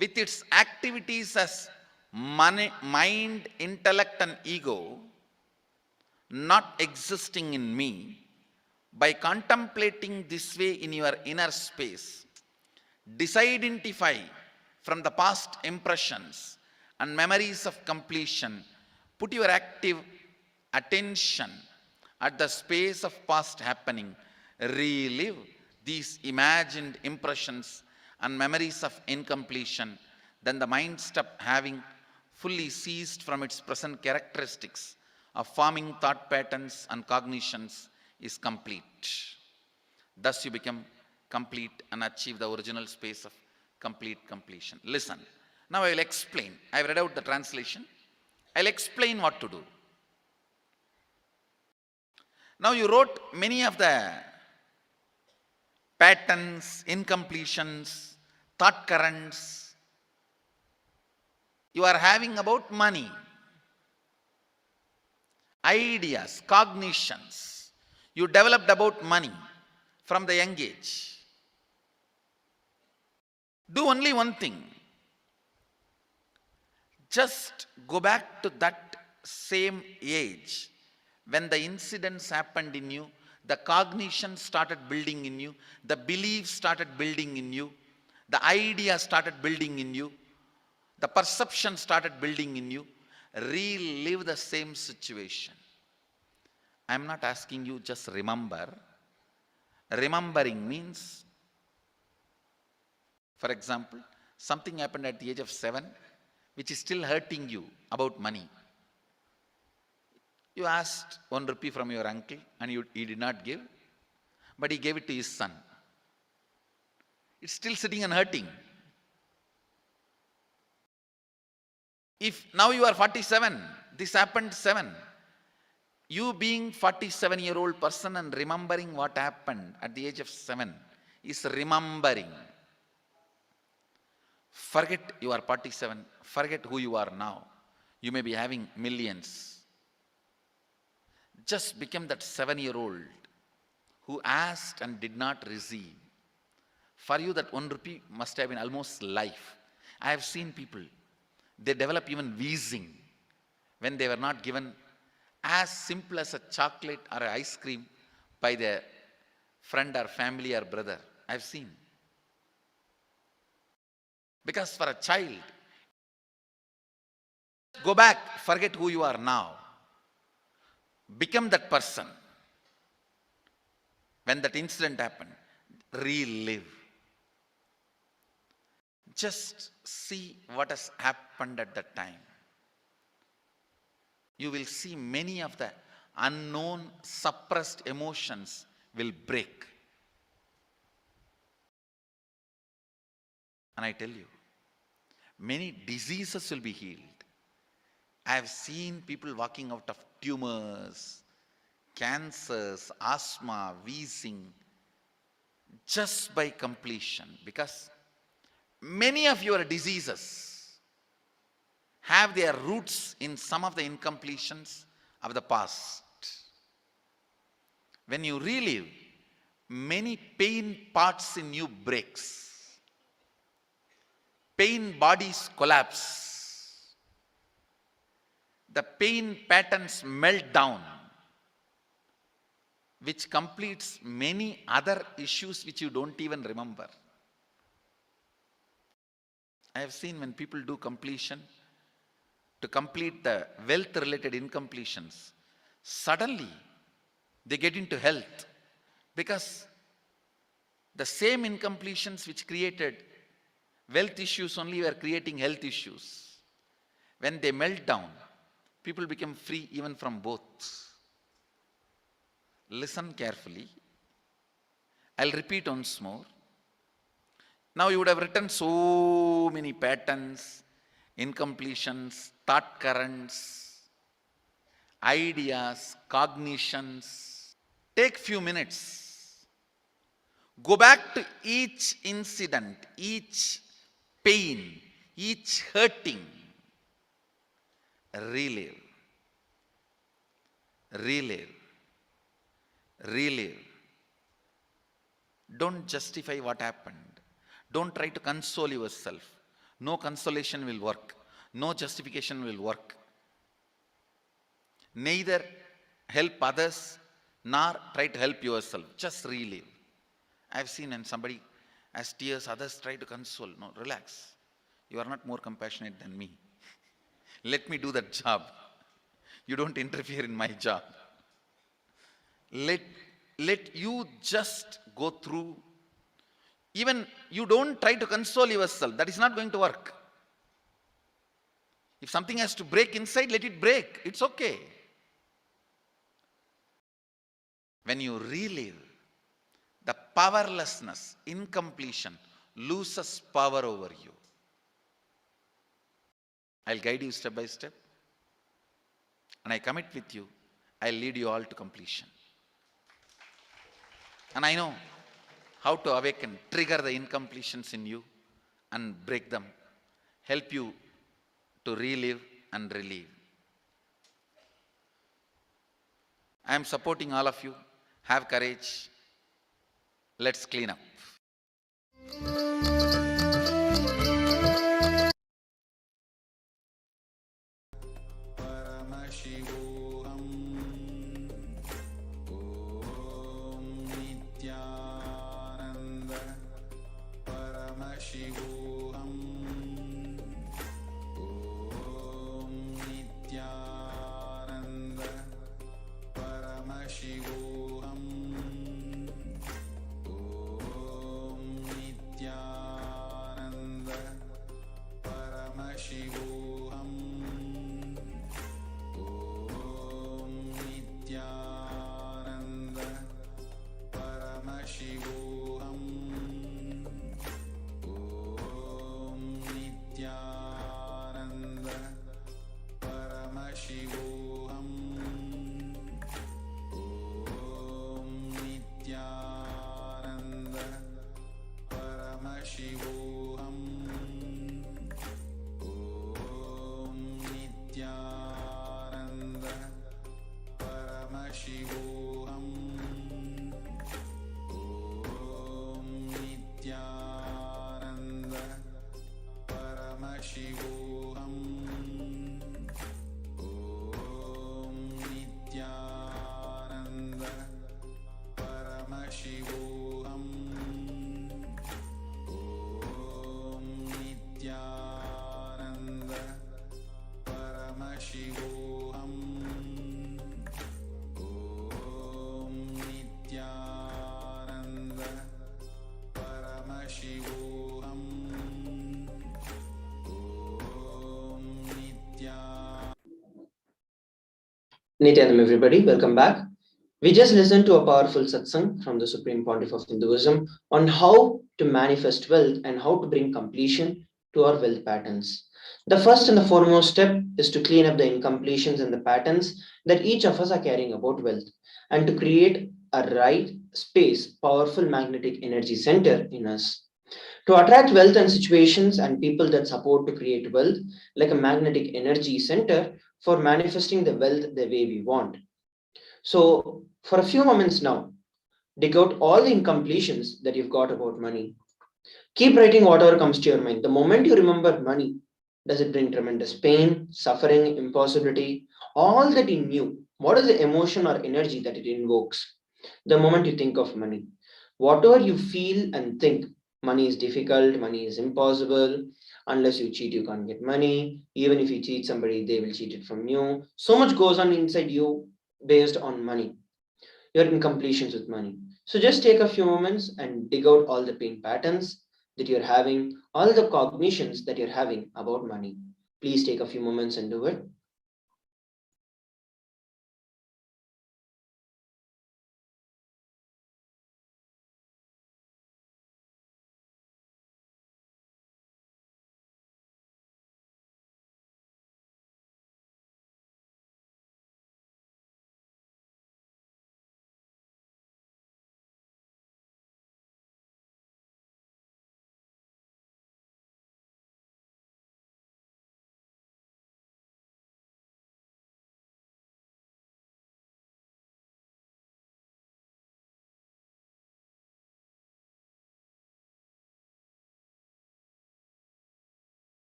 with its activities as mind, intellect and ego not existing in me. By contemplating this way in your inner space, disidentify from the past impressions and memories of completion. Put your active attention at the space of past happening. Relive these imagined impressions and memories of incompletion. Then the mind stop having fully ceased from its present characteristics of forming thought patterns and cognitions is complete. Thus you become complete and achieve the original space of complete completion. Listen. Now I will explain. I have read out the translation. I'll explain what to do. Now you wrote many of the patterns, incompletions, thought currents you are having about money, ideas, cognitions you developed about money from the young age. Do only one thing. Just go back to that same age when the incidents happened in you, the cognition started building in you, the beliefs started building in you, the idea started building in you, the perception started building in you. Relive the same situation. I am not asking you just remember. Remembering means, for example, something happened at the age of 7 which is still hurting you about money. You asked 1 rupee from your uncle and he did not give, but he gave it to his son. It's still sitting and hurting. If now you are 47, this happened 7. You being 47-year-old person and remembering what happened at the age of 7 is remembering. Forget you are 47. Forget who you are now. You may be having millions. Just become that 7-year-old who asked and did not receive. For you that 1 rupee must have been almost life. I have seen people, they develop even wheezing when they were not given as simple as a chocolate or an ice cream by their friend or family or brother. I have seen. Because for a child, go back, forget who you are now. Become that person. When that incident happened, relive. Just see what has happened at that time. You will see many of the unknown, suppressed emotions will break. And I tell you, many diseases will be healed. I have seen people walking out of tumors, cancers, asthma, wheezing, just by completion. Because many of your diseases have their roots in some of the incompletions of the past. When you relive, many pain parts in you breaks. Pain bodies collapse. The pain patterns melt down, which completes many other issues which you don't even remember. I have seen when people do completion, to complete the wealth-related incompletions, suddenly they get into health, because the same incompletions which created wealth issues only were creating health issues. When they melt down, people become free even from both. Listen carefully. I'll repeat once more. Now you would have written so many patterns, incompletions, thought currents, ideas, cognitions. Take few minutes. Go back to each incident, each pain, each hurting. Relive. Relive. Relive. Don't justify what happened. Don't try to console yourself. No consolation will work. No justification will work. Neither help others nor try to help yourself. Just relive. I've seen when somebody has tears, others try to console. No, relax. You are not more compassionate than me. Let me do that job. You don't interfere in my job. Let you just go through. Even you don't try to console yourself. That is not going to work. If something has to break inside, let it break. It's okay. When you relive, the powerlessness, incompletion, loses power over you. I'll guide you step by step. And I commit with you, I'll lead you all to completion. And I know how to awaken, trigger the incompletions in you and break them. Help you to relive and relieve. I am supporting all of you. Have courage. Let's clean up. Paramashivoham. Om Nithyananda Paramashivoham. Om Nithyananda Paramashivoham. Om Nithyananda Paramashivoham. Om Nithyananda Paramashivoham. Om Nithyananda Paramashivoham. Om Nithyananda Paramashivoham. Om Nithyananda Paramashivoham. Om Nithyananda Paramashivoham. Om Nithyananda Paramashivoham. Om Nithyananda Nityanam, everybody, welcome back. We just listened to a powerful satsang from the Supreme Pontiff of Hinduism on how to manifest wealth and how to bring completion to our wealth patterns. The first and the foremost step is to clean up the incompletions and the patterns that each of us are carrying about wealth and to create a right space, powerful magnetic energy center in us. To attract wealth and situations and people that support to create wealth, like a magnetic energy center for manifesting the wealth the way we want. So, for a few moments now, dig out all the incompletions that you've got about money. Keep writing whatever comes to your mind. The moment you remember money, does it bring tremendous pain, suffering, impossibility? All that in you, what is the emotion or energy that it invokes? The moment you think of money, whatever you feel and think, money is difficult, money is impossible. Unless you cheat, you can't get money. Even if you cheat somebody, they will cheat it from you. So much goes on inside you based on money, your incompletions with money. So just take a few moments and dig out all the pain patterns that you're having, all the cognitions that you're having about money. Please take a few moments and do it.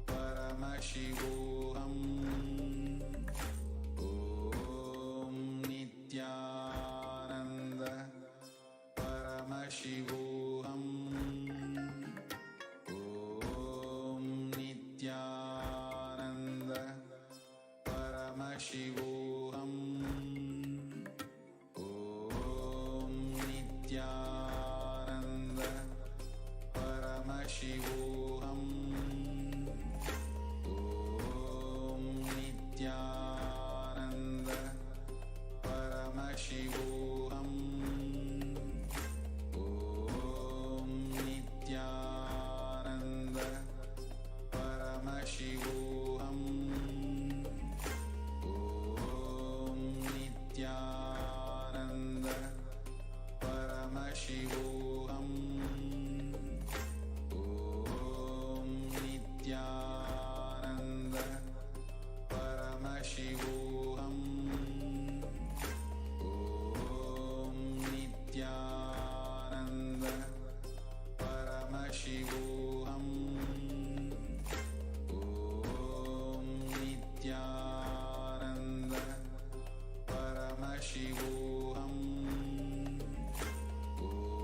Paramashivoham. Om Nithyananda Paramashivoham. Om Nithyananda Paramashivoham. Om Nithyananda Paramashivoham. Om Nithyananda Paramashivoham. Om Nithyananda Paramashivoham. Om Nithyananda Paramashivoham. Om Nithyananda Paramashivoham. Om Nithyananda Paramashivoham. Om Nithyananda Paramashivoham.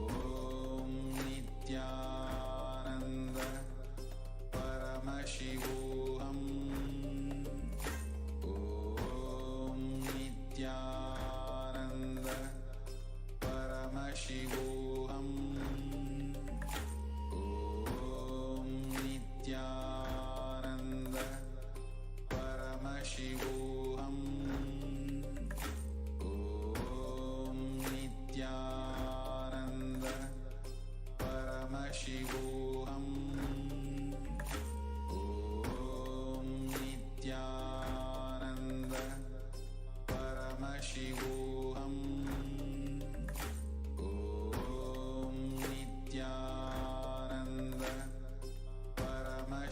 Om Nithyananda Paramashivoham. Om Nithyananda Paramashivoham. Om Nithyananda Paramashivoham. Om Nithyananda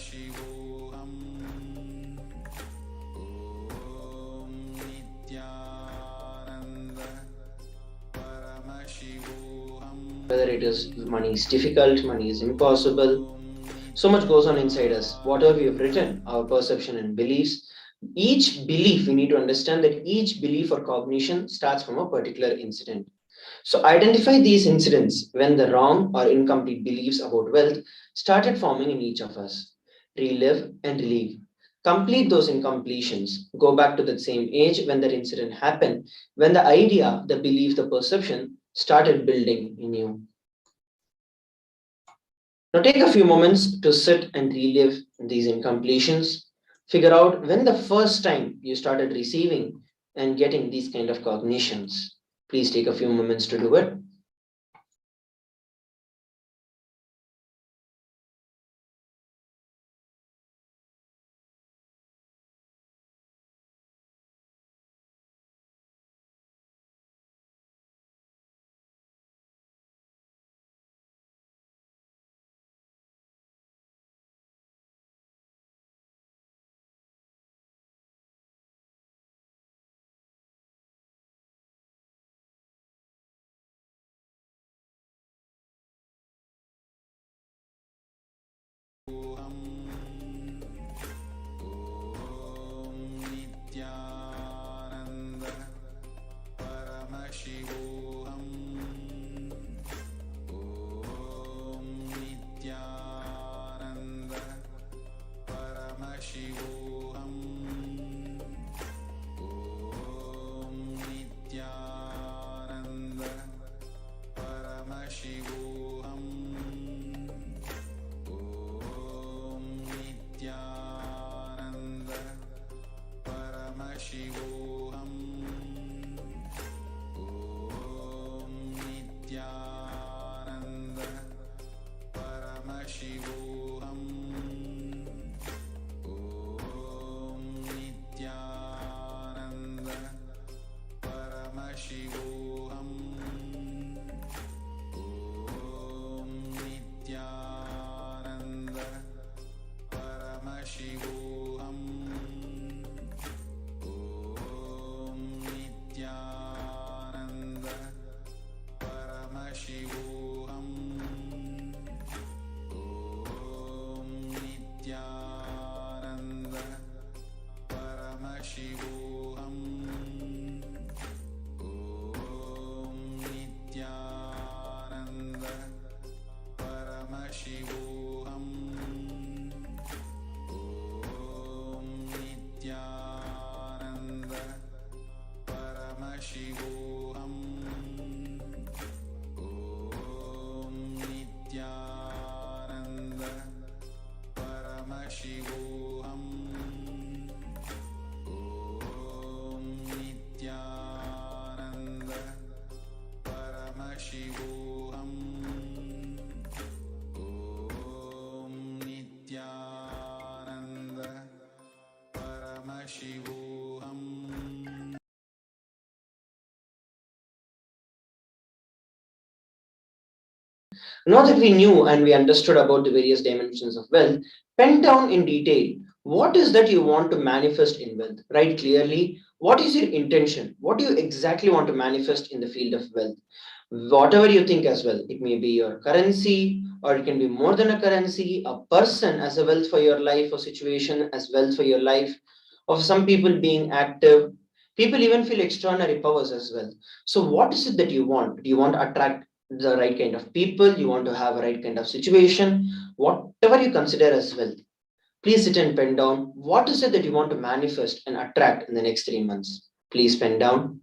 Parashakti Nithyananda Paramashivoham. Whether it is money is difficult, money is impossible. So much goes on inside us. Whatever we have written, our perception and beliefs, each belief, we need to understand that each belief or cognition starts from a particular incident. So identify these incidents when the wrong or incomplete beliefs about wealth started forming in each of us. Relive and relieve. Complete those incompletions. Go back to that same age when that incident happened, when the idea, the belief, the perception started building in you. Now take a few moments to sit and relive these incompletions. Figure out when the first time you started receiving and getting these kind of cognitions. Please take a few moments to do it. Nithyananda Paramashivoham. Om Nithyananda Paramashivoham. Om Nithyananda Paramashivoham. Om Nithyananda Paramashivoham. Om Nithyananda Paramashivoham. Om Nithyananda Paramashivoham. Om Nithyananda Paramashivoham. Om Nithyananda Paramashivoham. Om Nithyananda Paramashivoham. Om Nithyananda Paramashivoham. Om Nithyananda Paramashivoham. Om Nithyananda Paramashivoham. Om Nithyananda Paramashivoham. Om Nithyananda Paramashivoham. Now that we knew and we understood about the various dimensions of wealth, pen down in detail what is that you want to manifest in wealth. Write clearly what is your intention, what do you exactly want to manifest in the field of wealth. Whatever you think as well, it may be your currency or it can be more than a currency, a person as a wealth for your life or situation as wealth for your life, of some people being active. People even feel extraordinary powers as well. So what is it that you want? Do you want to attract the right kind of people? You want to have a right kind of situation? Whatever you consider as wealth, please sit and pen down what is it that you want to manifest and attract in the next 3 months. Please pen down.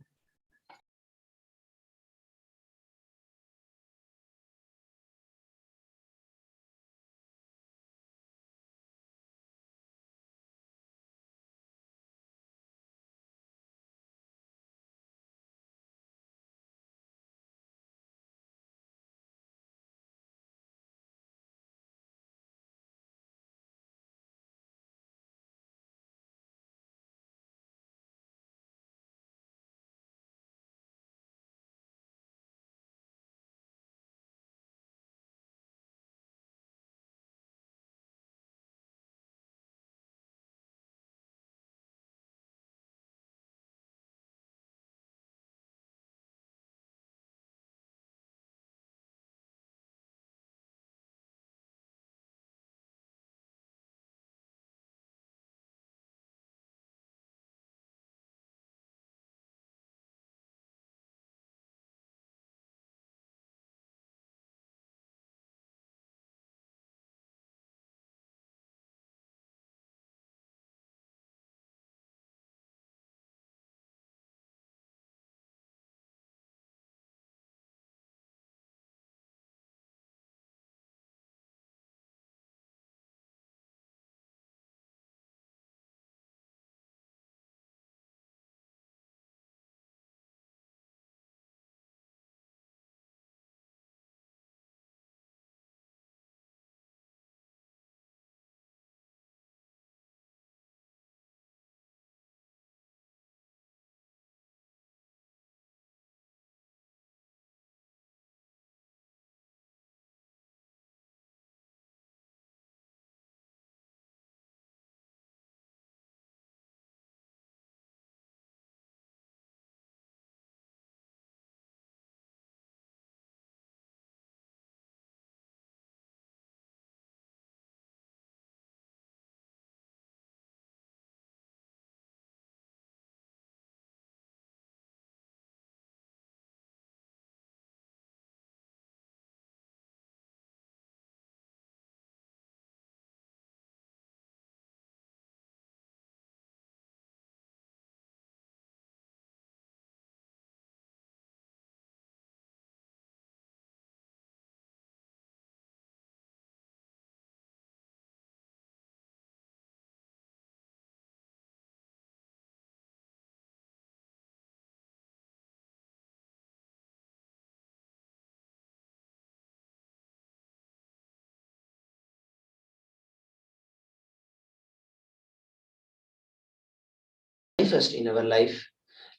manifest in our life,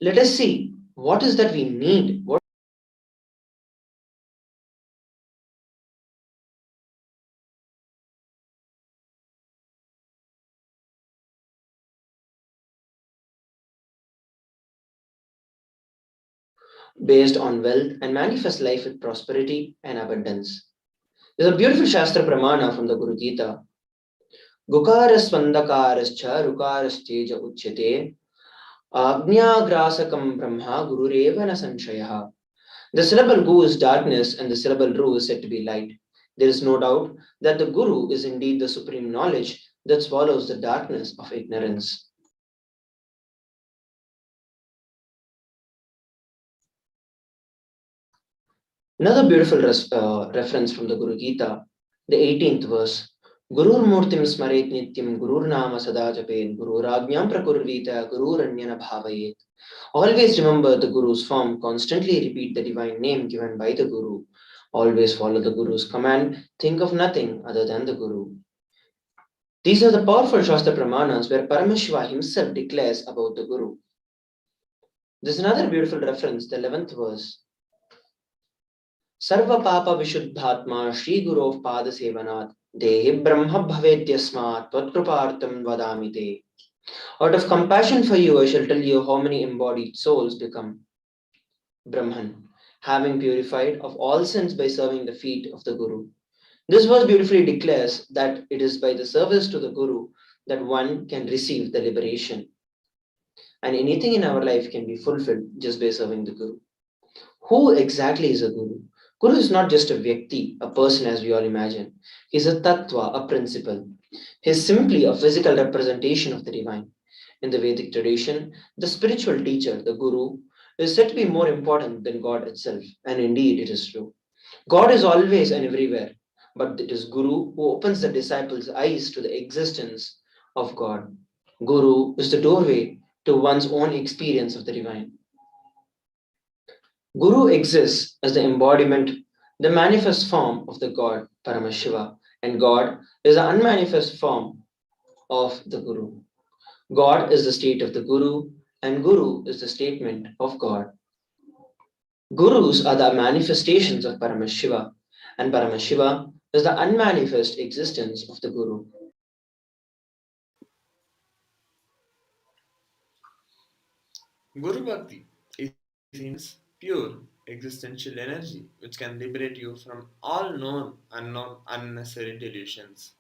let us see what is that we need. Based on wealth and manifest life with prosperity and abundance. There's a beautiful Shastra Pramana from the Guru Gita. Gukarasvandakarascha rukarastheja uchyate agnya brahma gurureva na sanshayah. The syllable gu is darkness and the syllable ru is said to be light. There is no doubt that the Guru is indeed the supreme knowledge that swallows the darkness of ignorance. Another beautiful reference from the Guru Gita, the 18th verse. Gurur Murtim Smaret Nityam Gurur Nama Sada Japen Guru Rajñam Prakurvita Guru Ranyana Bhavayet. Always remember the Guru's form, constantly repeat the divine name given by the Guru. Always follow the Guru's command, think of nothing other than the Guru. These are the powerful Shastra Pramanas where Paramashiva himself declares about the Guru. There's another beautiful reference, the 11th verse. Sarva Papa Vishuddhatma Shri Guru Pada Sevanat Dehi Brahma Bhavedyasmat Tvatkrupartam Vadamite. Out of compassion for you, I shall tell you how many embodied souls become Brahman, having purified of all sins by serving the feet of the Guru. This verse beautifully declares that it is by the service to the Guru that one can receive the liberation. And anything in our life can be fulfilled just by serving the Guru. Who exactly is a Guru? Guru is not just a Vyakti, a person as we all imagine. He is a Tattva, a principle. He is simply a physical representation of the divine. In the Vedic tradition, the spiritual teacher, the Guru, is said to be more important than God itself. And indeed, it is true. God is always and everywhere, but it is Guru who opens the disciples' eyes to the existence of God. Guru is the doorway to one's own experience of the divine. Guru exists as the embodiment, the manifest form of the God, Paramashiva, and God is the unmanifest form of the Guru. God is the state of the Guru, and Guru is the statement of God. Gurus are the manifestations of Paramashiva, and Paramashiva is the unmanifest existence of the Guru. Guru Bhakti is pure existential energy which can liberate you from all known, unknown, unnecessary delusions.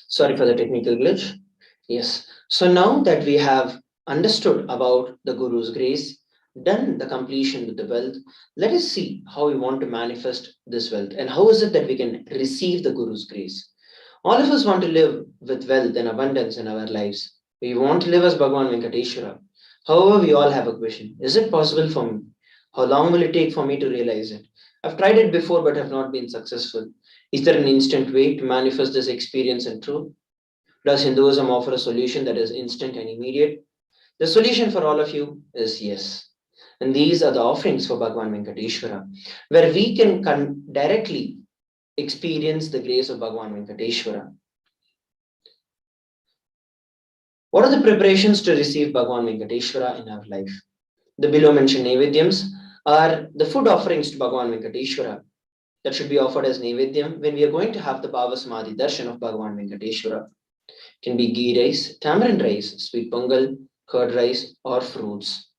Sorry for the technical glitch. Yes. So now that we have understood about the Guru's grace, done the completion with the wealth, let us see how we want to manifest this wealth and how is it that we can receive the Guru's grace. All of us want to live with wealth and abundance in our lives. We want to live as Bhagavan Venkateshwara. However, we all have a question. Is it possible for me? How long will it take for me to realize it? I've tried it before but have not been successful. Is there an instant way to manifest this experience in truth? Does Hinduism offer a solution that is instant and immediate? The solution for all of you is yes. And these are the offerings for Bhagavan Venkateshwara, where we can directly experience the grace of Bhagavan Venkateshwara. What are the preparations to receive Bhagavan Venkateshwara in our life? The below mentioned Naivedyams are the food offerings to Bhagavan Venkateshwara that should be offered as Naivedyam when we are going to have the Bhava Samadhi Darshan of Bhagavan Venkateshwara. It can be ghee rice, tamarind rice, sweet pongal, curd rice, or fruits.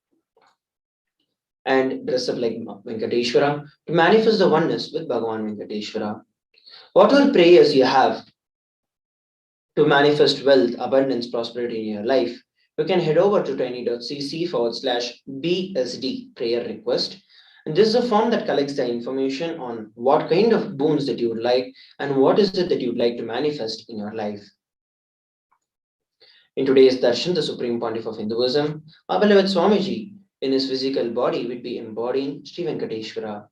And dress up like Venkateshwara to manifest the oneness with Bhagavan Venkateshwara. Whatever prayers you have to manifest wealth, abundance, prosperity in your life, you can head over to tiny.cc/BSD prayer request. And this is a form that collects the information on what kind of boons that you would like and what is it that you'd like to manifest in your life. In today's darshan, the Supreme Pontiff of Hinduism, our beloved Swamiji, in his physical body would be embodying Sri Venkateshwara.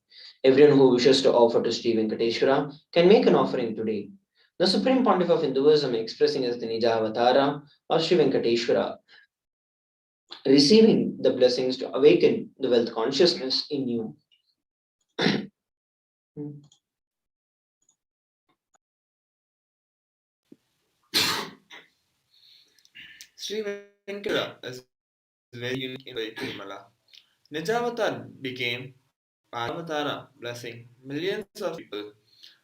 Everyone who wishes to offer to Sri Venkateshwara can make an offering today. The Supreme Pontiff of Hinduism expressing as the Nija Avatara of Sri Venkateshwara, receiving the blessings to awaken the wealth consciousness in you. Sri Venkateshwara is very unique in Tirumala. Nijavatar became Paravatara, blessing millions of people.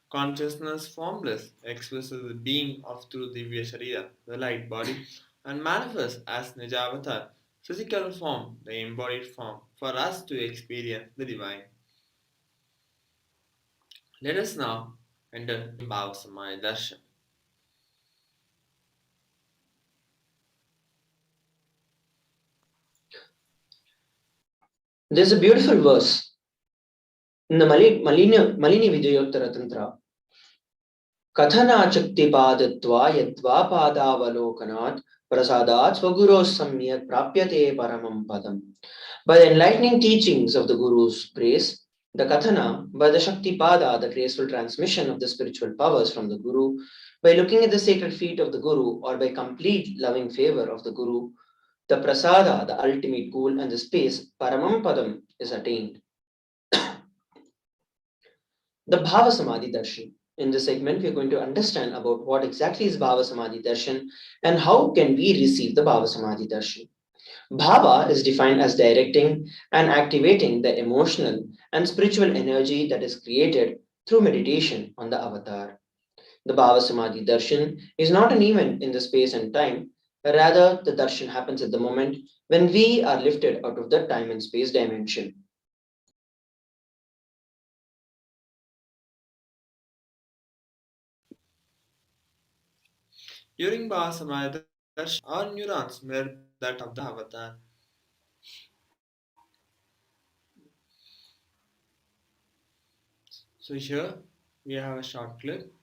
Consciousness formless expresses the being of through Divya Sharira, the light body, and manifests as Nijavatar, physical form, the embodied form, for us to experience the divine. Let us now enter Bhavasamaya Darshan. There's a beautiful verse in the Malini Vijayottara Tantra. Kathanachakti padatva yadva padavalokanat prasadat swaguros samyak prapyate paramam padam. By the enlightening teachings of the Guru's grace, the Kathana, by the Shakti Pada, the graceful transmission of the spiritual powers from the Guru, by looking at the sacred feet of the Guru, or by complete loving favor of the Guru, the Prasada, the ultimate goal and the space, Paramam Padam, is attained. The Bhava Samadhi Darshan. In this segment, we are going to understand about what exactly is Bhava Samadhi Darshan and how can we receive the Bhava Samadhi Darshan. Bhava is defined as directing and activating the emotional and spiritual energy that is created through meditation on the avatar. The Bhava Samadhi Darshan is not an event in the space and time, rather, the darshan happens at the moment when we are lifted out of the time and space dimension. During Bhavasamaya Darshan, our neurons mirror that of the avatar. So here we have a short clip.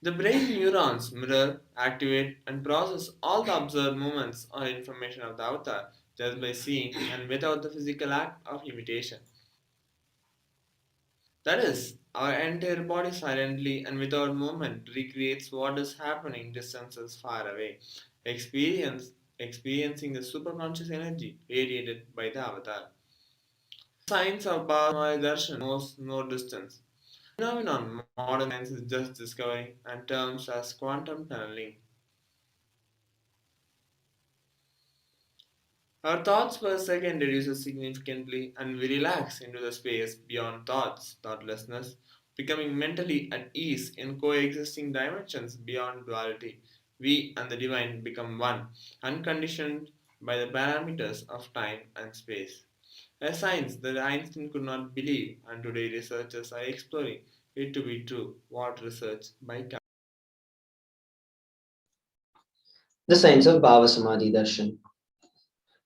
The brain neurons mirror, activate, and process all the observed movements or information of the avatar just by seeing and without the physical act of imitation. That is, our entire body silently and without movement recreates what is happening distances far away, experiencing the superconscious energy radiated by the avatar. Science of Bhava Darshan knows no distance. Phenomenon modern science is just discovering and terms as quantum tunneling. Our thoughts per second reduces significantly and we relax into the space beyond thoughts, thoughtlessness, becoming mentally at ease in coexisting dimensions beyond duality. We and the divine become one, unconditioned by the parameters of time and space. A science that Einstein could not believe, and today researchers are exploring it to be true. What research by The science of Bhava Samadhi Darshan.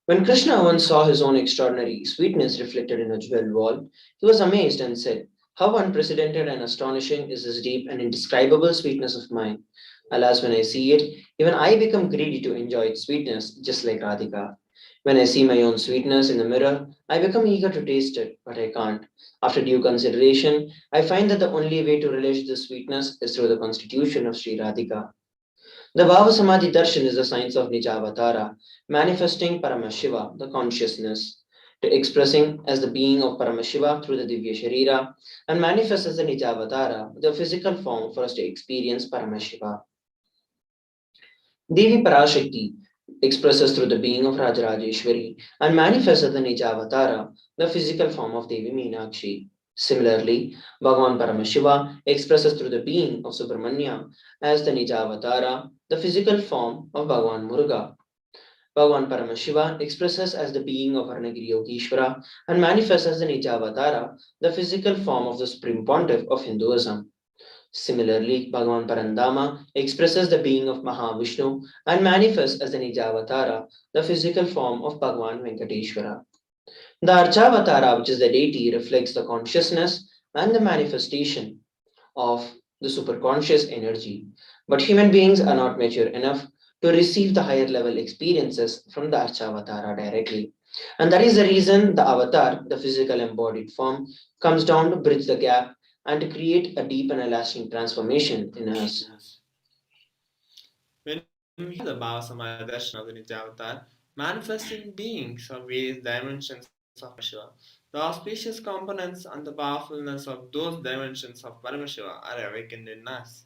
When Krishna once saw his own extraordinary sweetness reflected in a jeweled wall, he was amazed and said, "How unprecedented and astonishing is this deep and indescribable sweetness of mine! Alas, when I see it, even I become greedy to enjoy its sweetness, just like Radhika. When I see my own sweetness in the mirror, I become eager to taste it, but I can't. After due consideration, I find that the only way to relish this sweetness is through the constitution of Sri Radhika. The Bhava Samadhi Darshan is the science of Nijavatara, manifesting Paramashiva, the consciousness, to expressing as the being of Paramashiva through the Divya Sharira, and manifest as the Nijavatara, the physical form for us to experience Paramashiva. Devi Parashakti expresses through the being of Rajarajeshwari and manifests as the Nijavatara, the physical form of Devi Meenakshi. Similarly, Bhagavan Paramashiva expresses through the being of Subramanya as the Nijavatara, the physical form of Bhagavan Muruga. Bhagavan Paramashiva expresses as the being of Arnagiri Yogeshwara and manifests as the Nijavatara, the physical form of the Supreme Pontiff of Hinduism. Similarly, Bhagavan Parandama expresses the being of Mahavishnu and manifests as the Nijavatara, the physical form of Bhagavan Venkateshwara. The Archavatara, which is the deity, reflects the consciousness and the manifestation of the superconscious energy. But human beings are not mature enough to receive the higher level experiences from the Archavatara directly. And that is the reason the avatar, the physical embodied form, comes down to bridge the gap and to create a deep and a lasting transformation in us. When we hear the Bhavasamaya Darshan of the Nijavatar, manifesting beings of various dimensions of Paramashiva, the auspicious components and the powerfulness of those dimensions of Paramashiva are awakened in us.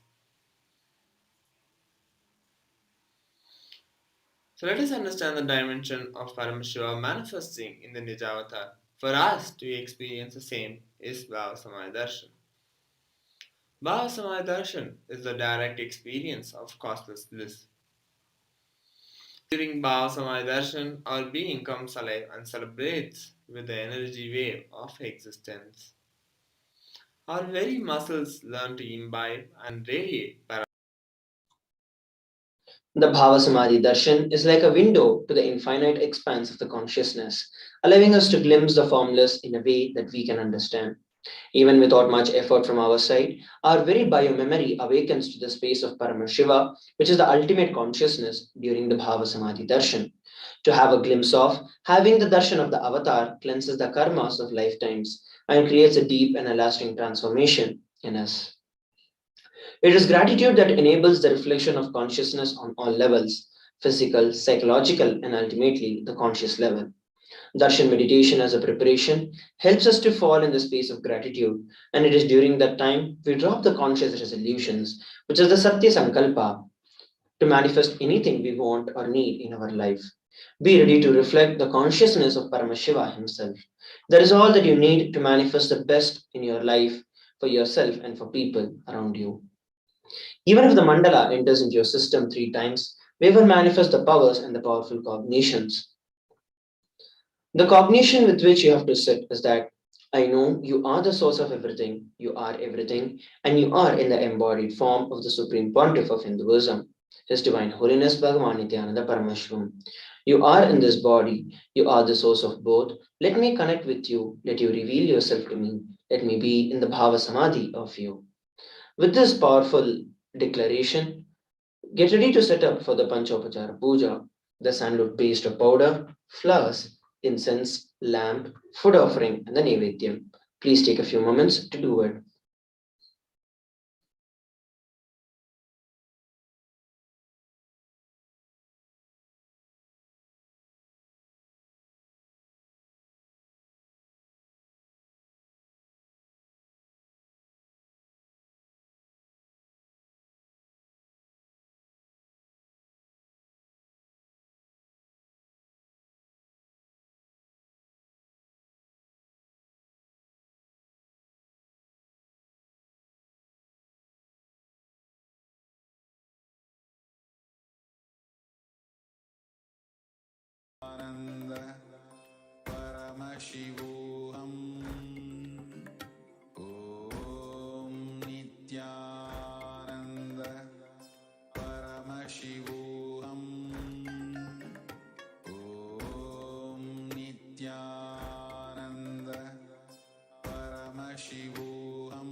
So let us understand the dimension of Paramashiva manifesting in the Nijavatar. For us to experience the same is Bhavasamaya Darshan. Bhavasamaya Darshan is the direct experience of causeless bliss. During Bhavasamaya Darshan, our being comes alive and celebrates with the energy wave of existence. Our very muscles learn to imbibe and radiate. The Bhava Samadhi Darshan is like a window to the infinite expanse of the consciousness, allowing us to glimpse the formless in a way that we can understand. Even without much effort from our side, our very biomemory awakens to the space of Paramashiva, which is the ultimate consciousness during the Bhava Samadhi Darshan. To have a glimpse of, having the darshan of the avatar cleanses the karmas of lifetimes and creates a deep and a lasting transformation in us. It is gratitude that enables the reflection of consciousness on all levels physical, psychological, and ultimately the conscious level. Darshan meditation as a preparation helps us to fall in the space of gratitude, and it is during that time we drop the conscious resolutions, which is the Satya Sankalpa, to manifest anything we want or need in our life. Be ready to reflect the consciousness of Paramashiva himself. That is all that you need to manifest the best in your life for yourself and for people around you. Even if the mandala enters into your system 3 times, we will manifest the powers and the powerful cognitions. The cognition with which you have to sit is that I know you are the source of everything, you are everything, and you are in the embodied form of the Supreme Pontiff of Hinduism, His Divine Holiness Bhagavan Nithyananda Paramashivam. You are in this body, you are the source of both. Let me connect with you, let you reveal yourself to me, let me be in the Bhava Samadhi of you. With this powerful declaration, get ready to set up for the Panchopachara Puja, the sandalwood paste of powder, flowers, incense, lamp, food offering, and the Naivedyam. Please take a few moments to do it. Nithyananda Paramashivoham. Om Nithyananda Paramashivoham. Om Nithyananda Paramashivoham.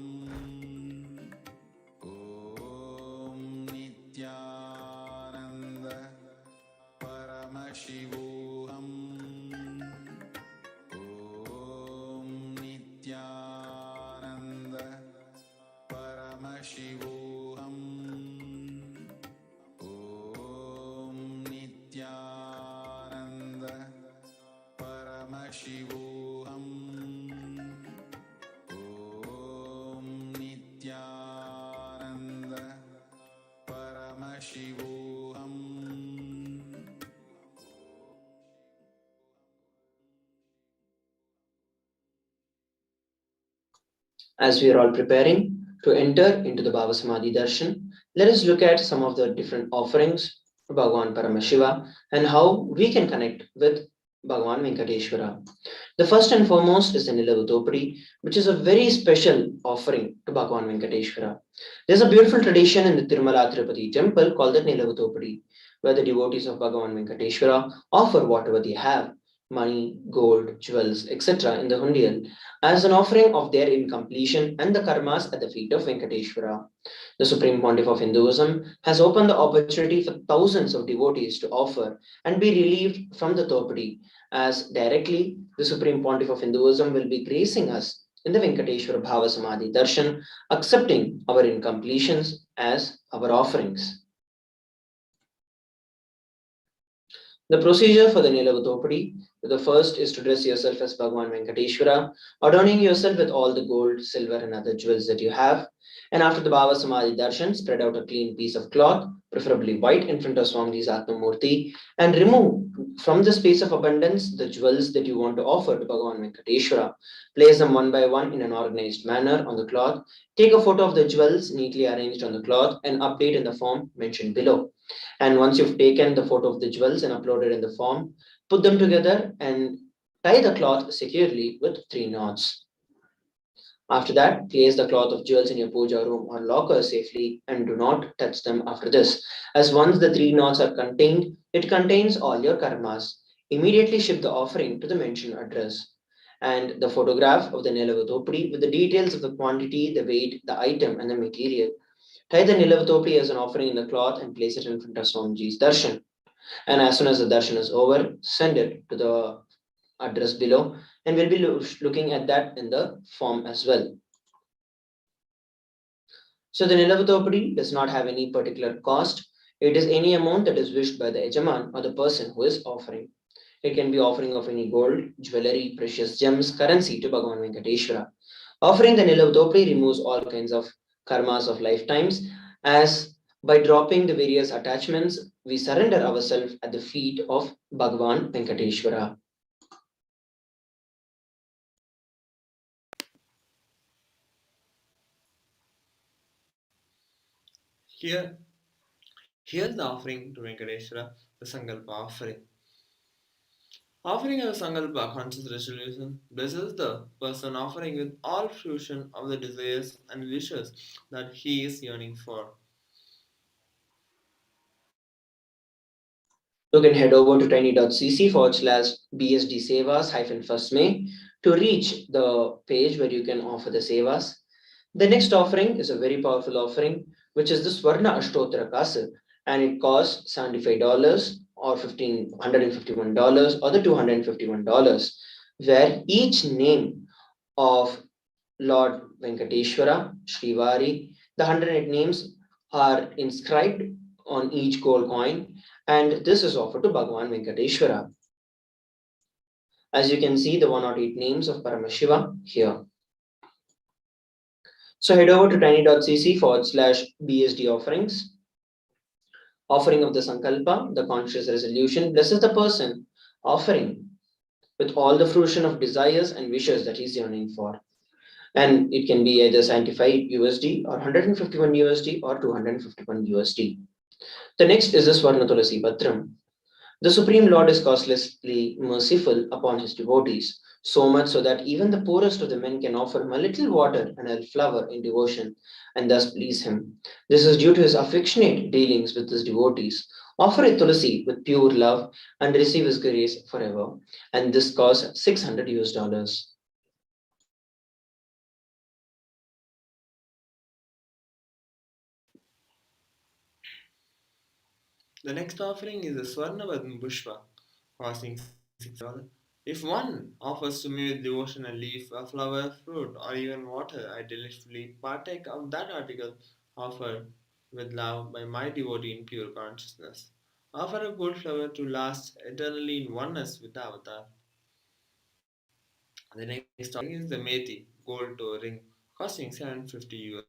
Om Nithyananda Paramashivoham. Om Nithyananda Paramashivoham. Om Nithyananda Paramashivoham. Om Nithyananda Paramashivoham. As we are all preparing to enter into the Bhava Samadhi Darshan, let us look at some of the different offerings to Bhagavan Paramashiva and how we can connect with Bhagavan Venkateshwara. The first and foremost is the Nilavutopadi, which is a very special offering to Bhagavan Venkateshwara. There's a beautiful tradition in the Tirumala Tirupati temple called the Nilavutopadi, where the devotees of Bhagavan Venkateshwara offer whatever they have, money, gold, jewels, etc. in the Hundial as an offering of their incompletion and the karmas at the feet of Venkateshwara. The Supreme Pontiff of Hinduism has opened the opportunity for thousands of devotees to offer and be relieved from the Topadi, as directly the Supreme Pontiff of Hinduism will be gracing us in the Venkateshwara Bhava Samadhi Darshan, accepting our incompletions as our offerings. The procedure for the Nilavatopadi, the first is to dress yourself as Bhagwan Venkateshwara, adorning yourself with all the gold, silver, and other jewels that you have. And after the Bhava Samadhi Darshan, spread out a clean piece of cloth, preferably white, in front of Swamiji's Atmamurti, and remove from the space of abundance the jewels that you want to offer to Bhagwan Venkateshwara. Place them one by one in an organized manner on the cloth. Take a photo of the jewels neatly arranged on the cloth and update in the form mentioned below. And once you've taken the photo of the jewels and uploaded in the form, put them together and tie the cloth securely with 3 knots. After that, place the cloth of jewels in your puja room or locker safely and do not touch them after this, as once the 3 knots are contained, it contains all your karmas. Immediately ship the offering to the mentioned address. And the photograph of the Nilavatopadi with the details of the quantity, the weight, the item, and the material. Tie the Nilavatopadi as an offering in the cloth and place it in front of Swamiji's darshan. And as soon as the darshan is over, send it to the address below, and we'll be looking at that in the form as well. So the Nilavatopadi does not have any particular cost. It is any amount that is wished by the Yajaman or the person who is offering. It can be offering of any gold, jewelry, precious gems, currency to Bhagavan Venkateshwara. Offering the Nilavatopadi removes all kinds of karmas of lifetimes, as by dropping the various attachments, we surrender ourselves at the feet of Bhagavan Venkateshwara. Here's the offering to Venkateshwara, the Sankalpa offering. Offering a Sankalpa conscious resolution blesses the person offering with all fruition of the desires and wishes that he is yearning for. You can head over to tiny.cc/BSD Sevas -1st May to reach the page where you can offer the Sevas. The next offering is a very powerful offering, which is the Swarna Ashtotra Kasa, and it costs $75 or $151 or the $251, where each name of Lord Venkateshwara, Shrivari, the 108 names are inscribed on each gold coin, and this is offered to Bhagavan Venkateshwara. As you can see, the 108 names of Paramashiva here. So head over to tiny.cc/BSD offerings. Offering of the Sankalpa, the conscious resolution, blesses the person offering with all the fruition of desires and wishes that he's yearning for. And it can be either $75 or $151 or $251. The next is the Swarna Tulasi Patram. The Supreme Lord is causelessly merciful upon his devotees, so much so that even the poorest of the men can offer him a little water and a flower in devotion and thus please him. This is due to his affectionate dealings with his devotees. Offer a Tulasi with pure love and receive his grace forever. And this costs $600. The next offering is the Swarna Padma Pushpa, costing $6. If one offers to me with devotion a leaf, a flower, fruit, or even water, I delightfully partake of that article offered with love by my devotee in pure consciousness. Offer a gold flower to last eternally in oneness with the avatar. The next offering is the Methi gold toe ring, costing $750.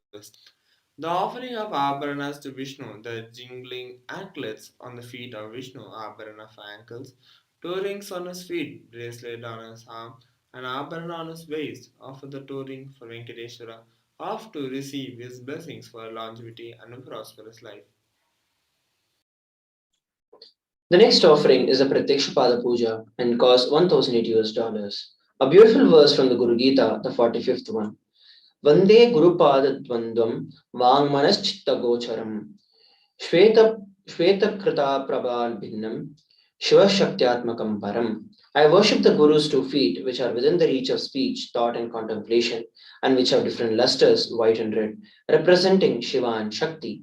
The offering of Abharanas to Vishnu, the jingling anklets on the feet of Vishnu, Abharana for ankles, 2 rings on his feet, bracelet on his arm, and Abharana on his waist, offer the 2 ring for Venkateshwara, off to receive his blessings for longevity and a prosperous life. The next offering is a Pratyakshapada Puja and costs $1,008. A beautiful verse from the Guru Gita, the 45th one. Vande Guru Pada Dvandvam Vangmanaschitta Gocharam Shveta Krita Prabal Bhinnam Shiva Shaktyatmakam Param. I worship the Guru's 2 feet, which are within the reach of speech, thought, and contemplation, and which have different lusters, white and red, representing Shiva and Shakti.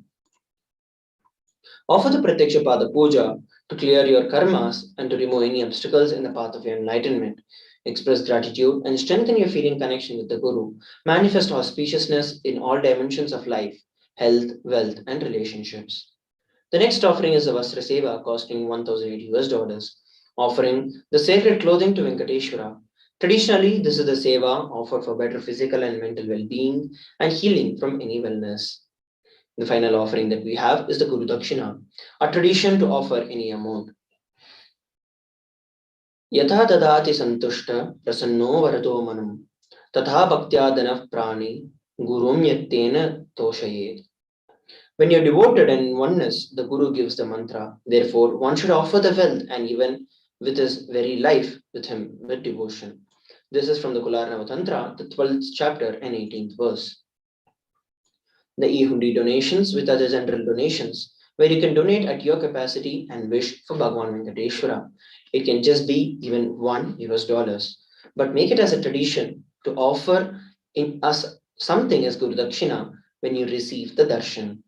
Offer the Pratyaksha Pada Puja to clear your karmas and to remove any obstacles in the path of your enlightenment. Express gratitude and strengthen your feeling connection with the Guru. Manifest auspiciousness in all dimensions of life, health, wealth, and relationships. The next offering is the Vastra Seva, costing $1,080, offering the sacred clothing to Venkateshwara. Traditionally, this is the seva offered for better physical and mental well-being and healing from any wellness. The final offering that we have is the Guru Dakshina, a tradition to offer any amount. Yatha dadati santushta prasanno varato manam tatha bhaktya danav prani gurum yattena toshayet. When you're devoted and in oneness, the Guru gives the mantra. Therefore, one should offer the wealth and even with his very life with him with devotion. This is from the Kularnava Tantra, the 12th chapter and 18th verse. The e-hundi donations with other general donations, where you can donate at your capacity and wish for Bhagwan Venkateshwara. It can just be even $1, but make it as a tradition to offer in us something as Guru Dakshina when you receive the darshan.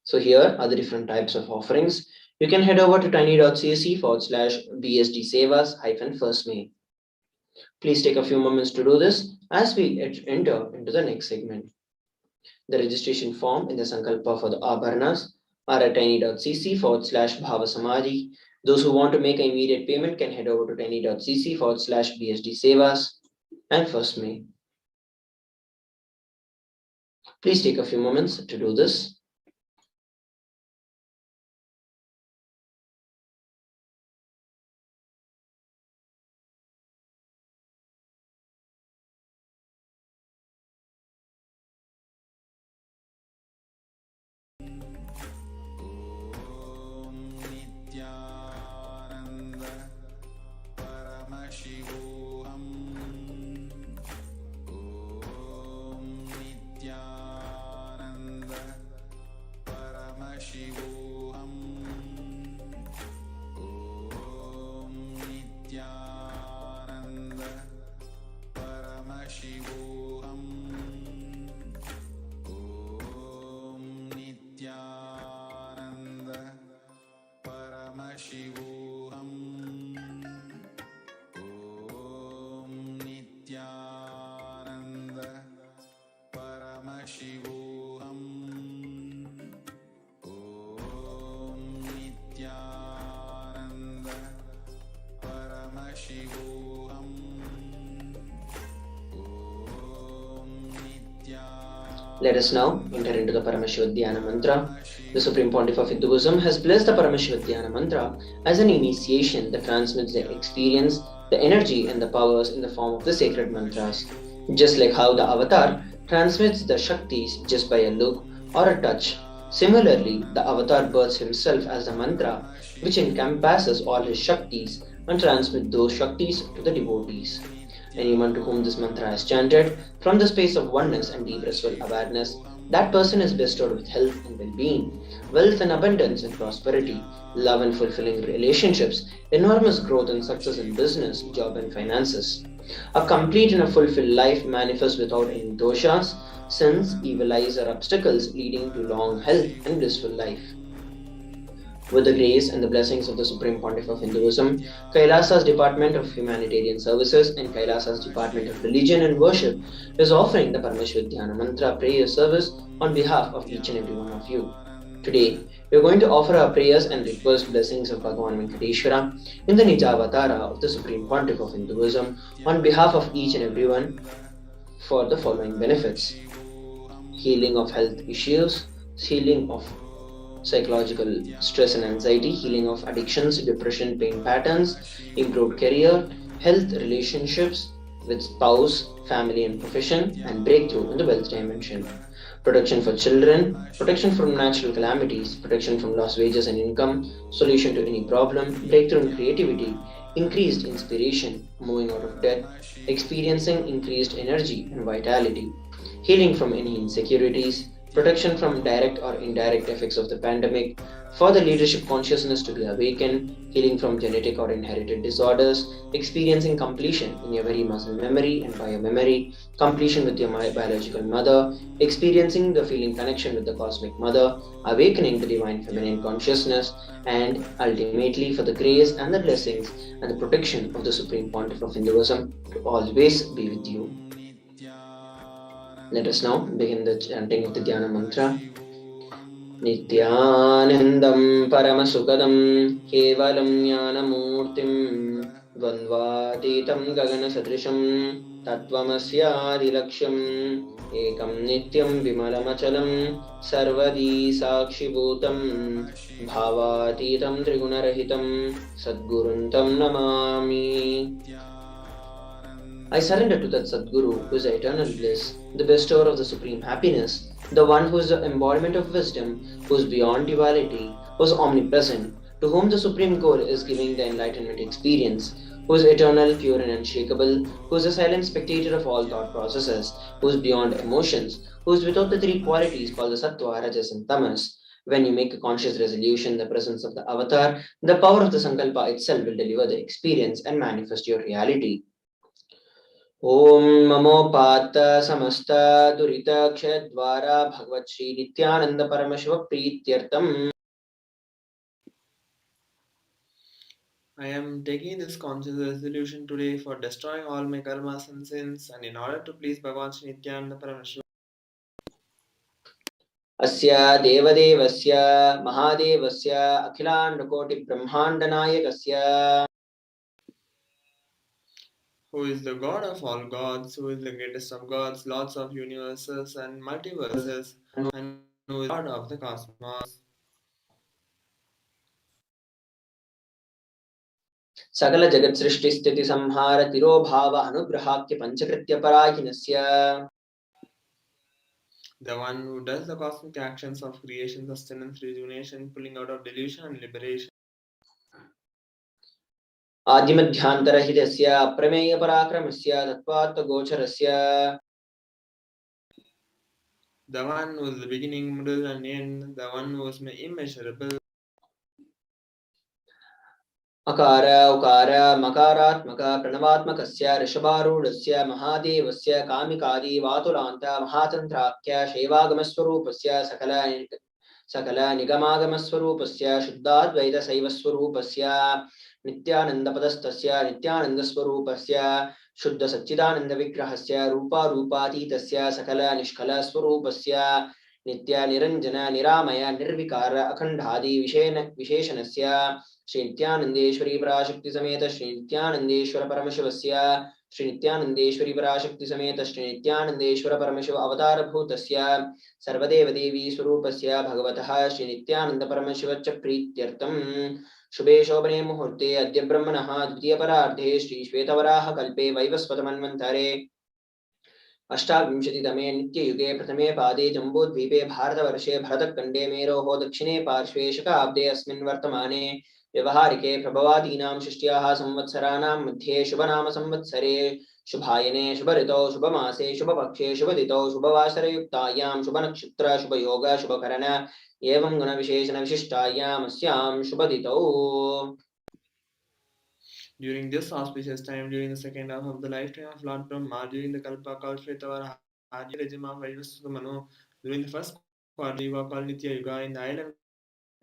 So here are the different types of offerings. You can head over to tiny.cc/BSD Sevas-1st May. Please take a few moments to do this as we enter into the next segment. The registration form in the Sankalpa for the Abharanas are at tiny.cc/Bhavasamadhi. Those who want to make an immediate payment can head over to tiny.cc/BSD Sevas and 1st May. Please take a few moments to do this. Nithyananda Paramashivoham. Om Nithyananda Paramashivoham. Om Nithyananda Paramashivoham. Om Nithyananda Paramashivoham. Om Nithyananda Paramashivoham. Om Nithyananda Paramashivoham. Let us now enter into the Paramashivoham mantra. The Supreme Pontiff of Hinduism has blessed the Paramashivoham mantra as an initiation that transmits the experience, the energy, and the powers in the form of the sacred mantras. Just like how the avatar transmits the Shaktis just by a look or a touch, similarly, the avatar births himself as a mantra which encompasses all his Shaktis and transmits those Shaktis to the devotees. Anyone to whom this mantra is chanted from the space of oneness and deep restful awareness, that person is bestowed with health and well-being, wealth and abundance and prosperity, love and fulfilling relationships, enormous growth and success in business, job and finances. A complete and a fulfilled life manifests without any doshas, sins, evil eyes or obstacles leading to long health and blissful life. With the grace and the blessings of the Supreme Pontiff of Hinduism, Kailasa's Department of Humanitarian Services and Kailasa's Department of Religion and Worship is offering the Paramashivoham Mantra prayer service on behalf of each and every one of you. Today, we are going to offer our prayers and request blessings of Bhagwan Venkateshwara in the Nijavatara of the Supreme Pontiff of Hinduism on behalf of each and every one for the following benefits: healing of health issues, healing of psychological stress and anxiety, healing of addictions, depression, pain patterns, improved career, health, relationships with spouse, family and profession, and breakthrough in the wealth dimension. Protection for children, protection from natural calamities, protection from lost wages and income, solution to any problem, breakthrough in creativity, increased inspiration, moving out of debt, experiencing increased energy and vitality, healing from any insecurities, protection from direct or indirect effects of the pandemic, for the leadership consciousness to be awakened, healing from genetic or inherited disorders, experiencing completion in your very muscle memory and biomemory, completion with your biological mother, experiencing the feeling connection with the cosmic mother, awakening the divine feminine consciousness, and ultimately for the grace and the blessings and the protection of the Supreme Pontiff of Hinduism to always be with you. Let us now begin the chanting of the Dhyana mantra. Nithyanandam Paramasukadam Kevalam Jnanamurtim Dvandvatitam Gaganasadrisham Tattvamasyaadilaksham Ekam Nityam Vimalamachalam Sarvadi Sakshibhutam Bhavatitam Trigunarahitam Sadguruntam Namami. I surrender to that Sadguru, who is the eternal bliss, the bestower of the supreme happiness, the one who is the embodiment of wisdom, who is beyond duality, who is omnipresent, to whom the supreme goal is giving the enlightenment experience, who is eternal, pure and unshakable, who is a silent spectator of all thought processes, who is beyond emotions, who is without the three qualities called the Sattva, Rajas and Tamas. When you make a conscious resolution in the presence of the avatar, the power of the Sankalpa itself will deliver the experience and manifest your reality. Om Namo Pata Samasta Durita Kshadvara Bhagavat Shri Nithyananda Paramashiva Prityartam. I am taking this conscious resolution today for destroying all my karmas and sins, and in order to please Bhagavan Shri Nithyananda Paramashivam. Asya Devadevasya Mahadevasya Akhilandakoti Brahmandanayakasya, who is the God of all gods, who is the greatest of gods, lords of universes and multiverses, and who is God of the cosmos. Sakala Jagat Srishti Sthiti Samhara Tirobhava Anugrahakya Panchakritya Parakinasya, The one who does the cosmic actions of creation, sustenance, rejuvenation, pulling out of delusion and liberation. Adimadhyantarahidasya Aprameya Parakramasya Tattvatta Gocharasya, the one who is the beginning, middle, and end, the one who is immeasurable. Akara Ukara Makaratmaka Pranavatmakasya Rishabharudasya Mahadevasya Kamikadi Vatulanta Mahatantrakya Shevagamaswarupasya Sakala Nigamagaswarupasya Shuddhadvaita Saivaswarupasya Nityananda Padastasya Nityananda Swarupasya Shuddha Satchidananda Vigrahasya Rupa Rupatitasya Sakala Nishkala Swarupasya Nitya Niranjana Niramaya Nirvikara Akhandhadi Visheshanasya Shri Nithyanandeshwari Parashakti Sameta Shri Nithyanandeshwara Paramashivasya Shri Nithyanandeshwari Parashakti Sameta Shri Nithyanandeshwara Paramashiva Avatara Bhutasya Sarvadeva Devi Swarupasya Bhagavataha Shri Nithyananda Paramashivacha Prityartam Shubhe Shobhane Muhurte Adya Brahmanaha Dvitiya Parardhe Shri Shvetavaraha Kalpe Vaivasvatamanvantare अष्टाविंशतितमे नित्ययुगे प्रथमे पादे जम्बूद्वीपे भारतवर्षे भरतखण्डे मेरोः दक्षिणे पार्श्वे शकाब्दे अस्मिन् वर्तमाने व्यवहारिके प्रभवादीनां षष्ट्याः संवत्सराणां मध्ये शुभनाम संवत्सरे शुभायने शुभऋतौ शुभमासे शुभपक्षे शुभदितौ शुभवासरयुक्तायां शुभनक्षत्र शुभयोग शुभकरण एवं गुणविशेषणविशिष्टायाम् अस्यां शुभदितौ. During this auspicious time, during the second half of the lifetime of Lord Brahma, during the Kalpa called Shvetavara, regime of Vaivasvamanu, during the first quarter Yuga called Nitya Yuga, in the island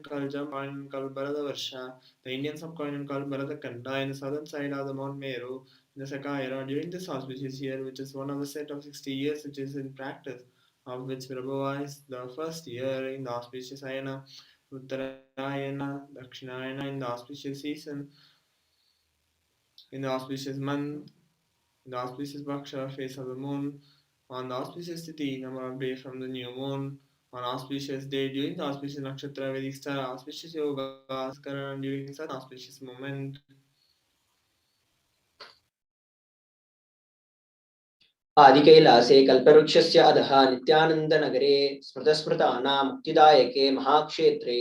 called Jampan called Bharatavarsha, the Indian subcontinent called Bharatakanda, in the southern side of the Mount Meru, in the Saka era, during this auspicious year, which is one of the set of 60 years which is in practice, of which Prabhava is the first year in the auspicious Ayana, Uttarayana, Dakshinayana, in the auspicious season, in the auspicious month, in the auspicious Bhaksha face of the moon, on the auspicious Tithi, number of days from the new moon, on auspicious day during the auspicious Nakshatra, Vedic star, auspicious Yoga, Karan during such auspicious moment. आदिकैलासे कल्पवृक्षस्य अधः नित्यानन्दनगरे स्मृतस्मृतानां मुक्तिदायके महाक्षेत्रे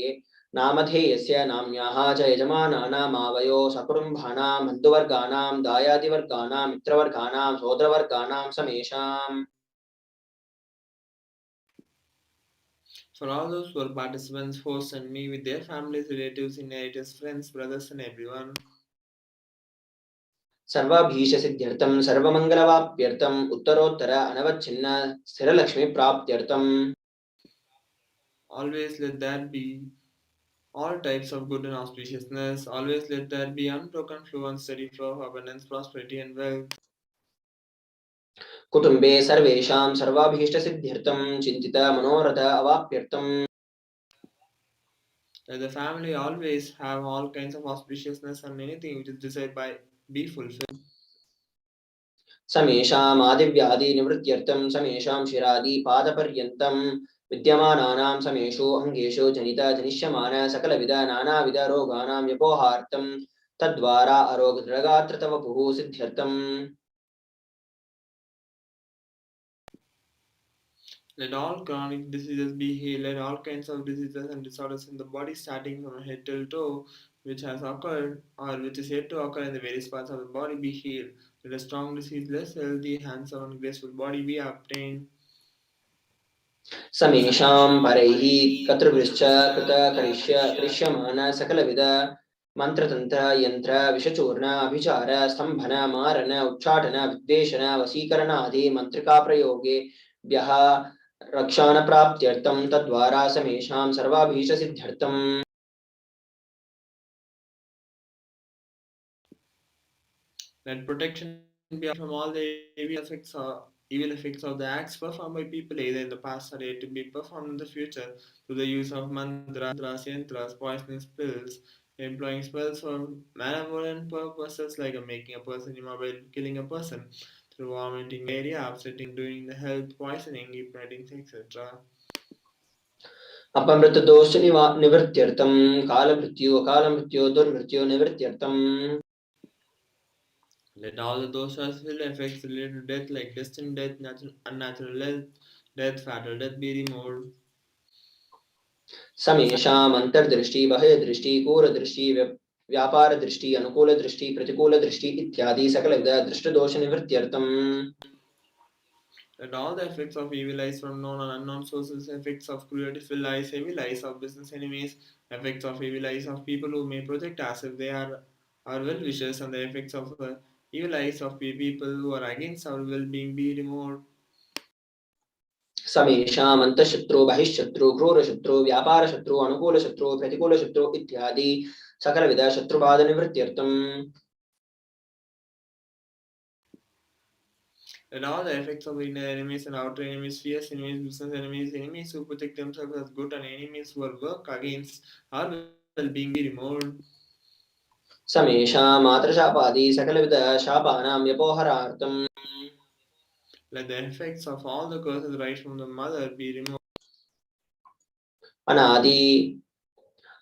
नामधेयस्य नाम्न्याः च यजमानानामावयो सकुटुम्बानां बन्धुवर्गाणां दायादिवर्गाणां मित्रवर्गाणां सोदरवर्गाणां समेषाम्. For all those who are participants, hosts, and me with their families, relatives, inheritors, friends, brothers, and everyone. सर्वाभीष सिद्ध्यर्थम सर्वमंगलवाप्यर्थम उत्तरोत्तर अनवच्छिन्न स्थिरलक्ष्मी प्राप्त्यर्थम. Always let that be all types of good and auspiciousness. Always let there be unbroken flow and steady flow of abundance, prosperity, and wealth. कुटुंबे सर्वेषां सर्वाभीष्ट सिद्ध्यर्थम चिंतित मनोरथ अवाप्यर्थम. Let the family always have all kinds of auspiciousness and anything which is desired by be fulfilled. समेषाम् आदिव्याधि निवृत्त्यर्थं समेषां शिरादि पादपर्यन्तं विद्यमानानां समेषु अङ्गेषु जनित जनिष्यमान सकलविध नानाविध रोगाणां व्यपोहार्थं तद्वारा अरोगदृढगात्र तव पुः सिद्ध्यर्थम्. Let all chronic diseases be healed. Let all kinds of diseases and disorders in the body, starting from head till toe, which has occurred or which is yet to occur in the various parts of the body, be healed. Let a strong, diseaseless, healthy, handsome, and graceful body be obtained. समेषां परैः कर्तृभिश्च कृत करिष्यमान सकलविध मंत्रतंत्र यंत्र विषचूर्ण अभिचार स्तंभन मारन उच्चाटन विद्वेषण वशीकरण आदि मंत्रिका प्रयोगे व्यः रक्षाण प्राप्त्यर्थं तद्वारा समेषां सर्वाभीष्ट सिद्ध्यर्थम्. Let protection be from all the evil effects of the acts performed by people either in the past or yet to be performed in the future through the use of mantras, yantras, poisonous pills, employing spells for malevolent purposes like making a person immobile, killing a person through vomiting area, upsetting, doing the health, poisoning, hypnotic, etc. अपमृत दोष निवृत्त्यर्थं काल मृत्यु दुर्मृत्यु निवृत्त्यर्थं. Let all the doshas, ill effects related to death like destined death, unnatural death, fatal death be removed. समेषाम् अंतर्दृष्टि बाह्य दृष्टि कूर दृष्टि व्यापार दृष्टि अनुकूल दृष्टि प्रतिकूल दृष्टि इत्यादि सकलविध दृष्ट दोष निवृत्त्यर्थम्. Let all the effects of evil eyes from known and unknown sources, effects of cruelty eyes, evil eyes of business enemies, effects of evil eyes of people who may project as if they are our well wishers, and the effects of evil eyes of people who are against our well being be removed. समेषाम् अंतःशत्रु बहिःशत्रु क्रूर शत्रु व्यापार शत्रु अनुकूल शत्रु प्रतिकूल शत्रु इत्यादि सकलविध शत्रुबाध निवृत्त्यर्थम्. Let all the effects of inner enemies and outer enemies, fierce enemies, business enemies, enemies who protect themselves as good, and enemies who work against our well being be removed. समेषाम् मातृशापादि सकलविध शापानां व्यपोहरार्थम्. Let the effects of all the curses right from the mother be removed. अनादि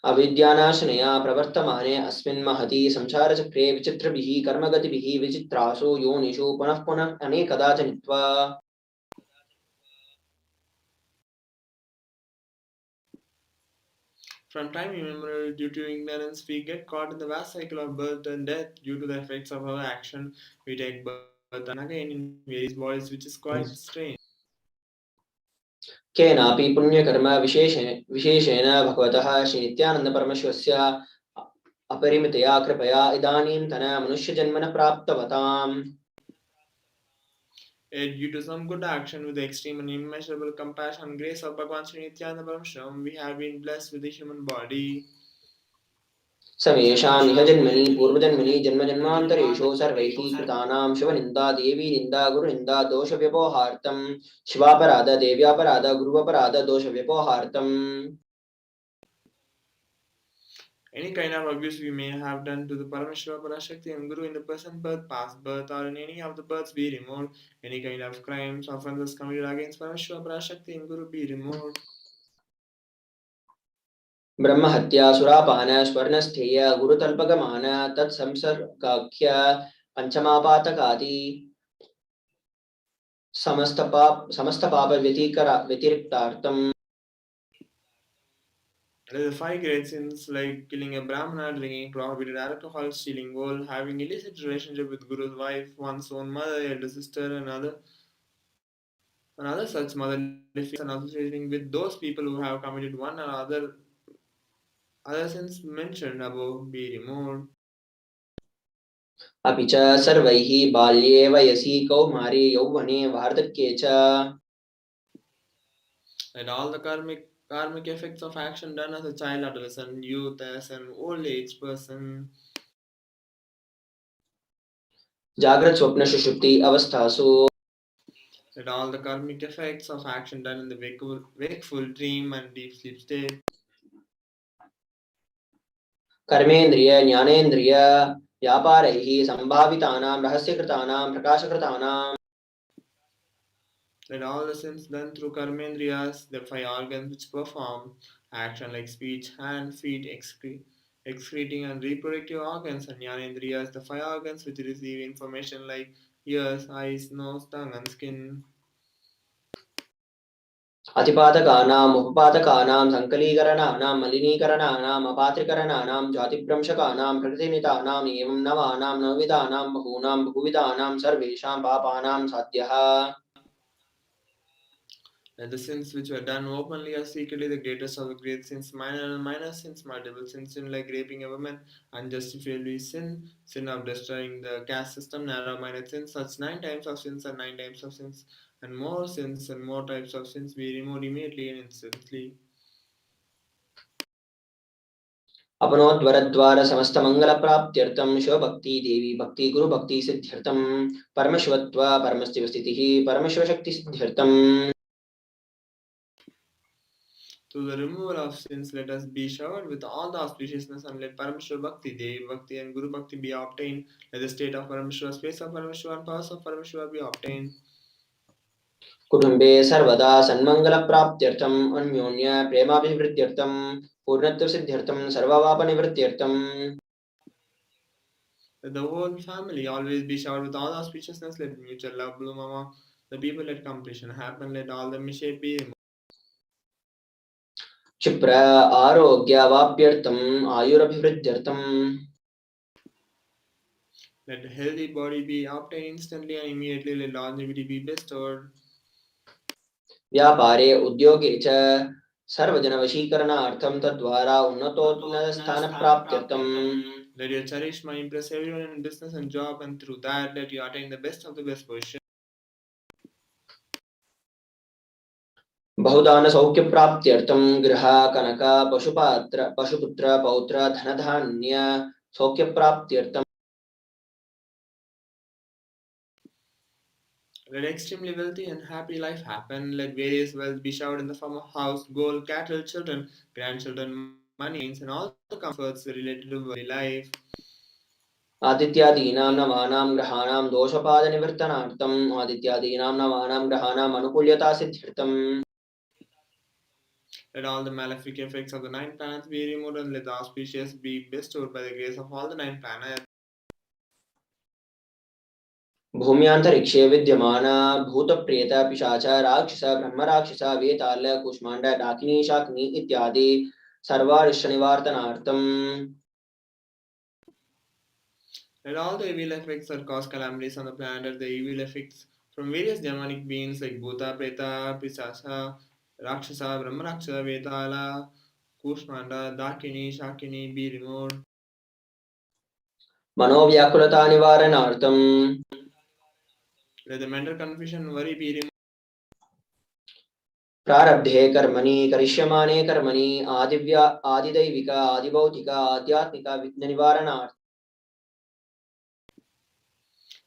अविद्यानाशनया प्रवर्तमाने अस्मिन् महति संसारचक्रे विचित्रभिः कर्मगतिभिः विचित्रासु योनिषु पुनः पुनः अनेकदा जनित्वा. From time immemorial, due to ignorance, we get caught in the vast cycle of birth and death. Due to the effects of our action, we take birth and again in various bodies, which is quite strange. केनापि पुण्यकर्म विशेषेण भगवतः श्रीनित्यानन्द परमशिवस्य अपरिमितया कृपया इदानीन्तन मनुष्यजन्मनः प्राप्तवताम्. Due to some good action with the extreme and immeasurable compassion and grace of Bhagavan Sri Nithyananda Paramashivam, we have been blessed with a human body. समेषाम् इह जन्मनि पूर्वजन्मनि जन्मजन्मान्तरेषु सर्वैः कृतानां शिवनिन्दा देवीनिन्दा गुरुनिन्दा दोषव्यपोहार्थं शिवापराध देव्यापराध गुरुवपराध दोषव्यपोहार्थम्. Any kind of abuse we may have done to the Paramashiva, Parashakti, and Guru in the present birth, past birth, or in any of the births be removed. Any kind of crimes, offenses committed against Paramashiva, Parashakti, and Guru be removed. ब्रह्महत्या सुरापान स्वर्णस्थेय गुरुतल्पगमान तत्संसर्गाख्य पंचमापातकादि समस्त पाप व्यतिरिक्तार्थम्. There are five great sins like killing a brahmana, drinking prohibited alcohol, stealing gold, having illicit relationship with Guru's wife, one's own mother, elder sister, and other. Another such motherly feelings and associating with those people who have committed one or other sins mentioned above be removed. अपि च सर्वैः बाल्ये वयसि कौमारे यौवने वार्धक्ये च And all the karmic effects of action done as a child, adolescent, youth, as an old age person. जाग्रत स्वप्न सुषुप्ति अवस्थासु And all the karmic effects of action done in the wakeful dream and deep sleep state. कर्मेन्द्रिय ज्ञानेन्द्रिय व्यापारैः संभावितानां रहस्यकृतानां प्रकाशकृतानां Let all the sins done through karmendriyas, the five organs which perform action like speech, hand, feet, excreting and reproductive organs, and jnanendriyas, the five organs which receive information like ears, eyes, nose, tongue, and skin. अतिपातकानाम् उपपातकानां संकलीकरणानां मलिनीकरणानाम् अपात्रीकरणानां जातिभ्रंशकानां प्रकृतिनितानाम् एवं नवानां नवविधानां बहूनां बहुविधानां सर्वेषां पापानां साध्यः Let the sins which were done openly or secretly, the greatest of the great sins, minor and minor sins, multiple sins, sin like raping a woman, unjustifiably sin of destroying the caste system, narrow-minded sins, such 9 types of sins and 9 types of sins, and more types of sins be removed immediately and instantly. अपनोद्वरद्वार समस्त मंगल प्राप्त्यर्थम शिवभक्ति देवी भक्ति गुरु भक्ति सिद्ध्यर्थम परमशिवत्व परमशिव स्थितिः परमशिव शक्ति सिद्ध्यर्थम To the removal of sins, let us be showered with all the auspiciousness and let Parameshwar Bhakti, Devi Bhakti and Guru Bhakti be obtained. Let the state of Parameshwar, space of Parameshwar and powers of Parameshwar be obtained. कुटुम्बे सर्वदा सन्मंगल प्राप्त्यर्थम अन्योन्य प्रेमाभिवृद्ध्यर्थम पूर्णत्व सिद्ध्यर्थम सर्वपापनिवृत्त्यर्थम Let the whole family always be showered with all auspiciousness. Let mutual love bloom among the people. Let completion happen. Let all the mishap be removed. क्षिप्र आरोग्यवाप्यर्थम आयुरभिवृद्ध्यर्थम Let the healthy body be obtained instantly and immediately. Let longevity be bestowed. व्यापारे उद्योगे च सर्वजनवशीकरणार्थं तद्वारा उन्नतोन्नतस्थानप्राप्त्यर्थं Let your charishma impress everyone in business and job, and through that, let you attain the best of the best position. बहुदान सौख्य प्राप्त्यर्थं गृह कनक पशुपुत्र पौत्र धनधान्य सौख्य प्राप्त्यर्थं Let extremely wealthy and happy life happen. Let various wealth be showered in the form of house, gold, cattle, children, grandchildren, money, and all the comforts related to worldly life. आदित्यादीनां नवानां ग्रहाणां दोषपादनिवर्तनार्थम् आदित्यादीनां नवानां ग्रहाणाम् अनुकूल्यता सिद्ध्यर्थम् Let all the malefic effects of the 9 planets be removed and let the auspicious be bestowed by the grace of all the 9 planets. भूम्यान्तरिक्षे विद्यमान भूतप्रेत पिशाच राक्षस ब्रह्मराक्षस वेताल कुष्माण्ड डाकिनी शाकिनी इत्यादि सर्वारिष्टनिवार्तनार्थम् Let all the evil effects that cause calamities on the planet, the evil effects from various demonic beings like Bhuta, Preta, Pisasa, Rakshasa, Brahmarakshasa, Vetala, Kushmanda, Dakini, Shakini be removed. मनोव्याकुलता निवारणार्थम् Let the mental confusion and worry be removed. प्रारब्धे कर्मणि करिष्यमाणे कर्मणि आदिदैविक आदिभौतिक आध्यात्मिक विघ्न निवारणार्थम्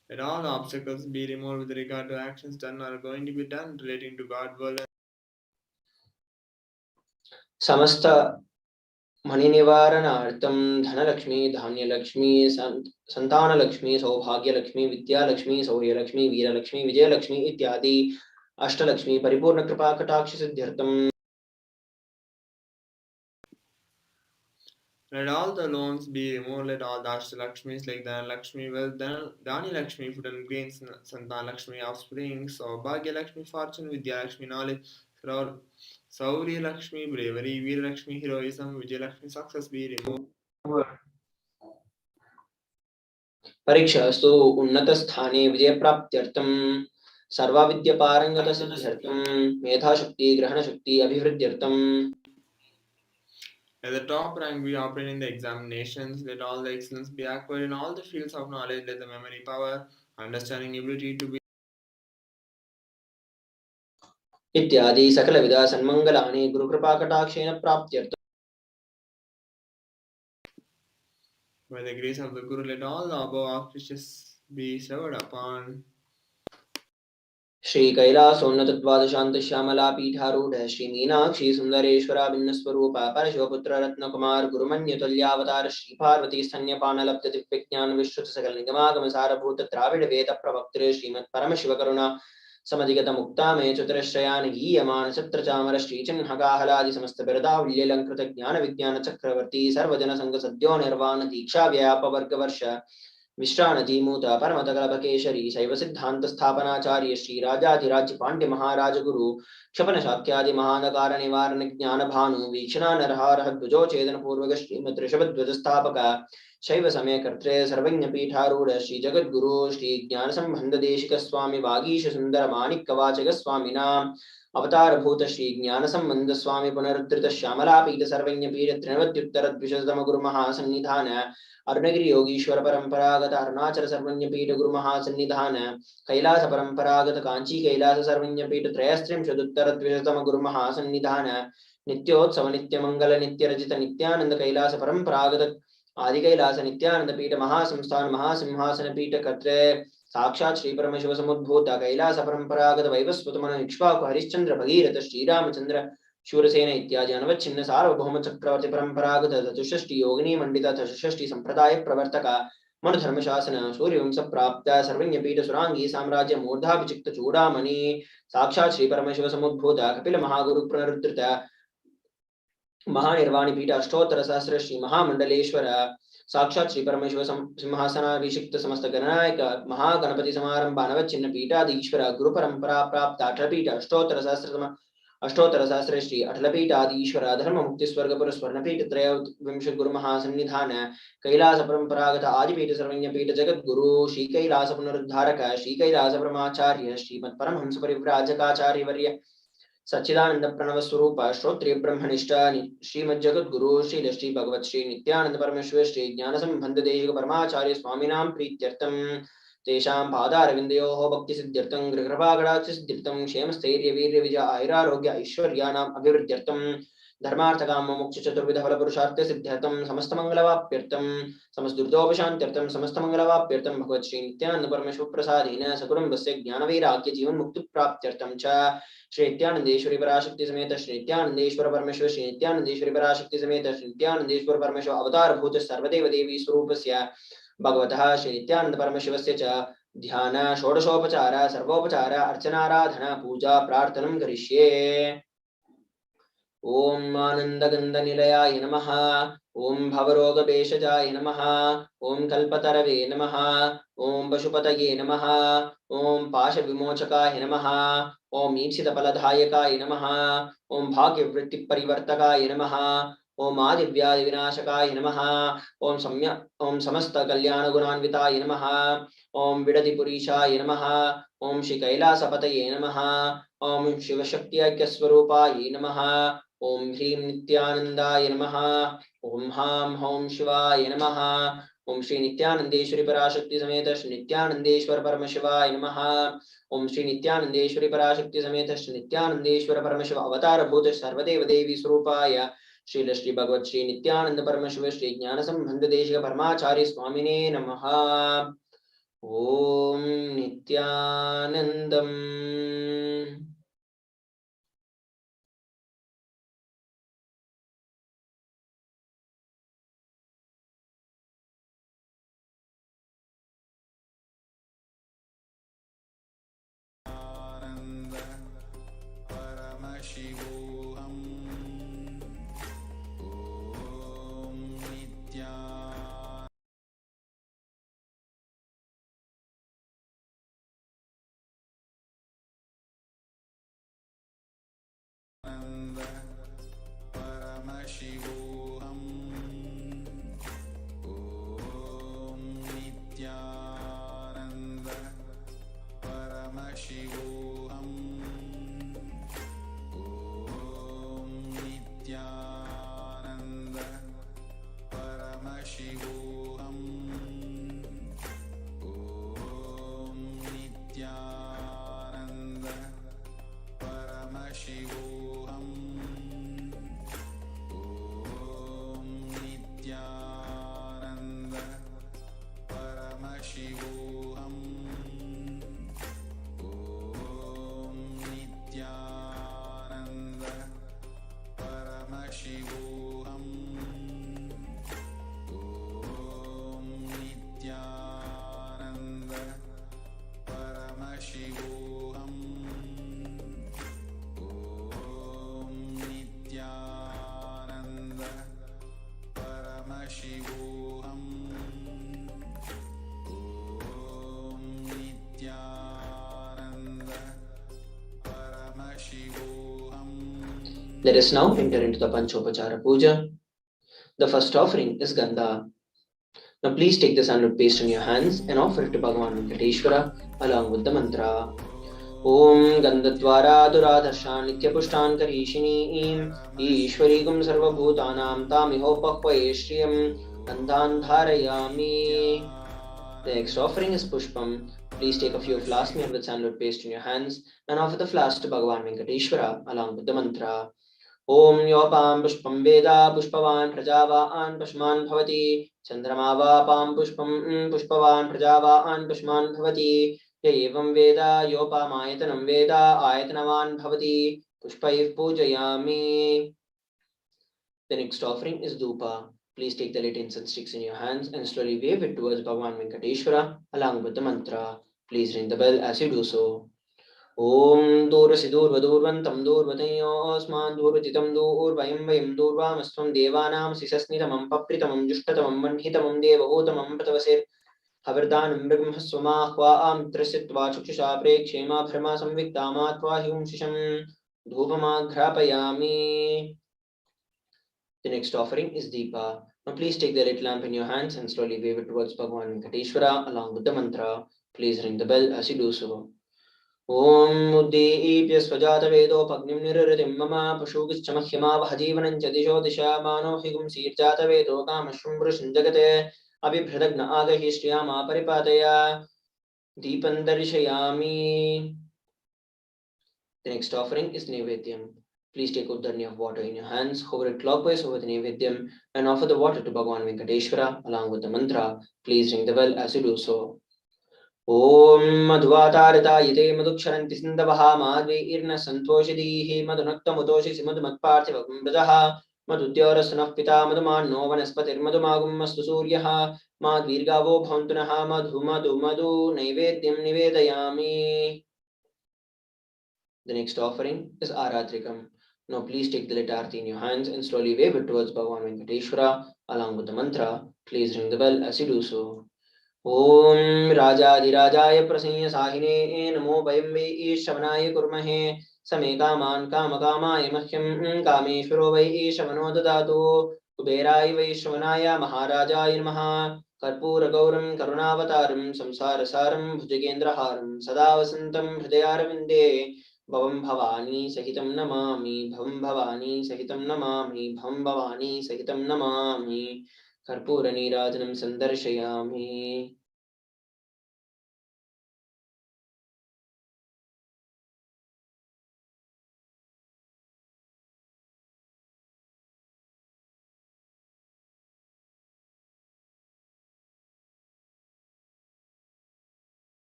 Let all the obstacles be removed with regard to actions done or going to be done relating to God, world, and समस्त मणि निवारणार्थं धनलक्ष्मी धान्यलक्ष्मी संतानलक्ष्मी सौभाग्यलक्ष्मी विद्यालक्ष्मी शौर्यलक्ष्मी वीरलक्ष्मी विजयलक्ष्मी इत्यादि अष्टलक्ष्मी परिपूर्ण कृपा कटाक्ष सिद्ध्यर्थम् let all the loans be removed. Let all the Ashtalakshmis like Dhan Lakshmi, wealth, Dhani Lakshmi, food and grains, Santan Lakshmi, offspring, so Bhagya Lakshmi, fortune, Vidya Lakshmi, knowledge, Sauri Lakshmi, bravery, Veer Lakshmi, heroism, Vijay Lakshmi, success be removed. परीक्षास्तु उन्नत स्थाने विजय प्राप्त्यर्थं सर्वाविद्यापारंगतसिद्ध्यर्थं मेधाशक्ति ग्रहणशक्ति अभिवृद्ध्यर्थं At the top rank, we operate in the examinations. Let all the excellence be acquired in all the fields of knowledge. Let the memory power, understanding ability to be इत्यादि सकलविध सन्मंगलानि गुरुकृपाकटाक्षेण प्राप्त्यर्थं by the grace of the Guru. Let all the above auspicious be showered upon. Shri कैलासोन्नत द्वादशांत Shyamala पीठारूढ़ Shri Meenakshi सुंदरेश्वरा भिन्न स्वरूप परशुपुत्र रत्न कुमार गुरुमन्य तुल्यावतार श्री पार्वती स्तन्यपान लब्ध दिव्य ज्ञान विश्रुत सकल निगमागम सारभूत द्राविड वेद प्रवक्त्र श्रीमत् परमशिव करुणा समधिगत मुक्ता में चतुरश्रयान गीयमान सत्र चामर श्री चिन्हकाहलादि समस्त बिरदावल्यलंकृत ज्ञान विज्ञान चक्रवर्ती सर्वजन संग सद्यो निर्वाण दीक्षा व्याप वर्ग वर्ष विश्राणतीमूत परमतकलभकेशरी शैव सिद्धांत स्थापनाचार्य श्री राजाधिराज पांड्य महाराज गुरु क्षपन शाक्यादि महानकार निवारण ज्ञान भानु वीक्षणा नरहारः ध्वजो छेदन पूर्वक श्रीमत् ऋषभध्वज स्थापक शैव समय कर्त्रे सर्वज्ञ पीठारूढ़ श्री जगद्गुरु श्री ज्ञान संबंध देशिक स्वामी वागीश सुंदर माणिक कवाचक स्वामिना अवतार भूत श्री ज्ञान संबंध स्वामी पुनरुद्धृत श्यामला पीठ सर्वज्ञ पीठ त्रिनवत्युत्तर द्विशतम गुरु महासन्निधान अरुणगिरि योगीश्वर परंपरागत अरुणाचल सर्वज्ञ पीठ गुरु महासन्निधान कैलास परंपरागत कांची कैलास सर्वज्ञ पीठ त्रयस्त्रिंशदुत्तर द्विशतम गुरु महासन्निधान नित्योत्सव नित्य मंगल नित्य रचित नित्यानंद कैलास परंपरागत आदि कैलास नित्यानंद पीठ महासंस्थान महासिंहासन पीठ कर्त्रे साक्षात् श्री परमशिव समुद्भूत कैलास परंपरागत वैवस्वत मन इक्ष्वाकु हरिश्चंद्र भगीरथ श्रीरामचंद्र शूरसेन इत्यादि अनवच्छिन्न सार्वभौम चक्रवर्ती परंपरागत चतुष्षष्टि योगिनी मंडित चतुष्षष्टि संप्रदाय प्रवर्तक मनु धर्मशासन सूर्यवंश प्राप्त सर्वज्ञ पीठ सुरांगी साम्राज्य मूर्धाभिचिक्त चूड़ामणि साक्षात् श्री परमशिव समुद्भूत कपिल महागुरु पुनरुद्धृत महानिर्वाणी पीठ अष्टोत्तर सहस्र श्री महामंडलेश्वर साक्षात् श्री परमेश्वर सिंहासनाभिषिक्त समस्त गणनायक महागणपति समारंभ अनवच्छिन्न पीठाधीश्वर गुरु परंपरा प्राप्त अठलपीठ अष्टोत्तर सहस्र श्री अठलपीठाधीश्वर धर्म मुक्ति स्वर्गपुर स्वर्णपीठ त्रयोविंश गुरु महासन्निधान कैलास परंपरागत आदिपीठ सर्वज्ञ पीठ जगत गुरु श्री कैलास पुनरुद्धारक श्री कैलास ब्रह्माचार्य श्रीमत् परमहंस परिव्राजकाचार्य वर्य सच्चिदानंद प्रणव स्वरूप श्रोत्रिय ब्रह्मनिष्ठ श्रीमद जगत गुरु श्री श्री भगवत श्री नित्यानंद परमेश्वर श्री ज्ञान संबंध देशिक परमाचार्य स्वामिनां प्रीत्यर्थम तेषां पादारविन्दयोः भक्ति सिद्ध्यर्थं गृहकृपाकटाक्ष सिद्ध्यर्थं क्षेम स्थैर्य वीर्य विजय आयुरारोग्य ऐश्वर्याणाम् अभिवृद्ध्यर्थं धर्मार्थ काम मोक्ष चतुर्विध फल पुरुषार्थ सिद्ध्यर्थं समस्त मंगलवाप्यर्थं समस्त दुर्दोपशान्त्यर्थं समस्त मंगलवाप्यर्थं भगवत श्री नित्यानंद परमेश्वर प्रसादेन सकुटुम्बस्य ज्ञान वैराग्य जीवन मुक्ति प्राप्त्यर्थं च श्री नित्यानंदेश्वरी पराशक्ति समेत श्री नित्यानंदेश्वर परमेश्वर श्री नित्यानंदेश्वरी पराशक्ति समेत श्री नित्यानंदेश्वर परमेश्वर अवतार भूत सर्वदेव देवी स्वरूपस्य भगवतः श्री नित्यानंद परमेश्वरस्य च ध्यान षोडशोपचार सर्वोपचार अर्चनाराधना पूजा प्रार्थनं करिष्ये। ओम आनंदगंधनिलयाय नमः। ओम भवरोगभेषजाय नमः। ओम कल्पतरवे नमः। ओम पशुपतये नमः। ओम पाशविमोचकाय नमः। ओम ईप्सितफलदायकाय नमः। ओम भाग्यवृत्तिपरिवर्तकाय नमः। ओम आदिव्याधि विनाशकाय नमः। ओम समस्त कल्याण गुणान्विताय नमः। ओम विडदिपुरीशाय नमः। ओम श्री कैलासपतये नमः। ओम शिवशक्ति ऐक्यस्वरूपाय नमः। ओम ह्रीं नित्यानंदाय नमः। ओम हां हौं शिवाय नमः। ओम श्री नित्यानंदेश्वरी पराशक्ति समेत श्री नित्यानंदेश्वर परमशिवाय नमः। ओम श्री नित्यानंदेश्वरी पराशक्ति समेत श्री नित्यानंदेश्वर परमशिव अवतार भूत सर्वदेव देवी स्वरूपाय श्री श्री भगवत श्री नित्यानंद परमशिव श्री ज्ञान संबंध देशिक परमाचार्य स्वामिने नमः। ओम Nityanandam. Paramashivoham. Om Nityananda Paramashivoham. Om Nityananda Paramashivoham. Let us now enter into the Panchopachara Puja. The first offering is Gandha. Now please take the sandalwood paste in your hands and offer it to Bhagavan Venkateshwara along with the mantra. Om Gandhadvara Duradharshan Nityapushan Karishini Ishwarigum Sarvabhutanam Tamihopakvaye Shriyam Gandhan Dharayami. The next offering is Pushpam. Please take a few flasks made with sandalwood paste in your hands and offer the flasks to Bhagavan Venkateshwara along with the mantra. Om Yopam Pushpam Veda Pushpavan Prajavaan Pushman Bhavati Chandramavapam Pushpam Pushpavan Prajavaan Pushman Bhavati Evam Veda Yopam Ayatanam Veda Ayatanavan Bhavati Pushpaiv Pujayami. The next offering is Dhupa. Please take the lit incense sticks in your hands and slowly wave it towards Bhagavan Venkateshwara along with the mantra. Please ring the bell as you do so. Om Durvasi Durvadurvantam Durvatayosman Durvatitam Durvayam Vayam Durvamasvam Devanam Sisasnitamam Papritamam Jushtatamam Vanhitamam Devahutamam Patavasir Havardanam Brahmaswamahva Mitrasitva Chukshusha Prekshema Bhrama Samviktamatva Himshisham Dhupamagrapayami. The next offering is Deepa. Now please take the lit lamp in your hands and slowly wave it towards Bhagavan Venkateshwara along with the mantra. Please ring the bell as you do so. Om Uddipya Swajata Vedopagnim Nirritim Mama Pashugischamahyama Vahajivanam Chadisho Disha Mano Higum Sirjata Vedo Kamashum Vrushan Jagate Abhibhradagna Agahi Shriyama Paripataya Deepandarishayami. The next offering is Nevedyam. Please take Uddharni of water in your hands, hover it clockwise over the Nevedyam and offer the water to Bhagavan Venkateshwara along with the mantra. Please ring the bell as you do so. Om Madhvatarita Yate Madhuksharanti Sindavaha Madhve Irna Santoshidhi Madhunakta Mudoshi Simadhumatparthivagum Brajaha Madhudyarasanah Pita Madhumanno Vanaspatir Madhumagum Mastu Suryaha Madhvirgavo Bhantunaha Madhu Madhu Madhu Naivedyam Nivedayami. The next offering is Aratrikam. Now please take the lit arati in your hands and slowly wave it towards Bhagavan Venkateshwara along with the mantra. Please ring the bell as you do so. Om Rajadhirajaya Prasanya Sahine Namo Vayam Vai Shavanaye Kurmahe Same Kaman Kamakamaya Mahyam Kameshwaro Vai Shavano Dadatu Kuberai Vai Shavanaya Maharajaya Namaha Karpura Gauram Karunavataram Samsara Saram Bhujagendraharam Sada Vasantam Hridayarvinde Bhavam Bhavani Sahitam Namami Bhavam Bhavani Sahitam Namami Bhavam Bhavani Sahitam Namami Karpura Nirajanam Sandarshayami.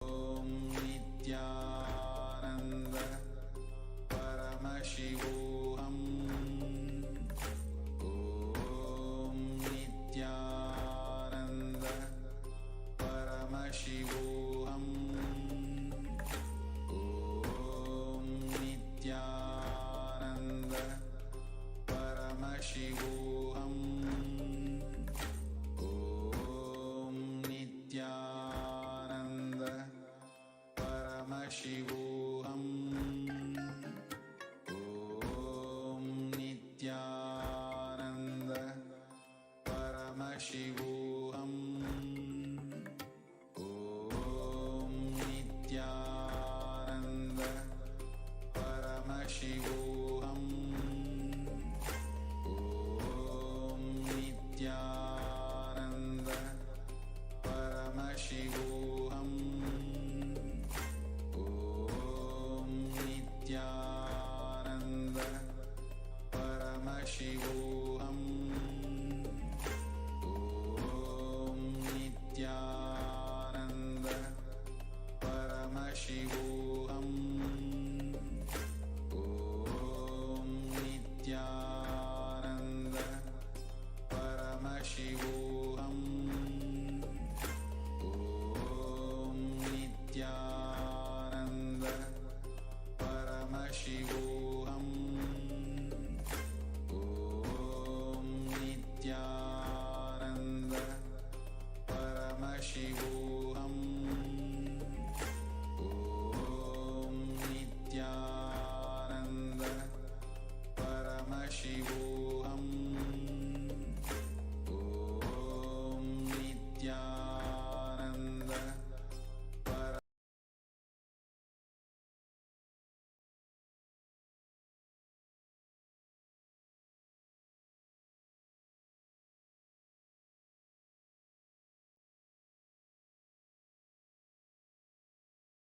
Om Nithyananda Paramashivoham. Om Nithyananda Paramashivoham. Om Nithyananda Paramashivoham. Om Nithyananda Paramashivoham. Om Nithyananda Paramashivoham. Om Nithyananda Paramashivoham. Om Nithyananda Paramashivoham. Om Nithyananda Paramashivoham. Om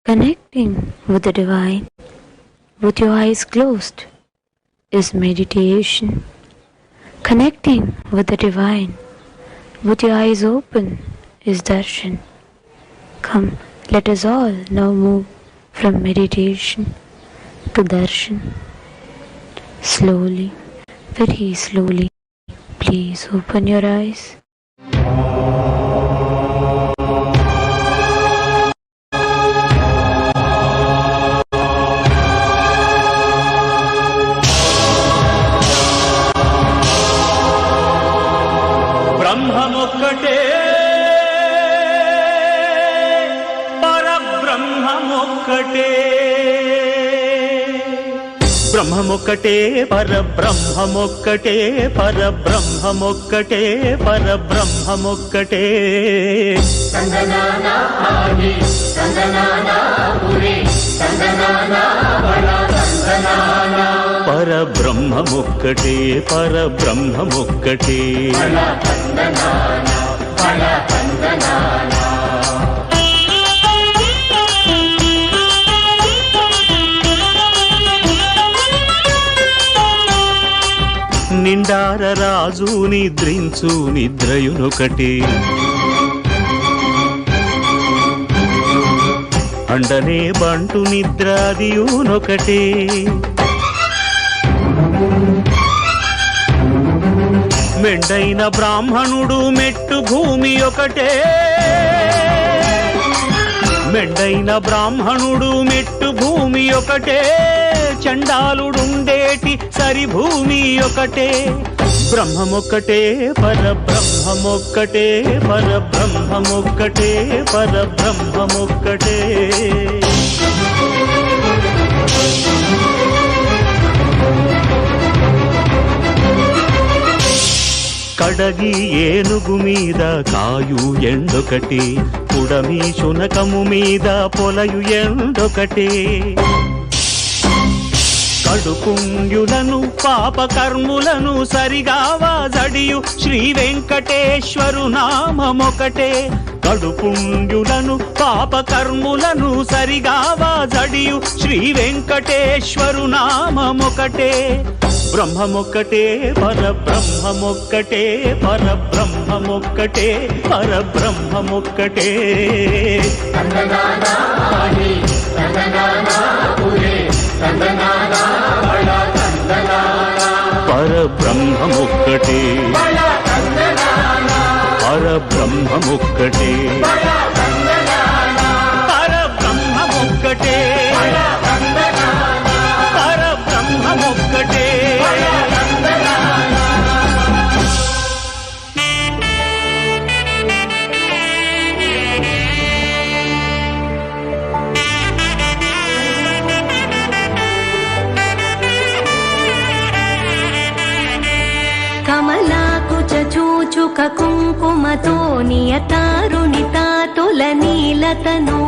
Connecting with the divine with your eyes closed is meditation. Connecting with the divine with your eyes open is darshan. Come, let us all now move from meditation to darshan. Slowly, very slowly, please open your eyes. బ్రహ్మమొక్కటే పరబ్రహ్మమొక్కటే బ్రహ్మమొక్కటే పరబ్రహ్మమొక్కటే పరబ్రహ్మమొక్కటే పరబ్రహ్మమొక్కటే సంగనానా ఆది సంగనానా పురి సంగనానా బల సంగనానా పరబ్రహ్మమొక్కటే పరబ్రహ్మమొక్కటే బల సంగనానా బల సంగనానా నిండార రాజు నిద్రించు నిద్రయునొకటే అండనే బంటు నిద్రాదియునొకటే మెండైన బ్రాహ్మణుడు మెట్టు భూమి ఒకటే మెండైన బ్రాహ్మణుడు మెట్టు భూమి ఒకటే చండాలుడుండేటి సరి భూమి ఒకటే బ్రహ్మమొక్కటే పరబ్రహ్మమొక్కటే పరబ్రహ్మమొక్కటే పరబ్రహ్మమొక్కటే కడగి ఏనుగు మీద కాయు ఎండొకటి పుడమి శునకము మీద పొలయు ఎండొకటి కడుపుంగులను పాపకర్ములను సరిగావా జడియు శ్రీ వెంకటేశ్వరు నామమొకటే కడుపుంగులను పాపకర్ములను సరిగావా జడియు శ్రీ వెంకటేశ్వరు నామమొకటే బ్రహ్మమొక్కటే పరబ్రహ్మమొక్కటే పరబ్రహ్మమొక్కటే పరబ్రహ్మమొక్కటే సంగనానా ఆది సంగనానా పురి సంగనానా బల సంగనానా పరబ్రహ్మమొక్కటే బల సంగనానా పరబ్రహ్మమొక్కటే బల సంగనానా పరబ్రహ్మమొక్కటే బల సంగనానా పరబ్రహ్మమొక్కటే కమలాకుచ చూచుక కుంకుమతో నియతారుణితాతుల నీలతను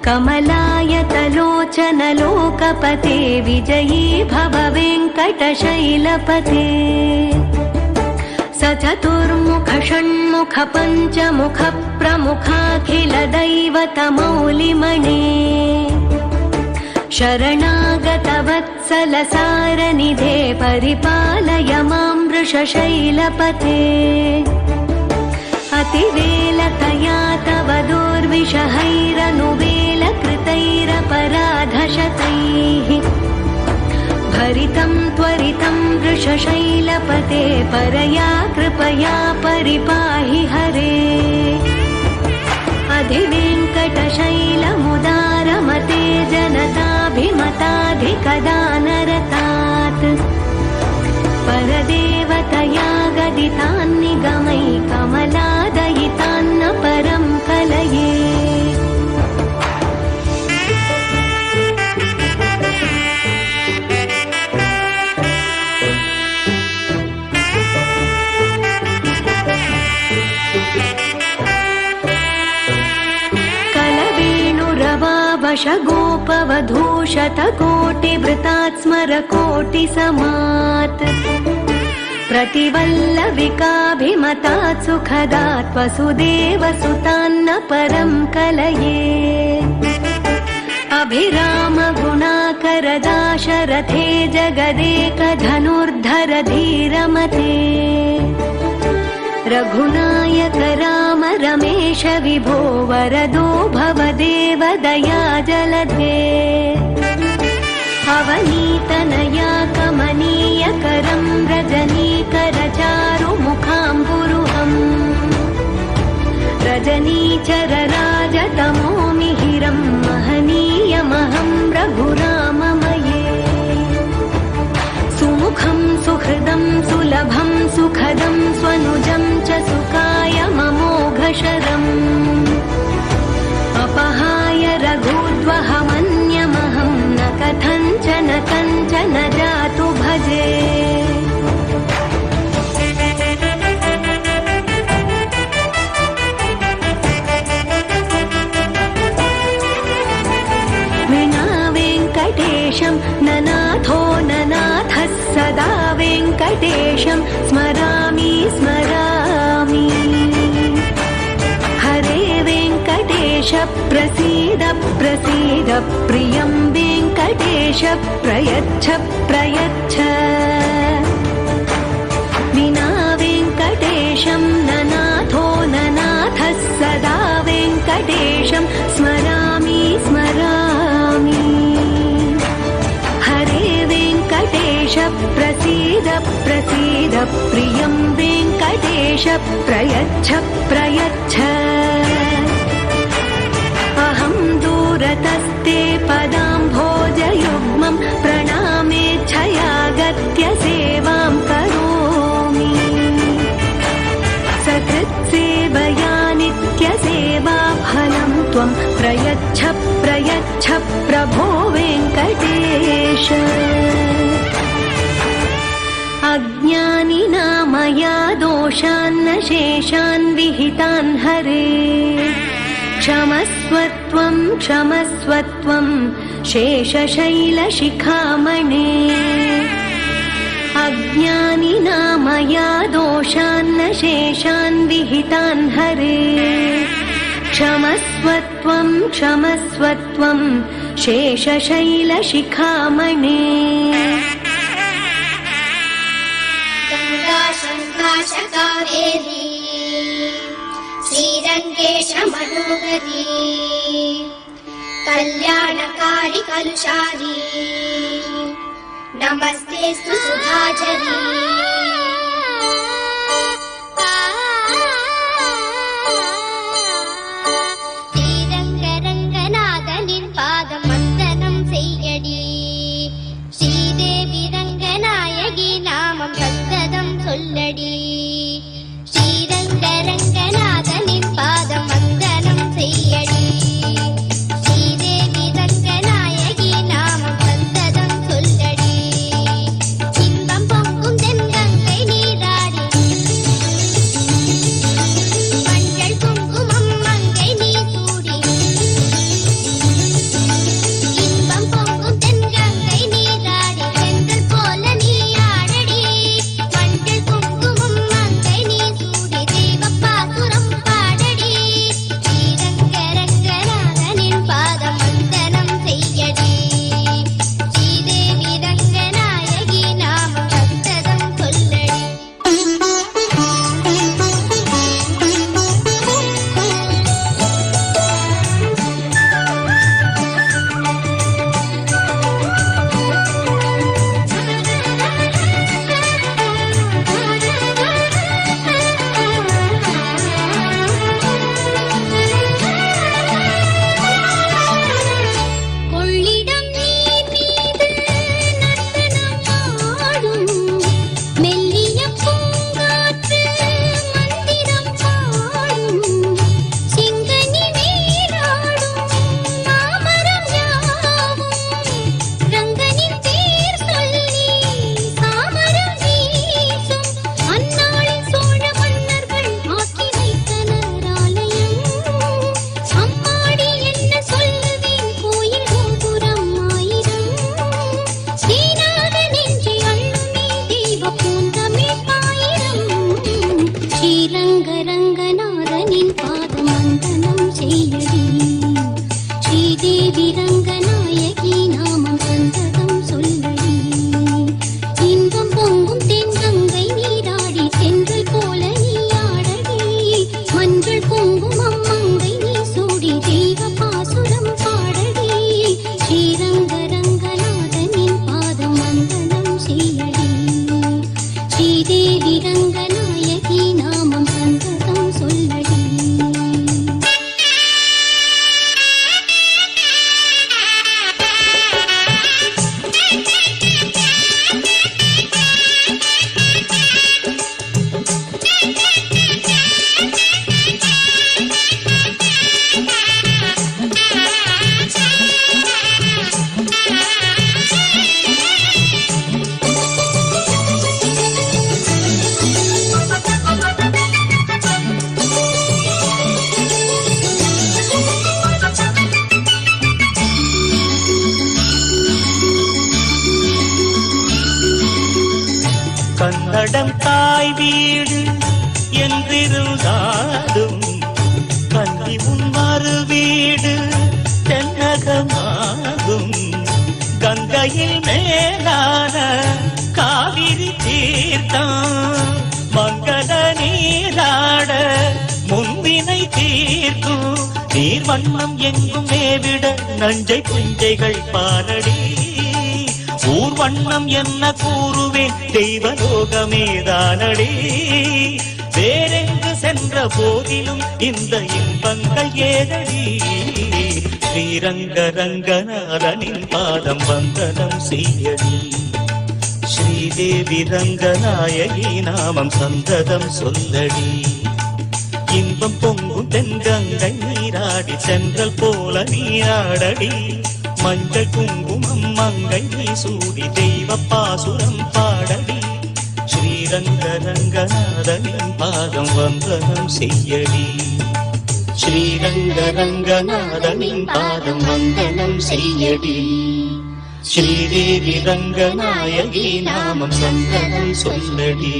కమలాయతలోచనలోకపతే విజయీ భవ వెంకటశైలపతే సచతుర్ముఖ షణ్ముఖ పంచముఖ ప్రముఖాఖిల దైవతమౌలిమణే శరణాగత వత్సల సారనిధే పరిపాలయ మాం వృషశైలపతే అతివేలతయా తవ దుర్విషహైరనువేల కృతైరపరాధశతైః భరితం త్వరితం వృషశైలపతే పరయా కృపయా పరిపాహి హరే అధివేంకటశైలముదారమతే జనతాభిమతాధికదానరతాత్ పరదేవతయా గదితాన్నిగమై కమలాదయితాన్న పరం కలయే वशगोपवधूशतकोटिवृतात् स्मरकोटिसमात् प्रतिवल्लविकाभिमतात् सुखदात् वसुदेवसुतान्न परं कलये अभिरामगुणाकरदाशरथे जगदेकधनुर्धर धीरमते रघुनायक राम रमेश विभो वरदो भवदेव दया जलधे अवनीतनया कमनीयकरं रजनीकरचारुमुखाम्बुरुहम् रजनीचरराजतमो मिहिरं महनीयमहं रघुराममये सुमुखं सुहृदं सुलभं सुखदं स्वनुजं च सुखाय ममोघशरम् अपहाय रघुद्वहमन्यमहं न कथञ्चन कञ्चन जातु भजे विना वेङ्कटेशं ननाथो ननाथः सदा वेङ्कटेशं स्मरामि स्मरामि हरे वेङ्कटेश प्रसीद प्रसीद प्रियं वेङ्कटेश प्रयच्छ प्रयच्छ विना वेङ्कटेशं ननाथो ननाथः सदा वेङ्कटेशं स्मरामि स्मरामि हरे वेङ्कटेश प्रसीद प्रसीद प्रियं वेङ्कटेश प्रयच्छ प्रयच्छ अहं दूरतस्ते पदाम्भोजयुग्मं प्रणामेच्छयागत्य सेवां करोमि सकृत्सेवया नित्यसेवा फलं त्वं प्रयच्छ प्रयच्छ प्रभो वेङ्कटेश अज्ञानिना मया दोषान्न शेषान् विहितान् हरे क्षमस्वत्वं क्षमस्वत्वं शेषशैलशिखामणे अज्ञानिना मया दोषान्न शेषान् विहितान् हरे क्षमस्वत्वं क्षमस्वत्वं शेषशैलशिखामणे गङ्गा शङ्काशकावेरी श्रीरङ्गेश मनोहरी कल्याणकारि कलुषारी नमस्तेस्तु सुधाचरी श्रीरङ्गरङ्गनाथनिन् पादवन्दनं सेय्यडी श्रीदेवी रङ्गनायकि नामं सन्ततं सोल्लडी श्रीरङ्गरङ्गनाथनिन् पादवन्दनं सेय्यडी श्रीदेवी रङ्गनायकि नामं सन्ततं सोल्लडी इன்பம் பொங்கும் தென்கங்கை நீராடி மஞ்சள் குங்குமம் மங்கை நீ சூடி இன்பம் பொங்கும் தென்கங்கை நீராடி செங்கல் போல நீ ஆடடி மஞ்சள் குங்குமம் ஸ்ரீரங்கரங்கநாதனின் பாதமந்தனம் செய்யடி ஸ்ரீதேவி ரங்கநாயகி நாமம் சந்ததம் சொல்லடி இன்பம் பொங்கும் தென்கங்கை நீராடி தென்றல் போல நீ ஆடடி மஞ்சள் குங்குமம் மங்கை நீ சூடி தெய்வ பாசுரம் பாடடி ஸ்ரீரங்கரங்கநாதனின் பாதமந்தனம் செய்யடி ஸ்ரீதேவி ரங்கநாயகி நாமம் சந்ததம் சொல்லடி கன்னடம் தாய் வீடு என்றிருந்தாலும் கன்னி உன் மறு வீடு தென்னகமாகும் கங்கையில் மேலான காவிரி தீர்த்தம் மங்கள நீராட முன்வினை தீர்க்கும் நீர் வண்ணம் எங்கும் மேவிட நஞ்சை புஞ்சைகள் பாரடி ஊர் வண்ணம் என்ன கூறுவேன் தெய்வலோகமேதானடி வேறெங்கு சென்ற போதிலும் இந்த இன்பங்கள் ஏதடி ஸ்ரீரங்க ரங்கநாதனின் பாதம் வந்தனம் செய்யடி ஸ்ரீதேவி ரங்கநாயகி நாமம் சந்ததம் சொல்லடி இன்பம் பொங்கும் தென்கங்கை நீராடி சென்றல் போல நீராடடி மஞ்சள் குங்குமம் மங்கை நீ சூடி தெய்வ பாசுரம் பாடடி ஸ்ரீரங்க ரங்கநாதனின் பாதம் வந்தனம் செய்யடி ஸ்ரீரங்க ரங்கநாதனின் பாதம் வந்தனம் செய்யடி ஸ்ரீதேவி ரங்கநாயகி நாமம் சந்தனம் சொல்லடி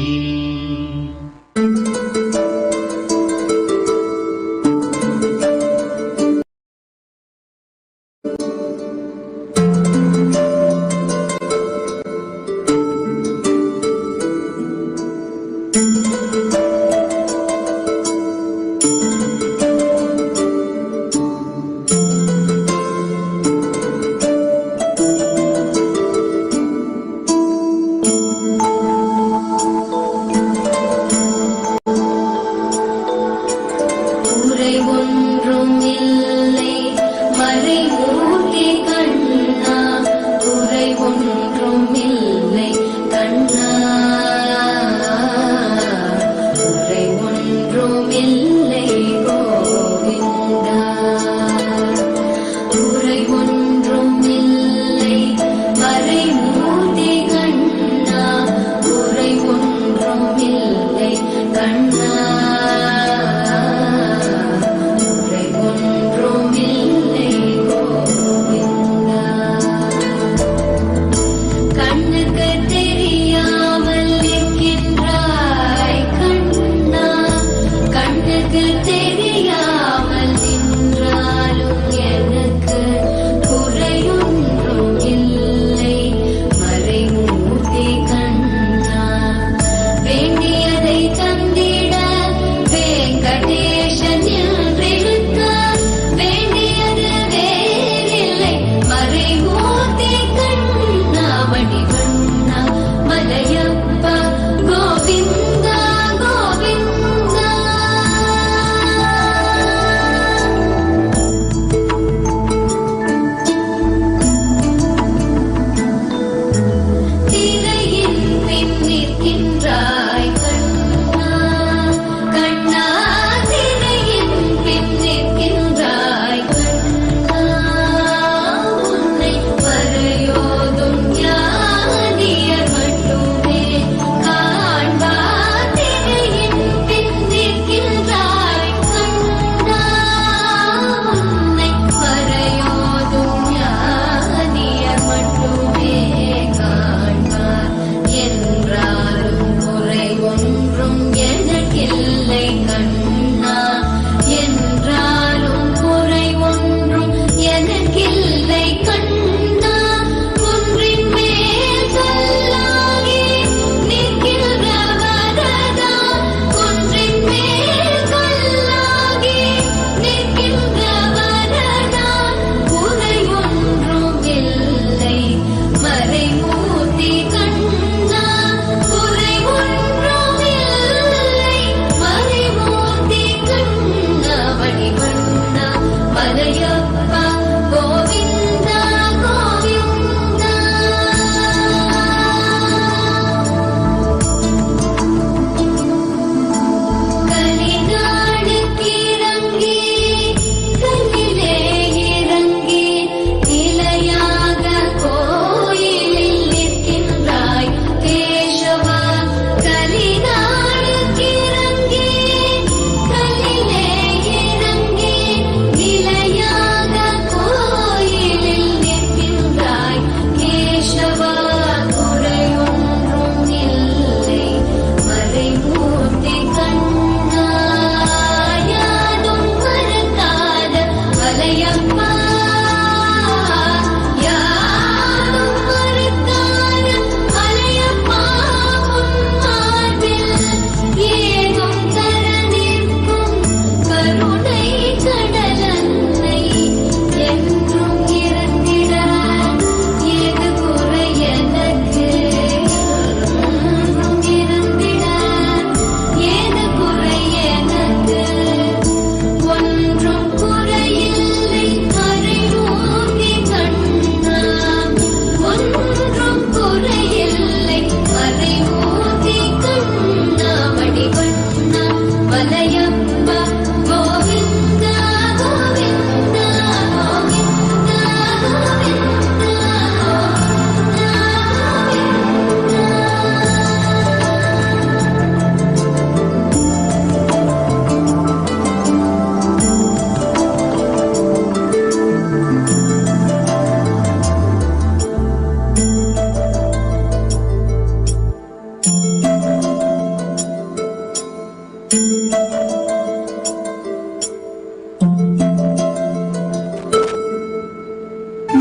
வேண்டியதை தந்திட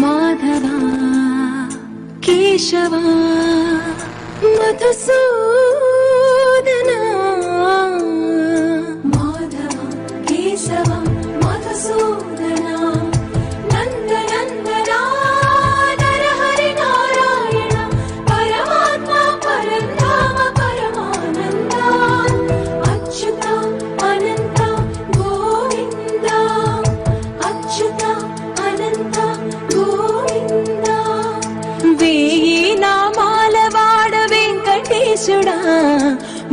మాధవా కేశవా మధుసూదనా మాధవా కేశవా మధుసూదనా నందనందనా నరహరి నారాయణ పరమాత్మ పరంధామ పరమానంద అచ్యుత అనంత గోవింద అచ్యుత అనంత గోవింద వేయి నామాల వాడ వెంకటేశుడా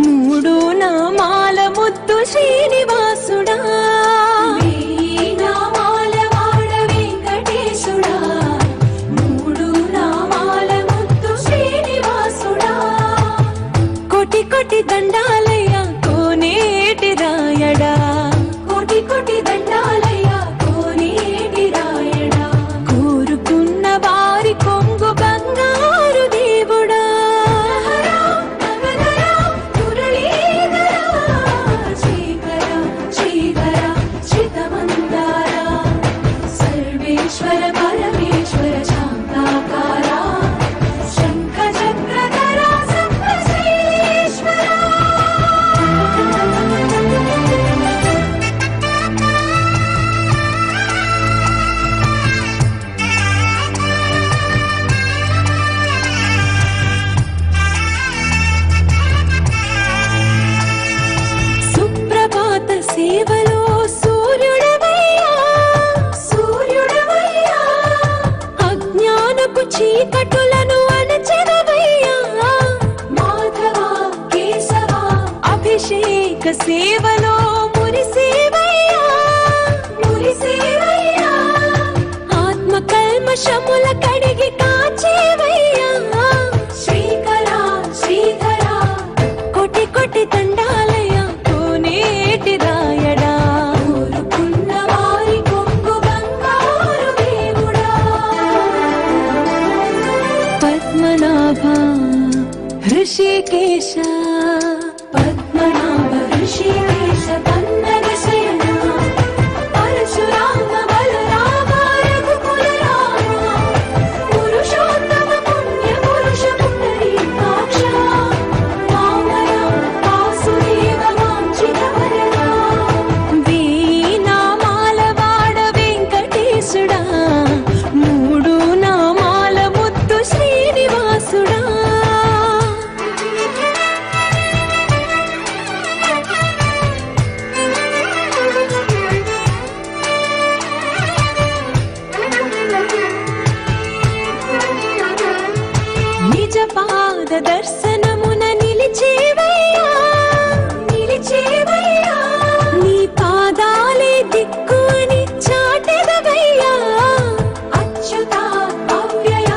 మూడు నామాల ముద్దు శ్రీనివాసుడా వేయి నామాల వాడ వెంకటేశుడా మూడు నామాల ముద్దు శ్రీనివాసుడా కోటి కోటి దండాలయ్య కోనేటి రాయడా కోటి కోటి దండాలయ్య కోనేటి రాయడా కోరుకున్న వారి కొంగు బంగారు దేవుడా శ్రీకర శ్రీకర శ్రితమందార సర్వేశ్వర పరమేశ్వర శాంతాకార శంఖ చక్రధర సప్తశ్రీశ్వర సుప్రభాత సేవలో సూర్యుడవయ్యా సూర్యుడవయ్యా అజ్ఞానపు చీకటులను అణచెదవయ్యా మాధవా కేశవా అభిషేక సేవలో మురిసేవయ్యా మురిసేవయ్యా ఆత్మ కల్మషముల కడిగి కాచేవయ్యా శ్రీకర శ్రీధర కోటి కోటి దండాలయ కోనేటి రాయడా కోరుకున్న వారి కొంగు బంగారు దేవుడా పద్మనాభ హృషికేశ పద్మనాభ హృషికేశ పన్నగ శయన పరశురామ బలరామ రఘుకుల రామ పురుషోత్తమ పుణ్య పురుష పుండరీకాక్ష వామన వాసుదేవ వాంఛిత వరద వేయి నామాల వాడ వెంకటేశుడా మూడు నామాల ముద్దు శ్రీనివాసుడా నిజ పాద దర్శనమున నిలిచేవయ్యా నిలిచేవయ్యా నీ పాదాలే దిక్కు అని చాటెదవయ్యా అచ్యుత అవ్యయ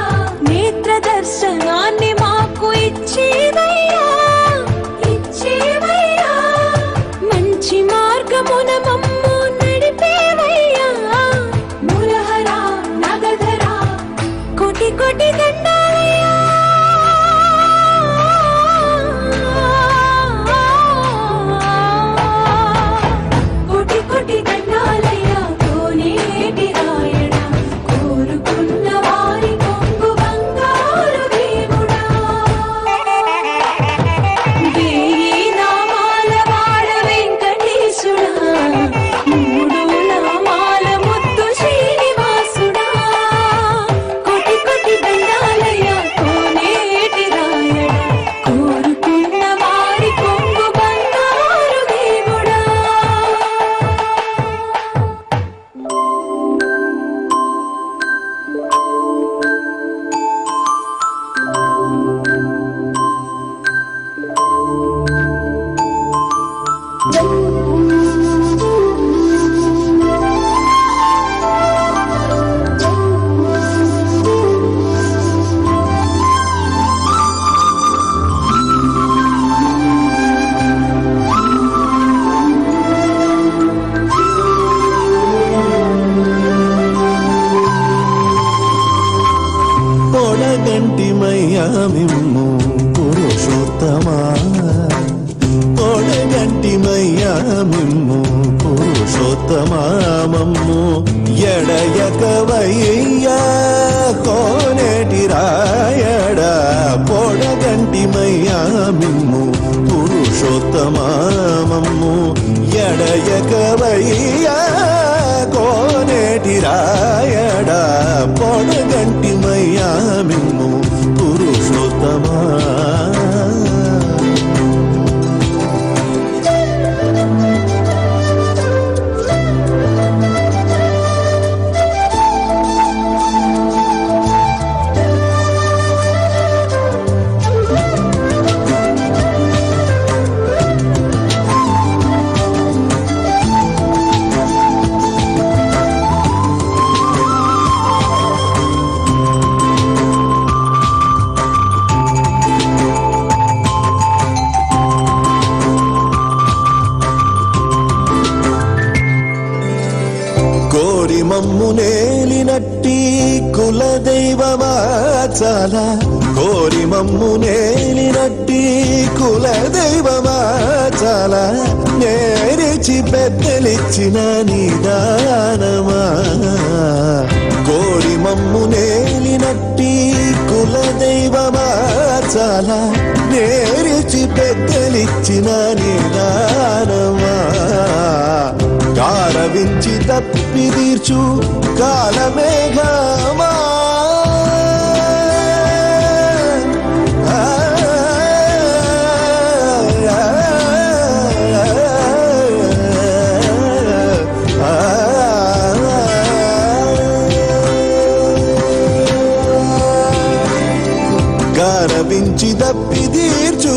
నేత్ర దర్శనాన్ని మాకు ఇచ్చేవయ్యా ఇచ్చేవయ్యా మంచి మార్గమున మమ్ము నడిపేవయ్యా మురహర నగధర కోటి కోటి దండాలయ్యా కోటి కోటి దండాలయ్యా కోనేటి రాయడా కోరుకున్న వారి కొంగు బంగారు దేవుడా వేయి నామాల వాడ వెంకటేశుడా మూడు నామాల ముద్దు శ్రీనివాసుడా కోటి కోటి దండాలయ్యా కోనేటి రాయడా కోరుకున్న వారి కొంగు బంగారు దేవుడా పొడగంటిమయ్యా మిమ్ము పురుషోత్తమా పొడగంటిమయ్యా మిమ్ము పురుషోత్తమామమ్ము ఎడయకవయ్యా కోనేటి రాయడ పొడగంటిమయ్యా మిమ్ము పురుషోత్తమామమ్ము ఎడయకవయ్యా కోనేటి రాయడ పొడగంటిమయ్యా మిమ్ము పురుషోత్తమా మమ్ము నేలినట్టి కులదైవమా చాలా కోరి మమ్ము నేలినట్టి కులదైవమా చాలా నేరిచి పెద్దలిచ్చిన నిదానమా కోరి మమ్ము నేలినట్టి కులదైవమా చాలా నేరిచి పెద్దలిచ్చిన నిదానమా గారవించి తప్పి తీర్చు కాలమేఘమా గారవించి తప్పి తీర్చు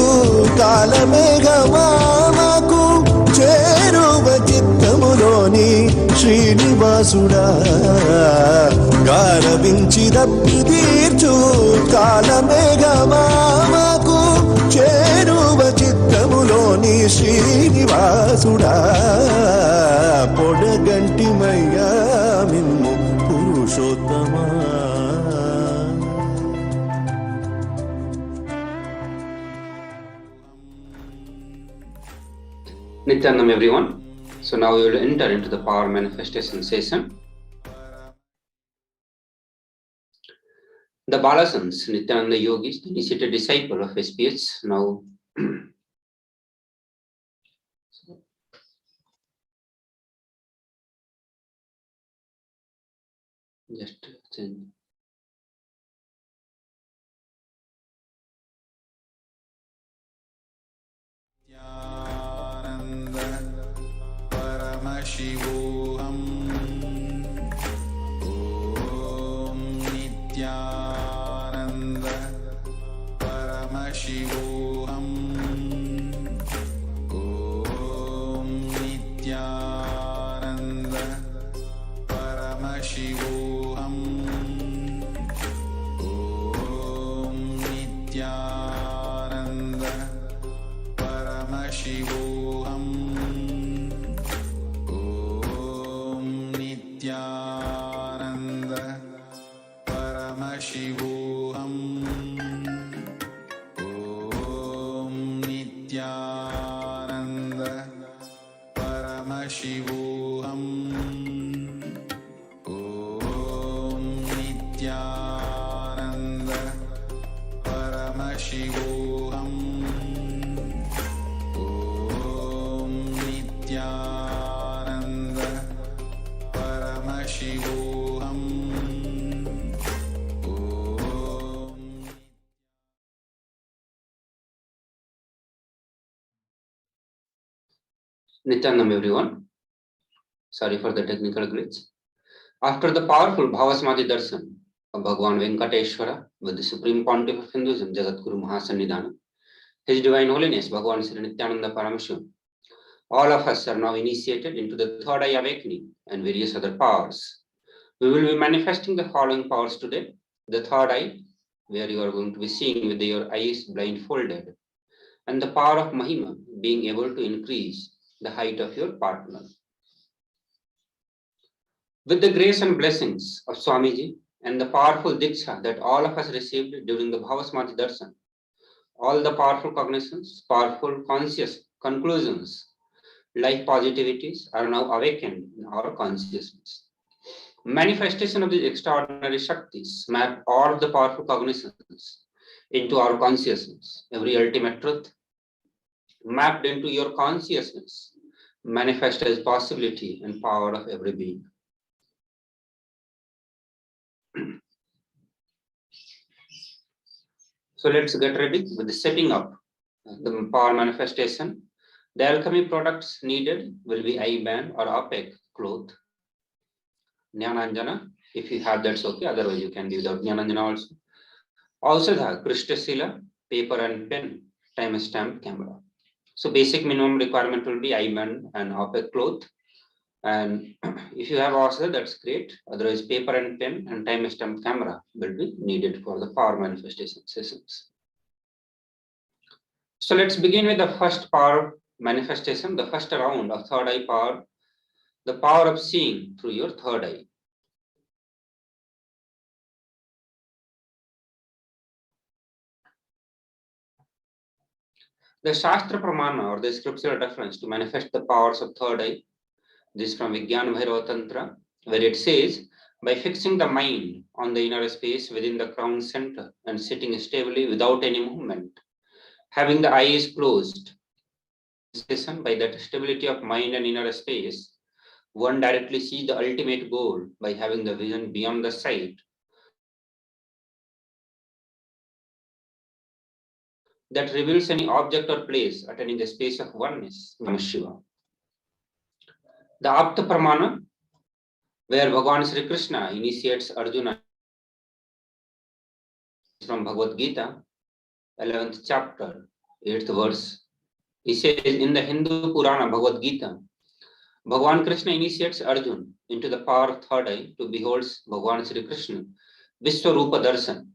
కాలమేఘమా మాకు చేరువ చిత్తములోని శ్రీనివాసుడా గారవించి తప్పి తీర్చు కాలమేఘమా మాకు చేరువ చిత్తములోని శ్రీనివాసుడా పొడగంటిమయ్యా మిమ్ము పురుషోత్తమా. Nityanandam everyone. So now we will enter into the power manifestation session. The Balasans, Nityananda yogis, the initiated disciple of SPH, now just change. Paramashivoham. Om Nithyananda Paramashivoham. Om Nithyananda Paramashivoham. Om Nithyananda Paramashivoham. Nithyananda Paramashivoham. Om Nithyananda Paramashivoham. Om Nithyananda Paramashivoham. Om Nithyananda Paramashivoham. Nityanandam everyone. Sorry for the technical glitch. After the powerful Bhavasamadhi Darshan of Bhagavan Venkateshwara with the Supreme Pontiff of Hinduism, Jagadguru Mahasannidhana, His Divine Holiness Bhagavan Sri Nithyananda Paramashivam, all of us are now initiated into the third eye awakening and various other powers. We will be manifesting the following powers today. The third eye, where you are going to be seeing with your eyes blindfolded, and the power of Mahima, being able to increase the height of your partner. With the grace and blessings of Swamiji and the powerful Diksha that all of us received during the Bhavasamadhi Darshan, all the powerful cognitions, powerful conscious conclusions life positivities are now awakened in our consciousness. Manifestation of these extraordinary Shaktis map all of the powerful cognitions into our consciousness. Every ultimate truth mapped into your consciousness manifest as possibility and power of every being. So let's get ready with the setting up the power manifestation. The alchemy products needed will be eye band or opaque cloth. Jnananjana, if you have that's okay, otherwise you can be without Jnananjana also. Also the Kristasila, paper and pen, timestamp camera. So basic minimum requirement will be eye band and opaque cloth. And if you have also, that's great. Otherwise, paper and pen and timestamp camera will be needed for the power manifestation sessions. So let's begin with the first power manifestation, the first round of third eye power, the power of seeing through your third eye. The Shastra Pramana or the scriptural reference to manifest the powers of third eye, this is from Vijnana Bhairava Tantra, where it says, by fixing the mind on the inner space within the crown center and sitting stably without any movement, having the eyes closed, by that stability of mind and inner space, one directly sees the ultimate goal by having the vision beyond the sight. That reveals any object or place attaining the space of oneness, Paramashivoham. The Apta Pramana, where Bhagavan Sri Krishna initiates Arjuna from Bhagavad Gita, 11th chapter, 8th verse. He says in the Hindu Purana Bhagavad Gita, Bhagavan Krishna initiates Arjuna into the power of third eye to behold Bhagavan Sri Krishna, Vishwarupa Darshan.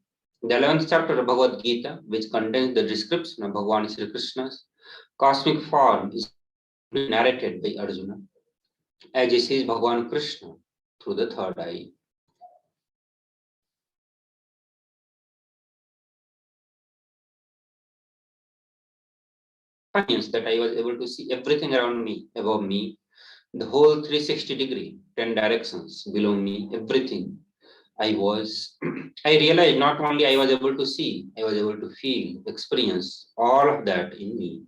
The 11th chapter of Bhagavad Gita, which contains the description of Bhagavan Sri Krishna's cosmic form, is narrated by Arjuna as he sees Bhagavan Krishna through the third eye. That I was able to see everything around me, above me, the whole 360 degree, 10 directions below me, everything. I realized not only I was able to see, I was able to feel, experience all of that in me.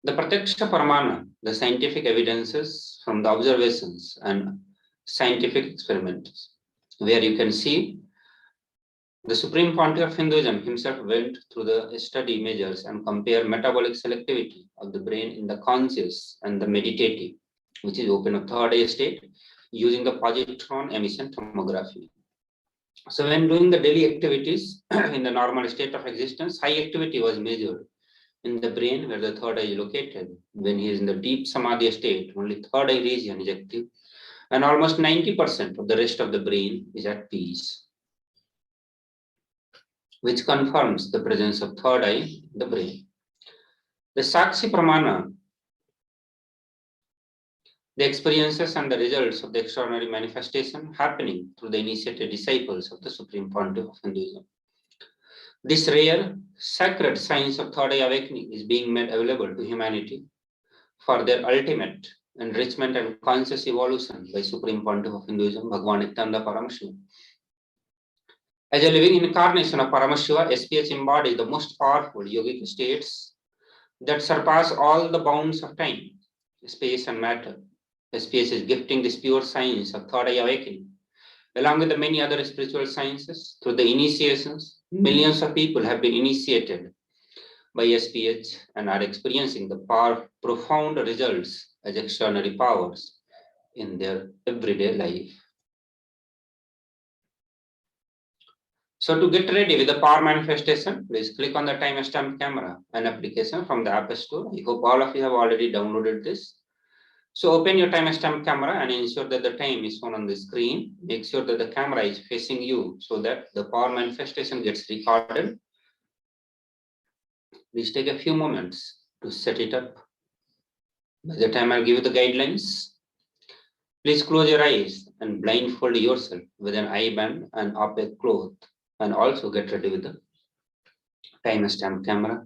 The Pratyaksha Pramana, the scientific evidences from the observations and scientific experiments, where you can see the Supreme Pontiff of Hinduism himself went through the study measures and compare metabolic selectivity of the brain in the conscious and the meditative, which is open of third eye state, using the positron emission tomography. So when doing the daily activities in the normal state of existence, high activity was measured in the brain where the third eye is located. When he is in the deep samadhi state, only third eye region is active, and almost 90% of the rest of the brain is at peace, which confirms the presence of third eye in the brain. The Sakshi Pramana, the experiences and the results of the extraordinary manifestation happening through the initiated disciples of the Supreme Pontiff of Hinduism. This rare, sacred science of third eye awakening is being made available to humanity for their ultimate enrichment and conscious evolution by Supreme Pontiff of Hinduism, Bhagavan Nithyananda Paramashivam. As a living incarnation of Paramashiva, SPH embodies the most powerful yogic states that surpass all the bounds of time, space, and matter. SPH is gifting this pure science of third eye awakening, along with the many other spiritual sciences. Through the initiations, millions of people have been initiated by SPH and are experiencing the profound results as extraordinary powers in their everyday life. So to get ready with the power manifestation, please click on the timestamp camera, an application from the App Store. I hope all of you have already downloaded this. So open your timestamp camera and ensure that the time is shown on the screen. Make sure that the camera is facing you so that the power manifestation gets recorded. Please take a few moments to set it up. By the time I'll give you the guidelines, please close your eyes and blindfold yourself with an eye band and opaque cloth, and also get ready with the timestamp camera.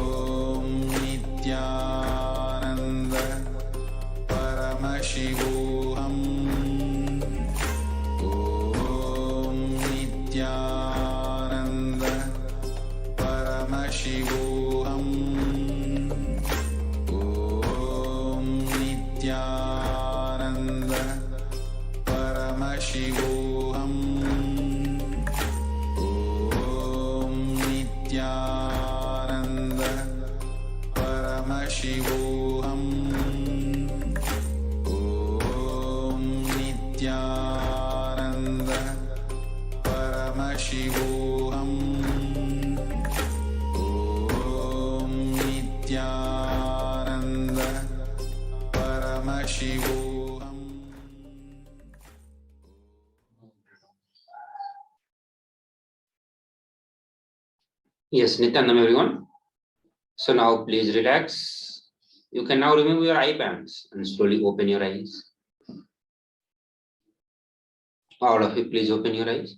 Paramashivoham. Om Nithyananda Paramashivoham. Om Nithyananda Paramashivoham. Om Nithyananda Paramashivoham. Yes, Nityanam, everyone. So now please relax. You can now remove your eye bands and slowly open your eyes. All of you, please open your eyes.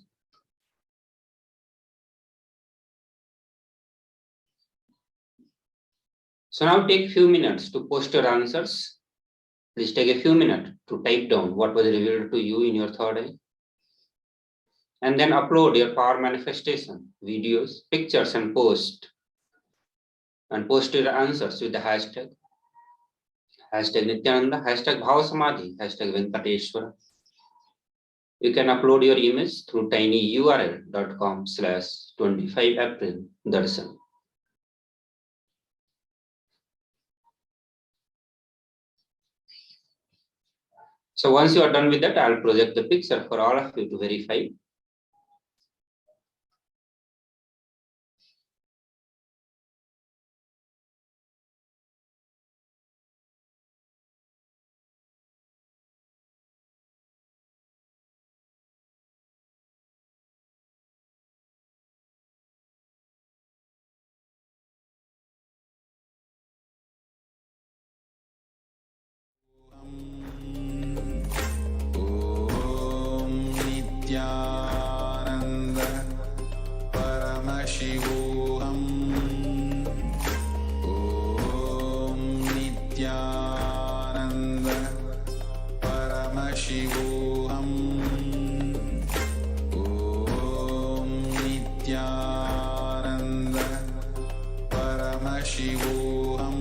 So now take few minutes to post your answers. Please take a few minutes to type down what was revealed to you in your third eye. And then upload your power manifestation, videos, pictures and post. And post your answers with the hashtag. Hashtag Nityananda, hashtag Bhavasamadhi, hashtag Venkateshwara. You can upload your image through tinyurl.com/25April Darshan. So once you are done with that, I'll project the picture for all of you to verify. Om Nithyananda Paramashivoham. Om Nithyananda Paramashivoham. Om Nithyananda Paramashivoham.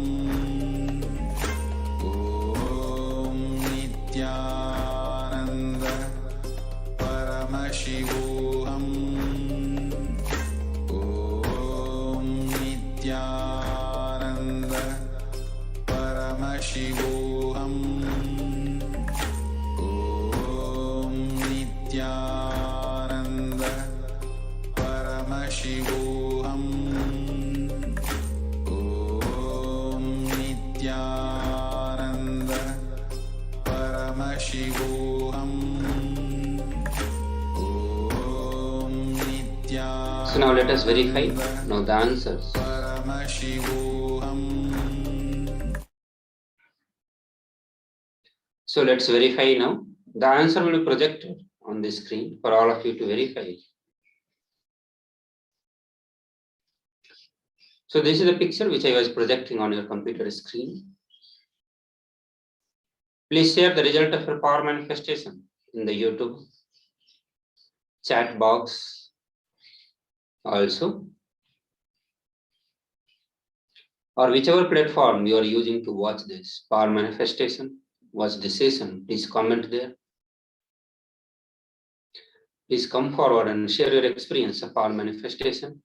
Om Nithyananda Paramashivoham. Om Nithyananda Paramashivoham. Om Nithyananda Paramashivoham. Om Nithyananda Paramashivoham. Om Nithyananda. So now let us verify now the answers. Paramashivoham. So let's verify now. The answer will be projected on the screen for all of you to verify. So this is the picture which I was projecting on your computer screen. Please share the result of your power manifestation in the YouTube chat box also, or whichever platform you are using to watch this power manifestation, watch the session. Please comment there. Please come forward and share your experience of power manifestation.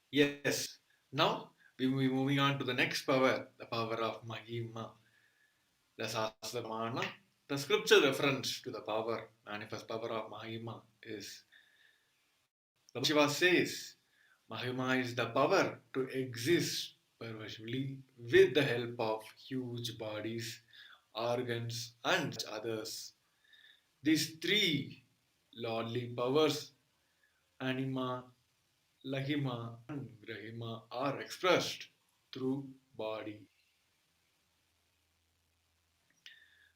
Yes. Now we will be moving on to the next power, the power of Mahima, the Sastamana. The scripture reference to the power, manifest power of Mahima is Lord Shiva says, Mahima is the power to exist pervasively with the help of huge bodies, organs, and others. These three lordly powers anima, lahima, and grahima are expressed through body.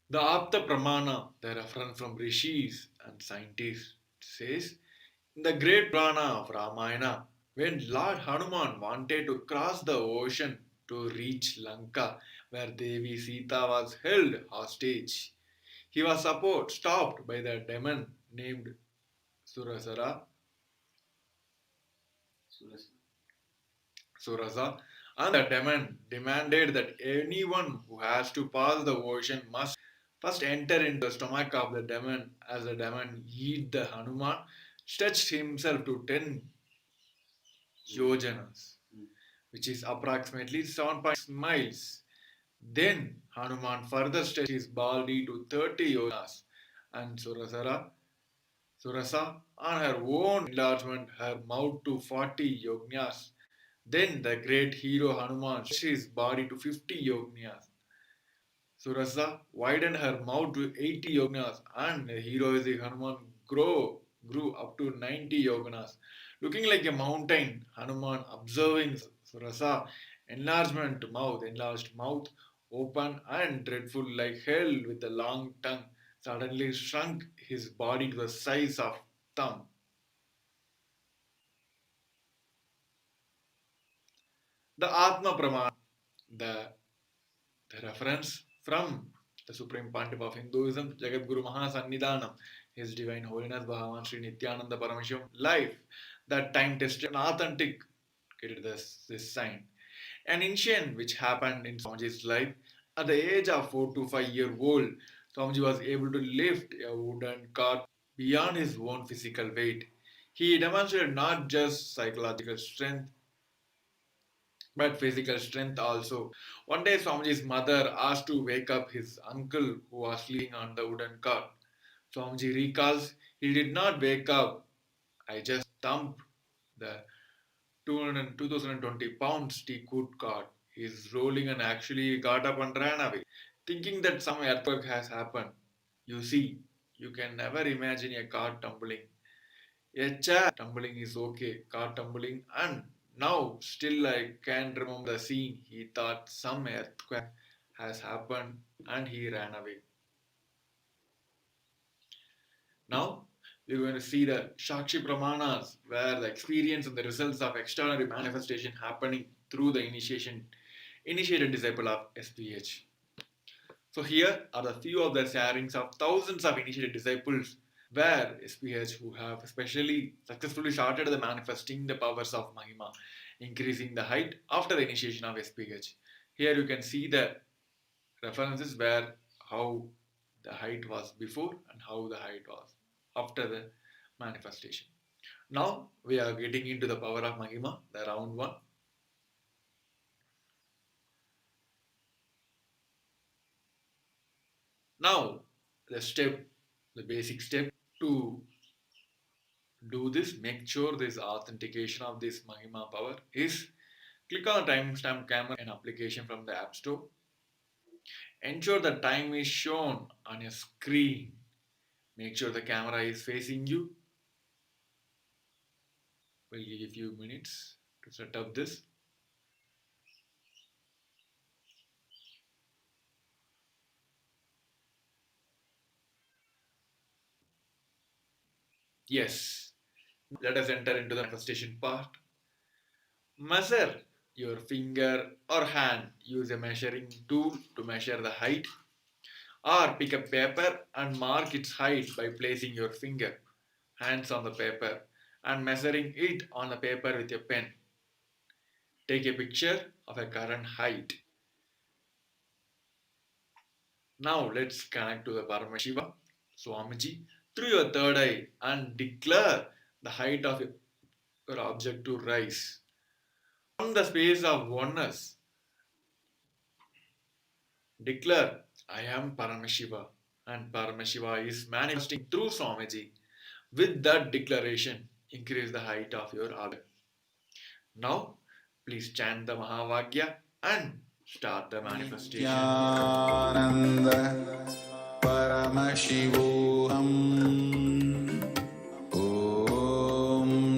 The Apta Pramana, the reference from rishis and scientists, says in the great Purana of Ramayana, when Lord Hanuman wanted to cross the ocean to reach Lanka, where Devi Sita was held hostage, he was stopped by the demon named Surasara, Surasa, and the demon demanded that anyone who has to pass the ocean must first enter into the stomach of the demon. As the demon eat the Hanuman, stretched himself to 10 yojanas, which is approximately 7.6 miles. Then Hanuman further stretched his body to 30 yojanas, and Surasa, on her own enlargement, her mouth to 40 yognas. Then the great hero Hanuman stretched his body to 50 yognas. Surasa widened her mouth to 80 yognas, and the heroic Hanuman grew up to 90 yognas. Looking like a mountain, Hanuman, observing Surasa, enlarged mouth, open and dreadful like hell with a long tongue, suddenly shrunk his body to the size of thumb. The Atma Pramana, the reference from the Supreme Pontiff of Hinduism, Jagat Guru Mahasannidhanam, His Divine Holiness Bhagavan Sri Nithyananda Paramashivam life, that time tested and authenticated this sign. An incident which happened in Swamiji's life at the age of 4 to 5 year old, Swamiji was able to lift a wooden cart beyond his own physical weight. He demonstrated not just psychological strength but physical strength also. One day, Swamiji's mother asked to wake up his uncle who was sleeping on the wooden cart. Swamiji recalls, he did not wake up. I just thumped the 2020 pounds teakwood cart. He's rolling and actually got up and ran away, thinking that some earthquake has happened. You see, you can never imagine a cart tumbling. A chair tumbling is okay, car tumbling, and now still I can remember the scene. He thought some earthquake has happened and he ran away. Now we're going to see the Shakshi Pramanas, where the experience and the results of extraordinary manifestation happening through the initiated disciple of SPH. So here are the few of the sharings of thousands of initiated disciples where SPH who have especially successfully started the manifesting the powers of Mahima, increasing the height after the initiation of SPH. Here you can see the references where how the height was before and how the height was after the manifestation. Now we are getting into the power of Mahima, the round one. Now the basic step to do this, make sure this authentication of this Mahima power is click on the timestamp camera and application from the App Store. Ensure the time is shown on your screen. Make sure the camera is facing you. We'll give you a few minutes to set up this. Yes, let us enter into the manifestation part. Measure your finger or hand. Use a measuring tool to measure the height, or pick up paper and mark its height by placing your hands on the paper and measuring it on the paper with your pen. Take a picture of a current height. Now let's connect to the Paramashiva, Swamiji, through your third eye and declare the height of your object to rise. From the space of oneness, declare, I am Paramashiva, and Paramashiva is manifesting through Swamiji. With that declaration, increase the height of your object. Now, please chant the Mahavagya and start the manifestation. Nithyananda Paramashivoham. Om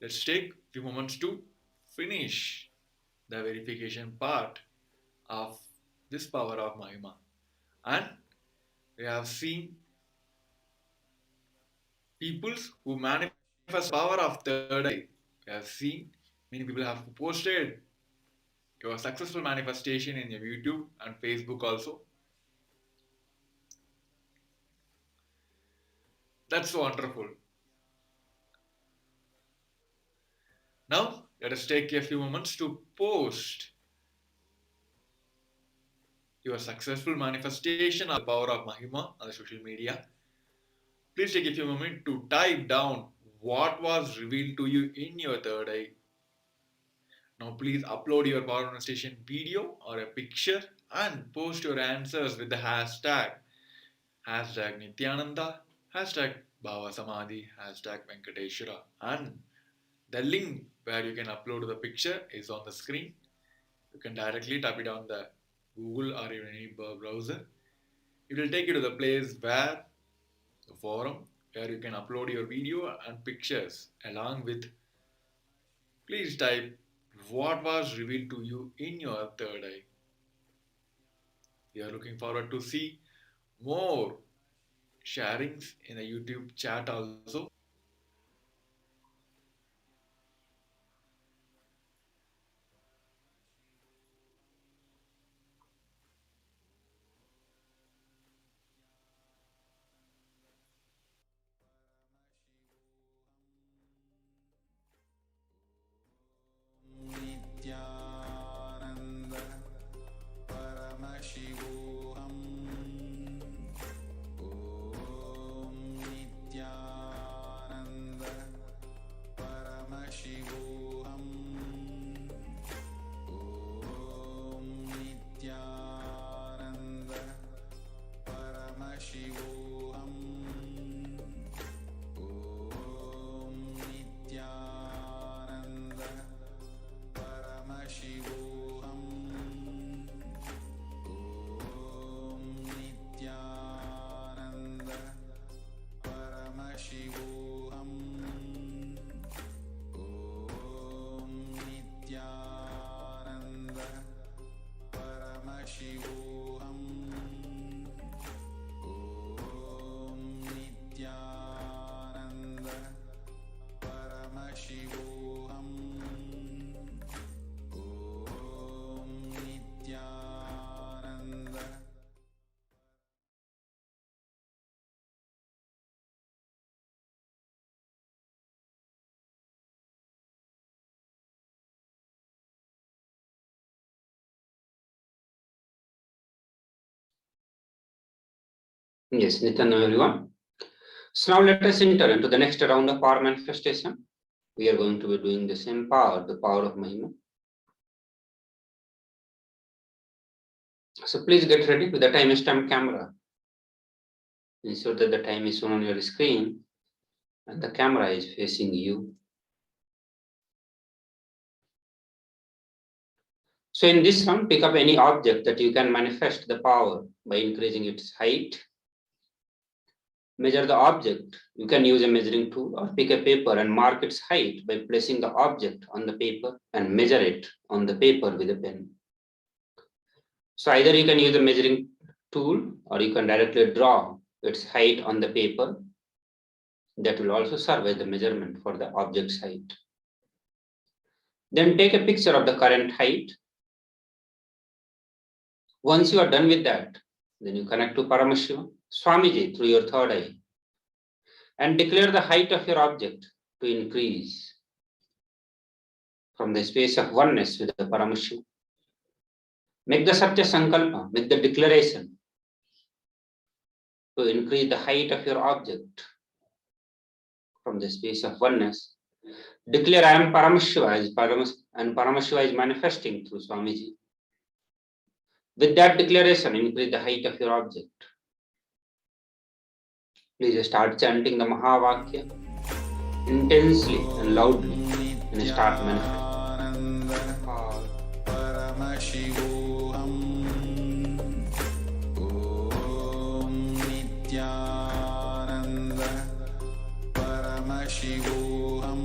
let's take a few moments to finish the verification part of this power of Mahima. And we have seen peoples who manifest power of third eye. We have seen many people have posted your successful manifestation in your YouTube and Facebook also. That's wonderful. Now, let us take a few moments to post your successful manifestation of the power of Mahima on the social media. Please take a few moments to type down what was revealed to you in your third eye. Now, please upload your power manifestation video or a picture and post your answers with the hashtag Nithyananda, hashtag Bhava Samadhi, hashtag Venkateshwara, and the link where you can upload the picture is on the screen. You can directly type it on the Google or even any browser. It will take you to the place where the forum where you can upload your video and pictures along with. Please type what was revealed to you in your third eye. We are looking forward to see more sharings in the YouTube chat also. Nithyananda Paramashivoham. Om Nithyananda Paramashivoham. Om Nithyananda Paramashivoham. Om Nithyananda Paramashivoham. Om Nithyananda Paramashivoham. Om Nithyananda Paramashivoham. Om Nithyananda Paramashivoham. Om Nithyananda. Yes, Nityananda everyone. So now let us enter into the next round of power manifestation. We are going to be doing the same power, the power of Mahima. So please get ready with the timestamp camera. Ensure that the time is shown on your screen and the camera is facing you. So in this round, pick up any object that you can manifest the power by increasing its height. Measure the object. You can use a measuring tool or pick a paper and mark its height by placing the object on the paper and measure it on the paper with a pen. So either you can use a measuring tool or you can directly draw its height on the paper. That will also serve as the measurement for the object's height. Then take a picture of the current height. Once you are done with that, then you connect to Paramashivoham, Swamiji, through your third eye and declare the height of your object to increase from the space of oneness with the Paramashivoham. Make the Satya Sankalpa, make the declaration to increase the height of your object from the space of oneness. Declare I am Paramashiva and Paramashiva is manifesting through Swamiji. With that declaration, increase the height of your object. Please start chanting the Mahavakya intensely and loudly and start manifesting. Paramashivoham. Om Nithyananda Paramashivoham.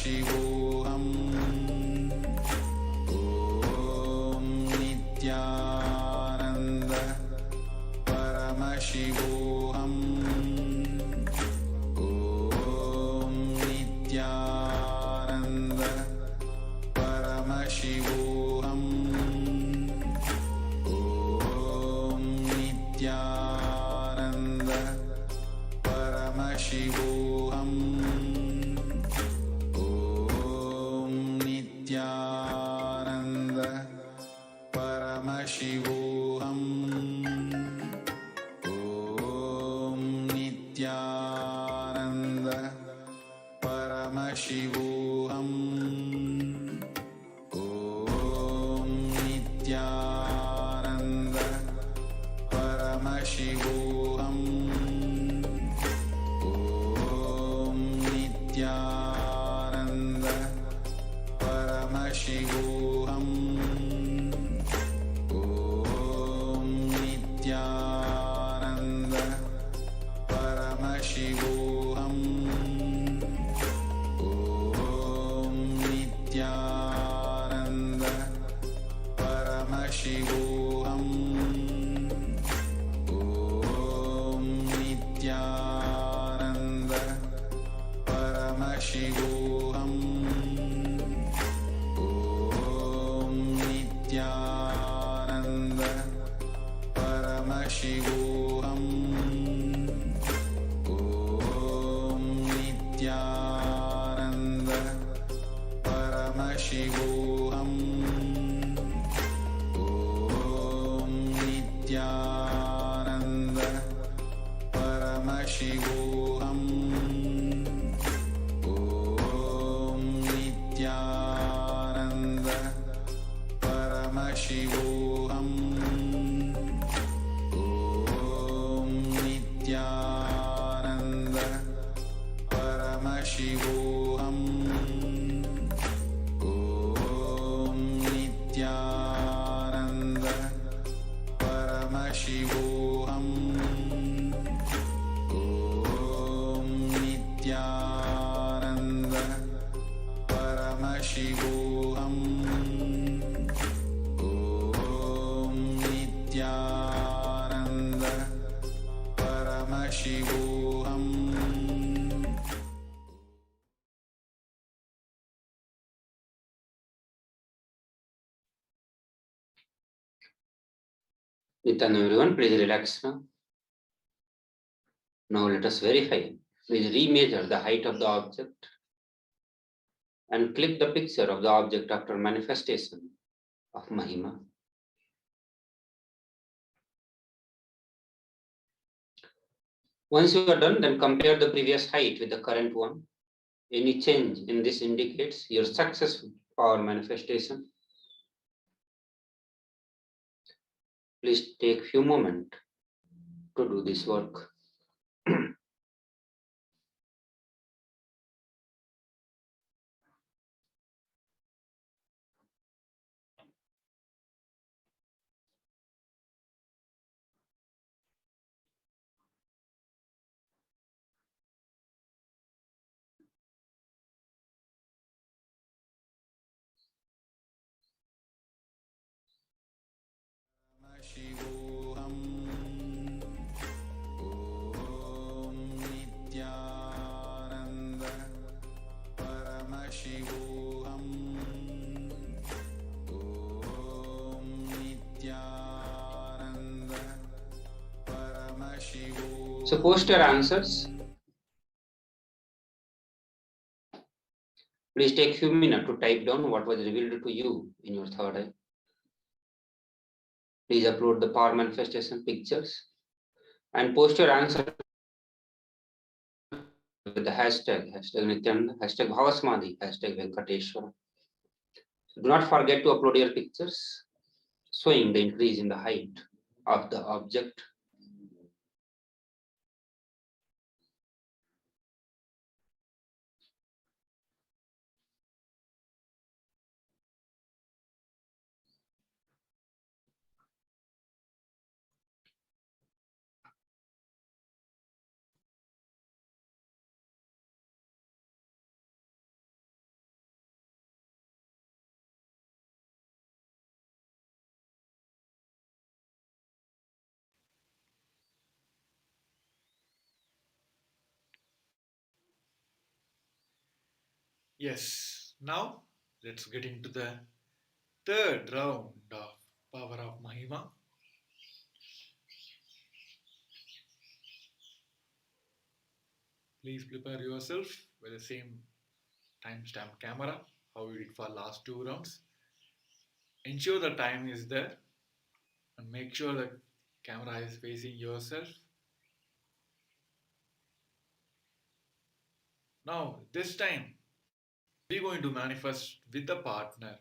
Paramashivoham. Om Nithyananda Paramashivoham. Om Nithyananda Paramashivoham. Om Nithyananda Paramashivoham. Om Nithyananda Paramashivoham. Om Nithyananda Paramashivoham. Om Nithyananda Paramashivoham. Om Nithyananda Paramashivoham. Om Nithyananda Paramashivoham. Om Nithyananda Paramashivoham. Om Nithyananda Paramashivoham. Om Nithyananda Paramashivoham. Om Nithyananda Paramashivoham. Om Nithyananda Paramashivoham. Om Nithyananda Paramashivoham. Om Nithyananda Paramashivoham. Om Nithyananda Paramashivoham. Om Nithyananda Paramashivoham. Om Nithyananda Paramashivoham. Nityan, everyone, please relax now. Now let us verify. Please remeasure the height of the object and click the picture of the object after manifestation of Mahima. Once you are done, then compare the previous height with the current one. Any change in this indicates your successful power manifestation. Please take few moments to do this work. Paramashivoham. Om Nithyananda Paramashivoham. Om Nithyananda Paramashivoham. So post your answers. Please take few minutes to type down what was revealed to you in your third eye. Please upload the power manifestation pictures and post your answer with the hashtag Nityananda, hashtag Bhavasmadhi, hashtag Venkateshwara. So do not forget to upload your pictures showing the increase in the height of the object. Yes, now let's get into the third round of Power of Mahima. Please prepare yourself with the same timestamp camera how we did for last two rounds. Ensure the time is there and make sure the camera is facing yourself. Now, this time we're going to manifest with a partner.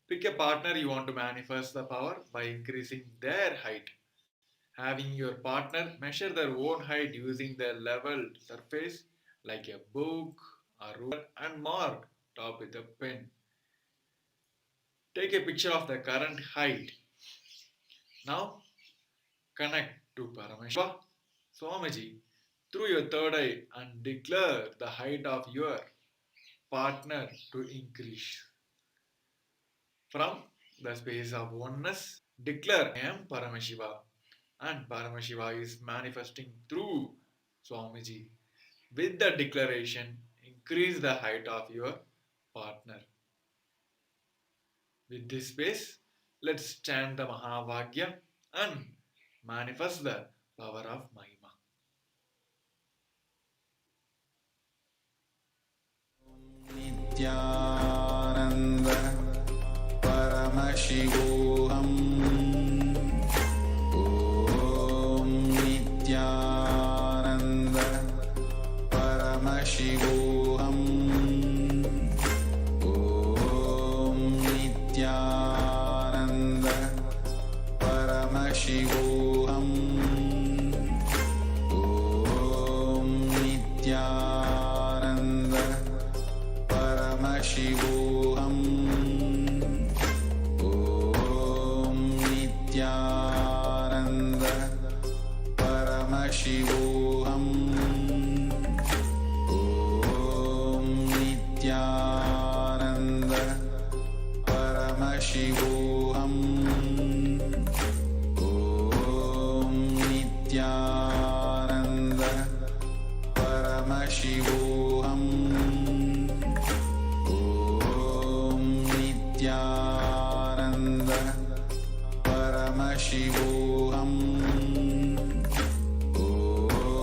Pick a partner you want to manifest the power by increasing their height. Having your partner measure their own height using their leveled surface like a book, a ruler, and mark top with a pen. Take a picture of the current height. Now connect to Paramashiva Swamiji through your third eye and declare the height of your partner to increase. From the space of oneness, declare I am Paramashiva, and Paramashiva is manifesting through Swamiji. With the declaration, increase the height of your partner. With this space, let's chant the Mahavagya and manifest the power of Mahima. Nithyananda Paramashivoham. Om Nithyananda Paramashivoham. Om Nithyananda Paramashivoham. Om Nithyananda Paramashivoham. Om Nithyananda Paramashivoham. Om Nithyananda Paramashivoham. Om Nithyananda Paramashivoham. Om Nithyananda Paramashivoham. Om Nithyananda Paramashivoham. Om Nithyananda Paramashivoham.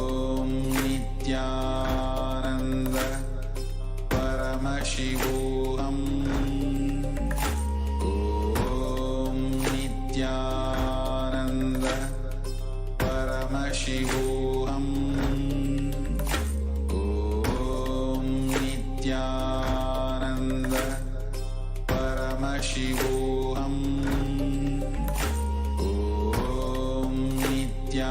Om Nithyananda Paramashivoham. Om Nithyananda Paramashivoham. Om Nithyananda Paramashivoham. Om Nithyananda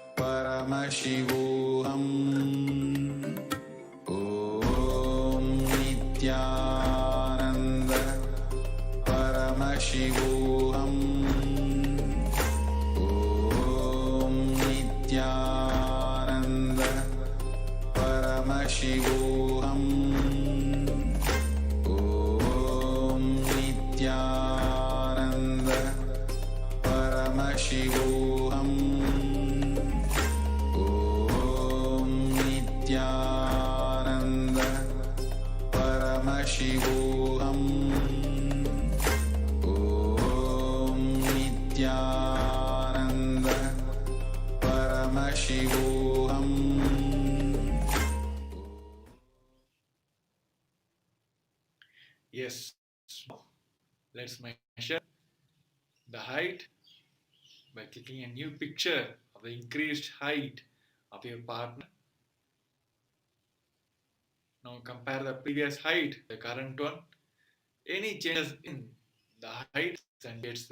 Paramashivoham. Om Nithyananda Paramashivoham. Om Nithyananda Paramashivoham. Om Nithyananda Paramashivoham. Om Nithyananda Paramashivoham. Om Nithyananda Paramashivoham. Yes, let's measure the height by clicking a new picture of the increased height of your partner. Now compare the previous height, the current one. Any changes in the height indicates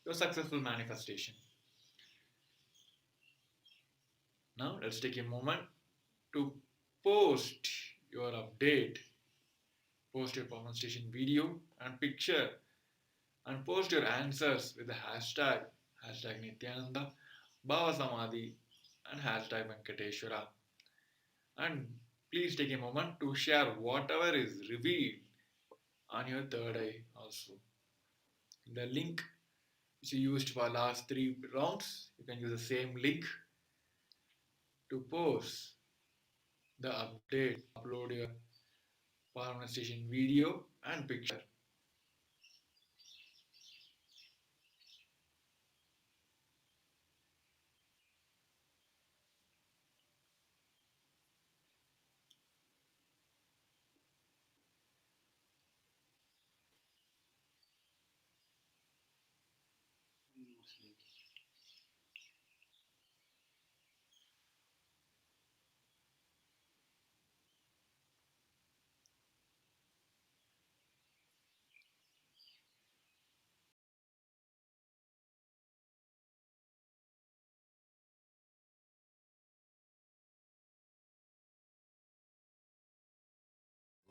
your successful manifestation. Now let's take a moment to post your update. Post your demonstration video and picture and post your answers with the hashtag Nithyananda Bhava Samadhi and hashtag Venkateshwara. And please take a moment to share whatever is revealed on your third eye also. The link which you used for last 3 rounds, you can use the same link to post the update, upload your manifestation video and picture.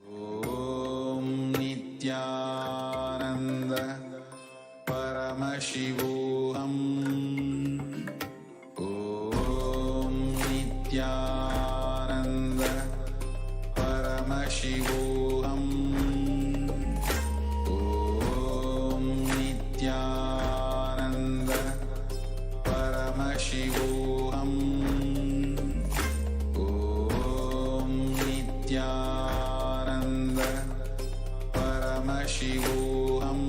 ॐ नित्यानन्द परमशिवोऽहम् ॐ नित्यानन्द परमशिवोऽहम् ॐ नित्यानन्द परमशिवोऽहम् ॐ नित्यानन्द परमशिवोऽहम्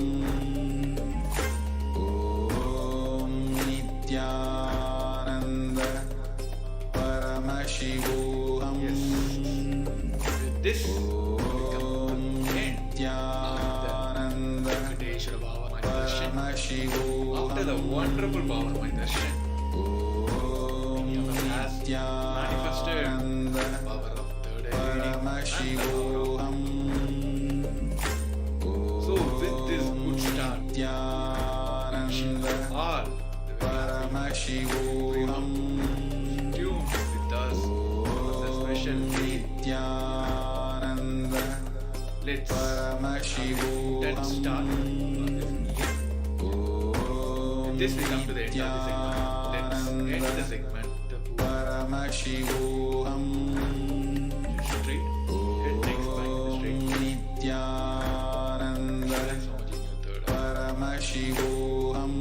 ॐ नित्यानन्द परमशिवोऽहम् With this, we come to the end Nityanand of the Venkateshwara Bhava Darshan. परमशिवोऽहम् After the wonderful Bhava Darshan, Om many of us has manifested Nityanand the power of third eye reading and the power of परमशिवोऽहम् So with this good start, wishing Nityanand all the very परमशिवोऽहम् tuned with us on the special day. Nityanand Let's परमशिवोऽहम् let's start on this year. With this we come to the end of the segment. Let's end the segment. The परमशिवोऽहम् straight. Head next back straight. Nityanand Relax so much in your third eye. परमशिवोऽहम्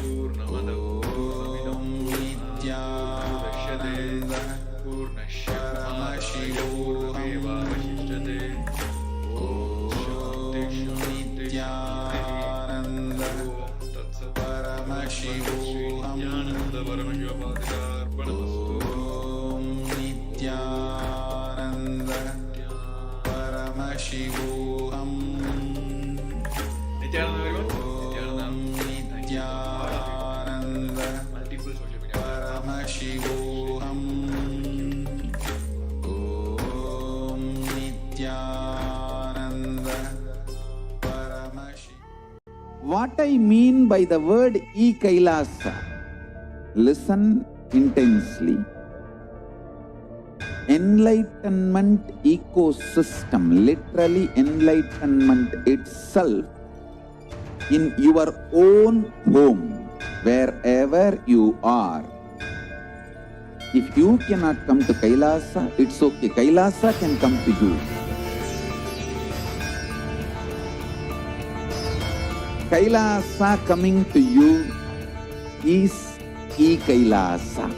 Purnamada Purnamidam Nityanand Purnasya परमशिवोऽहम् Vashishtade Nityanand परमशिवोऽहम् ॐ नित्यानन्द परमशिवोऽहम् Nityanand multiple social media परमशिवोऽहम् ॐ Nityanand Paramshiva What I mean by the word Kailasa, listen intensely. Enlightenment ecosystem, literally enlightenment itself, in your own home, wherever you are. If you cannot come to Kailasa, it's okay. Kailasa can come to you. Kailasa coming to you is Kailasa.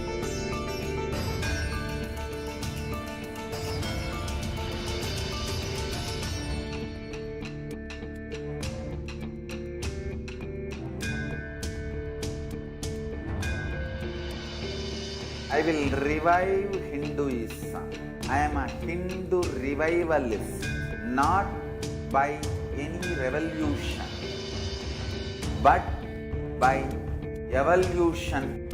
I will revive Hinduism. I am a Hindu revivalist, not by any revolution, but by evolution.